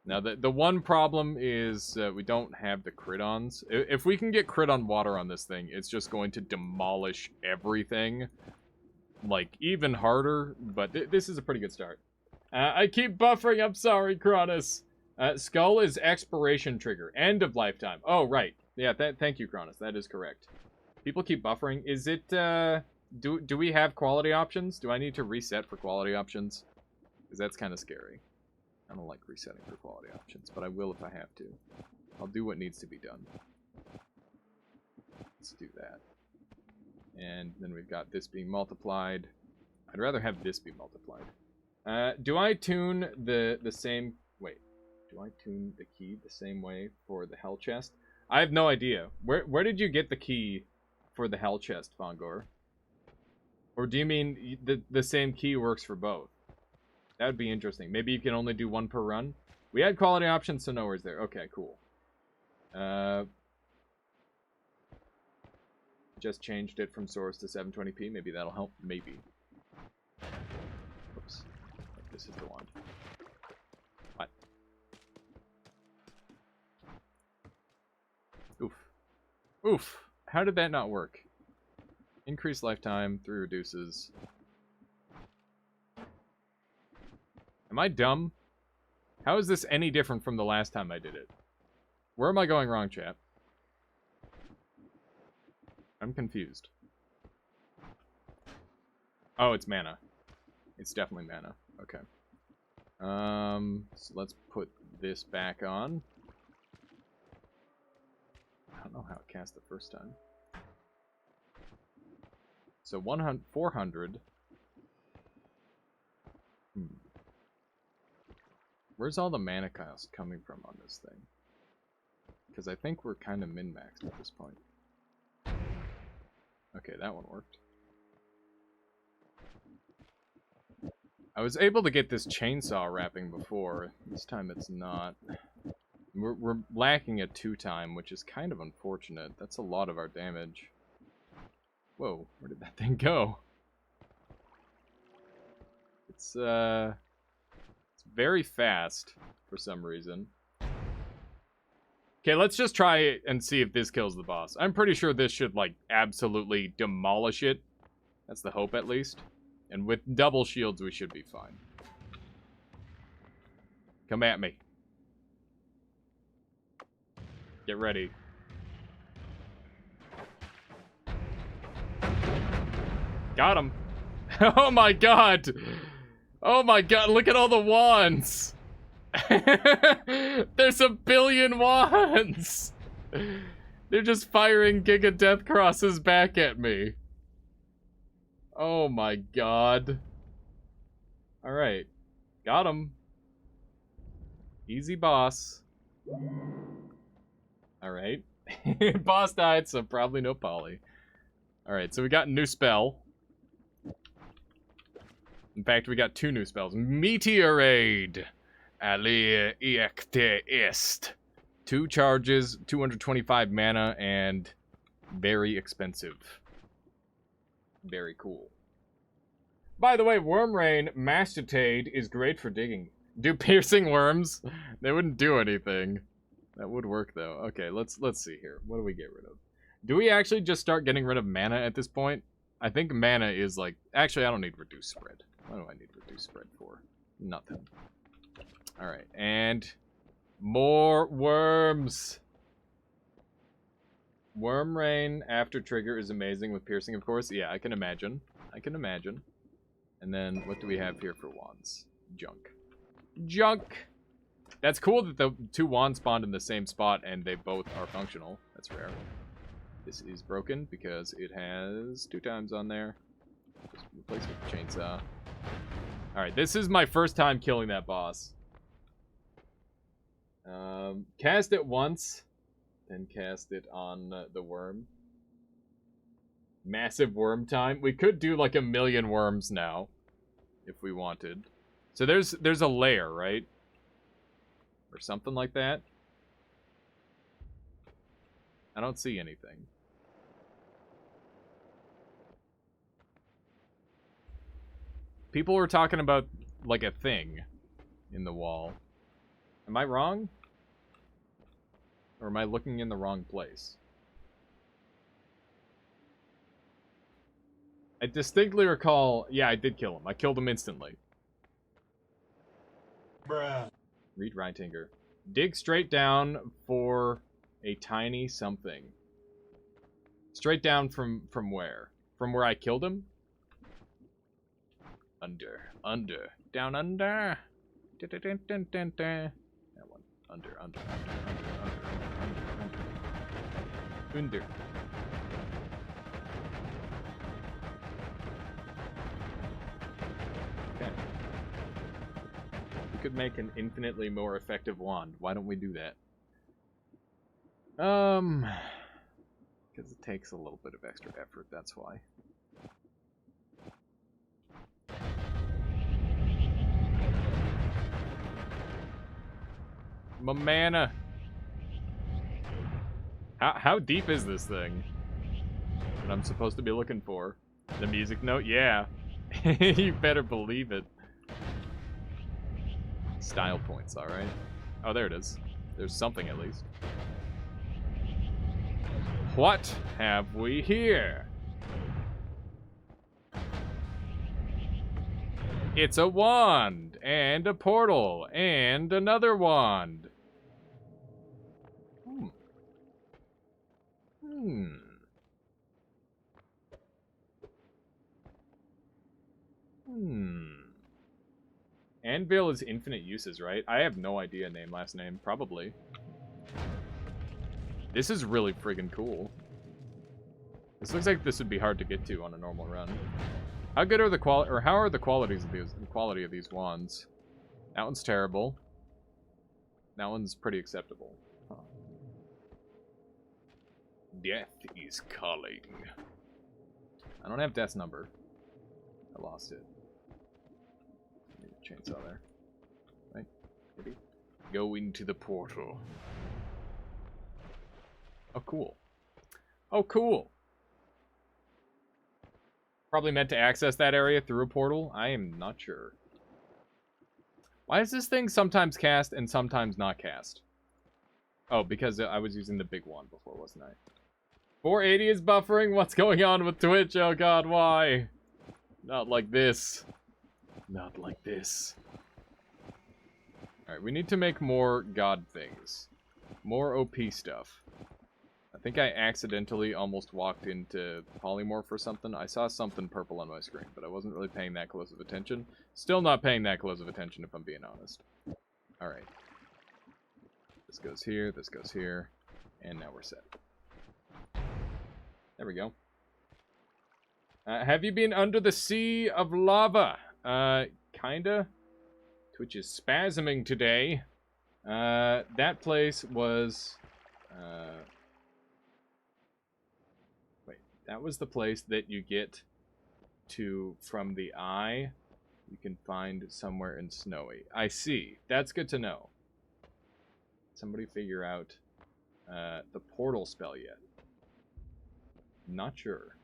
Now, the one problem is we don't have the crit-ons. If we can get crit-on water on this thing, it's just going to demolish everything. Like, even harder, but this is a pretty good start. I keep buffering, I'm sorry, Cronus. Skull is expiration trigger, end of lifetime. Oh, right. Yeah, thank you, Cronus, that is correct. People keep buffering. Is it, do we have quality options? Do I need to reset for quality options? Because that's kind of scary. I don't like resetting for quality options, but I will if I have to. I'll do what needs to be done. Let's do that. And then we've got this being multiplied. I'd rather have this be multiplied. Do I tune the same... Wait. Do I tune the key the same way for the Hell Chest? I have no idea. Where did you get the key for the Hell Chest, Fongor? Or do you mean the same key works for both? That would be interesting. Maybe you can only do one per run? We had quality options, so no worries there. Okay, cool. Just changed it from source to 720p. Maybe that'll help. Maybe. Oops. This is the wand. What? Oof. Oof. How did that not work? Increased lifetime, 3 reduces. Am I dumb? How is this any different from the last time I did it? Where am I going wrong, chat? I'm confused. Oh, it's mana. It's definitely mana. Okay. So let's put this back on. I don't know how it cast the first time. So 400. Where's all the mana cost coming from on this thing? Because I think we're kind of min-maxed at this point. Okay, that one worked. I was able to get this chainsaw wrapping before. This time it's not. We're lacking a 2-time, which is kind of unfortunate. That's a lot of our damage. Whoa, where did that thing go? It's very fast for some reason. Okay, let's just try it and see if this kills the boss. I'm pretty sure this should, like, absolutely demolish it. That's the hope, at least. And with double shields, we should be fine. Come at me. Get ready. Got him. Oh my god. Oh my god, look at all the wands. There's a billion wands. They're just firing Giga Death Crosses back at me. Oh my god. Alright. Got him. Easy boss. Alright. Boss died, so probably no poly. Alright, so we got a new spell. In fact, we got 2 new spells. Meteorade. Alia Eecte Est. 2 charges, 225 mana, and very expensive. Very cool. By the way, Worm Rain Mastitade is great for digging. Do piercing worms? They wouldn't do anything. That would work though. Okay, let's see here. What do we get rid of? Do we actually just start getting rid of mana at this point? I think mana is like... Actually, I don't need reduced spread. What do I need reduced spread for? Nothing. Alright, and... more worms! Worm Rain after trigger is amazing with piercing, of course. Yeah, I can imagine. I can imagine. And then, what do we have here for wands? Junk. Junk! That's cool that the 2 wands spawned in the same spot and they both are functional. That's rare. This is broken because it has 2 times on there. Just replace it with the chainsaw. Alright, this is my first time killing that boss. Cast it once, then cast it on the worm. Massive worm time. We could do like 1,000,000 worms now, if we wanted. So there's a layer, right? Or something like that. I don't see anything. People were talking about like a thing in the wall. Am I wrong? Or am I looking in the wrong place? I distinctly recall... Yeah, I did kill him. I killed him instantly. Bruh. Read Reintinger. Dig straight down for a tiny something. Straight down from where? From where I killed him? Under. Down under. That one. Under. Okay. We could make an infinitely more effective wand. Why don't we do that? Because it takes a little bit of extra effort, that's why. My mana. How deep is this thing? That I'm supposed to be looking for? The music note? Yeah. You better believe it. Style points, alright. Oh, there it is. There's something at least. What have we here? It's a wand, and a portal, and another wand. Anvil is infinite uses, right? I have no idea name, last name. Probably. This is really friggin' cool. This looks like this would be hard to get to on a normal run. How good are the how are the quality of these wands? That one's terrible. That one's pretty acceptable. Huh. Death is calling. I don't have Death's number. I lost it. chainsaw there. Right? Maybe. Go into the portal. Oh, cool. Oh, cool. Probably meant to access that area through a portal. I am not sure. Why is this thing sometimes cast and sometimes not cast? Oh, because I was using the big one before, wasn't I? 480 is buffering? What's going on with Twitch? Oh god, why? Not like this. Not like this. Alright, we need to make more god things. More OP stuff. I think I accidentally almost walked into polymorph or something. I saw something purple on my screen, but I wasn't really paying that close of attention. Still not paying that close of attention, if I'm being honest. Alright. This goes here, and now we're set. There we go. Have you been under the sea of lava? Kinda. Twitch is spasming today. That place was... wait, that was the place that you get to from the eye. You can find somewhere in Snowy. I see. That's good to know. Somebody figure out the portal spell yet? Not sure.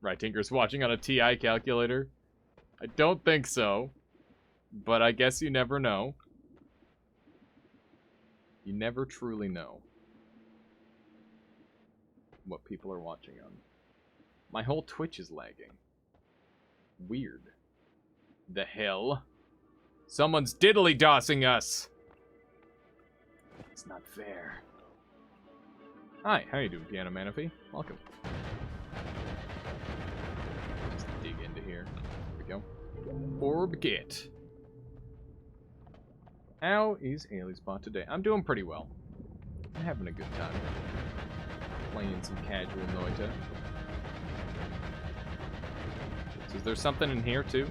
Right, Tinker's watching on a TI calculator. I don't think so. But I guess you never know. You never truly know what people are watching on. My whole Twitch is lagging. Weird. The hell? Someone's diddly-dossing us! It's not fair. Hi, how you doing, Piano Manaphy? Welcome. Just dig into here. There we go. Orb get. How is Haley's Spot today? I'm doing pretty well. I'm having a good time. Playing some casual noita. So is there something in here too?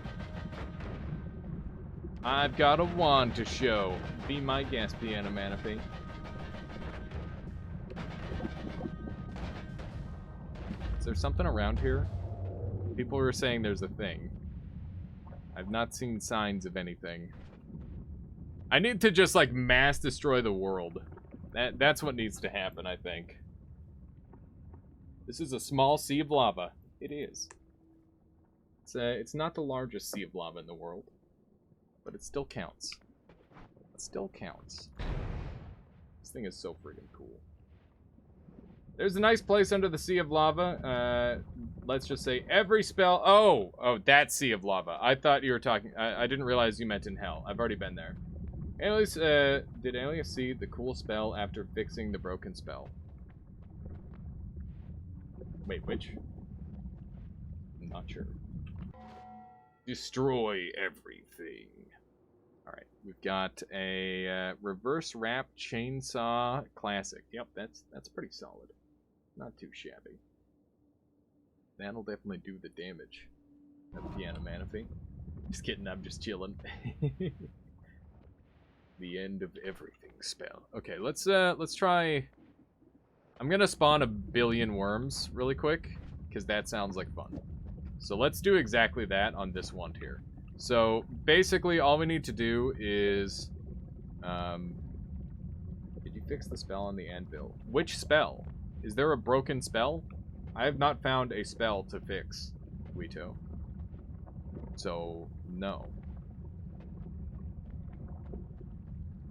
I've got a wand to show. Be my guest, Piano Manaphy. Is there something around here? People were saying there's a thing. I've not seen signs of anything. I need to just, like, mass destroy the world. That's what needs to happen, I think. This is a small sea of lava. It is. It's not the largest sea of lava in the world. But it still counts. It still counts. This thing is so freaking cool. There's a nice place under the sea of lava. Let's just say every spell... Oh, that sea of lava. I thought you were talking... I didn't realize you meant in hell. I've already been there. Alias, did Alias see the cool spell after fixing the broken spell? Wait, which? I'm not sure. Destroy everything. Alright, we've got a reverse wrap chainsaw classic. Yep, that's pretty solid. Not too shabby. That'll definitely do the damage. That Piano Manaphy. Just kidding, I'm just chilling. The end of everything spell. Okay, let's try... I'm gonna spawn a billion worms really quick, because that sounds like fun. So let's do exactly that on this one here. So basically all we need to do is... did you fix the spell on the anvil? Which spell? Is there a broken spell? I have not found a spell to fix, Wito. So, no.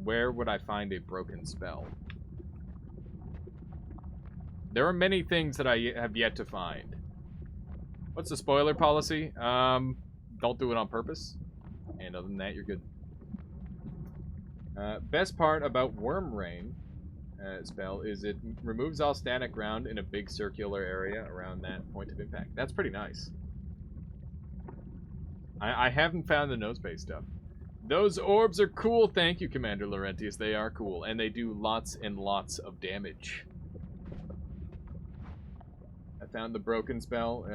Where would I find a broken spell? There are many things that I have yet to find. What's the spoiler policy? Don't do it on purpose. And other than that, you're good. Best part about Worm Rain spell is it removes all static ground in a big circular area around that point of impact. That's pretty nice. I haven't found the nose-based stuff. Those orbs are cool. Thank you, Commander Laurentius. They are cool, and they do lots and lots of damage. I found the broken spell.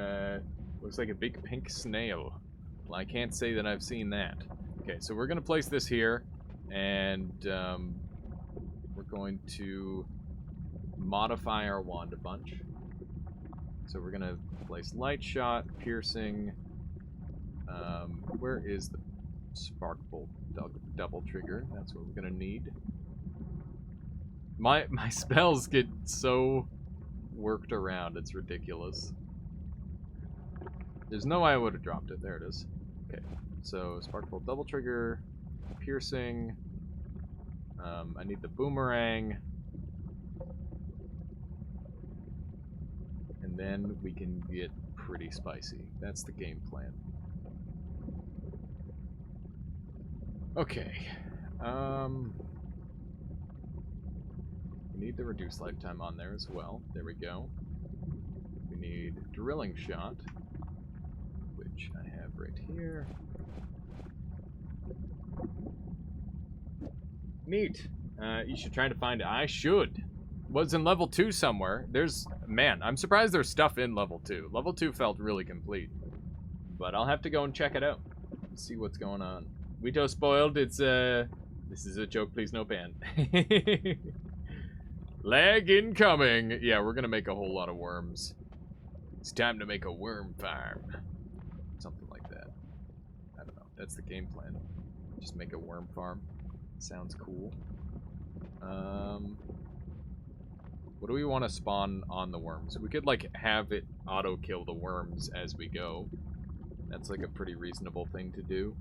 Looks like a big pink snail. Well, I can't say that I've seen that. Okay, so we're going to place this here, and we're going to modify our wand a bunch. So we're going to place light shot, piercing. Where is the Spark bolt double trigger. That's what we're gonna need. My spells get so worked around. It's ridiculous. There's no way I would have dropped it. There it is. Okay. So spark bolt double trigger, piercing. I need the boomerang. And then we can get pretty spicy. That's the game plan. Okay. We need the reduced lifetime on there as well. There we go. We need drilling shot, which I have right here. Neat. You should try to find it. I should. Was in level 2 somewhere. Man, I'm surprised there's stuff in level 2. Level 2 felt really complete. But I'll have to go and check it out. And see what's going on. Wito spoiled. It's, this is a joke, please no ban. Lag incoming. Yeah, we're gonna make a whole lot of worms. It's time to make a worm farm. Something like that. I don't know. That's the game plan. Just make a worm farm. Sounds cool. What do we want to spawn on the worms? We could, like, have it auto-kill the worms as we go. That's, like, a pretty reasonable thing to do.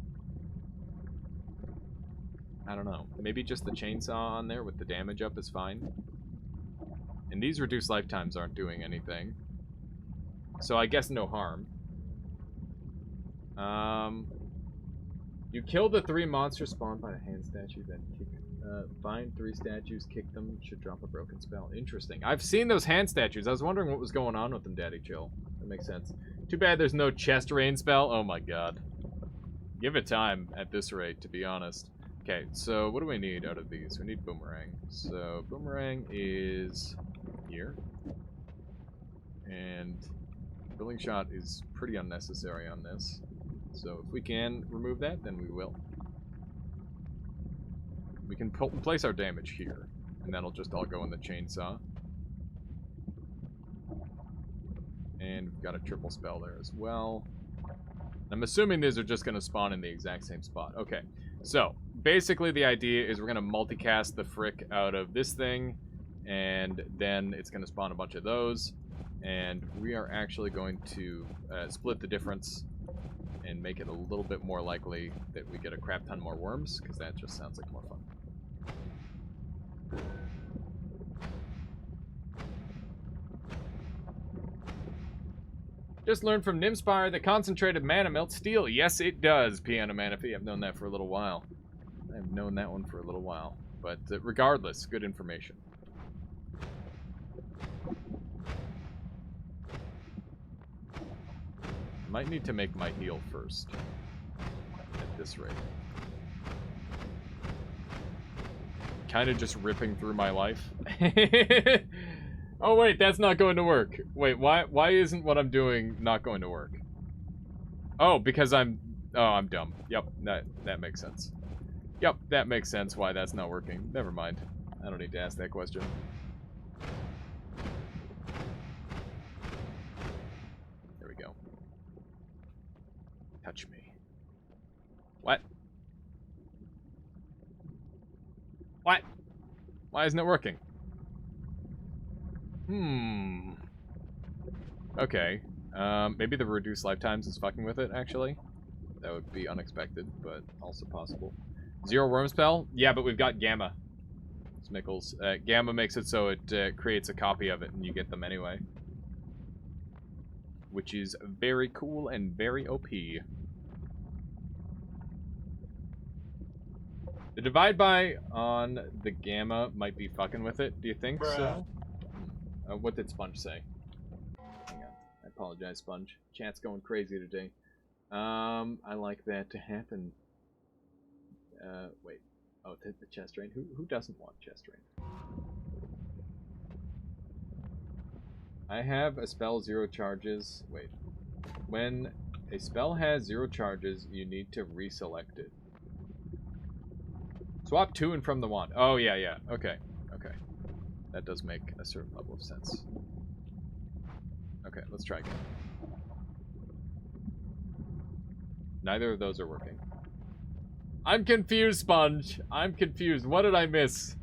I don't know. Maybe just the chainsaw on there with the damage up is fine. And these reduced lifetimes aren't doing anything. So I guess no harm. You kill the 3 monsters spawned by a hand statue, then kick. Find 3 statues, kick them, should drop a broken spell. Interesting. I've seen those hand statues. I was wondering what was going on with them, Daddy Chill. That makes sense. Too bad there's no chest rain spell. Oh my god. Give it time at this rate, to be honest. Okay, so what do we need out of these? We need boomerang. So boomerang is here. And drilling shot is pretty unnecessary on this. So if we can remove that, then we will. We can place our damage here, and that'll just all go in the chainsaw. And we've got a triple spell there as well. I'm assuming these are just going to spawn in the exact same spot. Okay, so basically the idea is we're going to multicast the frick out of this thing, and then it's going to spawn a bunch of those, and we are actually going to split the difference and make it a little bit more likely that we get a crap ton more worms, because that just sounds like more fun. Just learned from Nimspire that concentrated mana melts steel. Yes, it does, Piano Manaphy. I've known that for a little while. I've known that one for a little while. But regardless, good information. Might need to make my heal first. At this rate. Kind of just ripping through my life. Oh wait, that's not going to work. Wait, why isn't what I'm doing not going to work? Oh, because I'm dumb. Yep, that makes sense. Yep, that makes sense why that's not working. Never mind. I don't need to ask that question. There we go. Touch me. What? What? Why isn't it working? Okay. Maybe the reduced lifetimes is fucking with it, actually. That would be unexpected, but also possible. 0 worm spell? Yeah, but we've got Gamma. Smickles. Gamma makes it so it creates a copy of it, and you get them anyway. Which is very cool and very OP. The divide by on the Gamma might be fucking with it. Do you think so? What did Sponge say? Hang on. I apologize, Sponge. Chat's going crazy today. I like that to happen. Wait. Oh, the chest rain. Who doesn't want chest rain? I have a spell 0 charges. Wait. When a spell has 0 charges, you need to reselect it. Swap to and from the wand. Oh, yeah. Okay. That does make a certain level of sense. Okay, let's try again. Neither of those are working. I'm confused, Sponge. I'm confused. What did I miss?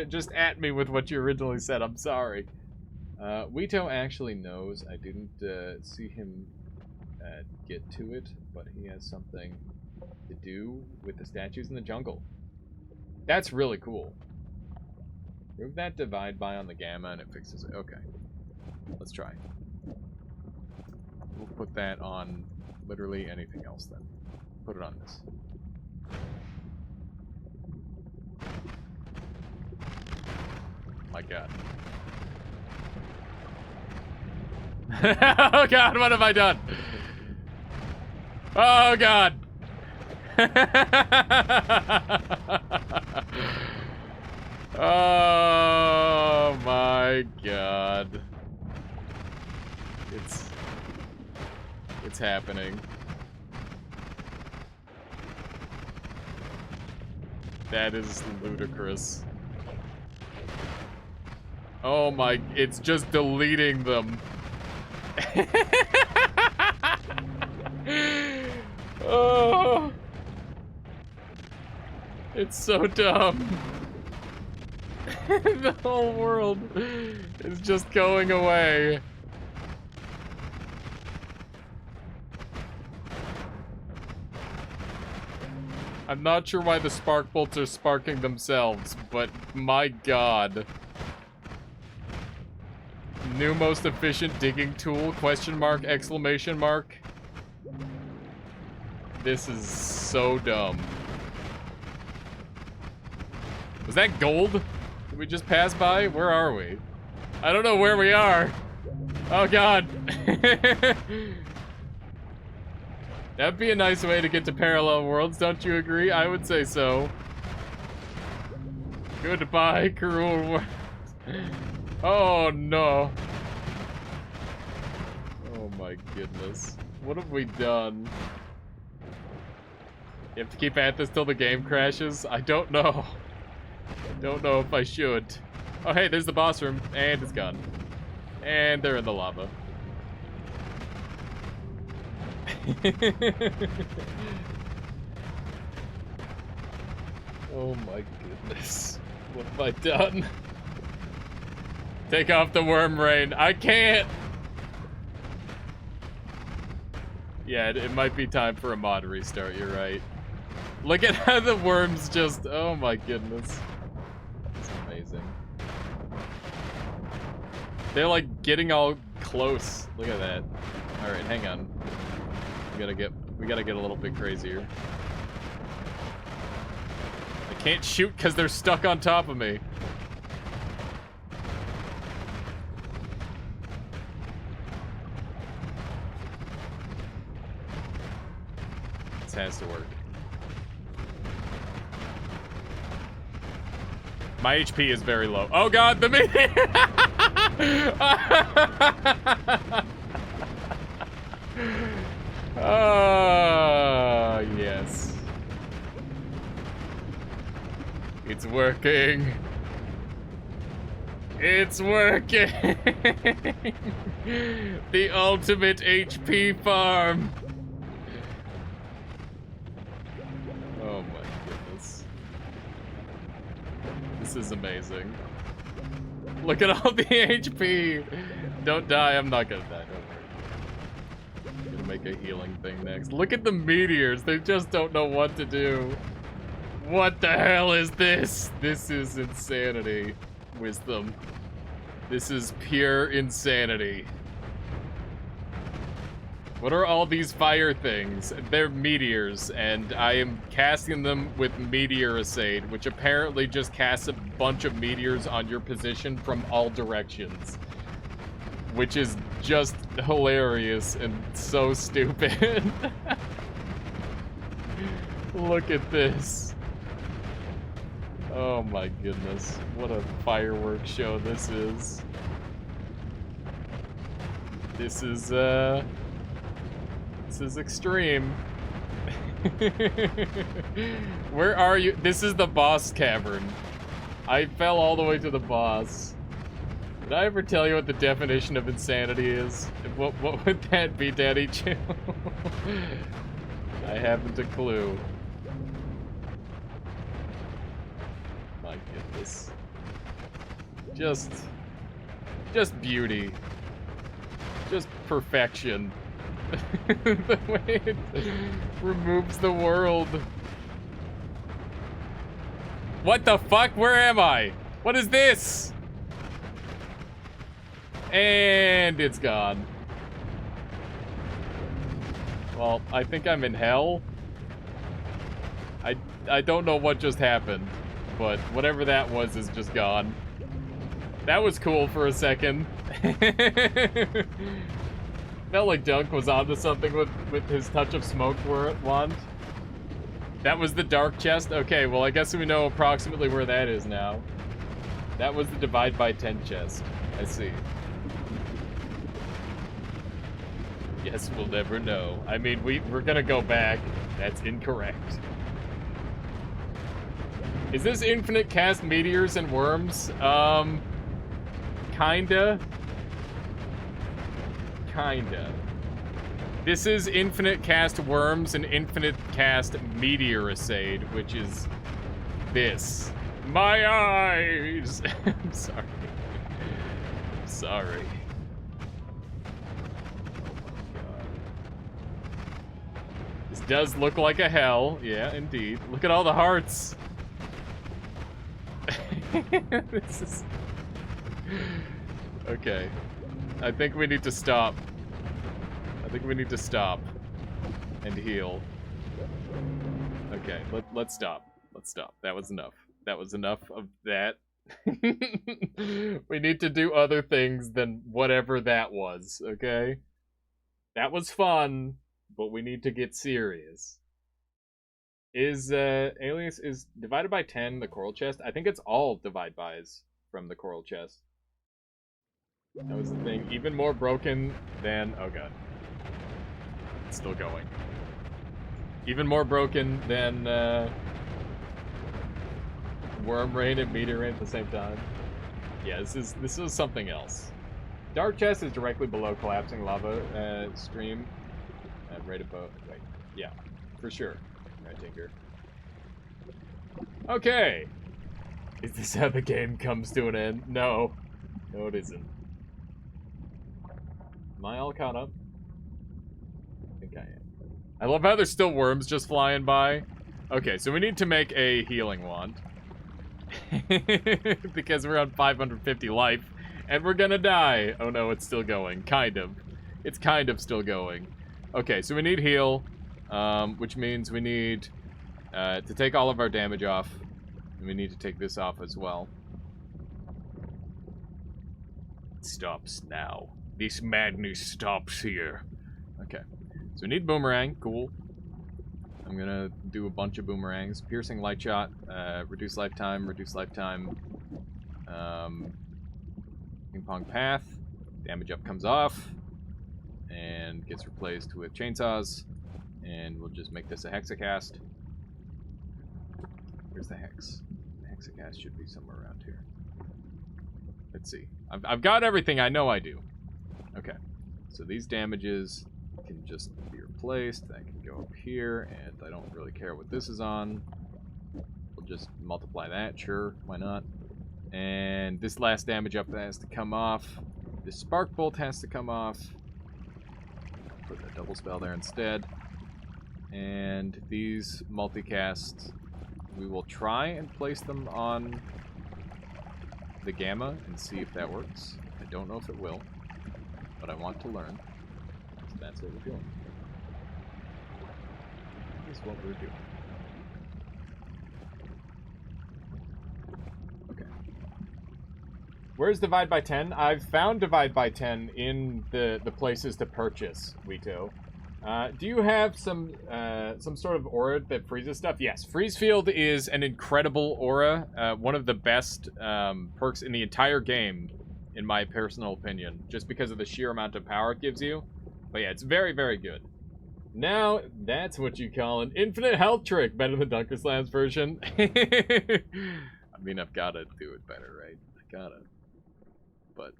Just at me with what you originally said. I'm sorry. Wito actually knows. I didn't see him get to it, but he has something to do with the statues in the jungle. That's really cool. Move that divide by on the gamma and it fixes it. Okay. Let's try. We'll put that on literally anything else then. Put it on this. My god. Oh god, what have I done? Oh god. Oh my god. It's happening. That is ludicrous. Oh my, it's just deleting them. Oh. It's so dumb. The whole world is just going away. I'm not sure why the spark bolts are sparking themselves, but my god. New most efficient digging tool, question mark, exclamation mark. This is so dumb. Was that gold? Did we just pass by? Where are we? I don't know where we are. Oh god. That'd be a nice way to get to parallel worlds, don't you agree? I would say so. Goodbye, cruel world. Oh no. Oh my goodness. What have we done? You have to keep at this till the game crashes? I don't know. Don't know if I should. Oh hey, there's the boss room, and it's gone. And they're in the lava. Oh my goodness. What have I done? Take off the worm rain. I can't! Yeah, it might be time for a mod restart, you're right. Look at how the worms just... Oh my goodness. It's amazing. They're like getting all close. Look at that. Alright, hang on. We gotta get a little bit crazier. I can't shoot because they're stuck on top of me. This has to work. My HP is very low. Oh god, the meteor! Oh, yes. It's working. It's working. The ultimate HP farm. Oh my goodness. This is amazing. Look at all the HP. Don't die. I'm not gonna die. Don't worry. Make a healing thing next. Look at the meteors. They just don't know what to do. What the hell is this? This is insanity. Wisdom. This is pure insanity. What are all these fire things? They're meteors, and I am casting them with Meteoricide, which apparently just casts a bunch of meteors on your position from all directions. Which is just hilarious and so stupid. Look at this. Oh my goodness. What a fireworks show this is. This is extreme. Where are you? This is the boss cavern. I fell all the way to the boss. Did I ever tell you what the definition of insanity is? What would that be, Daddy Chill? I haven't a clue. this. Just beauty. Just perfection. The way it removes the world. What the fuck? Where am I? What is this? And it's gone. Well, I think I'm in hell. I don't know what just happened, but whatever that was is just gone. That was cool for a second. Felt like Dunk was onto something with his touch of smoke wand. That was the dark chest? Okay, well I guess we know approximately where that is now. That was the divide by 10 chest. I see. Yes, we'll never know. I mean, we're gonna go back. That's incorrect. Is this infinite cast meteors and worms? Kinda. Kinda. This is infinite cast worms and infinite cast meteoricide, which is this. My eyes! I'm sorry. I'm sorry. This does look like a hell. Yeah, indeed. Look at all the hearts. This is... Okay. I think we need to stop. I think we need to stop. And heal. Okay, let's stop. Let's stop. That was enough. That was enough of that. We need to do other things than whatever that was, okay? That was fun, but we need to get serious. Is, Alias, is divided by 10 the coral chest? I think it's all divide bys from the coral chest. That was the thing. Even more broken than... Oh god. It's still going. Even more broken than, Worm Rain and Meteor Rain at the same time. Yeah, this is something else. Dark chest is directly below collapsing lava, stream. Right above... Wait. Yeah. For sure. Right, Tinker. Okay! Is this how the game comes to an end? No. No, it isn't. Am I all caught up? I think I am. I love how there's still worms just flying by. Okay, so we need to make a healing wand. Because we're on 550 life, and we're gonna die. Oh no, it's still going. Kind of. It's kind of still going. Okay, so we need heal, which means we need to take all of our damage off. And we need to take this off as well. It stops now. This madness stops here. Okay. So we need boomerang. Cool. I'm gonna do a bunch of boomerangs. Piercing light shot. Reduce lifetime. Reduce lifetime. Ping pong path. Damage up comes off. And gets replaced with chainsaws. And we'll just make this a hexacast. Where's the hex? The hexacast should be somewhere around here. Let's see. I've got everything I know I do. Okay. So these damages can just be replaced. That can go up here, and I don't really care what this is on. We'll just multiply that, sure, why not? And this last damage up has to come off. This spark bolt has to come off. Put a double spell there instead. And these multicasts, we will try and place them on the gamma and see if that works. I don't know if it will, but I want to learn. So that's what we're doing. That is what we're doing. Okay. Where's Divide by 10? I've found Divide by 10 in the places to purchase, Wito. Do you have some sort of aura that freezes stuff? Yes, Freeze Field is an incredible aura. One of the best perks in the entire game, in my personal opinion, just because of the sheer amount of power it gives you. But yeah, it's very, very good. Now, that's what you call an infinite health trick. Better than Dunker Slam's version. I mean, I've got to do it better, right? I gotta. But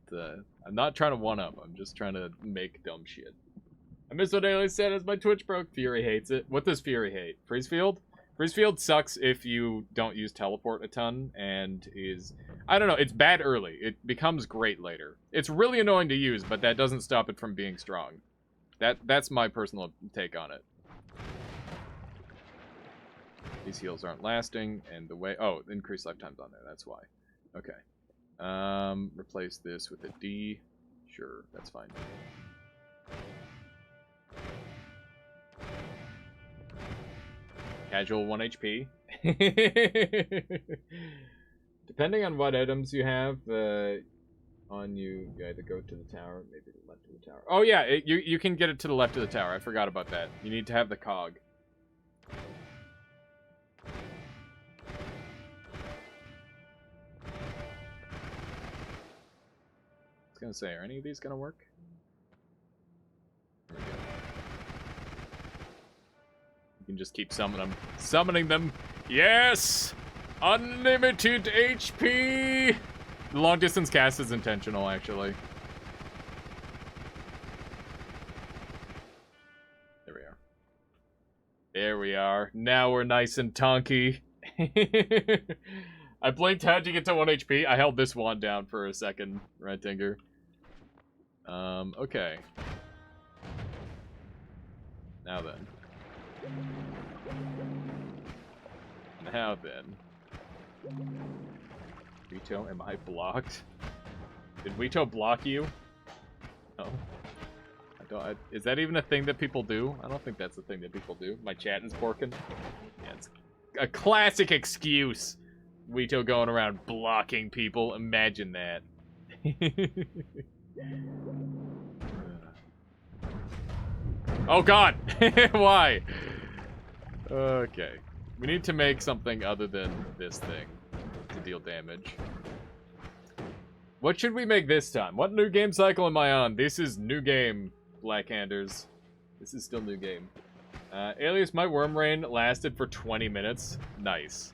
I'm not trying to one-up. I'm just trying to make dumb shit. I miss what Alias said as my Twitch broke. Fury hates it. What does Fury hate? Freeze Field? Freeze field sucks if you don't use teleport a ton, and I don't know, it's bad early. It becomes great later. It's really annoying to use, but that doesn't stop it from being strong. That's my personal take on it. These heals aren't lasting, and the way... Oh, increased lifetime's on there, that's why. Okay. Replace this with a D. Sure, that's fine. Casual 1 HP. Depending on what items you have on you, you either go to the tower, maybe the left of the tower. Oh yeah, you can get it to the left of the tower. I forgot about that. You need to have the cog. I was gonna say, are any of these gonna work? There we go. You can just keep summoning them. Yes! Unlimited HP! The long distance cast is intentional, actually. There we are. There we are. Now we're nice and tonky. I blinked, how'd you get to 1 HP? I held this wand down for a second, right, Tinker? Okay. Now then. Now then. Vito, am I blocked? Did Vito block you? No. Is that even a thing that people do? I don't think that's a thing that people do. My chat is porking. Yeah, it's a classic excuse. Vito going around blocking people. Imagine that. Oh god! Why? Okay. We need to make something other than this thing to deal damage. What should we make this time? What new game cycle am I on? This is new game, Blackhanders. This is still new game. Alias, my worm rain lasted for 20 minutes. Nice.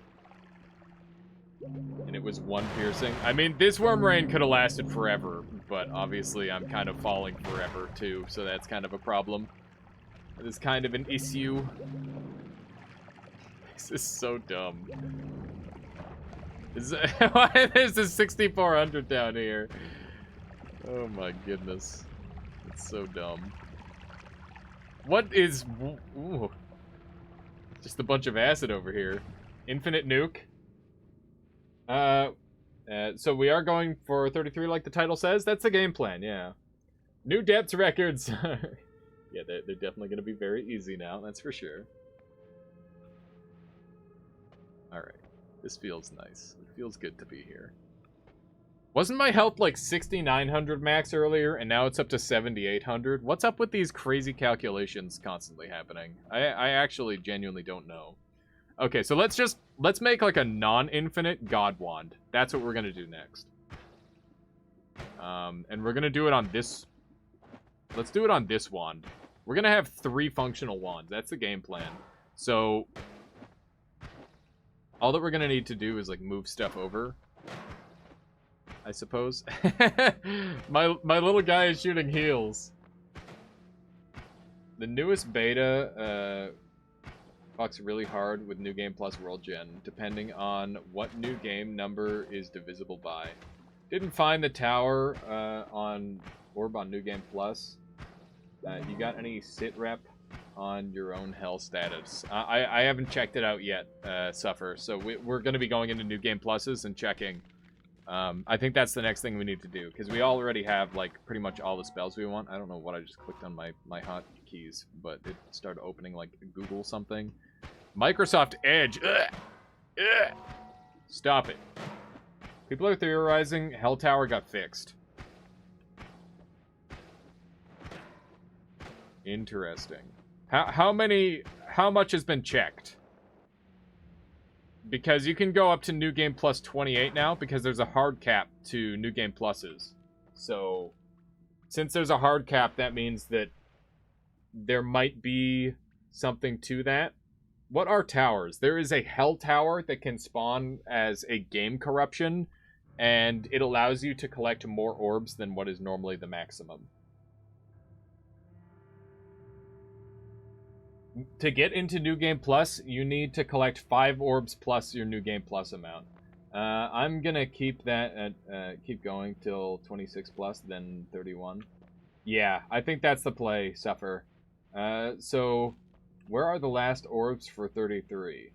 And it was 1 piercing. I mean, this worm rain could have lasted forever, but obviously I'm kind of falling forever too, so that's kind of a problem. It is kind of an issue. This is so dumb. Why there's a 6400 down here? Oh my goodness. It's so dumb. What is... Ooh. Just a bunch of acid over here. Infinite nuke. So we are going for 33 like the title says. That's the game plan, yeah. New depth records. Yeah, they're definitely going to be very easy now, that's for sure. Alright. This feels nice. It feels good to be here. Wasn't my health like 6,900 max earlier, and now it's up to 7,800? What's up with these crazy calculations constantly happening? I actually genuinely don't know. Okay, so let's make like a non-infinite god wand. That's what we're gonna do next. And we're gonna do it on this... Let's do it on this wand. We're gonna have 3 functional wands. That's the game plan. So... all that we're gonna need to do is like move stuff over, I suppose. my little guy is shooting heals. The newest beta fucks really hard with New Game Plus World Gen, depending on what new game number is divisible by. Didn't find the tower on Orb on New Game Plus. You got any sit rep on your own hell status? I haven't checked it out yet, Suffer, so we're going to be going into New Game Pluses and checking. I think that's the next thing we need to do, because we already have, like, pretty much all the spells we want. I don't know what I just clicked on my hotkeys, but it started opening, like, Google something. Microsoft Edge! Ugh! Ugh! Stop it. People are theorizing Hell Tower got fixed. Interesting. How much has been checked? Because you can go up to New Game Plus 28 now, because there's a hard cap to New Game Pluses. So, since there's a hard cap, that means that there might be something to that. What are towers? There is a Hell Tower that can spawn as a game corruption, and it allows you to collect more orbs than what is normally the maximum. To get into New Game Plus, you need to collect 5 orbs plus your New Game Plus amount. I'm gonna keep that at keep going till 26 plus, then 31. Yeah, I think that's the play, Suffer. So where are the last orbs for 33?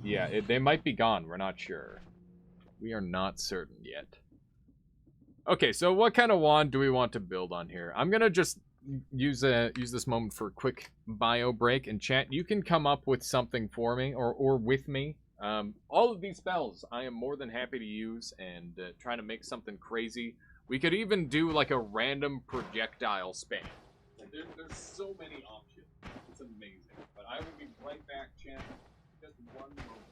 Yeah, they might be gone. We're not sure. We are not certain yet. Okay, so what kind of wand do we want to build on here? I'm gonna just use this moment for a quick bio break, and chat, you can come up with something for me or with me. All of these spells I am more than happy to use, and trying to make something crazy. We could even do like a random projectile spam. There's so many options. It's amazing. But I will be right back, chat. Just one moment.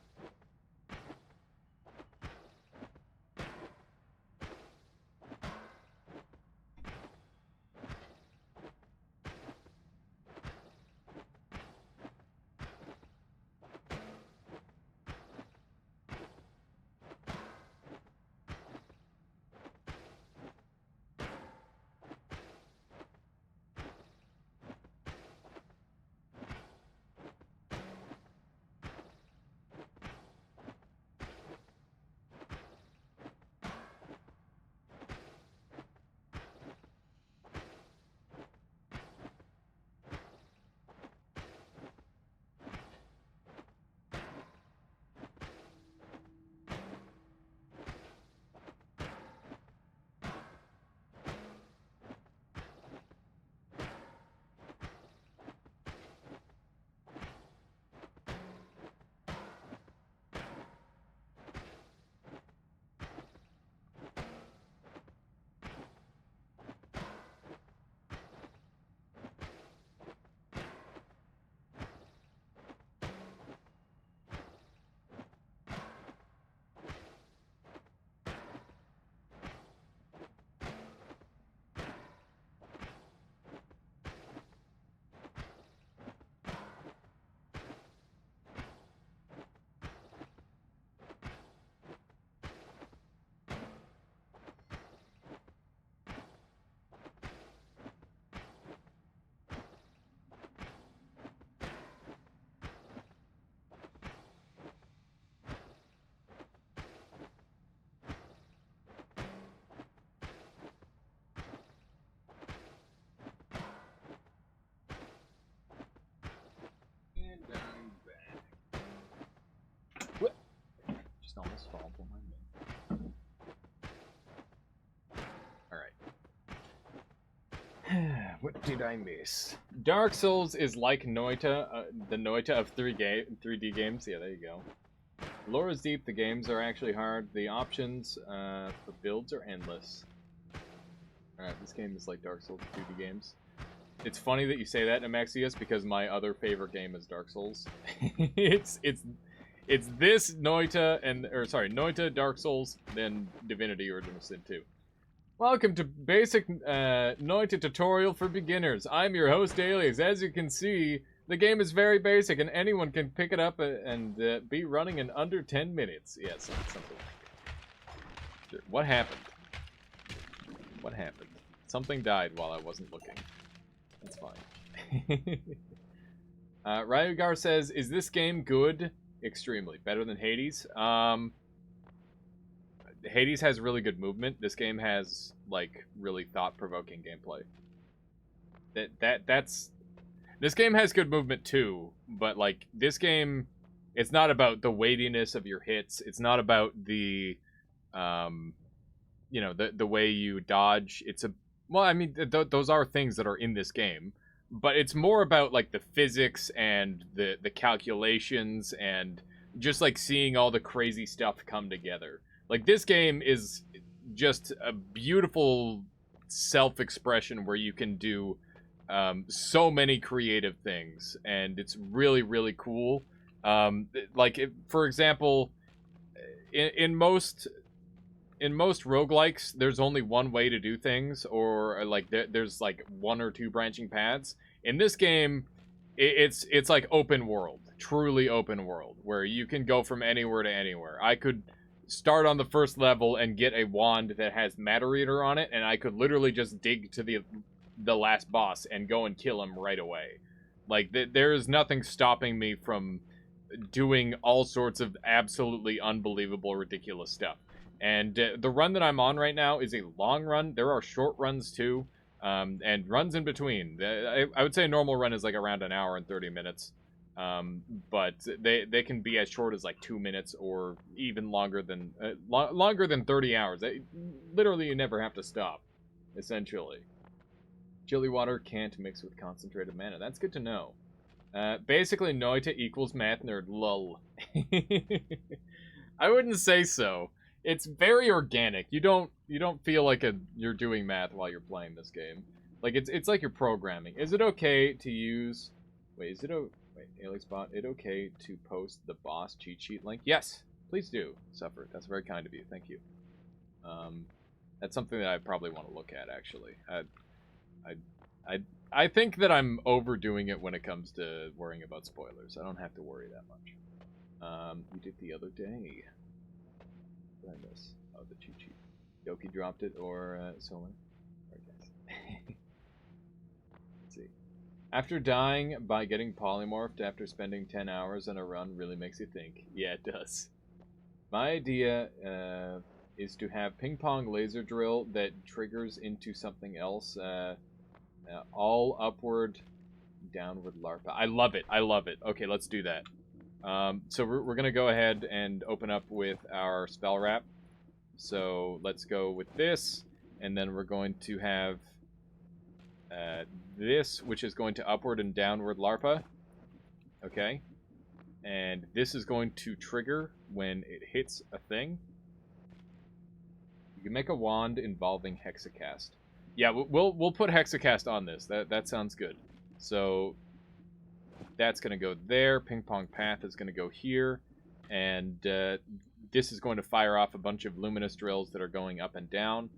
Just almost fall for my name. Alright. What did I miss? Dark Souls is like Noita, the Noita of 3D games. Yeah, there you go. Lore is deep, the games are actually hard. The options for builds are endless. Alright, this game is like Dark Souls 3D games. It's funny that you say that, Amaxius, because my other favorite game is Dark Souls. it's this Noita Noita, Dark Souls, then Divinity Original Sin 2. Welcome to basic Noita tutorial for beginners. I'm your host, Alias. As you can see, the game is very basic, and anyone can pick it up and be running in under 10 minutes. Yeah, something like that. What happened? What happened? Something died while I wasn't looking. That's fine. Ryugar says, is this game good? Extremely. Better than Hades? Hades has really good movement. This game has, like, really thought-provoking gameplay. This game has good movement, too, but, like, this game, it's not about the weightiness of your hits. It's not about the, you know, the way you dodge. Well, I mean, those are things that are in this game, but it's more about, like, the physics and the calculations and just, like, seeing all the crazy stuff come together. Like, this game is just a beautiful self-expression where you can do so many creative things, and it's really, really cool. For example, in most roguelikes, there's only one way to do things, or like there's like one or two branching paths. In this game, it's like open world, truly open world, where you can go from anywhere to anywhere. I could start on the first level and get a wand that has Matter Eater on it, and I could literally just dig to the last boss and go and kill him right away. Like, there is nothing stopping me from doing all sorts of absolutely unbelievable, ridiculous stuff. And the run that I'm on right now is a long run. There are short runs too, and runs in between. I would say a normal run is like around an hour and 30 minutes. But they can be as short as like 2 minutes or even longer than 30 hours. Literally, you never have to stop, essentially. Chili water can't mix with concentrated mana. That's good to know. Basically, noita equals math nerd. Lull. I wouldn't say so. It's very organic. You don't feel like you're doing math while you're playing this game. Like it's like you're programming. Is it okay to use? Wait, is it AliexBot? It okay to post the boss cheat sheet link? Yes, please do. Suffer. That's very kind of you. Thank you. That's something that I probably want to look at actually. I think that I'm overdoing it when it comes to worrying about spoilers. I don't have to worry that much. We did the other day. What did I miss? Oh, the cheat sheet. Yoki dropped it, or Solon. Or guys. Let's see. After dying by getting polymorphed after spending 10 hours on a run really makes you think. Yeah, it does. My idea is to have ping pong laser drill that triggers into something else. All upward, downward LARPA. I love it. I love it. Okay, let's do that. So we're going to go ahead and open up with our spell wrap. So let's go with this, and then we're going to have this, which is going to upward and downward LARPA. Okay. And this is going to trigger when it hits a thing. You can make a wand involving Hexacast. Yeah, we'll put Hexacast on this. That sounds good. So that's going to go there. Ping Pong Path is going to go here. And this is going to fire off a bunch of luminous drills that are going up and down.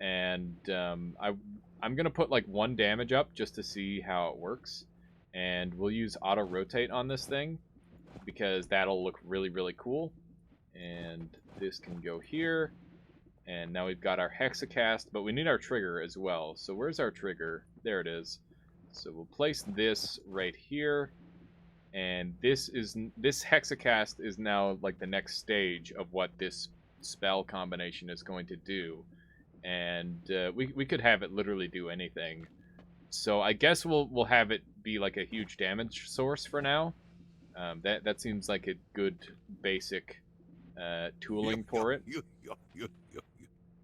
And I'm going to put like 1 damage up just to see how it works. And we'll use auto rotate on this thing because that'll look really, really cool. And this can go here. And now we've got our Hexacast, but we need our trigger as well. So where's our trigger? There it is. So we'll place this right here. And this Hexacast is now like the next stage of what this spell combination is going to do. And we could have it literally do anything. So I guess we'll have it be like a huge damage source for now. That seems like a good basic tooling for it.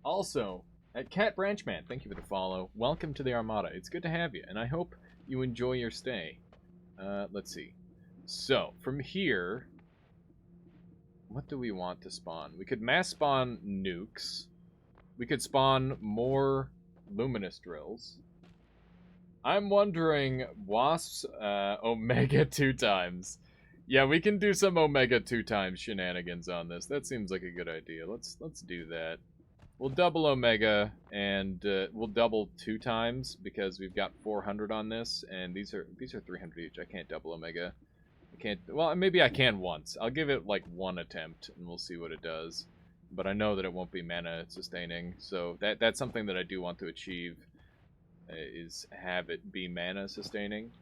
Also, at Cat Branchman, thank you for the follow. Welcome to the Armada. It's good to have you, and I hope you enjoy your stay. Let's see. So, from here, what do we want to spawn? We could mass spawn nukes. We could spawn more luminous drills. I'm wondering, wasps, Omega 2 times. Yeah, we can do some Omega 2 times shenanigans on this. That seems like a good idea. Let's do that. We'll double Omega, and we'll double 2 times because we've got 400 on this, and these are 300 each. I can't double Omega. I can't. Well, maybe I can once. I'll give it like 1 attempt, and we'll see what it does. But I know that it won't be mana sustaining, so that's something that I do want to achieve. Is have it be mana sustaining.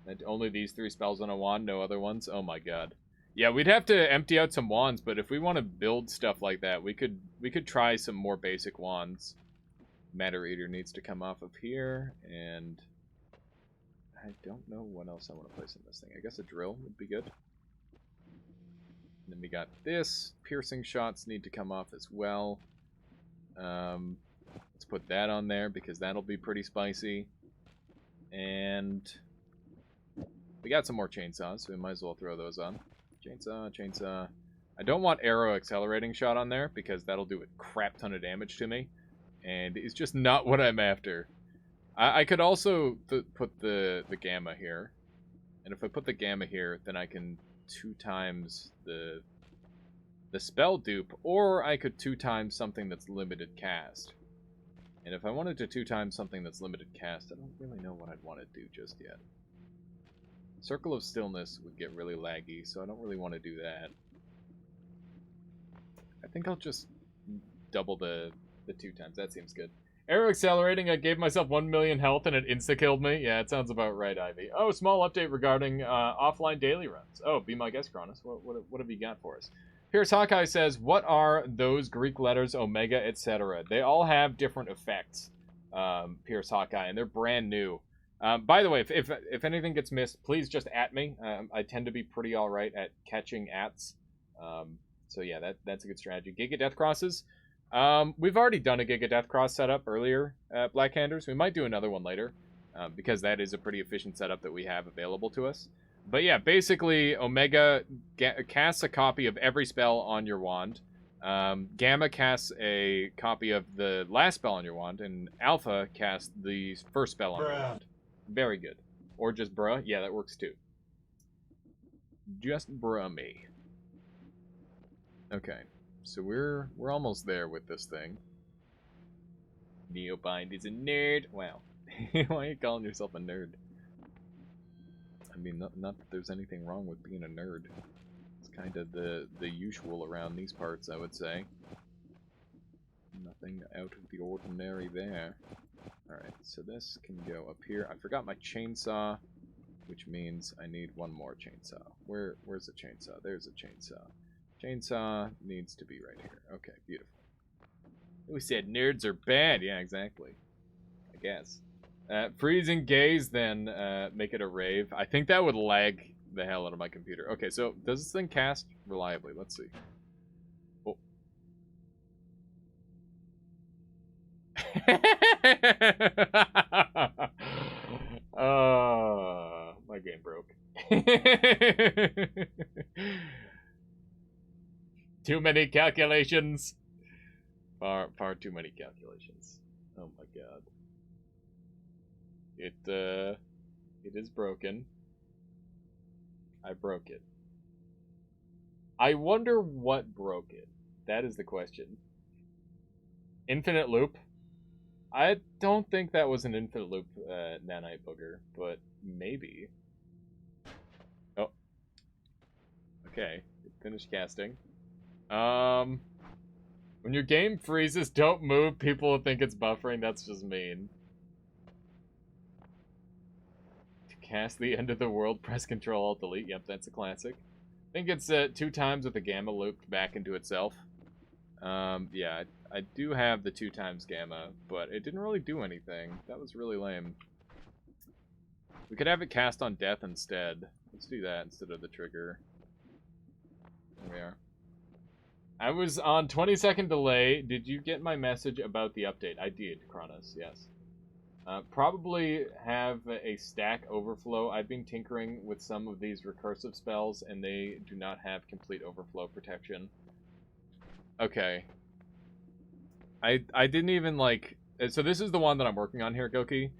And only these 3 spells on a wand, no other ones. Oh my god. Yeah, we'd have to empty out some wands, but if we want to build stuff like that, we could try some more basic wands. Matter Eater needs to come off of here, and I don't know what else I want to place in this thing. I guess a drill would be good. And then we got this. Piercing shots need to come off as well. Let's put that on there because that'll be pretty spicy. And we got some more chainsaws, so we might as well throw those on. Chainsaw. I don't want arrow accelerating shot on there because that'll do a crap ton of damage to me. And it's just not what I'm after. I could also put the gamma here. And if I put the gamma here, then I can 2 times the spell dupe, or I could 2 times something that's limited cast. And if I wanted to 2 times something that's limited cast, I don't really know what I'd want to do just yet. Circle of Stillness would get really laggy, so I don't really want to do that. I think I'll just double the 2 times. That seems good. Arrow accelerating, I gave myself 1 million health and it insta-killed me. Yeah, it sounds about right, Ivy. Oh, small update regarding offline daily runs. Oh, be my guest, Cronus. What have you got for us? Pierce Hawkeye says, what are those Greek letters, Omega, etc.? They all have different effects, Pierce Hawkeye, and they're brand new. By the way, if anything gets missed, please just at me. I tend to be pretty all right at catching ats. So yeah, that's a good strategy. Giga Death Crosses. We've already done a Giga Death Cross setup earlier at Black Handers. We might do another one later, because that is a pretty efficient setup that we have available to us. But yeah, basically, Omega casts a copy of every spell on your wand. Gamma casts a copy of the last spell on your wand, and Alpha casts the first spell on your wand. Very good. Or just bruh. Yeah, that works too. Just bruh me. Okay. So we're almost there with this thing. Neobind is a nerd. Wow. Why are you calling yourself a nerd? I mean, not that there's anything wrong with being a nerd. It's kind of the usual around these parts, I would say. Nothing out of the ordinary there. Alright, so this can go up here. I forgot my chainsaw, which means I need one more chainsaw. Where's the chainsaw? There's a chainsaw. Chainsaw needs to be right here. Okay, beautiful. We said nerds are bad. Yeah, exactly. I guess. Freezing gaze, then make it a rave. I think that would lag the hell out of my computer. Okay, so does this thing cast reliably? Let's see. Oh. My game broke. Too many calculations. Far too many calculations. Oh my god. It is broken. I broke it. I wonder what broke it. That is the question. Infinite loop? I don't think that was an infinite loop nanite booger, but maybe. Oh. Okay, finished casting. When your game freezes, don't move. People will think it's buffering. That's just mean. To cast the end of the world, press Control Alt Delete. Yep, that's a classic. I think it's 2 times with the gamma looped back into itself. Yeah, I do have the 2 times gamma, but it didn't really do anything. That was really lame. We could have it cast on death instead. Let's do that instead of the trigger. There we are. I was on 20-second delay. Did you get my message about the update? I did, Kronos, yes. Probably have a stack overflow. I've been tinkering with some of these recursive spells, and they do not have complete overflow protection. Okay. I didn't even, like... So this is the one that I'm working on here, Goki.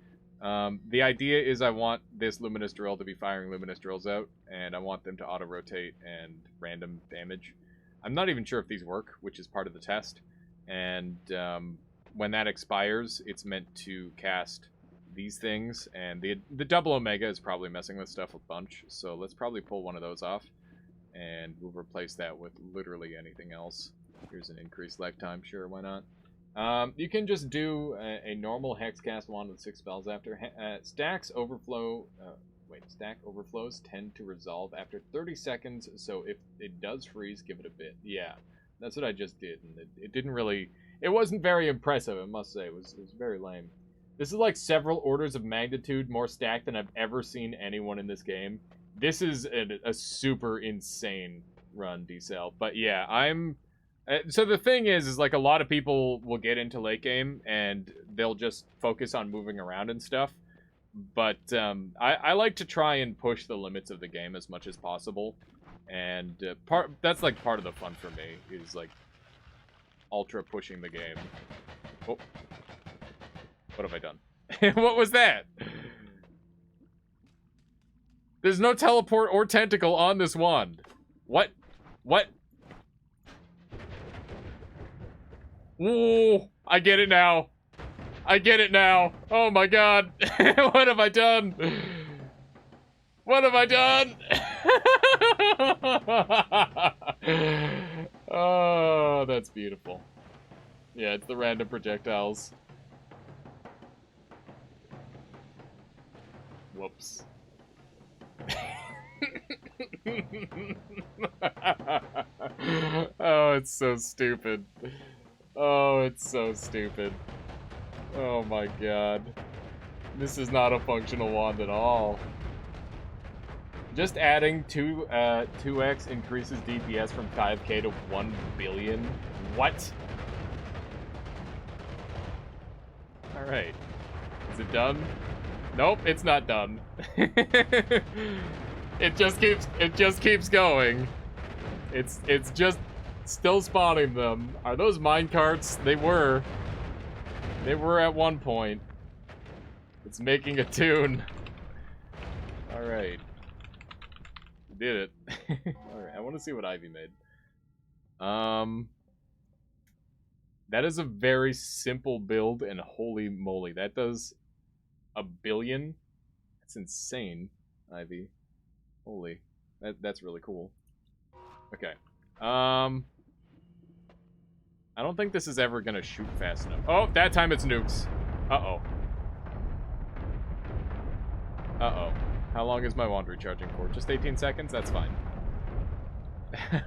The idea is I want this Luminous Drill to be firing Luminous Drills out, and I want them to auto-rotate and random damage. I'm not even sure if these work, which is part of the test. And when that expires, it's meant to cast these things. And the double Omega is probably messing with stuff a bunch. So let's probably pull one of those off. And we'll replace that with literally anything else. Here's an increased lag time. Sure, why not? You can just do a normal Hexcast wand with 6 spells after. Stacks overflow... stack overflows tend to resolve after 30 seconds, so if it does freeze, give it a bit. Yeah, that's what I just did, and it didn't really... It wasn't very impressive, I must say. It was very lame. This is like several orders of magnitude more stacked than I've ever seen anyone in this game. This is a super insane run, D-Cell. But yeah, I'm... So the thing is like a lot of people will get into late game, and they'll just focus on moving around and stuff. But I like to try and push the limits of the game as much as possible, and that's like part of the fun for me is like ultra pushing the game. Oh, what have I done? What was that? There's no teleport or tentacle on this wand. What? What? Ooh, I get it now. I get it now. Oh my god. What have I done? What have I done? Oh, that's beautiful. Yeah, it's the random projectiles. Whoops. Oh, it's so stupid. Oh, it's so stupid. Oh my god. This is not a functional wand at all. Just adding 2x increases DPS from 5k to 1 billion. What? Alright. Is it done? Nope, it's not done. It just keeps going. It's just still spawning them. Are those mine carts? They were. They were at one point. It's making a tune. Alright. Did it. Alright, I want to see what Ivy made. That is a very simple build, and holy moly, that does 1 billion? That's insane, Ivy. Holy. That's really cool. Okay. I don't think this is ever gonna shoot fast enough. Oh, that time it's nukes. Uh-oh. Uh-oh. How long is my wand recharging for? Just 18 seconds? That's fine.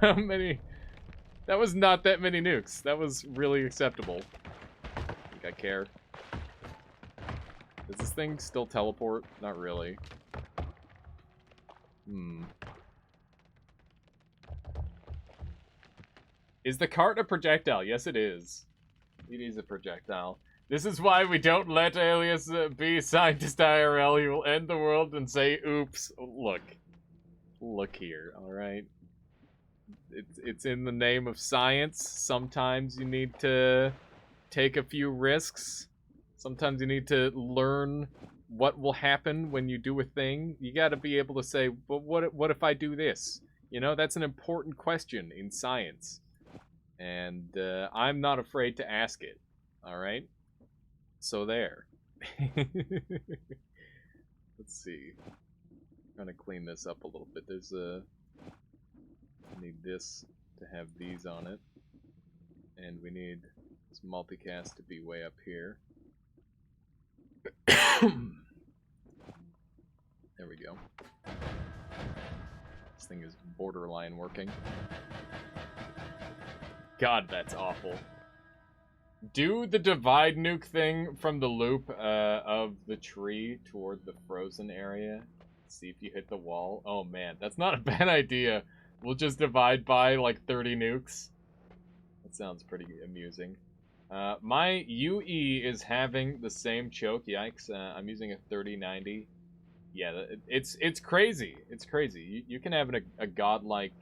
How many? That was not that many nukes. That was really acceptable. I think I care. Does this thing still teleport? Not really. Is the cart a projectile? Yes, it is. It is a projectile. This is why we don't let Alias be scientist IRL. He will end the world and say, oops. Look. Look here, alright? It's in the name of science. Sometimes you need to take a few risks. Sometimes you need to learn what will happen when you do a thing. You gotta be able to say, but what if I do this? You know, that's an important question in science. And I'm not afraid to ask it, alright? So there. Let's see. I'm trying to clean this up a little bit. There's a... I need this to have these on it. And we need this multicast to be way up here. There we go. This thing is borderline working. God, that's awful. Do the divide nuke thing from the loop of the tree toward the frozen area. See if you hit the wall. Oh man, that's not a bad idea. We'll just divide by like 30 nukes. That sounds pretty amusing. My UE is having the same choke. Yikes! I'm using a 3090. Yeah, it's crazy. It's crazy. You can have a godlike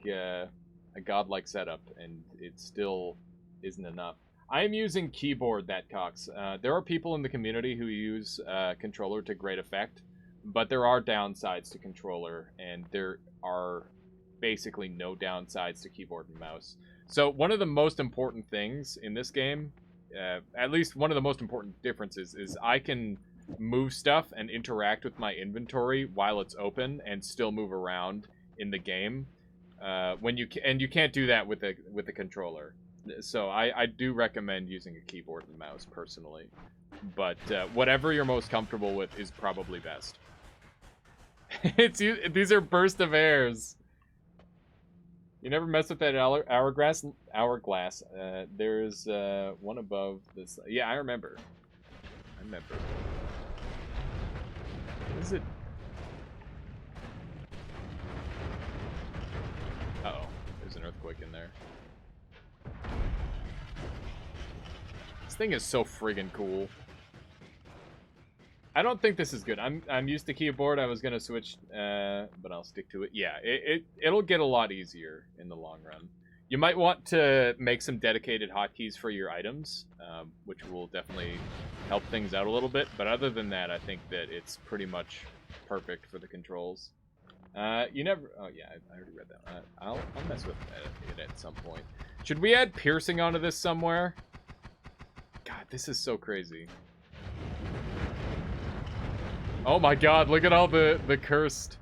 setup, and it still isn't enough. I am using keyboard that cocks. There are people in the community who use controller to great effect, but there are downsides to controller, and there are basically no downsides to keyboard and mouse. So one of the most important things in this game, at least one of the most important differences, is I can move stuff and interact with my inventory while it's open and still move around in the game. You can't do that with a controller. So I do recommend using a keyboard and mouse personally, but whatever you're most comfortable with is probably best. These are burst of airs. You never mess with that hourglass. There's one above this. Yeah, I remember. What is it? Uh-oh. There's an earthquake in there. This thing is so friggin' cool. I don't think this is good. I'm used to keyboard. I was gonna switch, but I'll stick to it. Yeah, it'll get a lot easier in the long run. You might want to make some dedicated hotkeys for your items, which will definitely help things out a little bit. But other than that, I think that it's pretty much perfect for the controls. You never... Oh, yeah, I already read that. I'll mess with it at some point. Should we add piercing onto this somewhere? God, this is so crazy. Oh my god, look at all the cursed...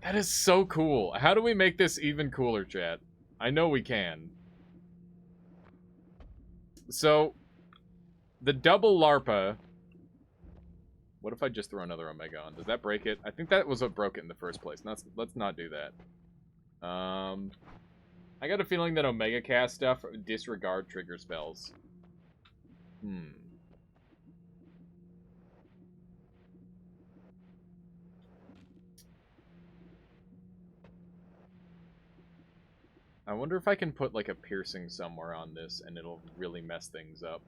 That is so cool. How do we make this even cooler, chat? I know we can. So, the double LARPA What if I just throw another Omega on? Does that break it? I think that was what broke it in the first place. Let's not do that. I got a feeling that Omega cast stuff disregard trigger spells. I wonder if I can put like a piercing somewhere on this and it'll really mess things up.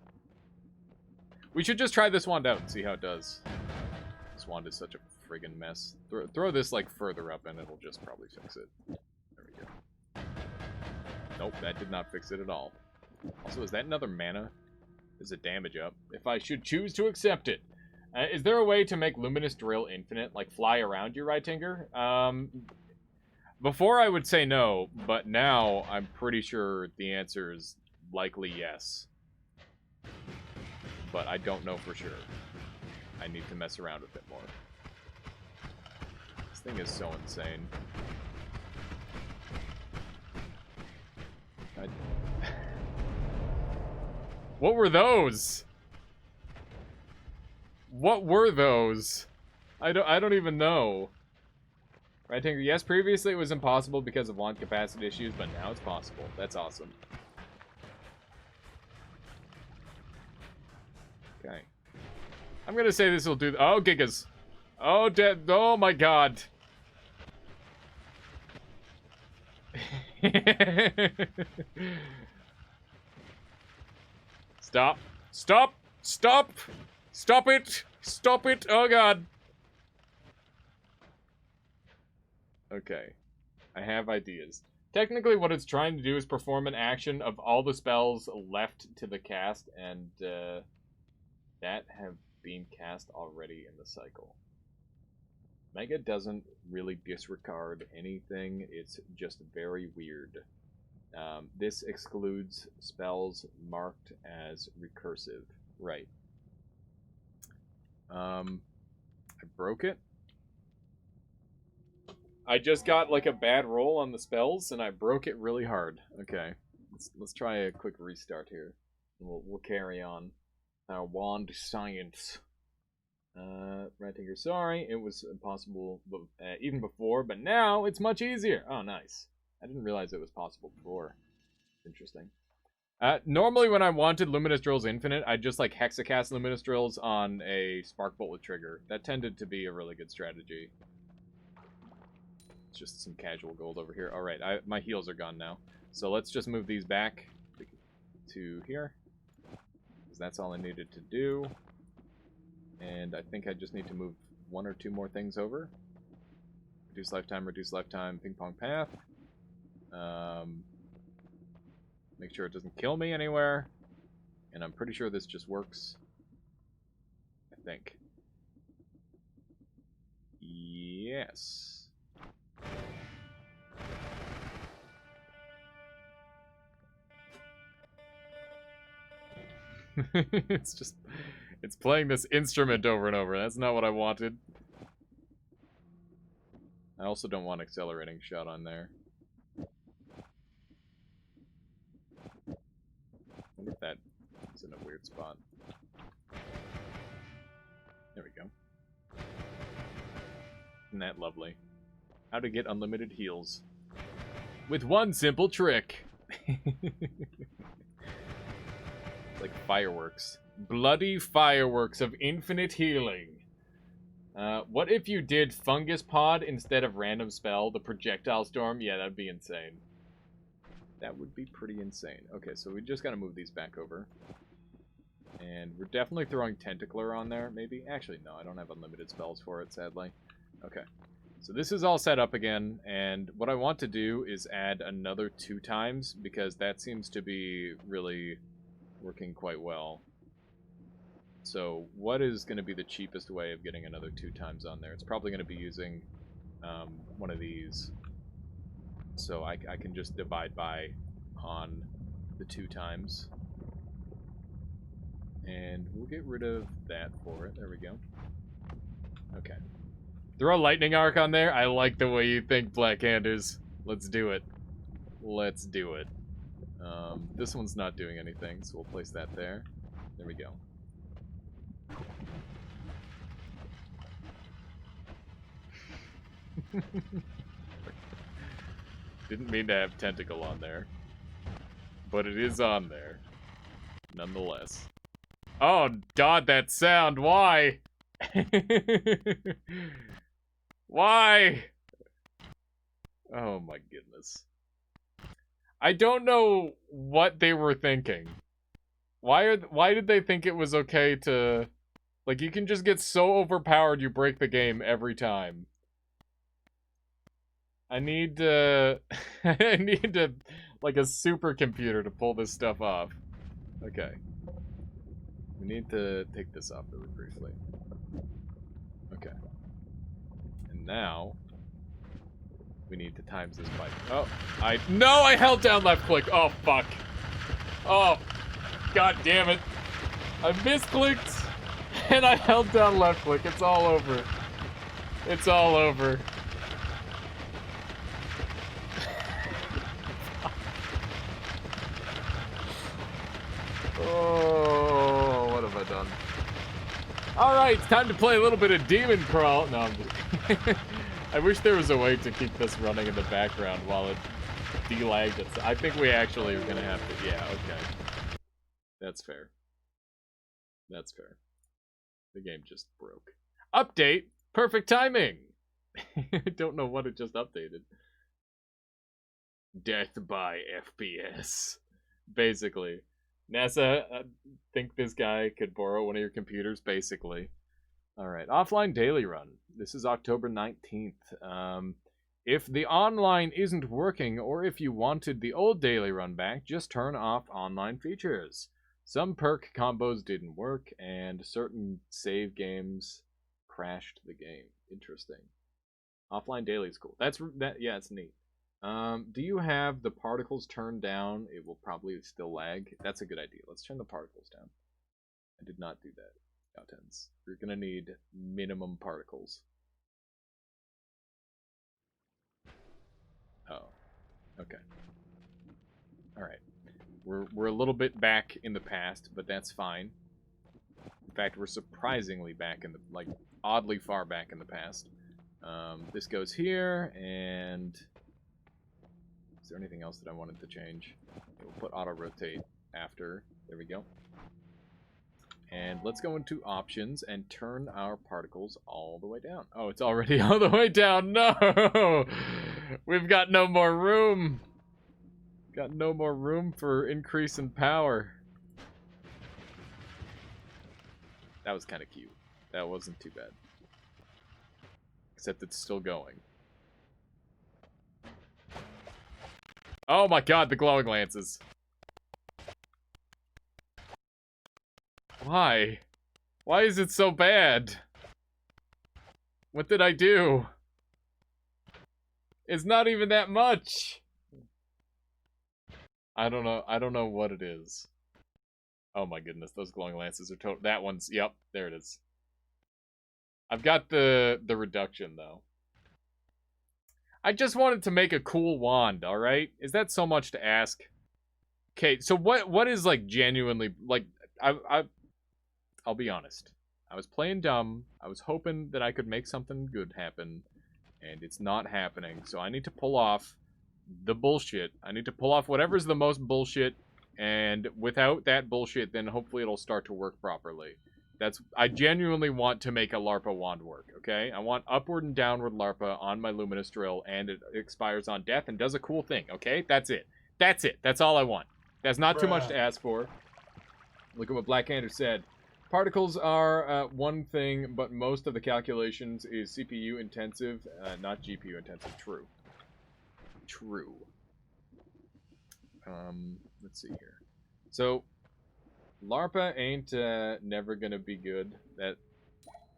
We should just try this wand out and see how it does. This wand is such a friggin' mess. Throw this like further up and it'll just probably fix it. There we go. Nope, that did not fix it at all. Also, is that another mana? Is it damage up? If I should choose to accept it. Is there a way to make Luminous Drill infinite? Like fly around you, right, Tinker? Before I would say no, but now I'm pretty sure the answer is likely yes. But I don't know for sure. I need to mess around with it more. This thing is so insane. What were those? What were those? I don't even know. Right, Tinker? Yes, previously it was impossible because of wand capacity issues, but now it's possible. That's awesome. Okay. I'm gonna say this will do. Oh, gigas. Oh, dead. Oh my god. Stop. Stop. Stop. Stop it. Stop it. Oh god. Okay. I have ideas. Technically, what it's trying to do is perform an action of all the spells left to the cast, and that have been cast already in the cycle. Mega doesn't really disregard anything. It's just very weird. This excludes spells marked as recursive. Right. I broke it. I just got like a bad roll on the spells, and I broke it really hard. Okay, let's try a quick restart here. We'll carry on our wand science. Red Tinker, sorry, it was impossible even before, but now it's much easier. Oh, nice. I didn't realize it was possible before. Interesting. Normally when I wanted Luminous Drills Infinite, I'd just like Hexacast Luminous Drills on a Spark Bolt with Trigger. That tended to be a really good strategy. It's just some casual gold over here. Alright, my heals are gone now. So let's just move these back to here. Because that's all I needed to do. And I think I just need to move one or two more things over. Reduce lifetime, ping pong path. Make sure it doesn't kill me anywhere. And I'm pretty sure this just works. I think. Yes. It's playing this instrument over and over. That's not what I wanted. I also don't want accelerating shot on there. I wonder if that is in a weird spot. There we go. Isn't that lovely? How to get unlimited heals. With one simple trick. Like fireworks. Bloody fireworks of infinite healing. What if you did Fungus Pod instead of Random Spell, the Projectile Storm? Yeah, that'd be insane. That would be pretty insane. Okay, so we just gotta move these back over. And we're definitely throwing Tentacler on there, maybe? Actually, no, I don't have unlimited spells for it, sadly. Okay. So this is all set up again, and what I want to do is add another 2 times, because that seems to be really working quite well. So what is going to be the cheapest way of getting another 2 times on there? It's probably going to be using one of these. So I can just divide by on the 2 times. And we'll get rid of that for it. There we go. Okay. Throw a lightning arc on there. I like the way you think, Blackhanders. Let's do it. Let's do it. This one's not doing anything, so we'll place that there. There we go. Didn't mean to have tentacle on there. But it is on there. Nonetheless. Oh, God, that sound. Why? Why? Oh, my goodness. I don't know what they were thinking. Why did they think it was okay to... Like, you can just get so overpowered you break the game every time. I need I need like a supercomputer to pull this stuff off. Okay. We need to take this off really briefly. Okay. And now we need to times this by... Oh, No, I held down left click. Oh, fuck. Oh, God damn it. I misclicked and I held down left click. It's all over. It's all over. Oh, what have I done? Alright, it's time to play a little bit of Demon Crawl. No, I'm just... I wish there was a way to keep this running in the background while it delagged it. I think we actually are gonna have to... Yeah, okay. That's fair. That's fair. The game just broke. Update! Perfect timing! I don't know what it just updated. Death by FPS. Basically. NASA, I think this guy could borrow one of your computers, basically. Alright, offline daily run. This is October 19th. If the online isn't working, or if you wanted the old daily run back, just turn off online features. Some perk combos didn't work, and certain save games crashed the game. Interesting. Offline daily is cool. Yeah, it's neat. Do you have the particles turned down? It will probably still lag. That's a good idea. Let's turn the particles down. I did not do that. Outens. You're gonna need minimum particles. Oh. Okay. Alright. We're a little bit back in the past, but that's fine. In fact, we're surprisingly back in the, like, oddly far back in the past. This goes here, and... Is there anything else that I wanted to change? We'll put auto-rotate after. There we go. And let's go into options and turn our particles all the way down. Oh, it's already all the way down. No! We've got no more room. Got no more room for increase in power. That was kind of cute. That wasn't too bad. Except it's still going. Oh my god, the glowing lances. Why? Why is it so bad? What did I do? It's not even that much. I don't know what it is. Oh my goodness, those glowing lances are total. That one's, yep, there it is. I've got the reduction though. I just wanted to make a cool wand, alright? Is that so much to ask? Okay, so what is like genuinely, like, I'll be honest. I was playing dumb. I was hoping that I could make something good happen, and it's not happening. So I need to pull off the bullshit. I need to pull off whatever's the most bullshit, and without that bullshit, then hopefully it'll start to work properly. I genuinely want to make a LARPA wand work, okay? I want upward and downward LARPA on my luminous drill, and it expires on death and does a cool thing, okay? That's it. That's it. That's all I want. That's not too much to ask for. Look at what Blackhander said. Particles are one thing, but most of the calculations is CPU intensive, not GPU intensive. True. True. Let's see here. So, LARPA ain't never gonna be good.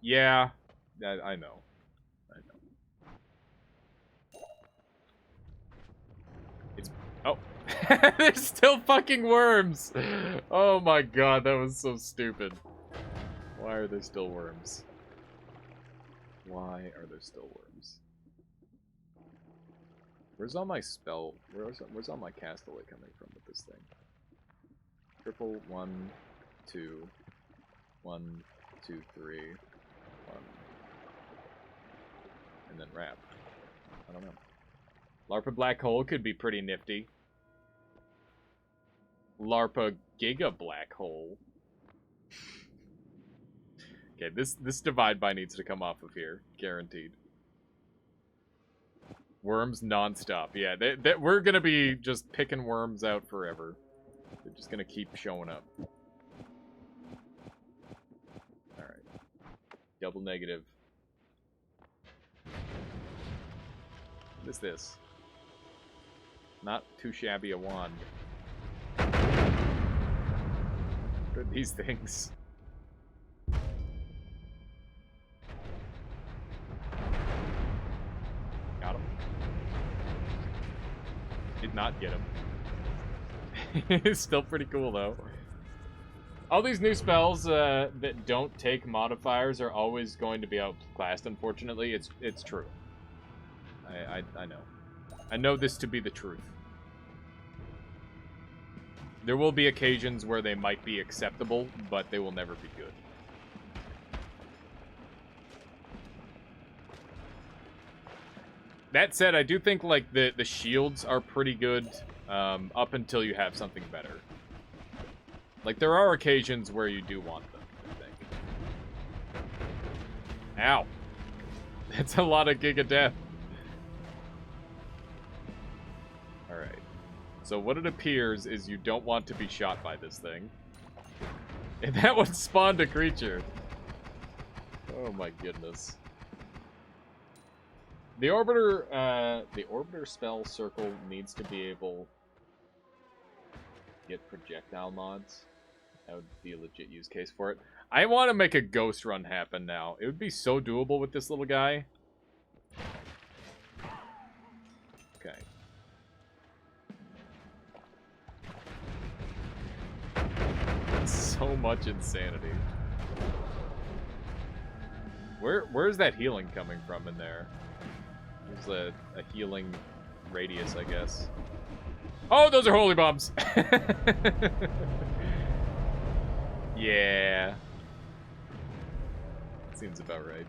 Yeah, I know. I know. It's... Oh. There's still fucking worms! Oh my god, that was so stupid. Why are there still worms? Why are there still worms? Where's all my spell... Where's all my cast delay coming from with this thing? Triple, 1, 2, 1, 2, 3, 1, and then wrap. I don't know. LARPA Black Hole could be pretty nifty. LARPA Giga Black Hole. Okay, this divide by needs to come off of here, guaranteed. Worms nonstop. Yeah, we're gonna be just picking worms out forever. They're just gonna keep showing up. All right, double negative. What is this? Not too shabby a wand. What are these things? Got him. Did not get him. It's still pretty cool, though. All these new spells that don't take modifiers are always going to be outclassed, unfortunately. It's true. I know. I know this to be the truth. There will be occasions where they might be acceptable, but they will never be good. That said, I do think like the shields are pretty good up until you have something better. Like there are occasions where you do want them, I think. Ow. That's a lot of Giga Death. Alright. So what it appears is you don't want to be shot by this thing. And that one spawned a creature. Oh my goodness. The orbiter spell circle needs to be able to get projectile mods. That would be a legit use case for it. I want to make a ghost run happen now. It would be so doable with this little guy. Okay. So much insanity. Where's that healing coming from in there? There's a healing radius, I guess. Oh, those are holy bombs! Yeah. Seems about right.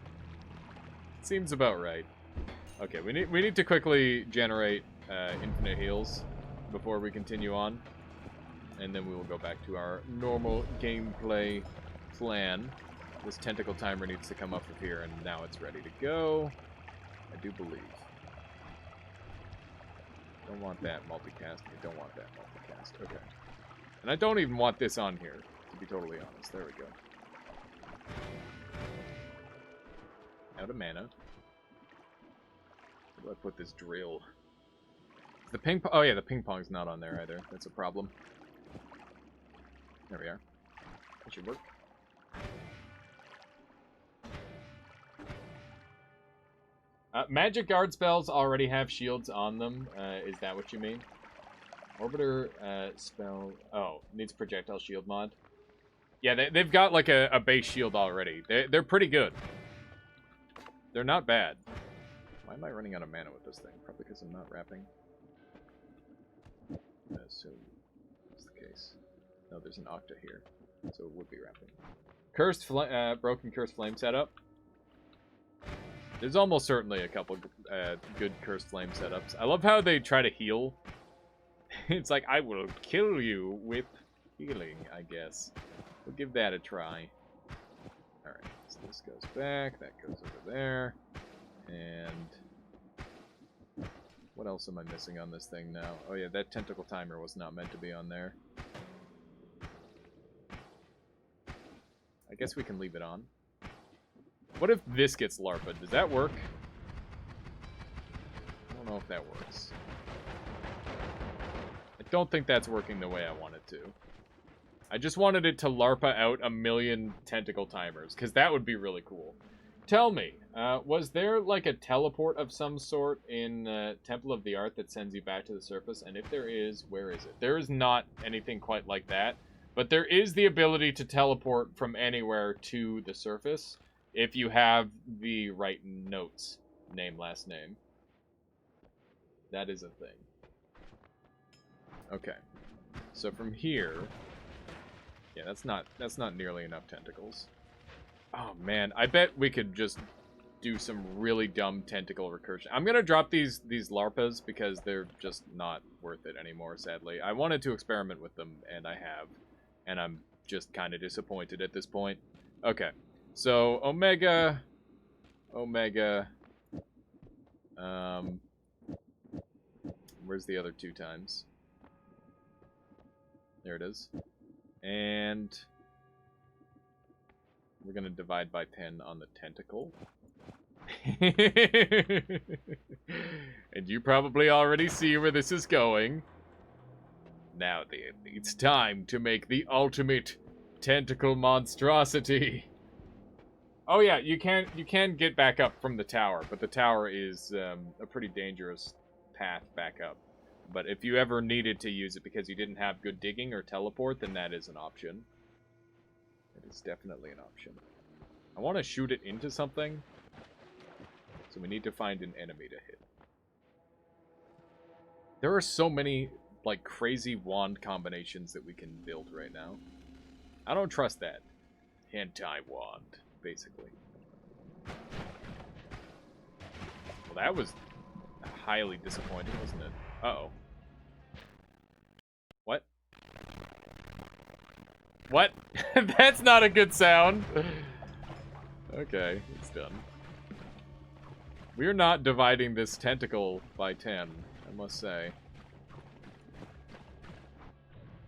Seems about right. Okay, we need to quickly generate infinite heals before we continue on. And then we will go back to our normal gameplay plan. This tentacle timer needs to come up with here, and now it's ready to go. I do believe. Don't want that multicast. I don't want that multicast. Okay. And I don't even want this on here, to be totally honest. There we go. Out of mana. Where do I put this drill? The ping pong. Oh yeah, the ping pong's not on there either. That's a problem. There we are. That should work. Magic guard spells already have shields on them. Is that what you mean? Orbiter spell... Oh, needs projectile shield mod. Yeah, they've got like a base shield already. They're pretty good. They're not bad. Why am I running out of mana with this thing? Probably because I'm not wrapping. So, that's the case. No, there's an Octa here, so it would be wrapping. Broken Cursed Flame setup. There's almost certainly a couple good Cursed Flame setups. I love how they try to heal. It's like, I will kill you with healing, I guess. We'll give that a try. Alright, so this goes back, that goes over there. And... what else am I missing on this thing now? Oh yeah, that tentacle timer was not meant to be on there. I guess we can leave it on. What if this gets LARPA? Does that work? I don't know if that works. I don't think that's working the way I want it to. I just wanted it to LARPA out 1,000,000 tentacle timers, because that would be really cool. Tell me, was there like a teleport of some sort in Temple of the Art that sends you back to the surface? And if there is, where is it? There is not anything quite like that. But there is the ability to teleport from anywhere to the surface if you have the right notes. Name, last name. That is a thing. Okay. So from here... yeah, that's not nearly enough tentacles. Oh man, I bet we could just do some really dumb tentacle recursion. I'm gonna drop these larpas because they're just not worth it anymore, sadly. I wanted to experiment with them, and I have. And I'm just kind of disappointed at this point. Okay, so Omega... Where's the other 2 times? There it is. And we're gonna divide by 10 on the tentacle. And you probably already see where this is going. Now then, it's time to make the ultimate tentacle monstrosity. Oh yeah, you can get back up from the tower, but the tower is a pretty dangerous path back up. But if you ever needed to use it because you didn't have good digging or teleport, then that is an option. It is definitely an option. I want to shoot it into something, so we need to find an enemy to hit. There are so many, like, crazy wand combinations that we can build right now. I don't trust that. Hentai wand, basically. Well, that was highly disappointing, wasn't it? Uh-oh. What? What? That's not a good sound. Okay, it's done. We're not dividing this tentacle by 10, I must say.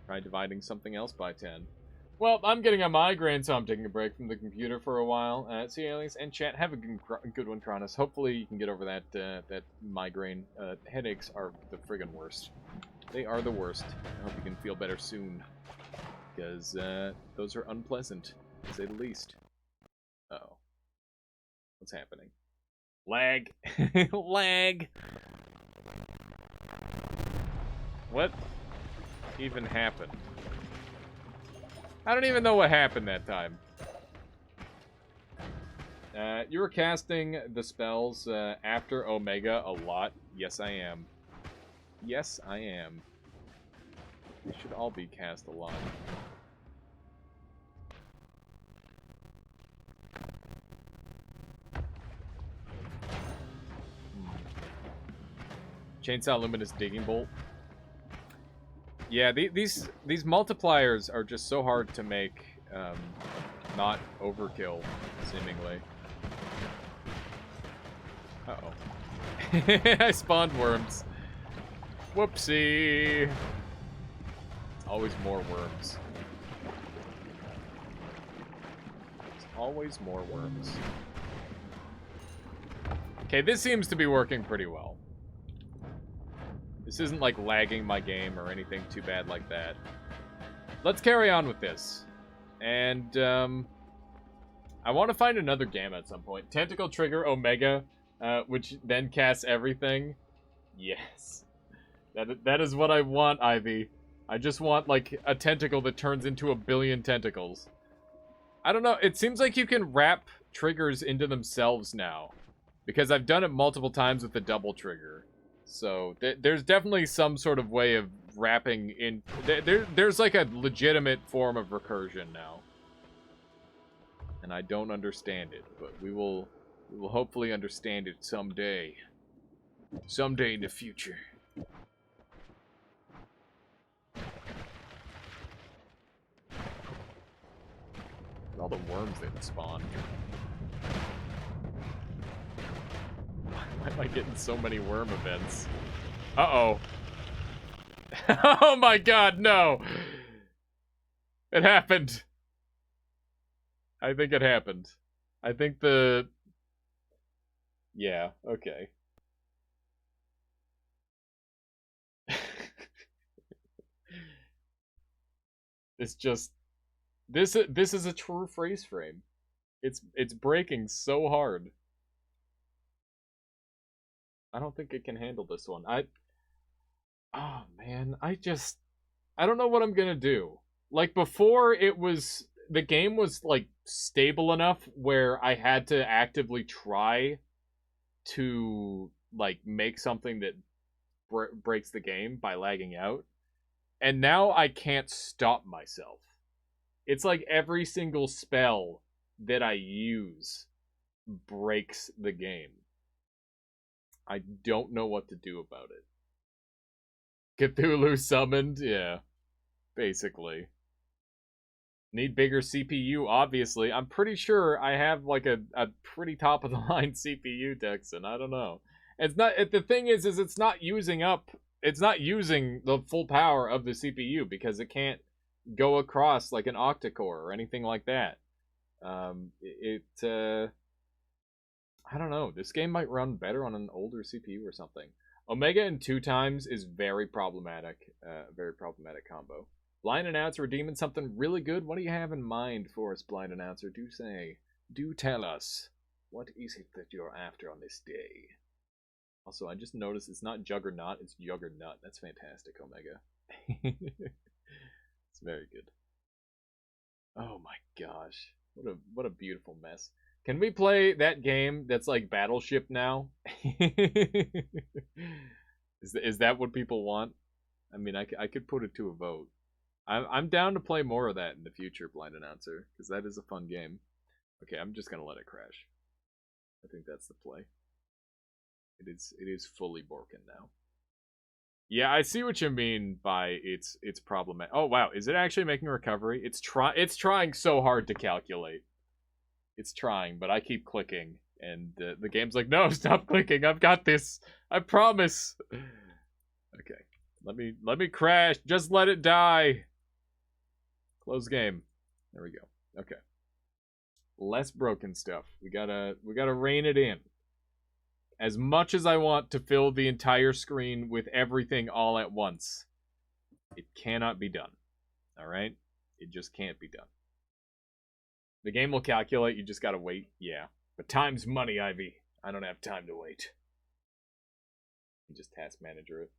Try dividing something else by 10. Well, I'm getting a migraine, so I'm taking a break from the computer for a while. See you, aliens, and chat. Have a good one, Kronos. Hopefully you can get over that that migraine. Headaches are the friggin' worst. They are the worst. I hope you can feel better soon, because those are unpleasant, to say the least. Uh-oh. What's happening? Lag. Lag. What even happened? I don't even know what happened that time. You were casting the spells after Omega a lot. Yes, I am. Yes, I am. They should all be cast a lot. Chainsaw Luminous Digging Bolt. Yeah, these multipliers are just so hard to make not overkill, seemingly. Uh-oh. I spawned worms. Whoopsie. It's always more worms. It's always more worms. Okay, this seems to be working pretty well. This isn't like lagging my game or anything too bad like that. Let's carry on with this. And I want to find another game at some point. Tentacle Trigger Omega, which then casts everything. Yes. That is what I want, Ivy. I just want like a tentacle that turns into a billion tentacles. I don't know, it seems like you can wrap triggers into themselves now. Because I've done it multiple times with the double trigger. So, there's definitely some sort of way of wrapping in... There's like a legitimate form of recursion now. And I don't understand it, but we will hopefully understand it someday. Someday in the future. All the worms that spawn. Why am I getting so many worm events? Uh-oh. Oh my god, no! It happened. I think it happened. I think the... Yeah, okay. It's just... This is a true freeze frame. It's breaking so hard. I don't think it can handle this one. Oh, man. I don't know what I'm gonna do. Like, before, the game was, like, stable enough where I had to actively try to, like, make something that breaks the game by lagging out. And now I can't stop myself. It's like every single spell that I use breaks the game. I don't know what to do about it. Cthulhu summoned? Yeah. Basically. Need bigger CPU, obviously. I'm pretty sure I have like a pretty top of the line CPU, Texan. I don't know. It's not. The thing is it's not using up. It's not using the full power of the CPU because it can't go across like an octa-core or anything like that. I don't know. This game might run better on an older CPU or something. Omega in 2 times is very problematic. Very problematic combo. Blind Announcer redeeming something really good. What do you have in mind for us, Blind Announcer? Do say. Do tell us. What is it that you're after on this day? Also, I just noticed it's not Juggernaut, it's Juggernaut. That's fantastic, Omega. It's very good. Oh my gosh. What a beautiful mess. Can we play that game that's like Battleship now? Is that what people want? I mean, I could put it to a vote. I'm down to play more of that in the future, Blind Announcer, because that is a fun game. Okay, I'm just gonna let it crash. I think that's the play. It is fully broken now. Yeah, I see what you mean by it's problematic. Oh wow, is it actually making a recovery? It's trying so hard to calculate. It's trying, but I keep clicking, and the game's like, no, stop clicking. I've got this. I promise. Okay, let me crash. Just let it die. Close game. There we go. Okay. Less broken stuff. We gotta rein it in. As much as I want to fill the entire screen with everything all at once, it cannot be done. Alright? It just can't be done. The game will calculate, you just gotta wait. Yeah. But time's money, Ivy. I don't have time to wait. You just task manager it.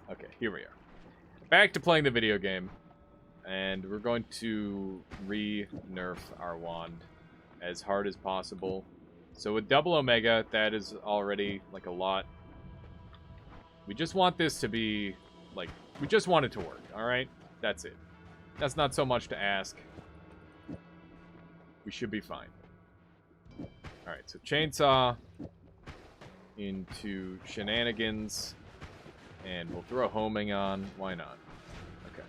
Okay, here we are. Back to playing the video game. And we're going to re-nerf our wand as hard as possible. So with double Omega, that is already, like, a lot. We just want this to be, like, we just want it to work, alright? That's it. That's not so much to ask. We should be fine. Alright, so Chainsaw into Shenanigans. And we'll throw Homing on. Why not? Okay.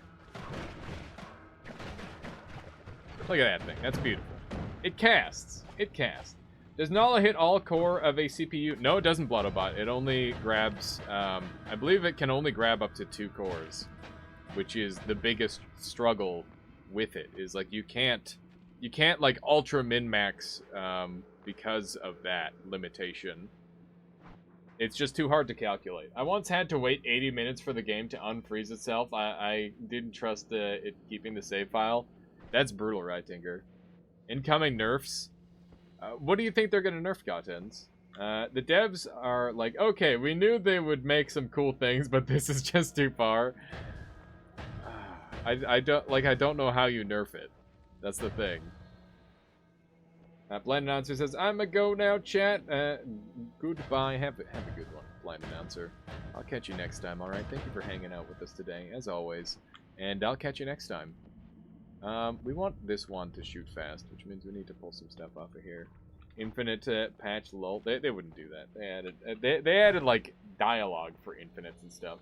Look at that thing. That's beautiful. It casts. It casts. Does Nala hit all core of a CPU? No, it doesn't, Bloodobot. It only grabs, I believe it can only grab up to 2 cores, which is the biggest struggle with it, is like you can't like ultra min-max because of that limitation. It's just too hard to calculate. I once had to wait 80 minutes for the game to unfreeze itself. I didn't trust it keeping the save file. That's brutal, right, Tinker? Incoming nerfs. What do you think they're going to nerf, Gottens? The devs are like, okay, we knew they would make some cool things, but this is just too far. I don't know how you nerf it. That's the thing. Blind Announcer says, I'm a go now, chat. Goodbye. Have a good one, Blind Announcer. I'll catch you next time, alright? Thank you for hanging out with us today, as always. And I'll catch you next time. We want this one to shoot fast, which means we need to pull some stuff off of here. Infinite patch lull. They wouldn't do that. They added like dialogue for infinites and stuff.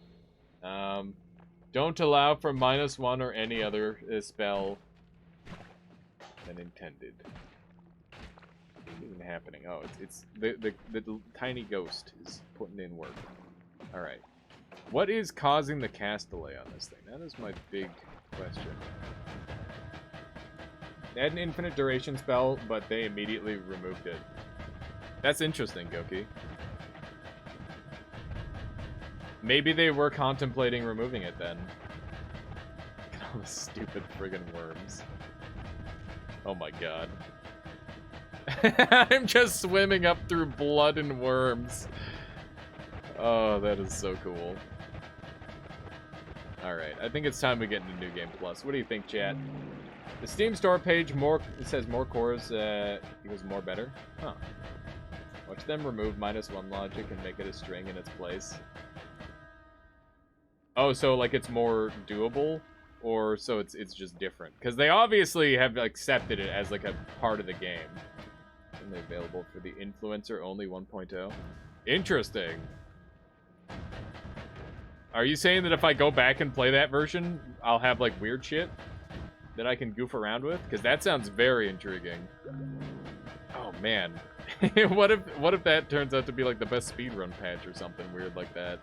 Don't allow for -1 or any other spell than intended. What isn't happening? Oh, it's the tiny ghost is putting in work. All right. What is causing the cast delay on this thing? That is my big question. They had an infinite duration spell, but they immediately removed it. That's interesting, Goki. Maybe they were contemplating removing it then. Look at all the stupid friggin' worms. Oh my god. I'm just swimming up through blood and worms. Oh, that is so cool. Alright, I think it's time we get into New Game Plus. What do you think, chat? The Steam store page, it says more cores equals more better. Huh. Watch them remove -1 logic and make it a string in its place. Oh, so like it's more doable? or so it's just different? Because they obviously have accepted it as like a part of the game. Only available for the influencer only 1.0. Interesting. Are you saying that if I go back and play that version, I'll have like weird shit that I can goof around with? Because that sounds very intriguing. Oh man. what if that turns out to be like the best speedrun patch or something weird like that?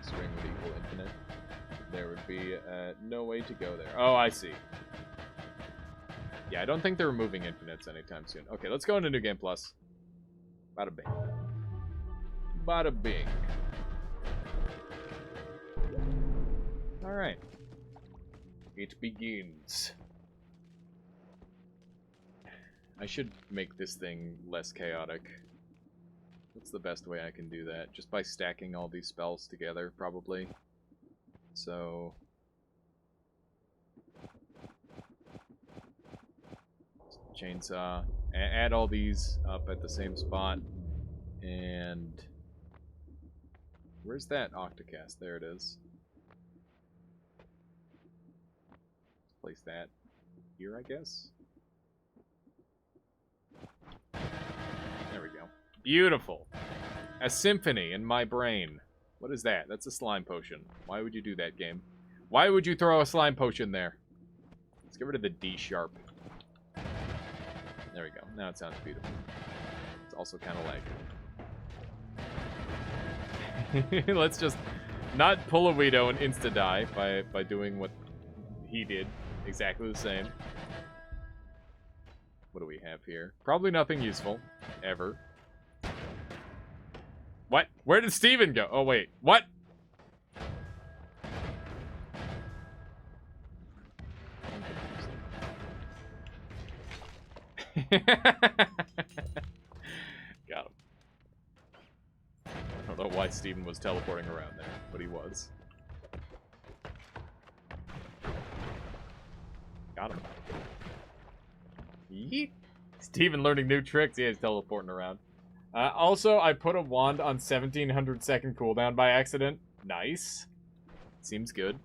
String would equal infinite. There would be no way to go there. Oh, I see. Yeah, I don't think they're removing infinites anytime soon. Okay, let's go into New Game Plus. Bada bing. Bada bing. Alright. It begins. I should make this thing less chaotic. What's the best way I can do that? Just by stacking all these spells together, probably. So... chainsaw. Add all these up at the same spot. And... where's that octocast? There it is. Let's place that here, I guess. There we go. Beautiful. A symphony in my brain. What is that? That's a slime potion. Why would you do that, game? Why would you throw a slime potion there? Let's get rid of the D sharp. There we go. Now it sounds beautiful. It's also kind of like... Let's just not pull a Weedo and insta-die by doing what he did. Exactly the same. What do we have here? Probably nothing useful. Ever. What? Where did Steven go? Oh, wait. What? Got him. I don't know why Steven was teleporting around there, but he was. Got him. Yeet. Steven learning new tricks. Yeah, he's teleporting around. Also, I put a wand on 1700 second cooldown by accident. Nice. Seems good.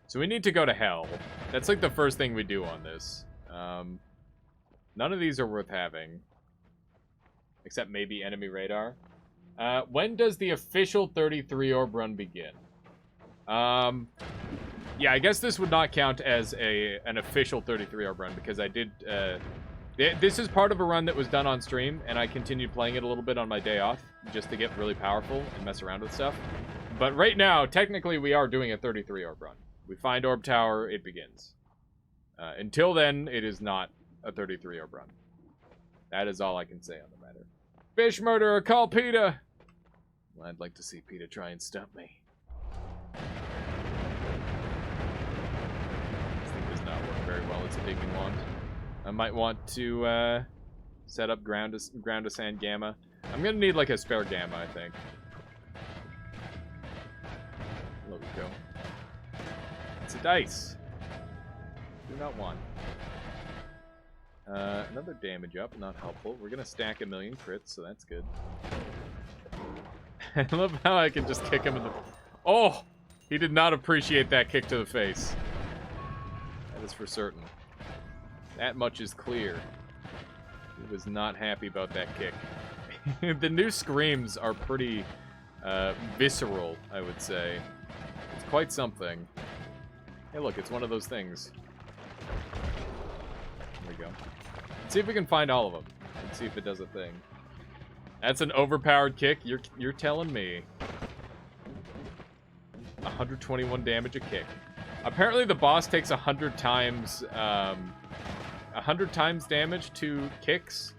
So we need to go to hell. That's like the first thing we do on this. None of these are worth having. Except maybe enemy radar. When does the official 33 orb run begin? Yeah, I guess this would not count as an official 33 orb run because I did... this is part of a run that was done on stream, and I continued playing it a little bit on my day off just to get really powerful and mess around with stuff. But right now, technically, we are doing a 33 orb run. We find Orb Tower, it begins. Until then, it is not a 33 orb run. That is all I can say on the matter. Fish murderer, call PETA! Well, I'd like to see PETA try and stump me. This thing does not work very well. It's a pigman wand. I might want to set up ground to sand gamma. I'm gonna need like a spare gamma, I think. There we go. It's a dice. Do not want. Another damage up, not helpful. We're gonna stack 1,000,000 crits, so that's good. I love how I can just kick him in the... Oh! He did not appreciate that kick to the face. That is for certain. That much is clear. He was not happy about that kick. The new screams are pretty visceral, I would say. It's quite something. Hey, look, it's one of those things. There we go. Let's see if we can find all of them. Let's see if it does a thing. That's an overpowered kick? You're telling me. 121 damage a kick. Apparently the boss takes 100 times... 100 times damage to kicks?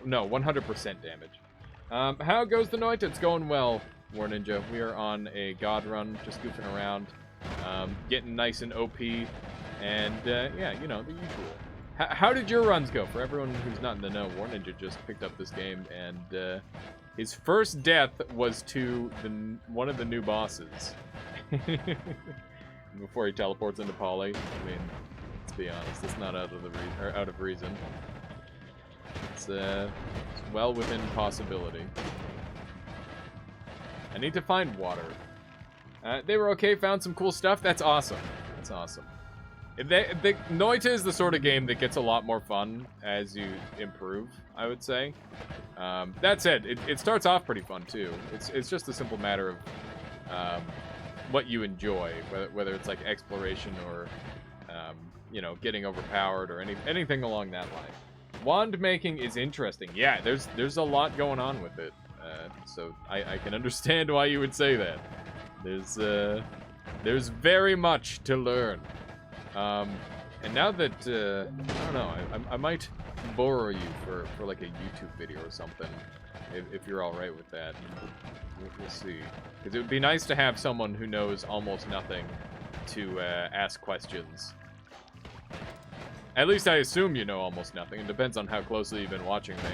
No, 100% damage. How goes the noita? It's going well, War Ninja. We are on a god run, just goofing around. Getting nice and OP. And, yeah, you know, the usual. How did your runs go? For everyone who's not in the know, War Ninja just picked up this game, and his first death was to one of the new bosses. Before he teleports into Poly. I mean, let's be honest, it's not out of reason. It's well within possibility. I need to find water. They were okay, found some cool stuff. That's awesome. That's awesome. Noita is the sort of game that gets a lot more fun as you improve, I would say. That said, it starts off pretty fun, too. It's just a simple matter of what you enjoy, whether it's like exploration or, you know, getting overpowered or anything along that line. Wand making is interesting. Yeah, there's a lot going on with it. So I can understand why you would say that. There's very much to learn. And now that, I don't know, I might borrow you for like a YouTube video or something, if you're alright with that. We'll see. Because it would be nice to have someone who knows almost nothing to ask questions. At least I assume you know almost nothing. It depends on how closely you've been watching me.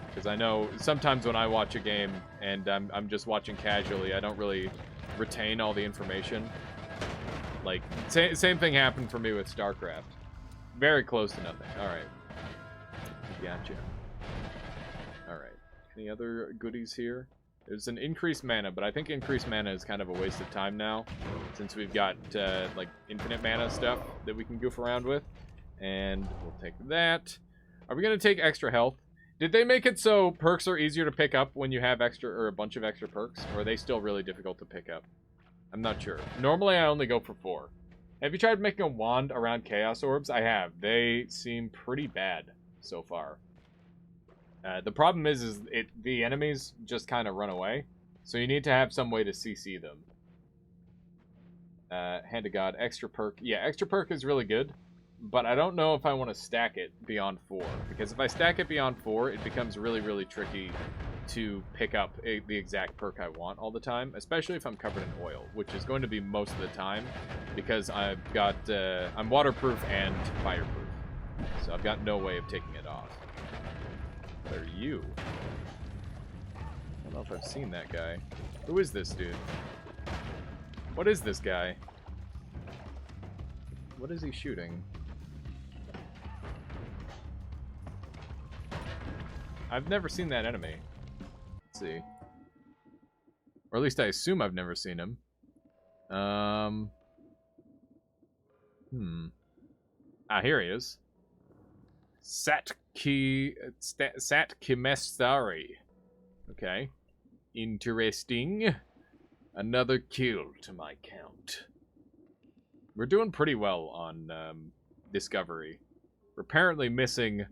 Because I know sometimes when I watch a game and I'm just watching casually, I don't really retain all the information. Like, same thing happened for me with StarCraft. Very close to nothing. Alright. Gotcha. Alright. Any other goodies here? There's an increased mana, but I think increased mana is kind of a waste of time now, since we've got, like, infinite mana stuff that we can goof around with. And we'll take that. Are we going to take extra health? Did they make it so perks are easier to pick up when you have extra, or a bunch of extra perks? Or are they still really difficult to pick up? I'm not sure. Normally, I only go for 4. Have you tried making a wand around Chaos Orbs? I have. They seem pretty bad so far. The problem is the enemies just kind of run away. So you need to have some way to CC them. Hand of God, extra perk. Yeah, extra perk is really good. But I don't know if I want to stack it beyond 4. Because if I stack it beyond 4, it becomes really, really tricky to pick up the exact perk I want all the time, especially if I'm covered in oil, which is going to be most of the time, because I've got, I'm waterproof and fireproof, so I've got no way of taking it off. What are you? I don't know if I've seen that guy. Who is this dude? What is this guy? What is he shooting? I've never seen that enemy. See. Or at least I assume I've never seen him. Ah, here he is. Satkimestari. Okay. Interesting. Another kill to my count. We're doing pretty well on Discovery. We're apparently missing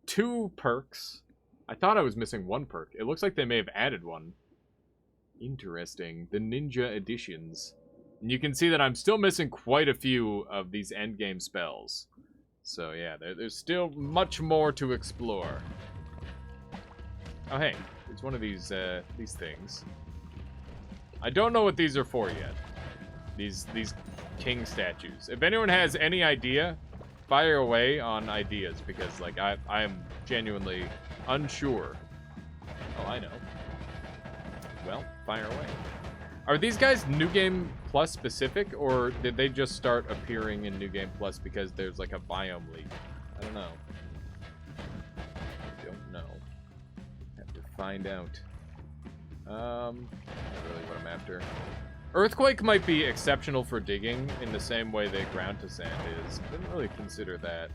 2 perks. I thought I was missing 1 perk. It looks like they may have added one. Interesting. The Ninja Editions. And you can see that I'm still missing quite a few of these endgame spells. So yeah, there's still much more to explore. Oh hey, there's one of these things. I don't know what these are for yet. These king statues. If anyone has any idea, fire away on ideas, because like I am genuinely unsure. Oh, I know. Well, fire away. Are these guys New Game Plus specific, or did they just start appearing in New Game Plus because there's like a biome leak? I don't know. I don't know. Have to find out. Not really what I'm after. Earthquake might be exceptional for digging in the same way that ground to sand is. Didn't really consider that.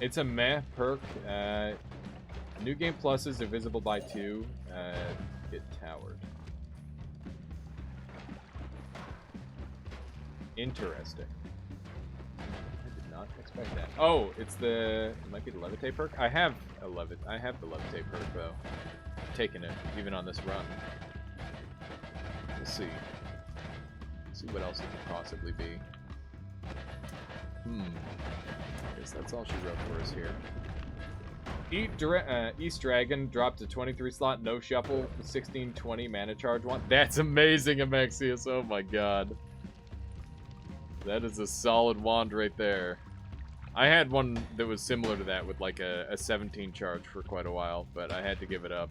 It's a meh perk. New Game Pluses are visible by 2. Get towered. Interesting. I did not expect that. Oh, it might be the levitate perk. I have the levitate perk though. I'm taking it even on this run. Let's see. Let's see what else it could possibly be. I guess that's all she wrote for us here. East Dragon dropped a 23 slot, no shuffle, 1620 mana charge one. That's amazing, Amexius. Oh my god. That is a solid wand right there. I had one that was similar to that with like a 17 charge for quite a while, but I had to give it up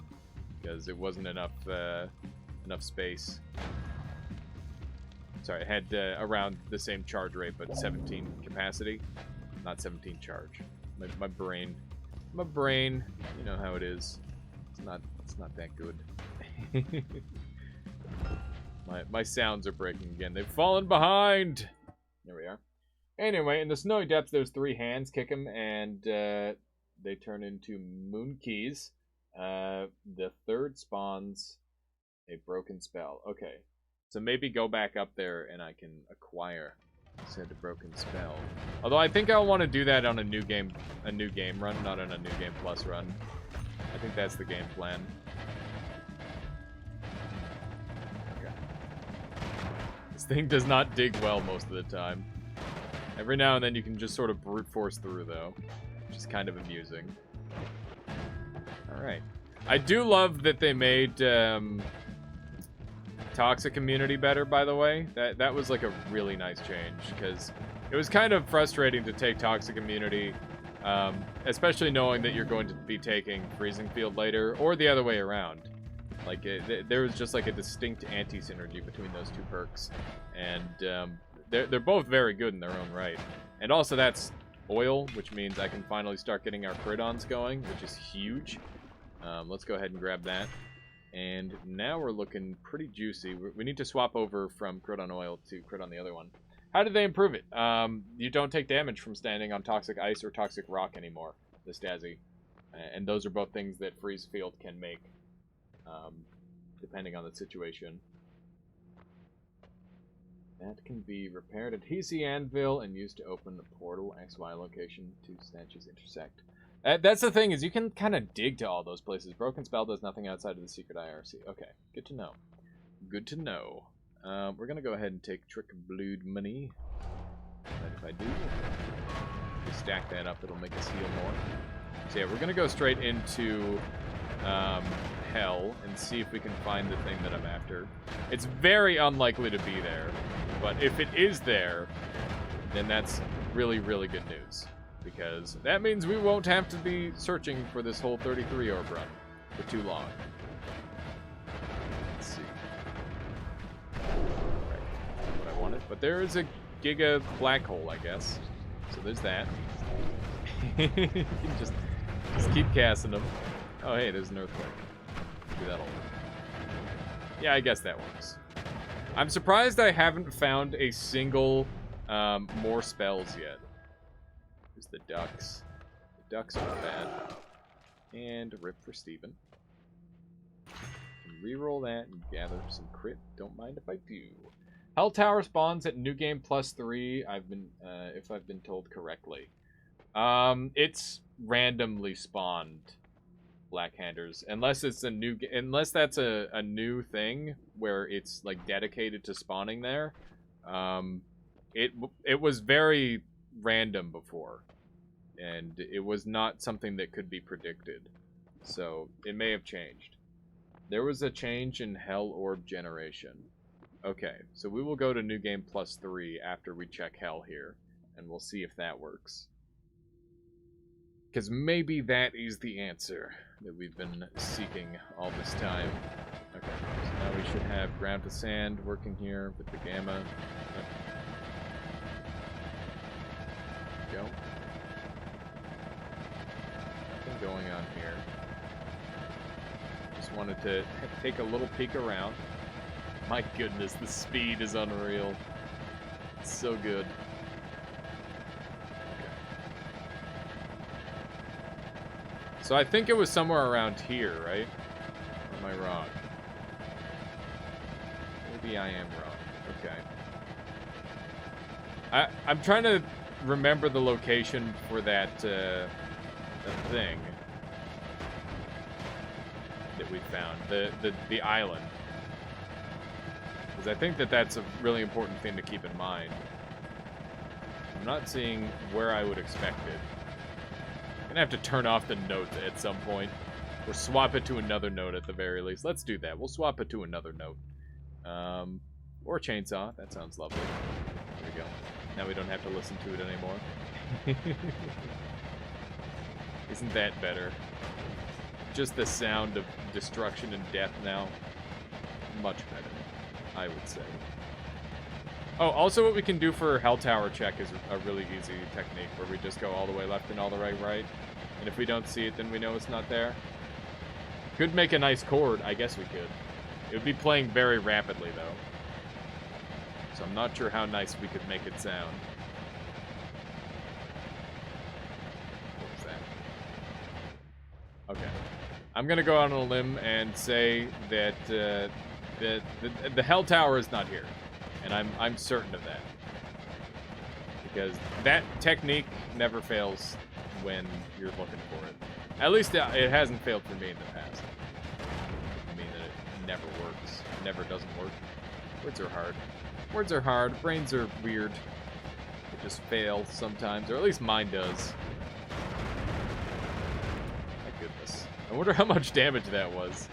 because it wasn't enough space. Sorry, I had around the same charge rate, but 17 capacity, not 17 charge. My brain My brain, you know how it is. It's not that good. my sounds are breaking again. They've fallen behind. There we are. Anyway, in the snowy depths, there's 3 hands. Kick them, and they turn into moon keys. The 3rd spawns a broken spell. Okay, so maybe go back up there, and I can acquire said broken spell. Although I think I'll want to do that on a new game run, not on a new game plus run. I think that's the game plan. Okay. This thing does not dig well most of the time. Every now and then you can just sort of brute force through, though, which is kind of amusing. Alright. I do love that they made Toxic Immunity better, by the way. That was like a really nice change, because it was kind of frustrating to take Toxic Immunity, especially knowing that you're going to be taking Freezing Field later, or the other way around. Like, there was just like a distinct anti-synergy between those 2 perks, and they're both very good in their own right. And also that's oil, which means I can finally start getting our crit-ons going, which is huge. Let's go ahead and grab that. And now we're looking pretty juicy. We need to swap over from crit on oil to crit on the other one. How did they improve it? You don't take damage from standing on toxic ice or toxic rock anymore, the Stasi. And those are both things that Freeze Field can make, depending on the situation. That can be repaired at Hisi Anvil and used to open the portal XY location. 2 statues intersect. That's the thing, is you can kind of dig to all those places. Broken Spell does nothing outside of the secret IRC. Okay, good to know. Good to know. We're going to go ahead and take Trick Blood Money. And if I do, we stack that up, it'll make us heal more. So yeah, we're going to go straight into Hell and see if we can find the thing that I'm after. It's very unlikely to be there, but if it is there, then that's really, really good news. Because that means we won't have to be searching for this whole 33 orb run for too long. Let's see. Right, that's what I wanted. But there is a Giga black hole, I guess. So there's that. You can just keep casting them. Oh, hey, there's an earthquake. Maybe that'll work. Yeah, I guess that works. I'm surprised I haven't found a single more spells yet. There's the ducks. The ducks aren't bad. And rip for Steven. Can reroll that and gather some crit. Don't mind if I do. Hell Tower spawns at New Game +3. If I've been told correctly. It's randomly spawned Blackhanders, unless it's unless that's a new thing where it's like dedicated to spawning there. It was very random before, and it was not something that could be predicted, so it may have changed. There was a change in Hell Orb generation. Okay, so we will go to New Game +3 after we check Hell here, and we'll see if that works, because maybe that is the answer that we've been seeking all this time. Okay, so now we should have Ground to Sand working here with the Gamma. Yep. Go. Nothing going on here. Just wanted to take a little peek around. My goodness, the speed is unreal. It's so good. Okay. So I think it was somewhere around here, right? Or am I wrong? Maybe I am wrong. Okay. I'm trying to remember the location for that thing that we found, the island, because I think that's a really important thing to keep in mind. I'm not seeing where I would expect it. I'm gonna have to turn off the note at some point, or swap it to another note at the very least. Let's do that. We'll swap it to another note, or chainsaw. That sounds lovely. There we go. Now we don't have to listen to it anymore. Isn't that better? Just the sound of destruction and death now. Much better, I would say. Oh, also what we can do for Hell Tower check is a really easy technique where we just go all the way left and all the way right. And if we don't see it, then we know it's not there. Could make a nice chord. I guess we could. It would be playing very rapidly, though. So I'm not sure how nice we could make it sound. What was that? Okay. I'm going to go out on a limb and say that the Hell Tower is not here. And I'm certain of that. Because that technique never fails when you're looking for it. At least it hasn't failed for me in the past. I mean that it never works. Never doesn't work. Words are hard. Words are hard. Brains are weird. They just fail sometimes. Or at least mine does. My goodness. I wonder how much damage that was.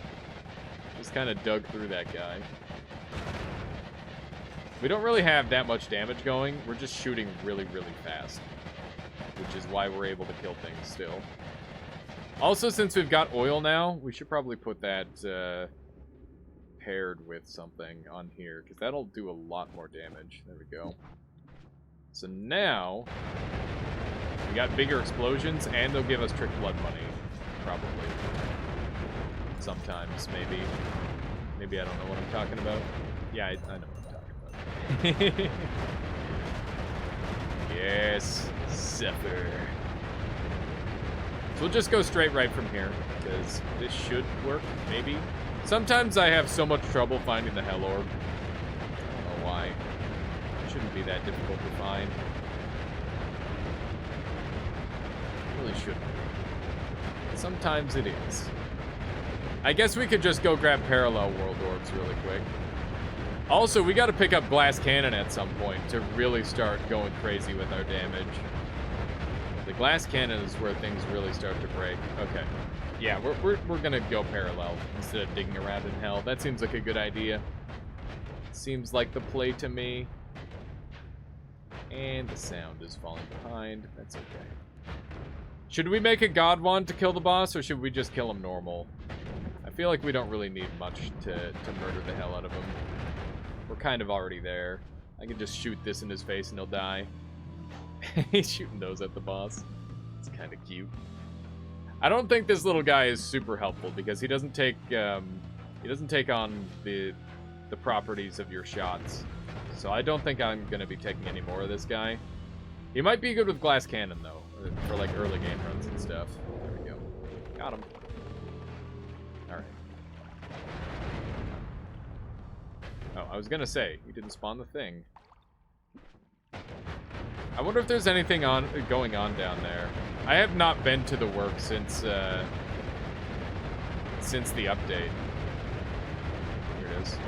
Just kind of dug through that guy. We don't really have that much damage going. We're just shooting really, really fast. Which is why we're able to kill things still. Also, since we've got oil now, we should probably put that paired with something on here. Because that'll do a lot more damage. There we go. So now, we got bigger explosions, and they'll give us trick blood money. Probably. Sometimes, maybe. Maybe I don't know what I'm talking about. Yeah, I know what I'm talking about. Yes, Zephyr. So we'll just go straight right from here, because this should work, maybe. Sometimes I have so much trouble finding the Hell Orb. I don't know why. It shouldn't be that difficult to find. It really shouldn't. Sometimes it is. I guess we could just go grab Parallel World Orbs really quick. Also, we got to pick up Glass Cannon at some point to really start going crazy with our damage. The Glass Cannon is where things really start to break. Okay. Yeah, we're going to go Parallel instead of digging around in Hell. That seems like a good idea. Seems like the play to me. And the sound is falling behind. That's okay. Should we make a God Wand to kill the boss, or should we just kill him normal? I feel like we don't really need much to murder the hell out of him. We're kind of already there. I can just shoot this in his face and he'll die. He's shooting those at the boss. It's kind of cute. I don't think this little guy is super helpful because he doesn't take on the properties of your shots. So I don't think I'm gonna be taking any more of this guy. He might be good with Glass Cannon though, for like early game runs and stuff. There we go. Got him. Alright. Oh, I was gonna say, you didn't spawn the thing. I wonder if there's anything going on down there. I have not been to the work since the update. Here it is.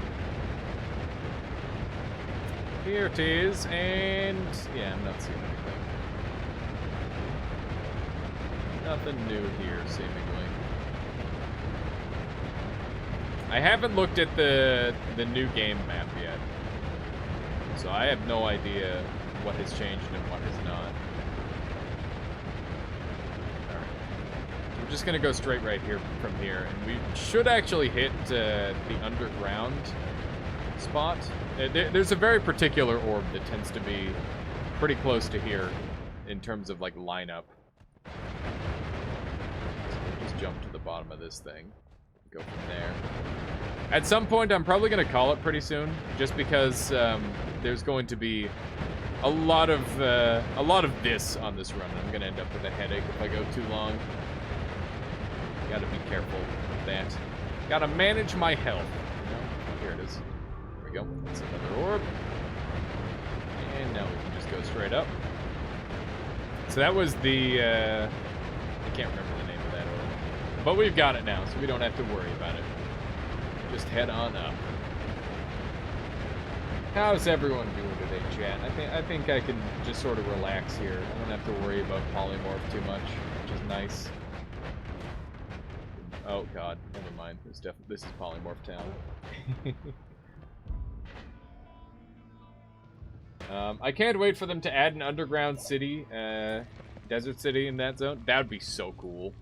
Here it is, and yeah, I'm not seeing anything. Nothing new here, seemingly. I haven't looked at the new game map yet, so I have no idea what has changed and what has not. Alright. We're just gonna go straight right here from here, and we should actually hit the underground spot. There's a very particular orb that tends to be pretty close to here in terms of like lineup. So we'll just jump to the bottom of this thing. Go from there. At some point, I'm probably going to call it pretty soon, just because there's going to be a lot of this on this run. I'm going to end up with a headache if I go too long. Got to be careful with that. Got to manage my health. You know? Here it is. There we go. That's another orb. And now we can just go straight up. So that was the I can't remember the name of that orb. But we've got it now, so we don't have to worry about it. Just head on up. How's everyone doing today, chat? I think I can just sort of relax here. I don't have to worry about polymorph too much, which is nice. Oh god, never mind. This is polymorph town. I can't wait for them to add an underground city, desert city in that zone. That would be so cool.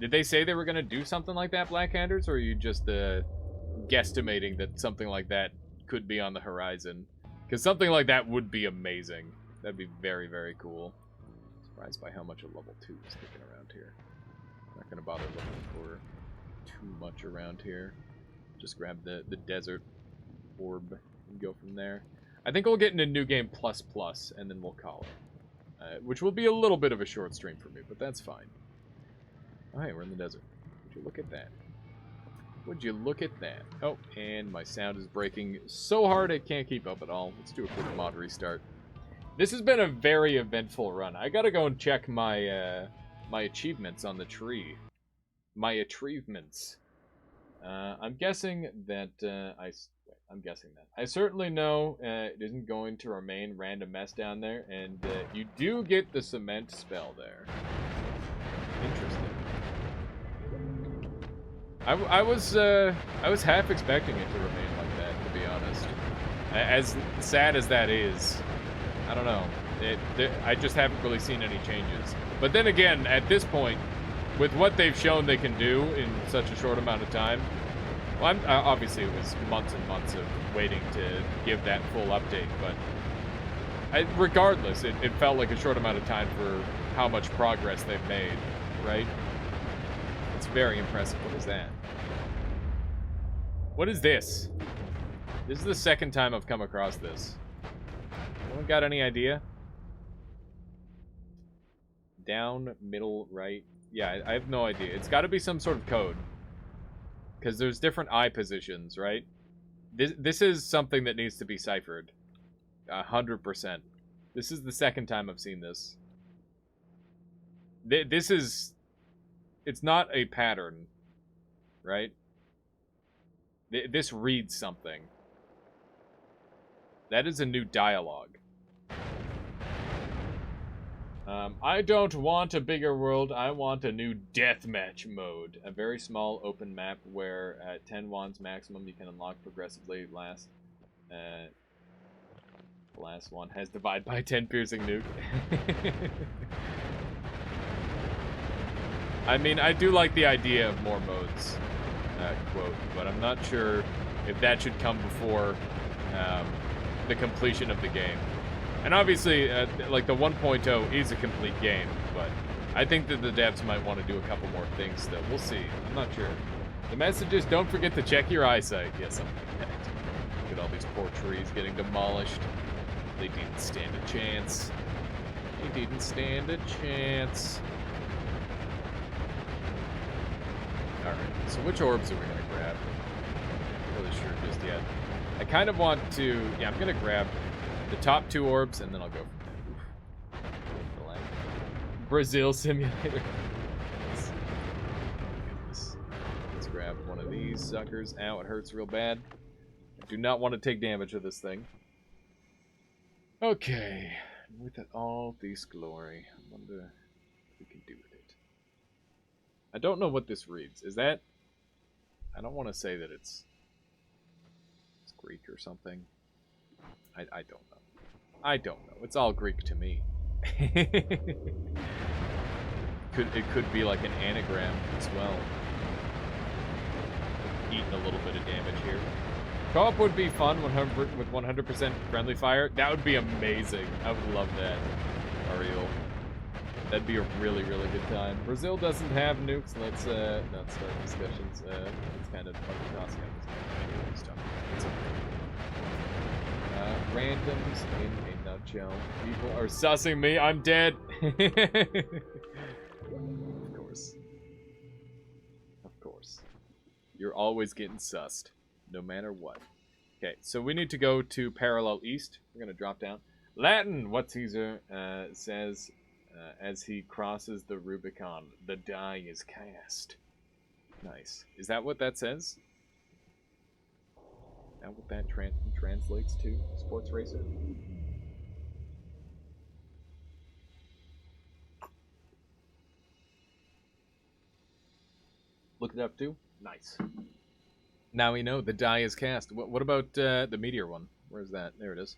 Did they say they were going to do something like that, Blackhanders, or are you just guesstimating that something like that could be on the horizon? Because something like that would be amazing. That'd be very, very cool. Surprised by how much a level 2 is sticking around here. Not gonna bother looking for too much around here. Just grab the desert orb and go from there. I think we'll get into New Game Plus Plus, and then we'll call it. Which will be a little bit of a short stream for me, but that's fine. Alright, we're in the desert. Would you look at that? Would you look at that? Oh, and my sound is breaking so hard it can't keep up at all. Let's do a quick mod restart. This has been a very eventful run. I gotta go and check my my achievements on the tree. My achievements. I'm guessing that I'm guessing that. I certainly know it isn't going to remain random mess down there, and you do get the cement spell there. Interesting. I was half expecting it to remain like that, to be honest. As sad as that is, I don't know. I just haven't really seen any changes. But then again, at this point, with what they've shown they can do in such a short amount of time, well, obviously it was months and months of waiting to give that full update, but regardless, it felt like a short amount of time for how much progress they've made, right? It's very impressive. What is that? What is this? This is the second time I've come across this. Anyone got any idea? Down, middle, right? Yeah, I have no idea. It's got to be some sort of code. Because there's different eye positions, right? This is something that needs to be ciphered. 100%. This is the second time I've seen this. This is... It's not a pattern, right? This reads something. That is a new dialogue. I don't want a bigger world, I want a new deathmatch mode. A very small open map where at 10 wands maximum you can unlock progressively. The last one has divide by 10 piercing nuke. I mean, I do like the idea of more modes, quote, but I'm not sure if that should come before the completion of the game. And obviously, like the 1.0 is a complete game, but I think that the devs might want to do a couple more things still. We'll see. I'm not sure. The message is don't forget to check your eyesight. Yes, I'm correct. Look at all these poor trees getting demolished. They didn't stand a chance. They didn't stand a chance. Alright, so which orbs are we going to grab? I'm not really sure just yet. I kind of want to... Yeah, I'm going to grab the top 2 orbs, and then I'll go from there. Brazil Simulator. Let's grab one of these suckers. Ow, it hurts real bad. I do not want to take damage of this thing. Okay. With all this glory, I wonder what we can do with it. I don't know what this reads. Is that... I don't want to say that it's Greek or something. I don't know. I don't know. It's all Greek to me. It could be like an anagram as well. Eating a little bit of damage here. Co-op would be fun with 100% friendly fire. That would be amazing. I would love that. Ariel. That'd be a really, really good time. Brazil doesn't have nukes. Let's not start discussions. It's kind of fucking cost stuff. It's okay. Randoms in a nutshell. People are sussing me. I'm dead. Of course. Of course. You're always getting sussed. No matter what. Okay, so we need to go to parallel east. We're going to drop down. Latin, what Caesar says as he crosses the Rubicon. The die is cast. Nice. Is that what that says? Is that what that translates to? Sports racer? Look it up too? Nice. Now we know the die is cast. What about the meteor one? Where's that? There it is.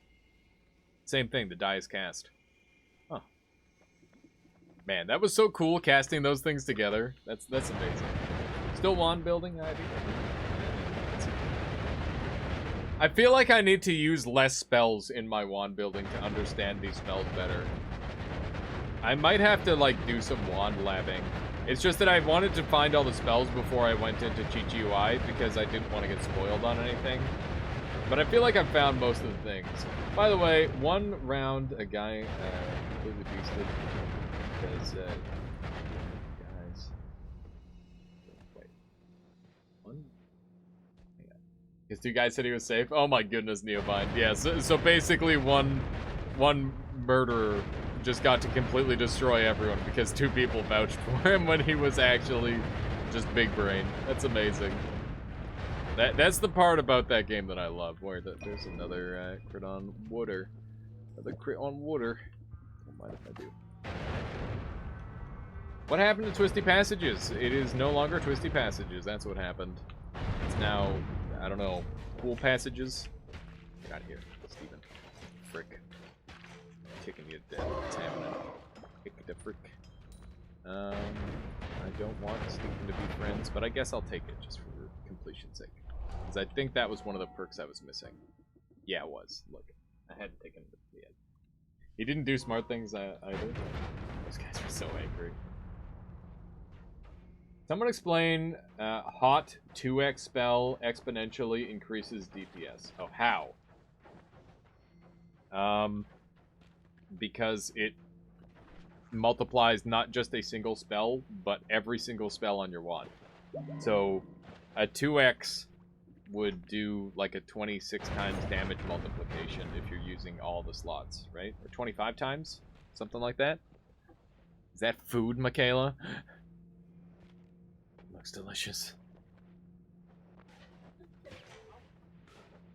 Same thing, the die is cast. Huh. Man, that was so cool casting those things together. That's amazing. Still wand building, Ivy? I feel like I need to use less spells in my wand building to understand these spells better. I might have to, like, do some wand labbing. It's just that I wanted to find all the spells before I went into Cheat UI because I didn't want to get spoiled on anything. But I feel like I've found most of the things. By the way, one round a guy completely beasted because guys. Wait. One? Yeah. Because two guys said he was safe. Oh my goodness, Neobind. Yeah, so basically one murderer just got to completely destroy everyone because two people vouched for him when he was actually just big brain. That's amazing. That's the part about that game that I love, where there's another crit on water. Another crit on water. Don't mind if I do. What happened to Twisty Passages? It is no longer Twisty Passages. That's what happened. It's now, I don't know, Cool Passages? Get out of here, Steven. Frick. Kicking you to death. What's happening? Kick the frick. I don't want Steven to be friends, but I guess I'll take it just for completion's sake. Because I think that was one of the perks I was missing. Yeah, it was. Look, I had to take him to the end. He didn't do smart things either. Those guys were so angry. Someone explain hot 2x spell exponentially increases DPS. Oh, how? Because it multiplies not just a single spell, but every single spell on your wand. So a 2x would do like a 26 times damage multiplication if you're using all the slots, right? Or 25 times? Something like that? Is that food, Michaela? Looks delicious.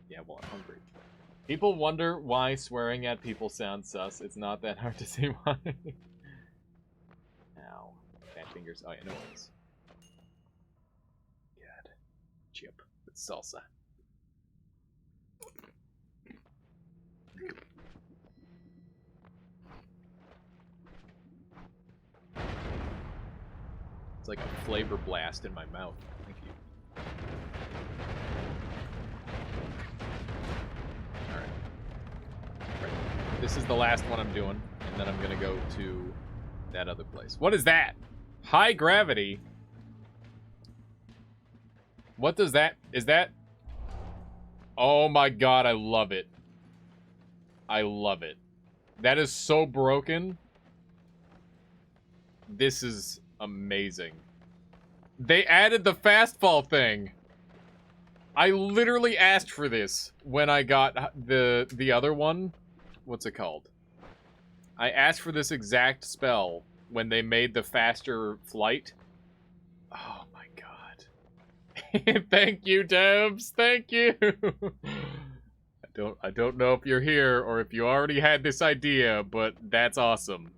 Yeah, well, I'm hungry. People wonder why swearing at people sounds sus. It's not that hard to see why. Ow. Fat fingers. Oh, yeah, no worries. God. Chip with salsa. It's like a flavor blast in my mouth. Thank you. Alright. Right. This is the last one I'm doing, and then I'm gonna go to that other place. What is that? High gravity? What does that... Is that... Oh my god, I love it. I love it. That is so broken. This is amazing. They added the fast fall thing. I literally asked for this when I got the other one. What's it called? I asked for this exact spell when they made the faster flight. Oh my god. Thank you, Debs. Thank you. I don't know if you're here or if you already had this idea, but that's awesome.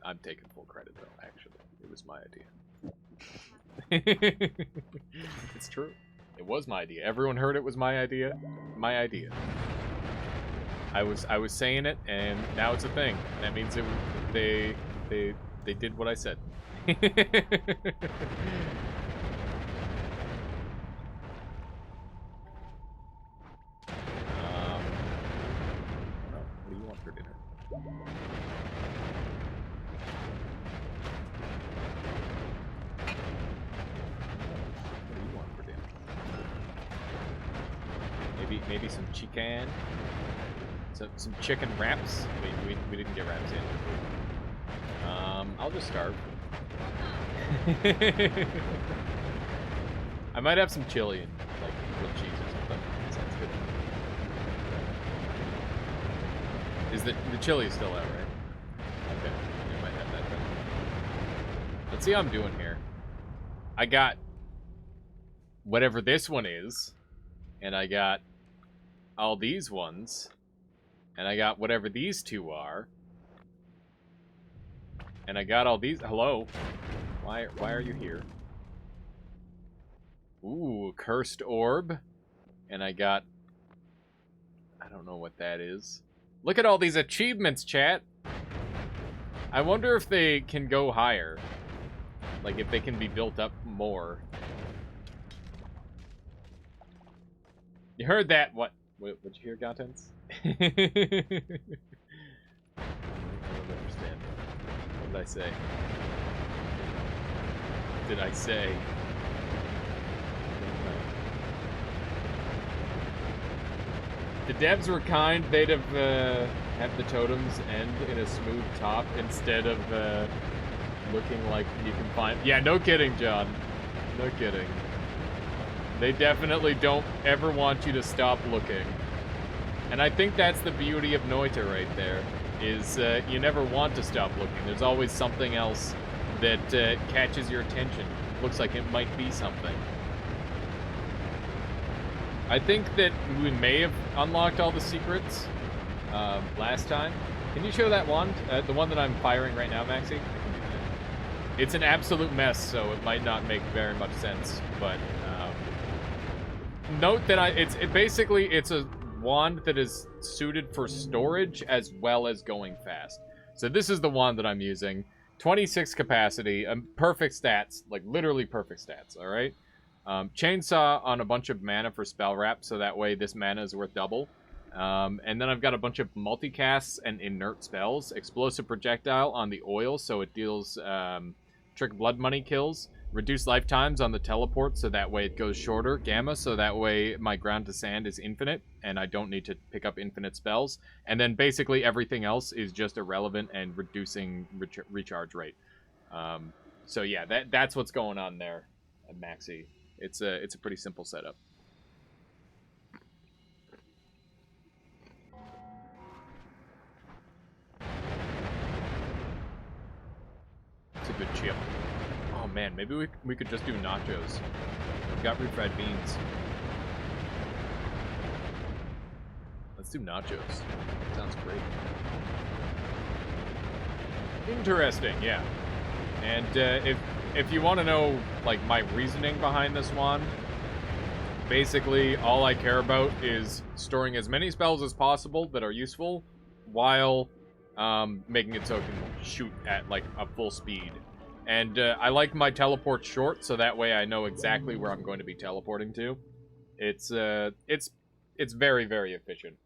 I'm taking full credit, though, actually. It was my idea. It's true. It was my idea. Everyone heard it was my idea. My idea. I was saying it, and now it's a thing. That means they did what I said. What do you want for dinner? Maybe some chicken, some chicken wraps. Wait, we didn't get wraps in. I'll just starve. I might have some chili and like grilled cheese or something. That sounds good. Is the chili still out, right? Okay, we might have that then. Let's see how I'm doing here. I got whatever this one is, and I got all these ones, and I got whatever these two are, and I got all these. Hello, why are you here? Ooh, cursed orb, and I got, I don't know what that is. Look at all these achievements, chat. I wonder if they can go higher. Like, if they can be built up more. You heard that? What? What'd you hear, Gottens? I don't understand. What did I say? What did I say? If the devs were kind, they'd have the totems end in a smooth top instead of looking like you can find... Yeah, no kidding, John. No kidding. They definitely don't ever want you to stop looking. And I think that's the beauty of Noita right there, is you never want to stop looking. There's always something else that catches your attention. Looks like it might be something. I think that we may have unlocked all the secrets last time. Can you show that wand? The one that I'm firing right now, Maxie? It's an absolute mess, so it might not make very much sense, but note that it's a wand that is suited for storage as well as going fast. So this is the wand that I'm using. 26 capacity, perfect stats, like literally perfect stats, all right? Chainsaw on a bunch of mana for spell wrap, so that way this mana is worth double. And then I've got a bunch of multicasts and inert spells. Explosive projectile on the oil, so it deals trick blood money kills. Reduce lifetimes on the teleport, so that way it goes shorter. Gamma, so that way my ground to sand is infinite, and I don't need to pick up infinite spells. And then basically everything else is just irrelevant and reducing recharge rate. So yeah, that's what's going on there, Maxi. It's a pretty simple setup. It's a good chip. Oh man, maybe we could just do nachos. I've got refried beans. Let's do nachos. Sounds great. Interesting, yeah. And if you want to know like my reasoning behind this wand, basically all I care about is storing as many spells as possible that are useful while making it so it can shoot at like a full speed. And I like my teleport short, so that way I know exactly where I'm going to be teleporting to. It's very, very efficient.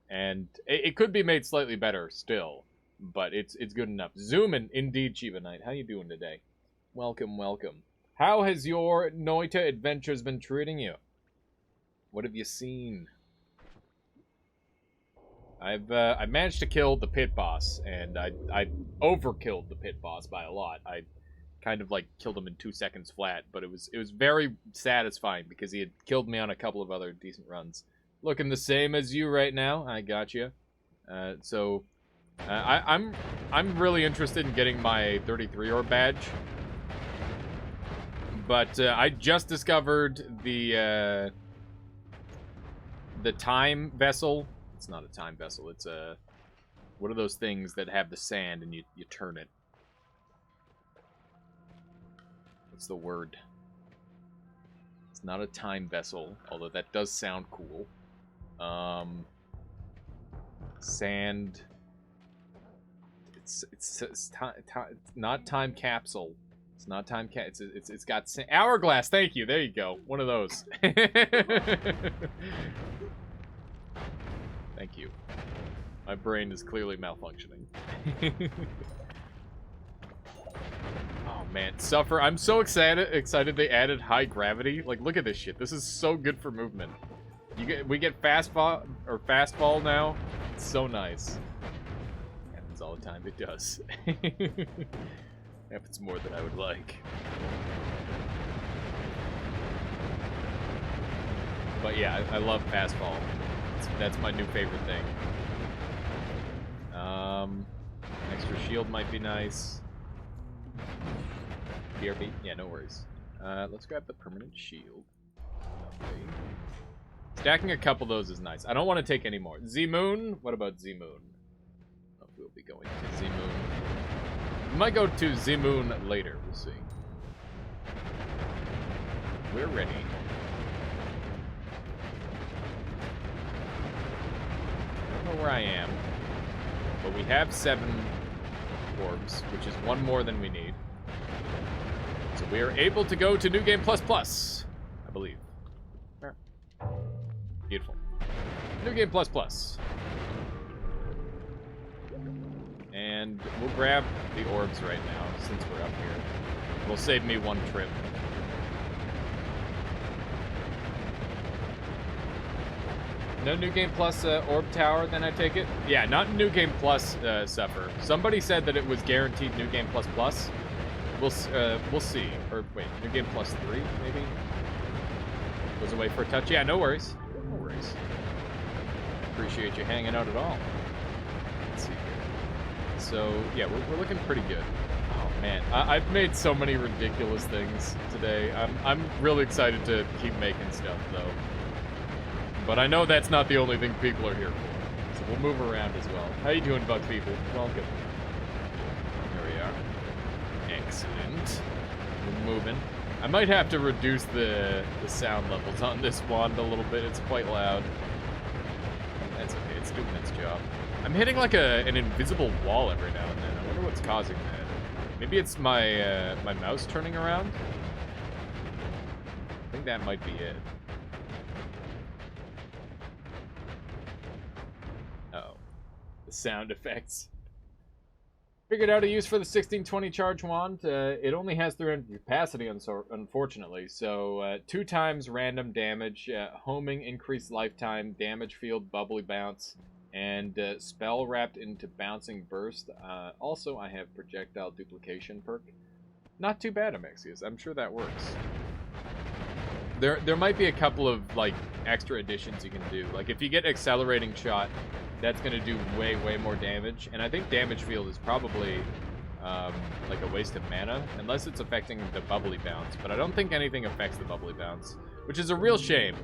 And it could be made slightly better still, but it's good enough. Zoomin', indeed, Shiva Knight. How you doing today? Welcome, welcome. How has your Noita adventures been treating you? What have you seen? I've managed to kill the pit boss, and I overkilled the pit boss by a lot. I kind of like killed him in 2 seconds flat, but it was very satisfying because he had killed me on a couple of other decent runs. Looking the same as you right now. I got you. I'm really interested in getting my 33 orb badge, but I just discovered the time vessel. It's not a time vessel. It's a... What are those things that have the sand and you turn it? What's the word? It's not a time vessel, although that does sound cool. Sand... It's not time capsule. It's not time it's got hourglass. Thank you. There you go. One of those. Thank you. My brain is clearly malfunctioning. Oh man, Suffer. I'm so excited they added high gravity. Like, look at this shit. This is so good for movement. We get fast fall now. It's so nice. Happens all the time. It does. Happens more than I would like. But yeah, I love fast fall. That's my new favorite thing. Extra shield might be nice. BRB? Yeah, no worries. Let's grab the permanent shield. Okay. Stacking a couple of those is nice. I don't want to take any more. Z-Moon? What about Z-Moon? Oh, we'll be going to Z-Moon. We might go to Z-Moon later. We'll see. We're ready. I don't know where I am, but we have 7 orbs, which is 1 more than we need. So we are able to go to New Game Plus Plus, I believe. There. Beautiful. New Game Plus Plus. And we'll grab the orbs right now, since we're up here. It'll save me one trip. No New Game Plus orb tower, then I take it? Yeah, not New Game Plus suffer. Somebody said that it was guaranteed New Game Plus Plus. We'll see. Or wait, New Game Plus 3, maybe? Was away for a touch. Yeah, no worries. No worries. Appreciate you hanging out at all. Let's see here. So, yeah, we're looking pretty good. Oh, man. I've made so many ridiculous things today. I'm really excited to keep making stuff, though. But I know that's not the only thing people are here for. So we'll move around as well. How you doing, Bugs people? Welcome. There we are. Excellent. We're moving. I might have to reduce the sound levels on this wand a little bit. It's quite loud. That's okay. It's doing its job. I'm hitting like an invisible wall every now and then. I wonder what's causing that. Maybe it's my my mouse turning around? I think that might be it. The sound effects. Figured out a use for the 1620 charge wand. It only has 300 capacity, unfortunately. So 2 times random damage, homing, increased lifetime, damage field, bubbly bounce, and spell wrapped into bouncing burst. Also, I have projectile duplication perk. Not too bad, Amexius. I'm sure that works. There might be a couple of like extra additions you can do. Like if you get accelerating shot, that's going to do way more damage. And I think damage field is probably like a waste of mana, unless it's affecting the bubbly bounce. But I don't think anything affects the bubbly bounce, which is a real shame.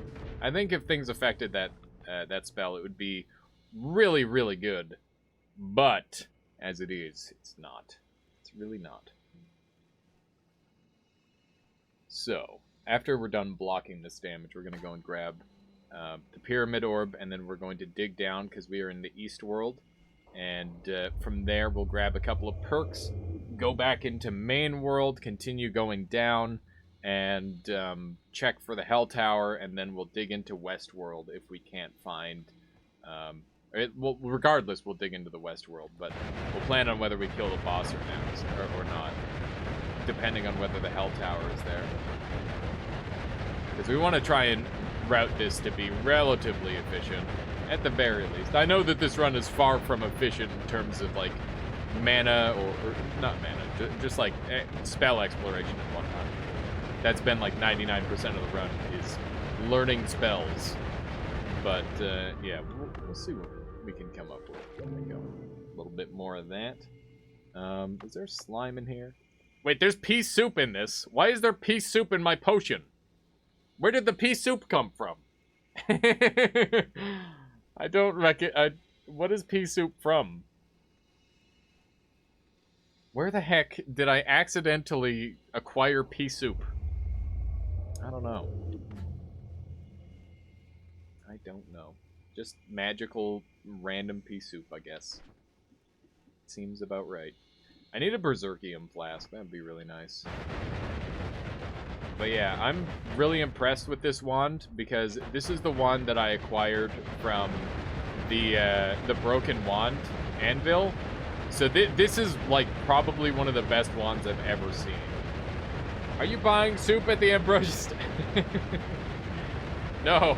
I think if things affected that that spell, it would be really good. But as it is, it's not. It's really not. So after we're done blocking this damage, we're going to go and grab the Pyramid Orb, and then we're going to dig down because we are in the East World. And from there, we'll grab a couple of perks, go back into Main World, continue going down, and check for the Hell Tower, and then we'll dig into West World if we can't find... well, regardless, we'll dig into the West World, but we'll plan on whether we kill the boss or not, depending on whether the Hell Tower is there. Because we want to try and route this to be relatively efficient, at the very least. I know that this run is far from efficient in terms of, like, mana, or not mana, just, like, spell exploration and whatnot. That's been, like, 99% of the run is learning spells. But, yeah, we'll see what we can come up with. There we go. A little bit more of that. Is there slime in here? Wait, there's pea soup in this. Why is there pea soup in my potion? Where did the pea soup come from? I don't reckon. What is pea soup from? Where the heck did I accidentally acquire pea soup? I don't know. I don't know. Just magical, random pea soup, I guess. Seems about right. I need a Berserkium flask. That'd be really nice. But yeah, I'm really impressed with this wand because this is the wand that I acquired from the Broken Wand Anvil. So this is like probably one of the best wands I've ever seen. Are you buying soup at the Ambrosia? No.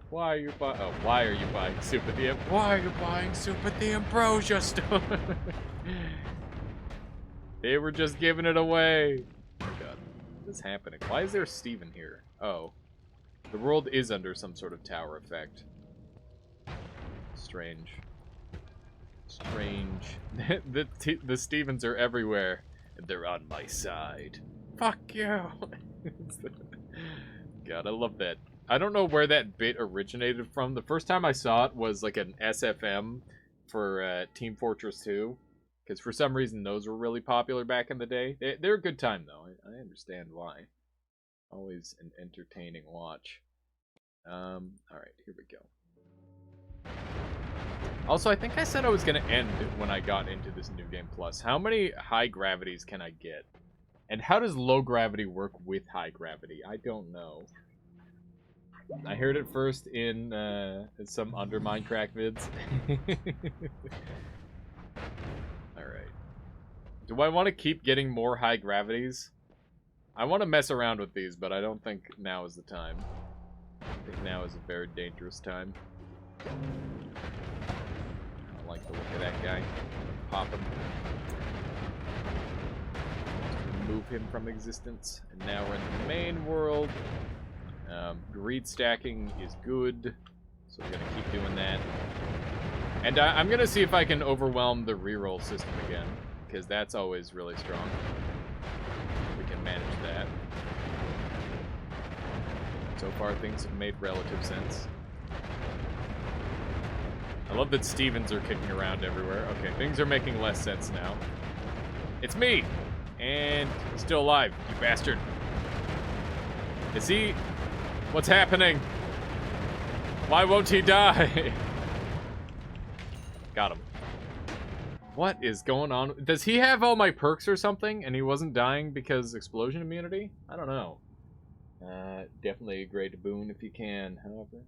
Why are you buying? Oh, why are you buying soup at the? Why are you buying soup at the Ambrosia store? They were just giving it away. Oh my god. What is happening? Why is there Steven here? Oh. The world is under some sort of tower effect. Strange. Strange. the Stevens are everywhere. And they're on my side. Fuck you! God, I love that. I don't know where that bit originated from. The first time I saw it was like an SFM for Team Fortress 2. Because for some reason, those were really popular back in the day. They're a good time, though. I understand why. Always an entertaining watch. Alright, here we go. Also, I think I said I was going to end when I got into this New Game Plus. How many high gravities can I get? And how does low gravity work with high gravity? I don't know. I heard it first in some Under Minecraft vids. Alright. Do I want to keep getting more high gravities? I want to mess around with these, but I don't think now is the time. I think now is a very dangerous time. I don't like the look of that guy. Pop him. Remove him from existence. And now we're in the main world. Greed stacking is good, so we're going to keep doing that. And I'm going to see if I can overwhelm the reroll system again, because that's always really strong. We can manage that. So far, things have made relative sense. I love that Stevens are kicking around everywhere. Okay, things are making less sense now. It's me! And he's still alive, you bastard. Is he... What's happening? Why won't he die? Got him. What is going on? Does he have all my perks or something and he wasn't dying because explosion immunity? I don't know. Definitely a great boon if you can, however.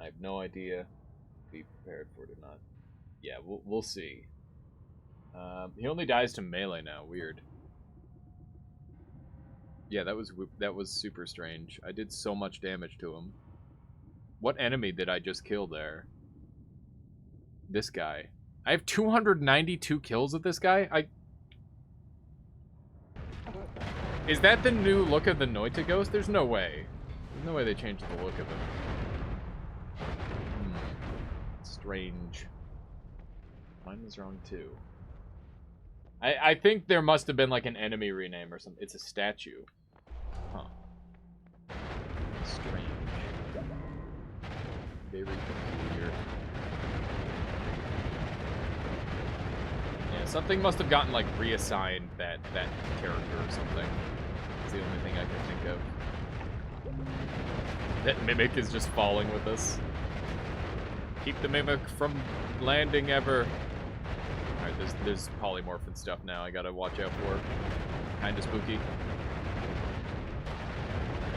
I have no idea. Be prepared for it or not. Yeah, we'll see. He only dies to melee now. Weird. Yeah, that was super strange. I did so much damage to him. What enemy did I just kill there? This guy. I have 292 kills with this guy? Is that the new look of the Noita ghost? There's no way. There's no way they changed the look of him. Strange. Mine was wrong too. I think there must have been like an enemy rename or something. It's a statue. Huh. Strange. Very peculiar. Yeah, something must have gotten like reassigned that character or something. It's the only thing I can think of. That Mimic is just falling with us. Keep the Mimic from landing ever. Alright, there's polymorph and stuff now I gotta watch out for. Kinda spooky.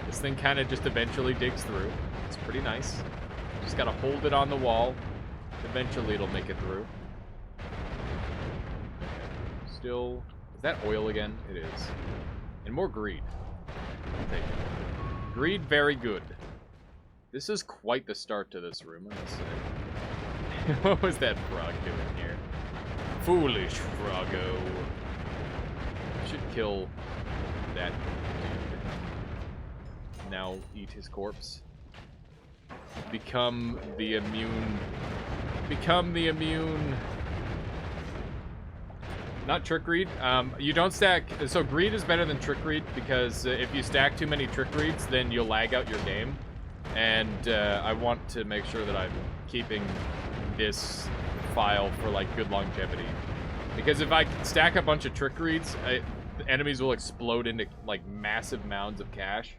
This thing kinda just eventually digs through. It's pretty nice. Just gotta hold it on the wall. Eventually it'll make it through. Still... Is that oil again? It is. And more greed. I'll take it. Greed, very good. This is quite the start to this room, I must say. What was that frog doing here? Foolish froggo. Should kill that dude. Now eat his corpse. Become the immune... Become the immune... Not trick greed. You don't stack... So greed is better than trick greed, because if you stack too many trick greeds, then you'll lag out your game. And I want to make sure that I'm keeping this file for like good longevity, because if I stack a bunch of trick greeds, the enemies will explode into like massive mounds of cash.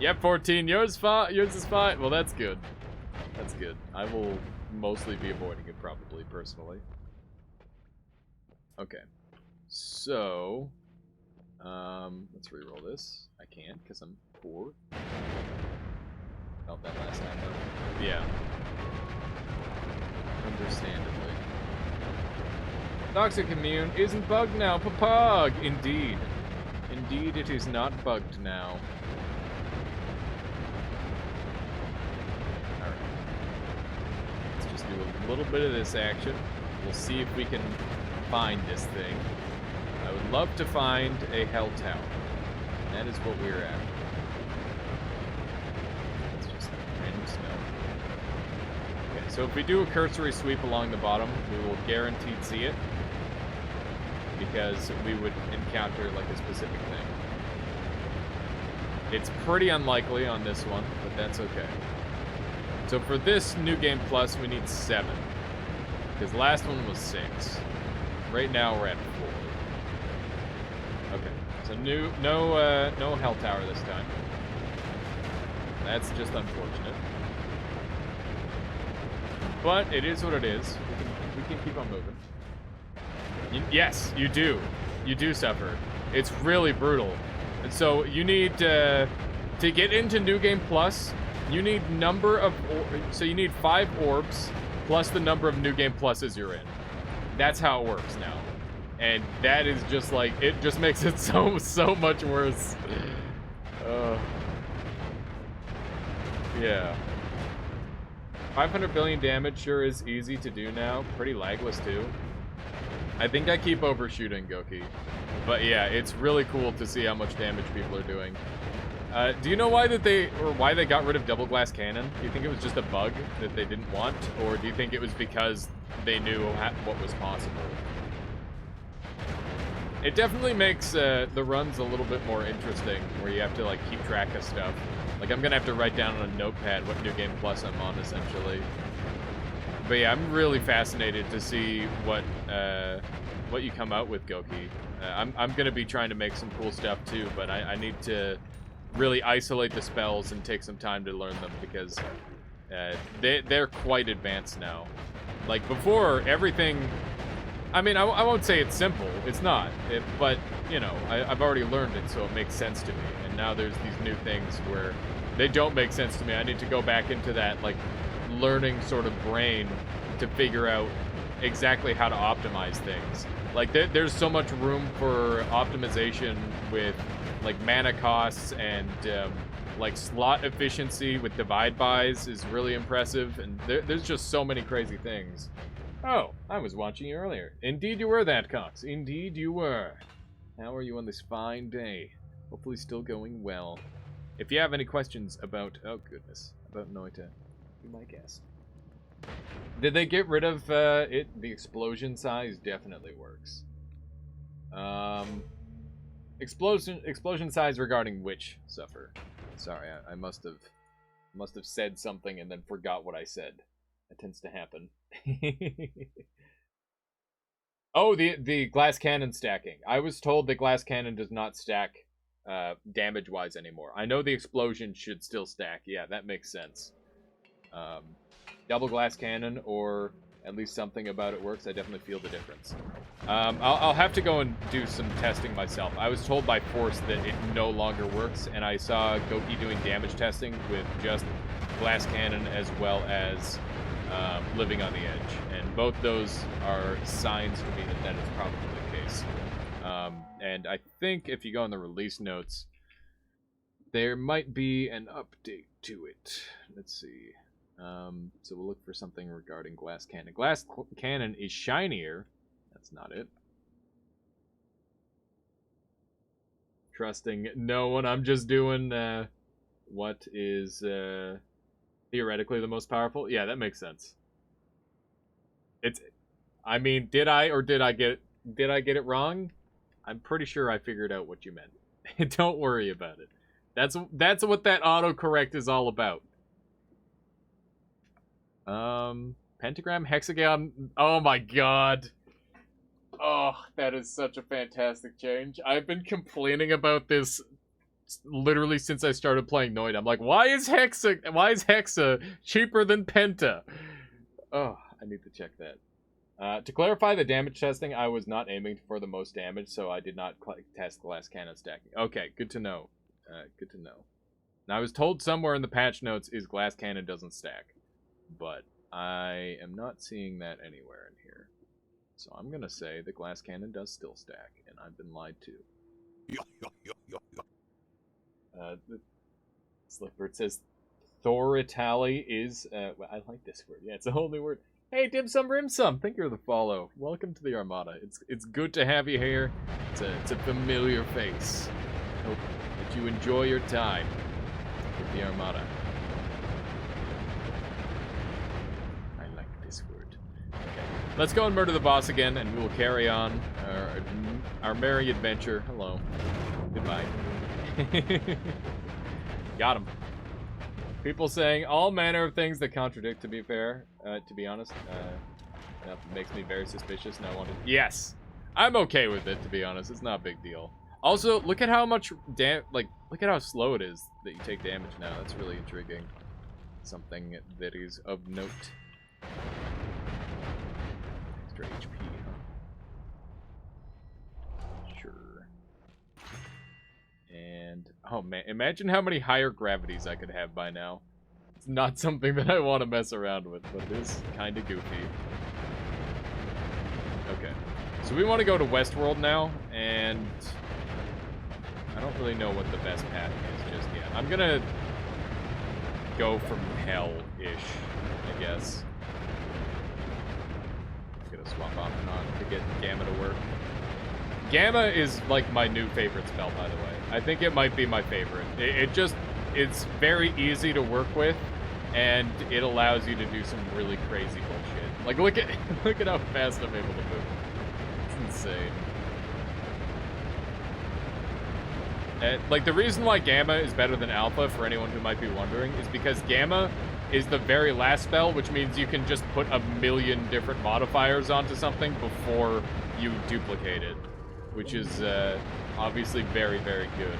Yep, 14. Yours is fine. Well, that's good. That's good. I will mostly be avoiding it probably personally. Okay, so let's reroll this. I can't because I'm poor. Felt that last time though. Yeah. Understandably. Toxic immune isn't bugged now, papag! Indeed. Indeed it is not bugged now. Alright. Let's just do a little bit of this action. We'll see if we can find this thing. I would love to find a hell tower. That is what we're after. So if we do a cursory sweep along the bottom, we will guaranteed see it, because we would encounter like a specific thing. It's pretty unlikely on this one, but that's okay. So for this New Game Plus, we need 7, because the last one was 6. Right now we're at 4. Okay, so no hell tower this time. That's just unfortunate. but it is what it is. We can keep on moving. Yes, you do. You do suffer. It's really brutal. And so you need to get into New Game Plus, you need number of so you need 5 orbs plus the number of New Game Pluses you're in. That's how it works now. And that is just like, it just makes it so much worse. Yeah. 500 billion damage sure is easy to do now. Pretty lagless too. I think I keep overshooting Goki. But yeah, it's really cool to see how much damage people are doing. Do you know why they got rid of double glass cannon? Do you think it was just a bug that they didn't want? Or do you think it was because they knew what was possible? It definitely makes the runs a little bit more interesting, where you have to like keep track of stuff. Like I'm gonna have to write down on a notepad what New Game Plus I'm on, essentially. But yeah, I'm really fascinated to see what you come out with, Goki. I'm gonna be trying to make some cool stuff too, but I need to really isolate the spells and take some time to learn them, because they're quite advanced now. Like before, everything. I mean, I won't say it's simple. It's not. But you know, I've already learned it, so it makes sense to me. And now there's these new things where they don't make sense to me. I need to go back into that like learning sort of brain to figure out exactly how to optimize things. Like there's so much room for optimization with like mana costs, and like slot efficiency with divide buys is really impressive, and there's just so many crazy things. Oh, I was watching you earlier. Indeed you were that, Cox. Indeed you were. How are you on this fine day? Hopefully still going well. If you have any questions about, oh goodness, about Noita, be my guest. Did they get rid of it? The explosion size definitely works. Explosion size regarding which suffer? Sorry, I must have said something and then forgot what I said. That tends to happen. Oh, the glass cannon stacking. I was told that glass cannon does not stack damage-wise anymore. I know the explosion should still stack. Yeah, that makes sense. Double glass cannon, or at least something about it works. I definitely feel the difference. I'll have to go and do some testing myself. I was told by Force that it no longer works, and I saw Goki doing damage testing with just glass cannon as well as living on the edge, and both those are signs for me that is probably the case. And I think if you go in the release notes, there might be an update to it. Let's see. So we'll look for something regarding glass cannon. Glass cannon is shinier. That's not it. Trusting no one. I'm just doing what is theoretically the most powerful. Yeah, that makes sense. I mean, did I get it wrong? I'm pretty sure I figured out what you meant. Don't worry about it. That's what that autocorrect is all about. Pentagram, hexagon. Oh my god. Oh, that is such a fantastic change. I've been complaining about this literally since I started playing Noita. I'm like, why is Hexa cheaper than Penta? Oh, I need to check that. To clarify the damage testing, I was not aiming for the most damage, so I did not test glass cannon stacking. Okay, good to know. Good to know. Now, I was told somewhere in the patch notes is glass cannon doesn't stack, but I am not seeing that anywhere in here. So I'm gonna say the glass cannon does still stack, and I've been lied to. The Slickbird says Thoritali is, I like this word. Yeah, it's a whole new word. Hey, Dim Sum Rim Sum, thank you for the follow. Welcome to the Armada. It's good to have you here. It's a familiar face. Hope that you enjoy your time with the Armada. I like this word. Okay, let's go and murder the boss again, and we will carry on our merry adventure. Hello. Goodbye. Got him. People saying all manner of things that contradict, to be fair, to be honest. That makes me very suspicious, and I want to... Yes! I'm okay with it, to be honest. It's not a big deal. Also, look at how much look at how slow it is that you take damage now. That's really intriguing. Something that is of note. Extra HP, huh? Sure. And, oh man, imagine how many higher gravities I could have by now. It's not something that I want to mess around with, but it is kind of goofy. Okay. So we want to go to Westworld now, and I don't really know what the best path is just yet. I'm gonna go from hell-ish, I guess. I'm gonna swap off and on to get Gamma to work. Gamma is like my new favorite spell, by the way. I think it might be my favorite. It's very easy to work with, and it allows you to do some really crazy bullshit. Like, look at how fast I'm able to move. It's insane. Like, the reason why Gamma is better than Alpha, for anyone who might be wondering, is because Gamma is the very last spell, which means you can just put a million different modifiers onto something before you duplicate it, which is obviously very, very good.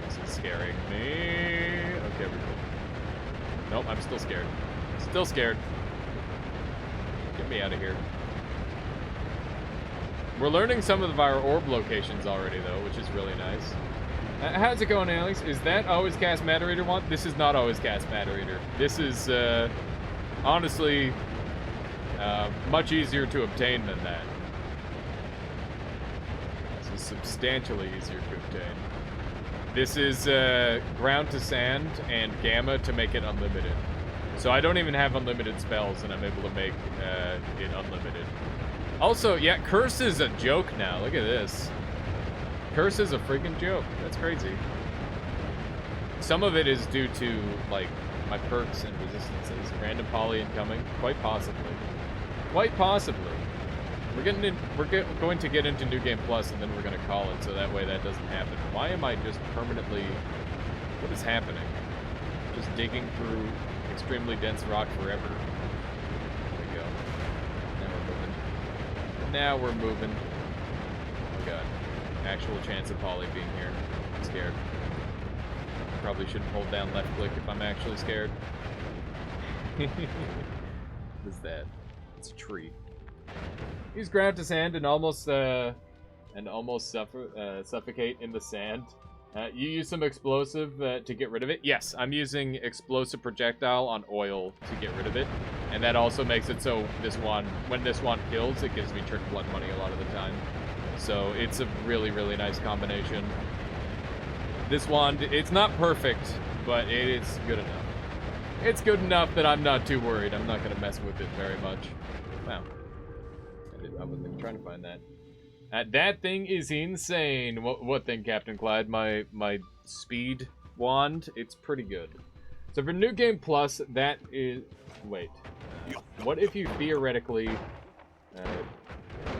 This is scaring me. Okay, we're good. Nope, I'm still scared. Still scared. Get me out of here. We're learning some of our orb locations already, though, which is really nice. How's it going, Alex? Is that Always Cast Matter Eater one? This is not Always Cast Matter Eater. This is, honestly, much easier to obtain than that. This is substantially easier to obtain. This is, Ground to Sand and Gamma to make it unlimited. So I don't even have unlimited spells, and I'm able to make, it unlimited. Also, yeah, Curse is a joke now. Look at this. Curse is a freaking joke. That's crazy. Some of it is due to, like, my perks and resistances. Random poly incoming. Quite possibly. Quite possibly. We're going to get into New Game Plus, and then we're going to call it, so that way that doesn't happen. Why am I just permanently... What is happening? Just digging through extremely dense rock forever. There we go. Now we're moving. Oh god. Actual chance of Polly being here. I'm scared. Probably shouldn't hold down left click if I'm actually scared. What is that? It's a tree. Use Ground to Sand and almost suffocate in the sand. You use some explosive to get rid of it. Yes, I'm using explosive projectile on oil to get rid of it. And that also makes it so when this one kills, it gives me trick blood money a lot of the time. So it's a really, really nice combination. This wand, it's not perfect, but it is good enough. It's good enough that I'm not too worried. I'm not going to mess with it very much. Wow. I wasn't even trying to find that. That thing is insane. What thing, Captain Clyde? My speed wand? It's pretty good. So for New Game Plus, that is... Wait. What if you theoretically... What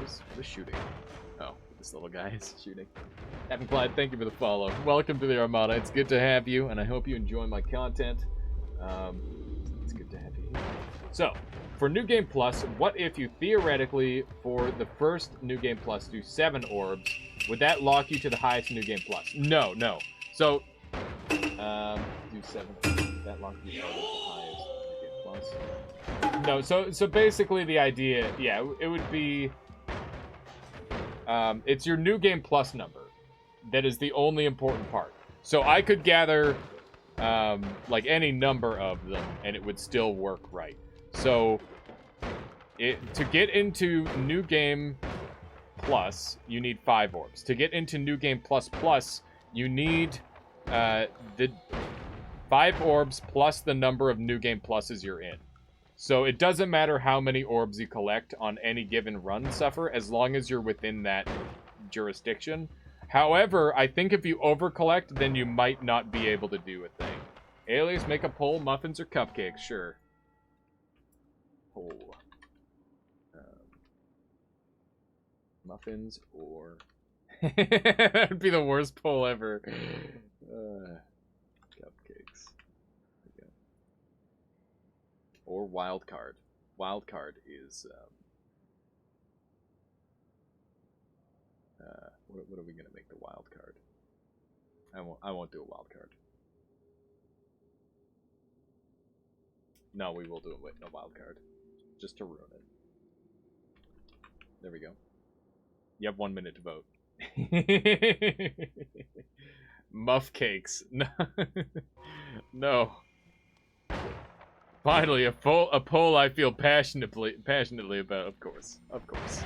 is shooting? Oh, this little guy is shooting. Captain Clyde, thank you for the follow. Welcome to the Armada. It's good to have you, and I hope you enjoy my content. It's good to have you here. So, for New Game Plus, what if you theoretically, for the first New Game Plus, do 7 orbs? Would that lock you to the highest New Game Plus? No. So, do 7. That lock you to the highest New Game Plus. No, so basically the idea, yeah, it would be, it's your New Game Plus number. That is the only important part. So I could gather, like any number of them, and it would still work right. So, to get into New Game Plus, you need 5 orbs. To get into New Game Plus Plus, you need the 5 orbs plus the number of New Game Pluses you're in. So it doesn't matter how many orbs you collect on any given run, Suffer, as long as you're within that jurisdiction. However, I think if you overcollect, then you might not be able to do a thing. Alias, make a poll, muffins or cupcakes? Sure. Poll. Muffins or... That would be the worst poll ever. Cupcakes. Okay. Or wild card. Wild card is... what are we gonna make the wild card? I won't do a wild card. No, we will do it with no wild card. Just to ruin it. There we go. You have 1 minute to vote. Muff cakes. No. No. Finally, a poll I feel passionately about. Of course. It's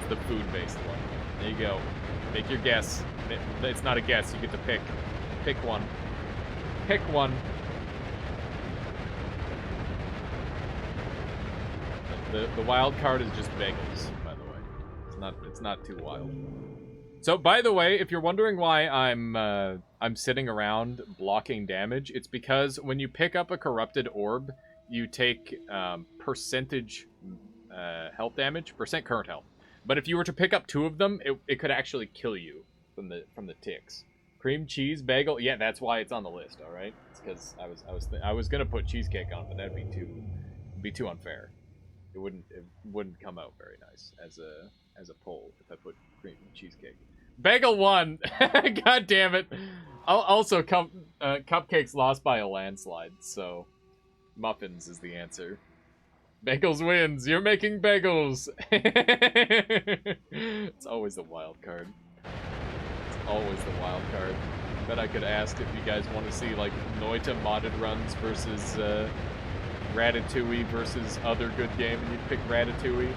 the food-based one. There you go. Make your guess. It's not a guess. You get to pick. Pick one. Pick one. The wild card is just bagels, by the way. It's not too wild. So, by the way, if you're wondering why I'm sitting around blocking damage, it's because when you pick up a corrupted orb, you take percentage health damage, percent current health. But if you were to pick up 2 of them, it could actually kill you from the ticks. Cream cheese bagel, yeah, that's why it's on the list. All right, it's because I was gonna put cheesecake on, but that'd be too unfair. It wouldn't come out very nice as a poll if I put cream cheesecake. Bagel won. God damn it. Also, cupcakes lost by a landslide, so muffins is the answer. Bagels wins. You're making bagels. It's always the wild card. It's always the wild card. Bet I could ask if you guys want to see like Noita modded runs versus Ratatouille versus other good game, and you'd pick Ratatouille,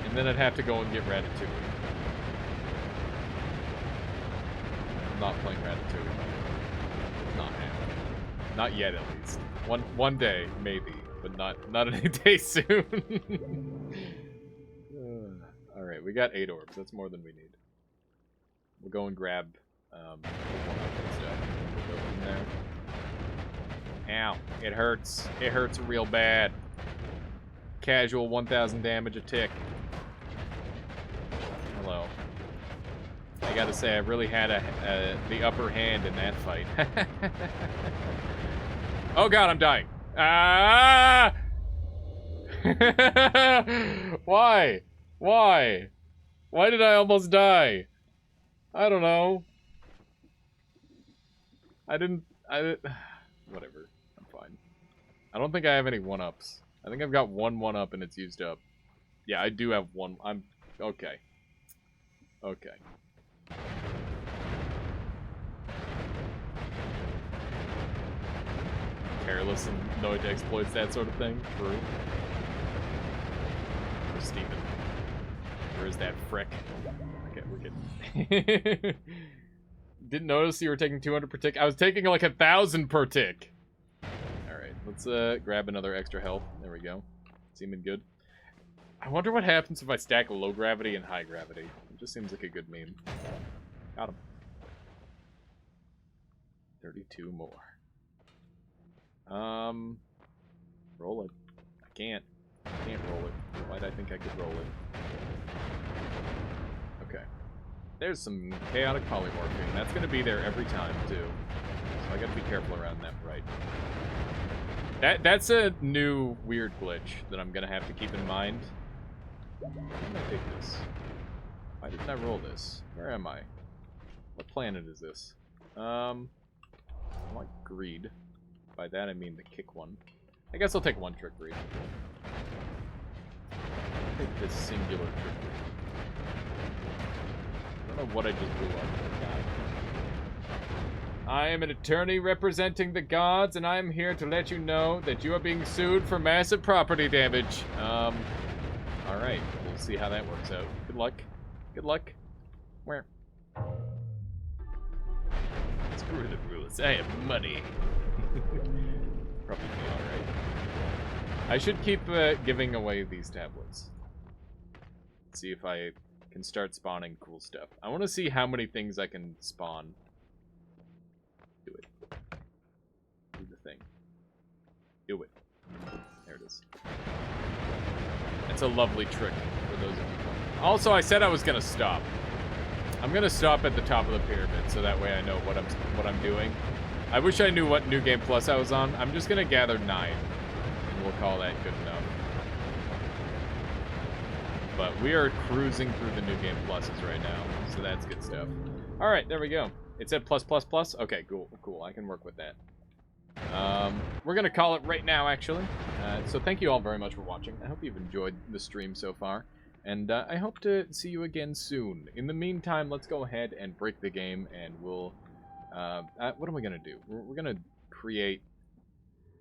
and then I'd have to go and get Ratatouille. I'm not playing Ratatouille. Not happening. Not yet, at least. One day, maybe, but not any day soon. All right, we got 8 orbs. That's more than we need. We'll go and grab one stuff. We'll go in there. Ow. It hurts. It hurts real bad. Casual 1,000 damage a tick. Hello. I gotta say, I really had the upper hand in that fight. Oh god, I'm dying. Ah! Why? Why? Why did I almost die? I don't know. I didn't... Whatever. I'm fine. I don't think I have any 1-ups. I think I've got one 1-up and it's used up. Yeah, I do have one. I'm... Okay. Okay. Careless and Noita exploits that sort of thing. True. Or Steven. Where is that frick? Okay, we're good. Didn't notice you were taking 200 per tick. I was taking like 1,000 per tick. Alright, let's grab another extra health. There we go. Seeming good. I wonder what happens if I stack low gravity and high gravity. It just seems like a good meme. Got him. 32 more. Roll it. I can't roll it. Why'd I think I could roll it? Okay. There's some chaotic polymorphing. That's gonna be there every time, too. So I gotta be careful around that right. That's a new weird glitch that I'm gonna have to keep in mind. Why did I take this? Why didn't I roll this? Where am I? What planet is this? I want greed. By that I mean the kick one. I guess I'll take 1 trick greed. I'll take this singular trick greed. I don't know what I just blew up. I am an attorney representing the gods, and I am here to let you know that you are being sued for massive property damage. Alright, we'll see how that works out. Good luck. Good luck. Where? Screw the rules. I have money. Probably be alright. I should keep giving away these tablets. See if I can start spawning cool stuff. I want to see how many things I can spawn. Do it. Do the thing. Do it. There it is. It's a lovely trick for those of you playing. Also, I said I was gonna stop. I'm gonna stop at the top of the pyramid, so that way I know what I'm doing. I wish I knew what New Game Plus I was on. I'm just gonna gather 9, and we'll call that good enough. But we are cruising through the New Game Pluses right now, so that's good stuff. All right, there we go. It said plus plus plus. Okay, cool, cool. I can work with that. We're going to call it right now, actually. So thank you all very much for watching. I hope you've enjoyed the stream so far. And I hope to see you again soon. In the meantime, let's go ahead and break the game, and we'll... what am I going to do? We're going to create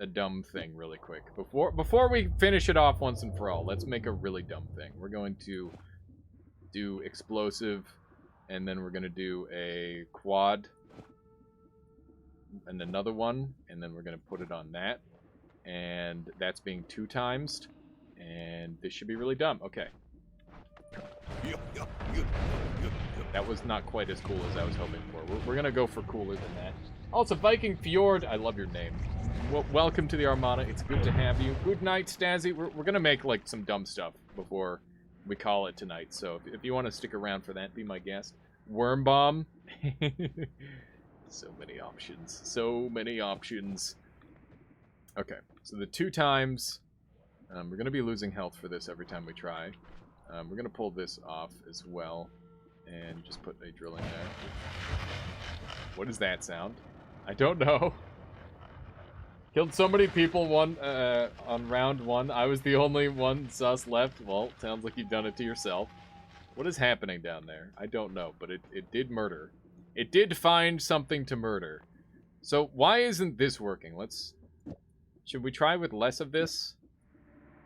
a dumb thing really quick. Before we finish it off once and for all, let's make a really dumb thing. We're going to do explosive, and then we're going to do a quad, and another one, and then we're going to put it on that. And that's being 2 times, and this should be really dumb. Okay. That was not quite as cool as I was hoping for. We're going to go for cooler than that. Also, Viking Fjord, I love your name. Welcome to the Armada. It's good to have you. Good night, Stazzy. We're going to make, like, some dumb stuff before we call it tonight. So if you want to stick around for that, be my guest. Worm Bomb. So many options. So many options. Okay. So the 2 times. We're going to be losing health for this every time we try. We're going to pull this off as well. And just put a drill in there. What is that sound? I don't know. Killed so many people on round 1. I was the only one sus left. Well, sounds like you've done it to yourself. What is happening down there? I don't know, but it did murder. It did find something to murder. So why isn't this working? Should we try with less of this?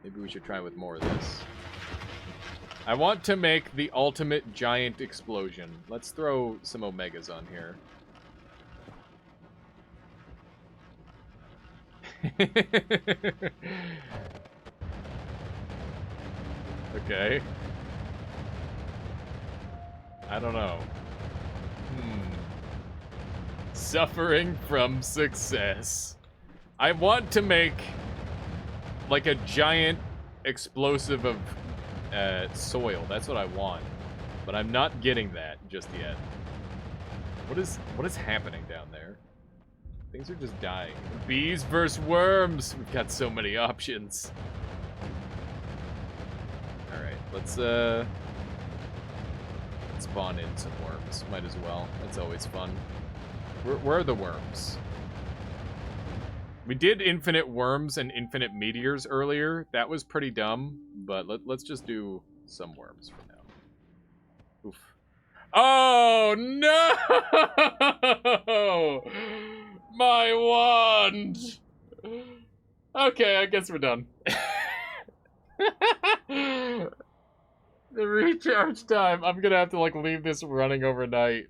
Maybe we should try with more of this. I want to make the ultimate giant explosion. Let's throw some omegas on here. Okay. I don't know. Suffering from success. I want to make like a giant explosive of soil. That's what I want. But I'm not getting that just yet. What is happening down there? Things are just dying. Bees versus worms. We've got so many options. Alright, let's spawn in some worms. Might as well. That's always fun. Where are the worms? We did infinite worms and infinite meteors earlier. That was pretty dumb, but let's just do some worms for now. Oof. Oh, no! My wand! Okay, I guess we're done. The recharge time. I'm gonna have to, like, leave this running overnight.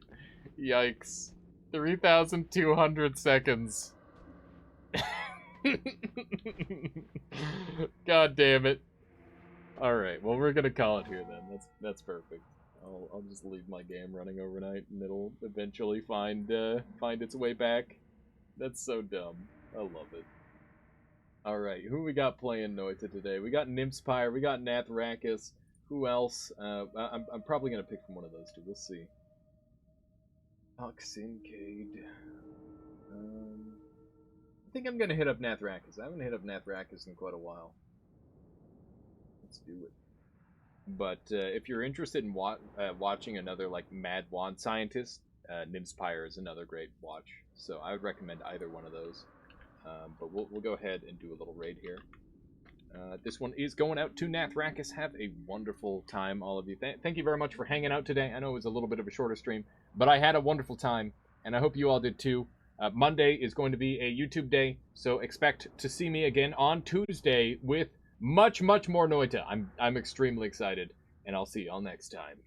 Yikes. 3,200 seconds. God damn it. Alright, well, we're gonna call it here then. That's perfect. I'll just leave my game running overnight and it'll eventually find its way back. That's so dumb. I love it. Alright, who we got playing Noita today? We got Nymspire, we got Nathrakis. Who else? I'm probably gonna pick from one of those two. We'll see. Oxencade. I think I'm gonna hit up Nathrakis. I haven't hit up Nathrakis in quite a while. Let's do it. But if you're interested in watching another like Mad Wand Scientist, Nymspire is another great watch. So I would recommend either one of those. But we'll go ahead and do a little raid here. This one is going out to Nathrakis. Have a wonderful time, all of you. Thank you very much for hanging out today. I know it was a little bit of a shorter stream, but I had a wonderful time, and I hope you all did too. Monday is going to be a YouTube day, so expect to see me again on Tuesday with much, much more Noita. I'm extremely excited, and I'll see you all next time.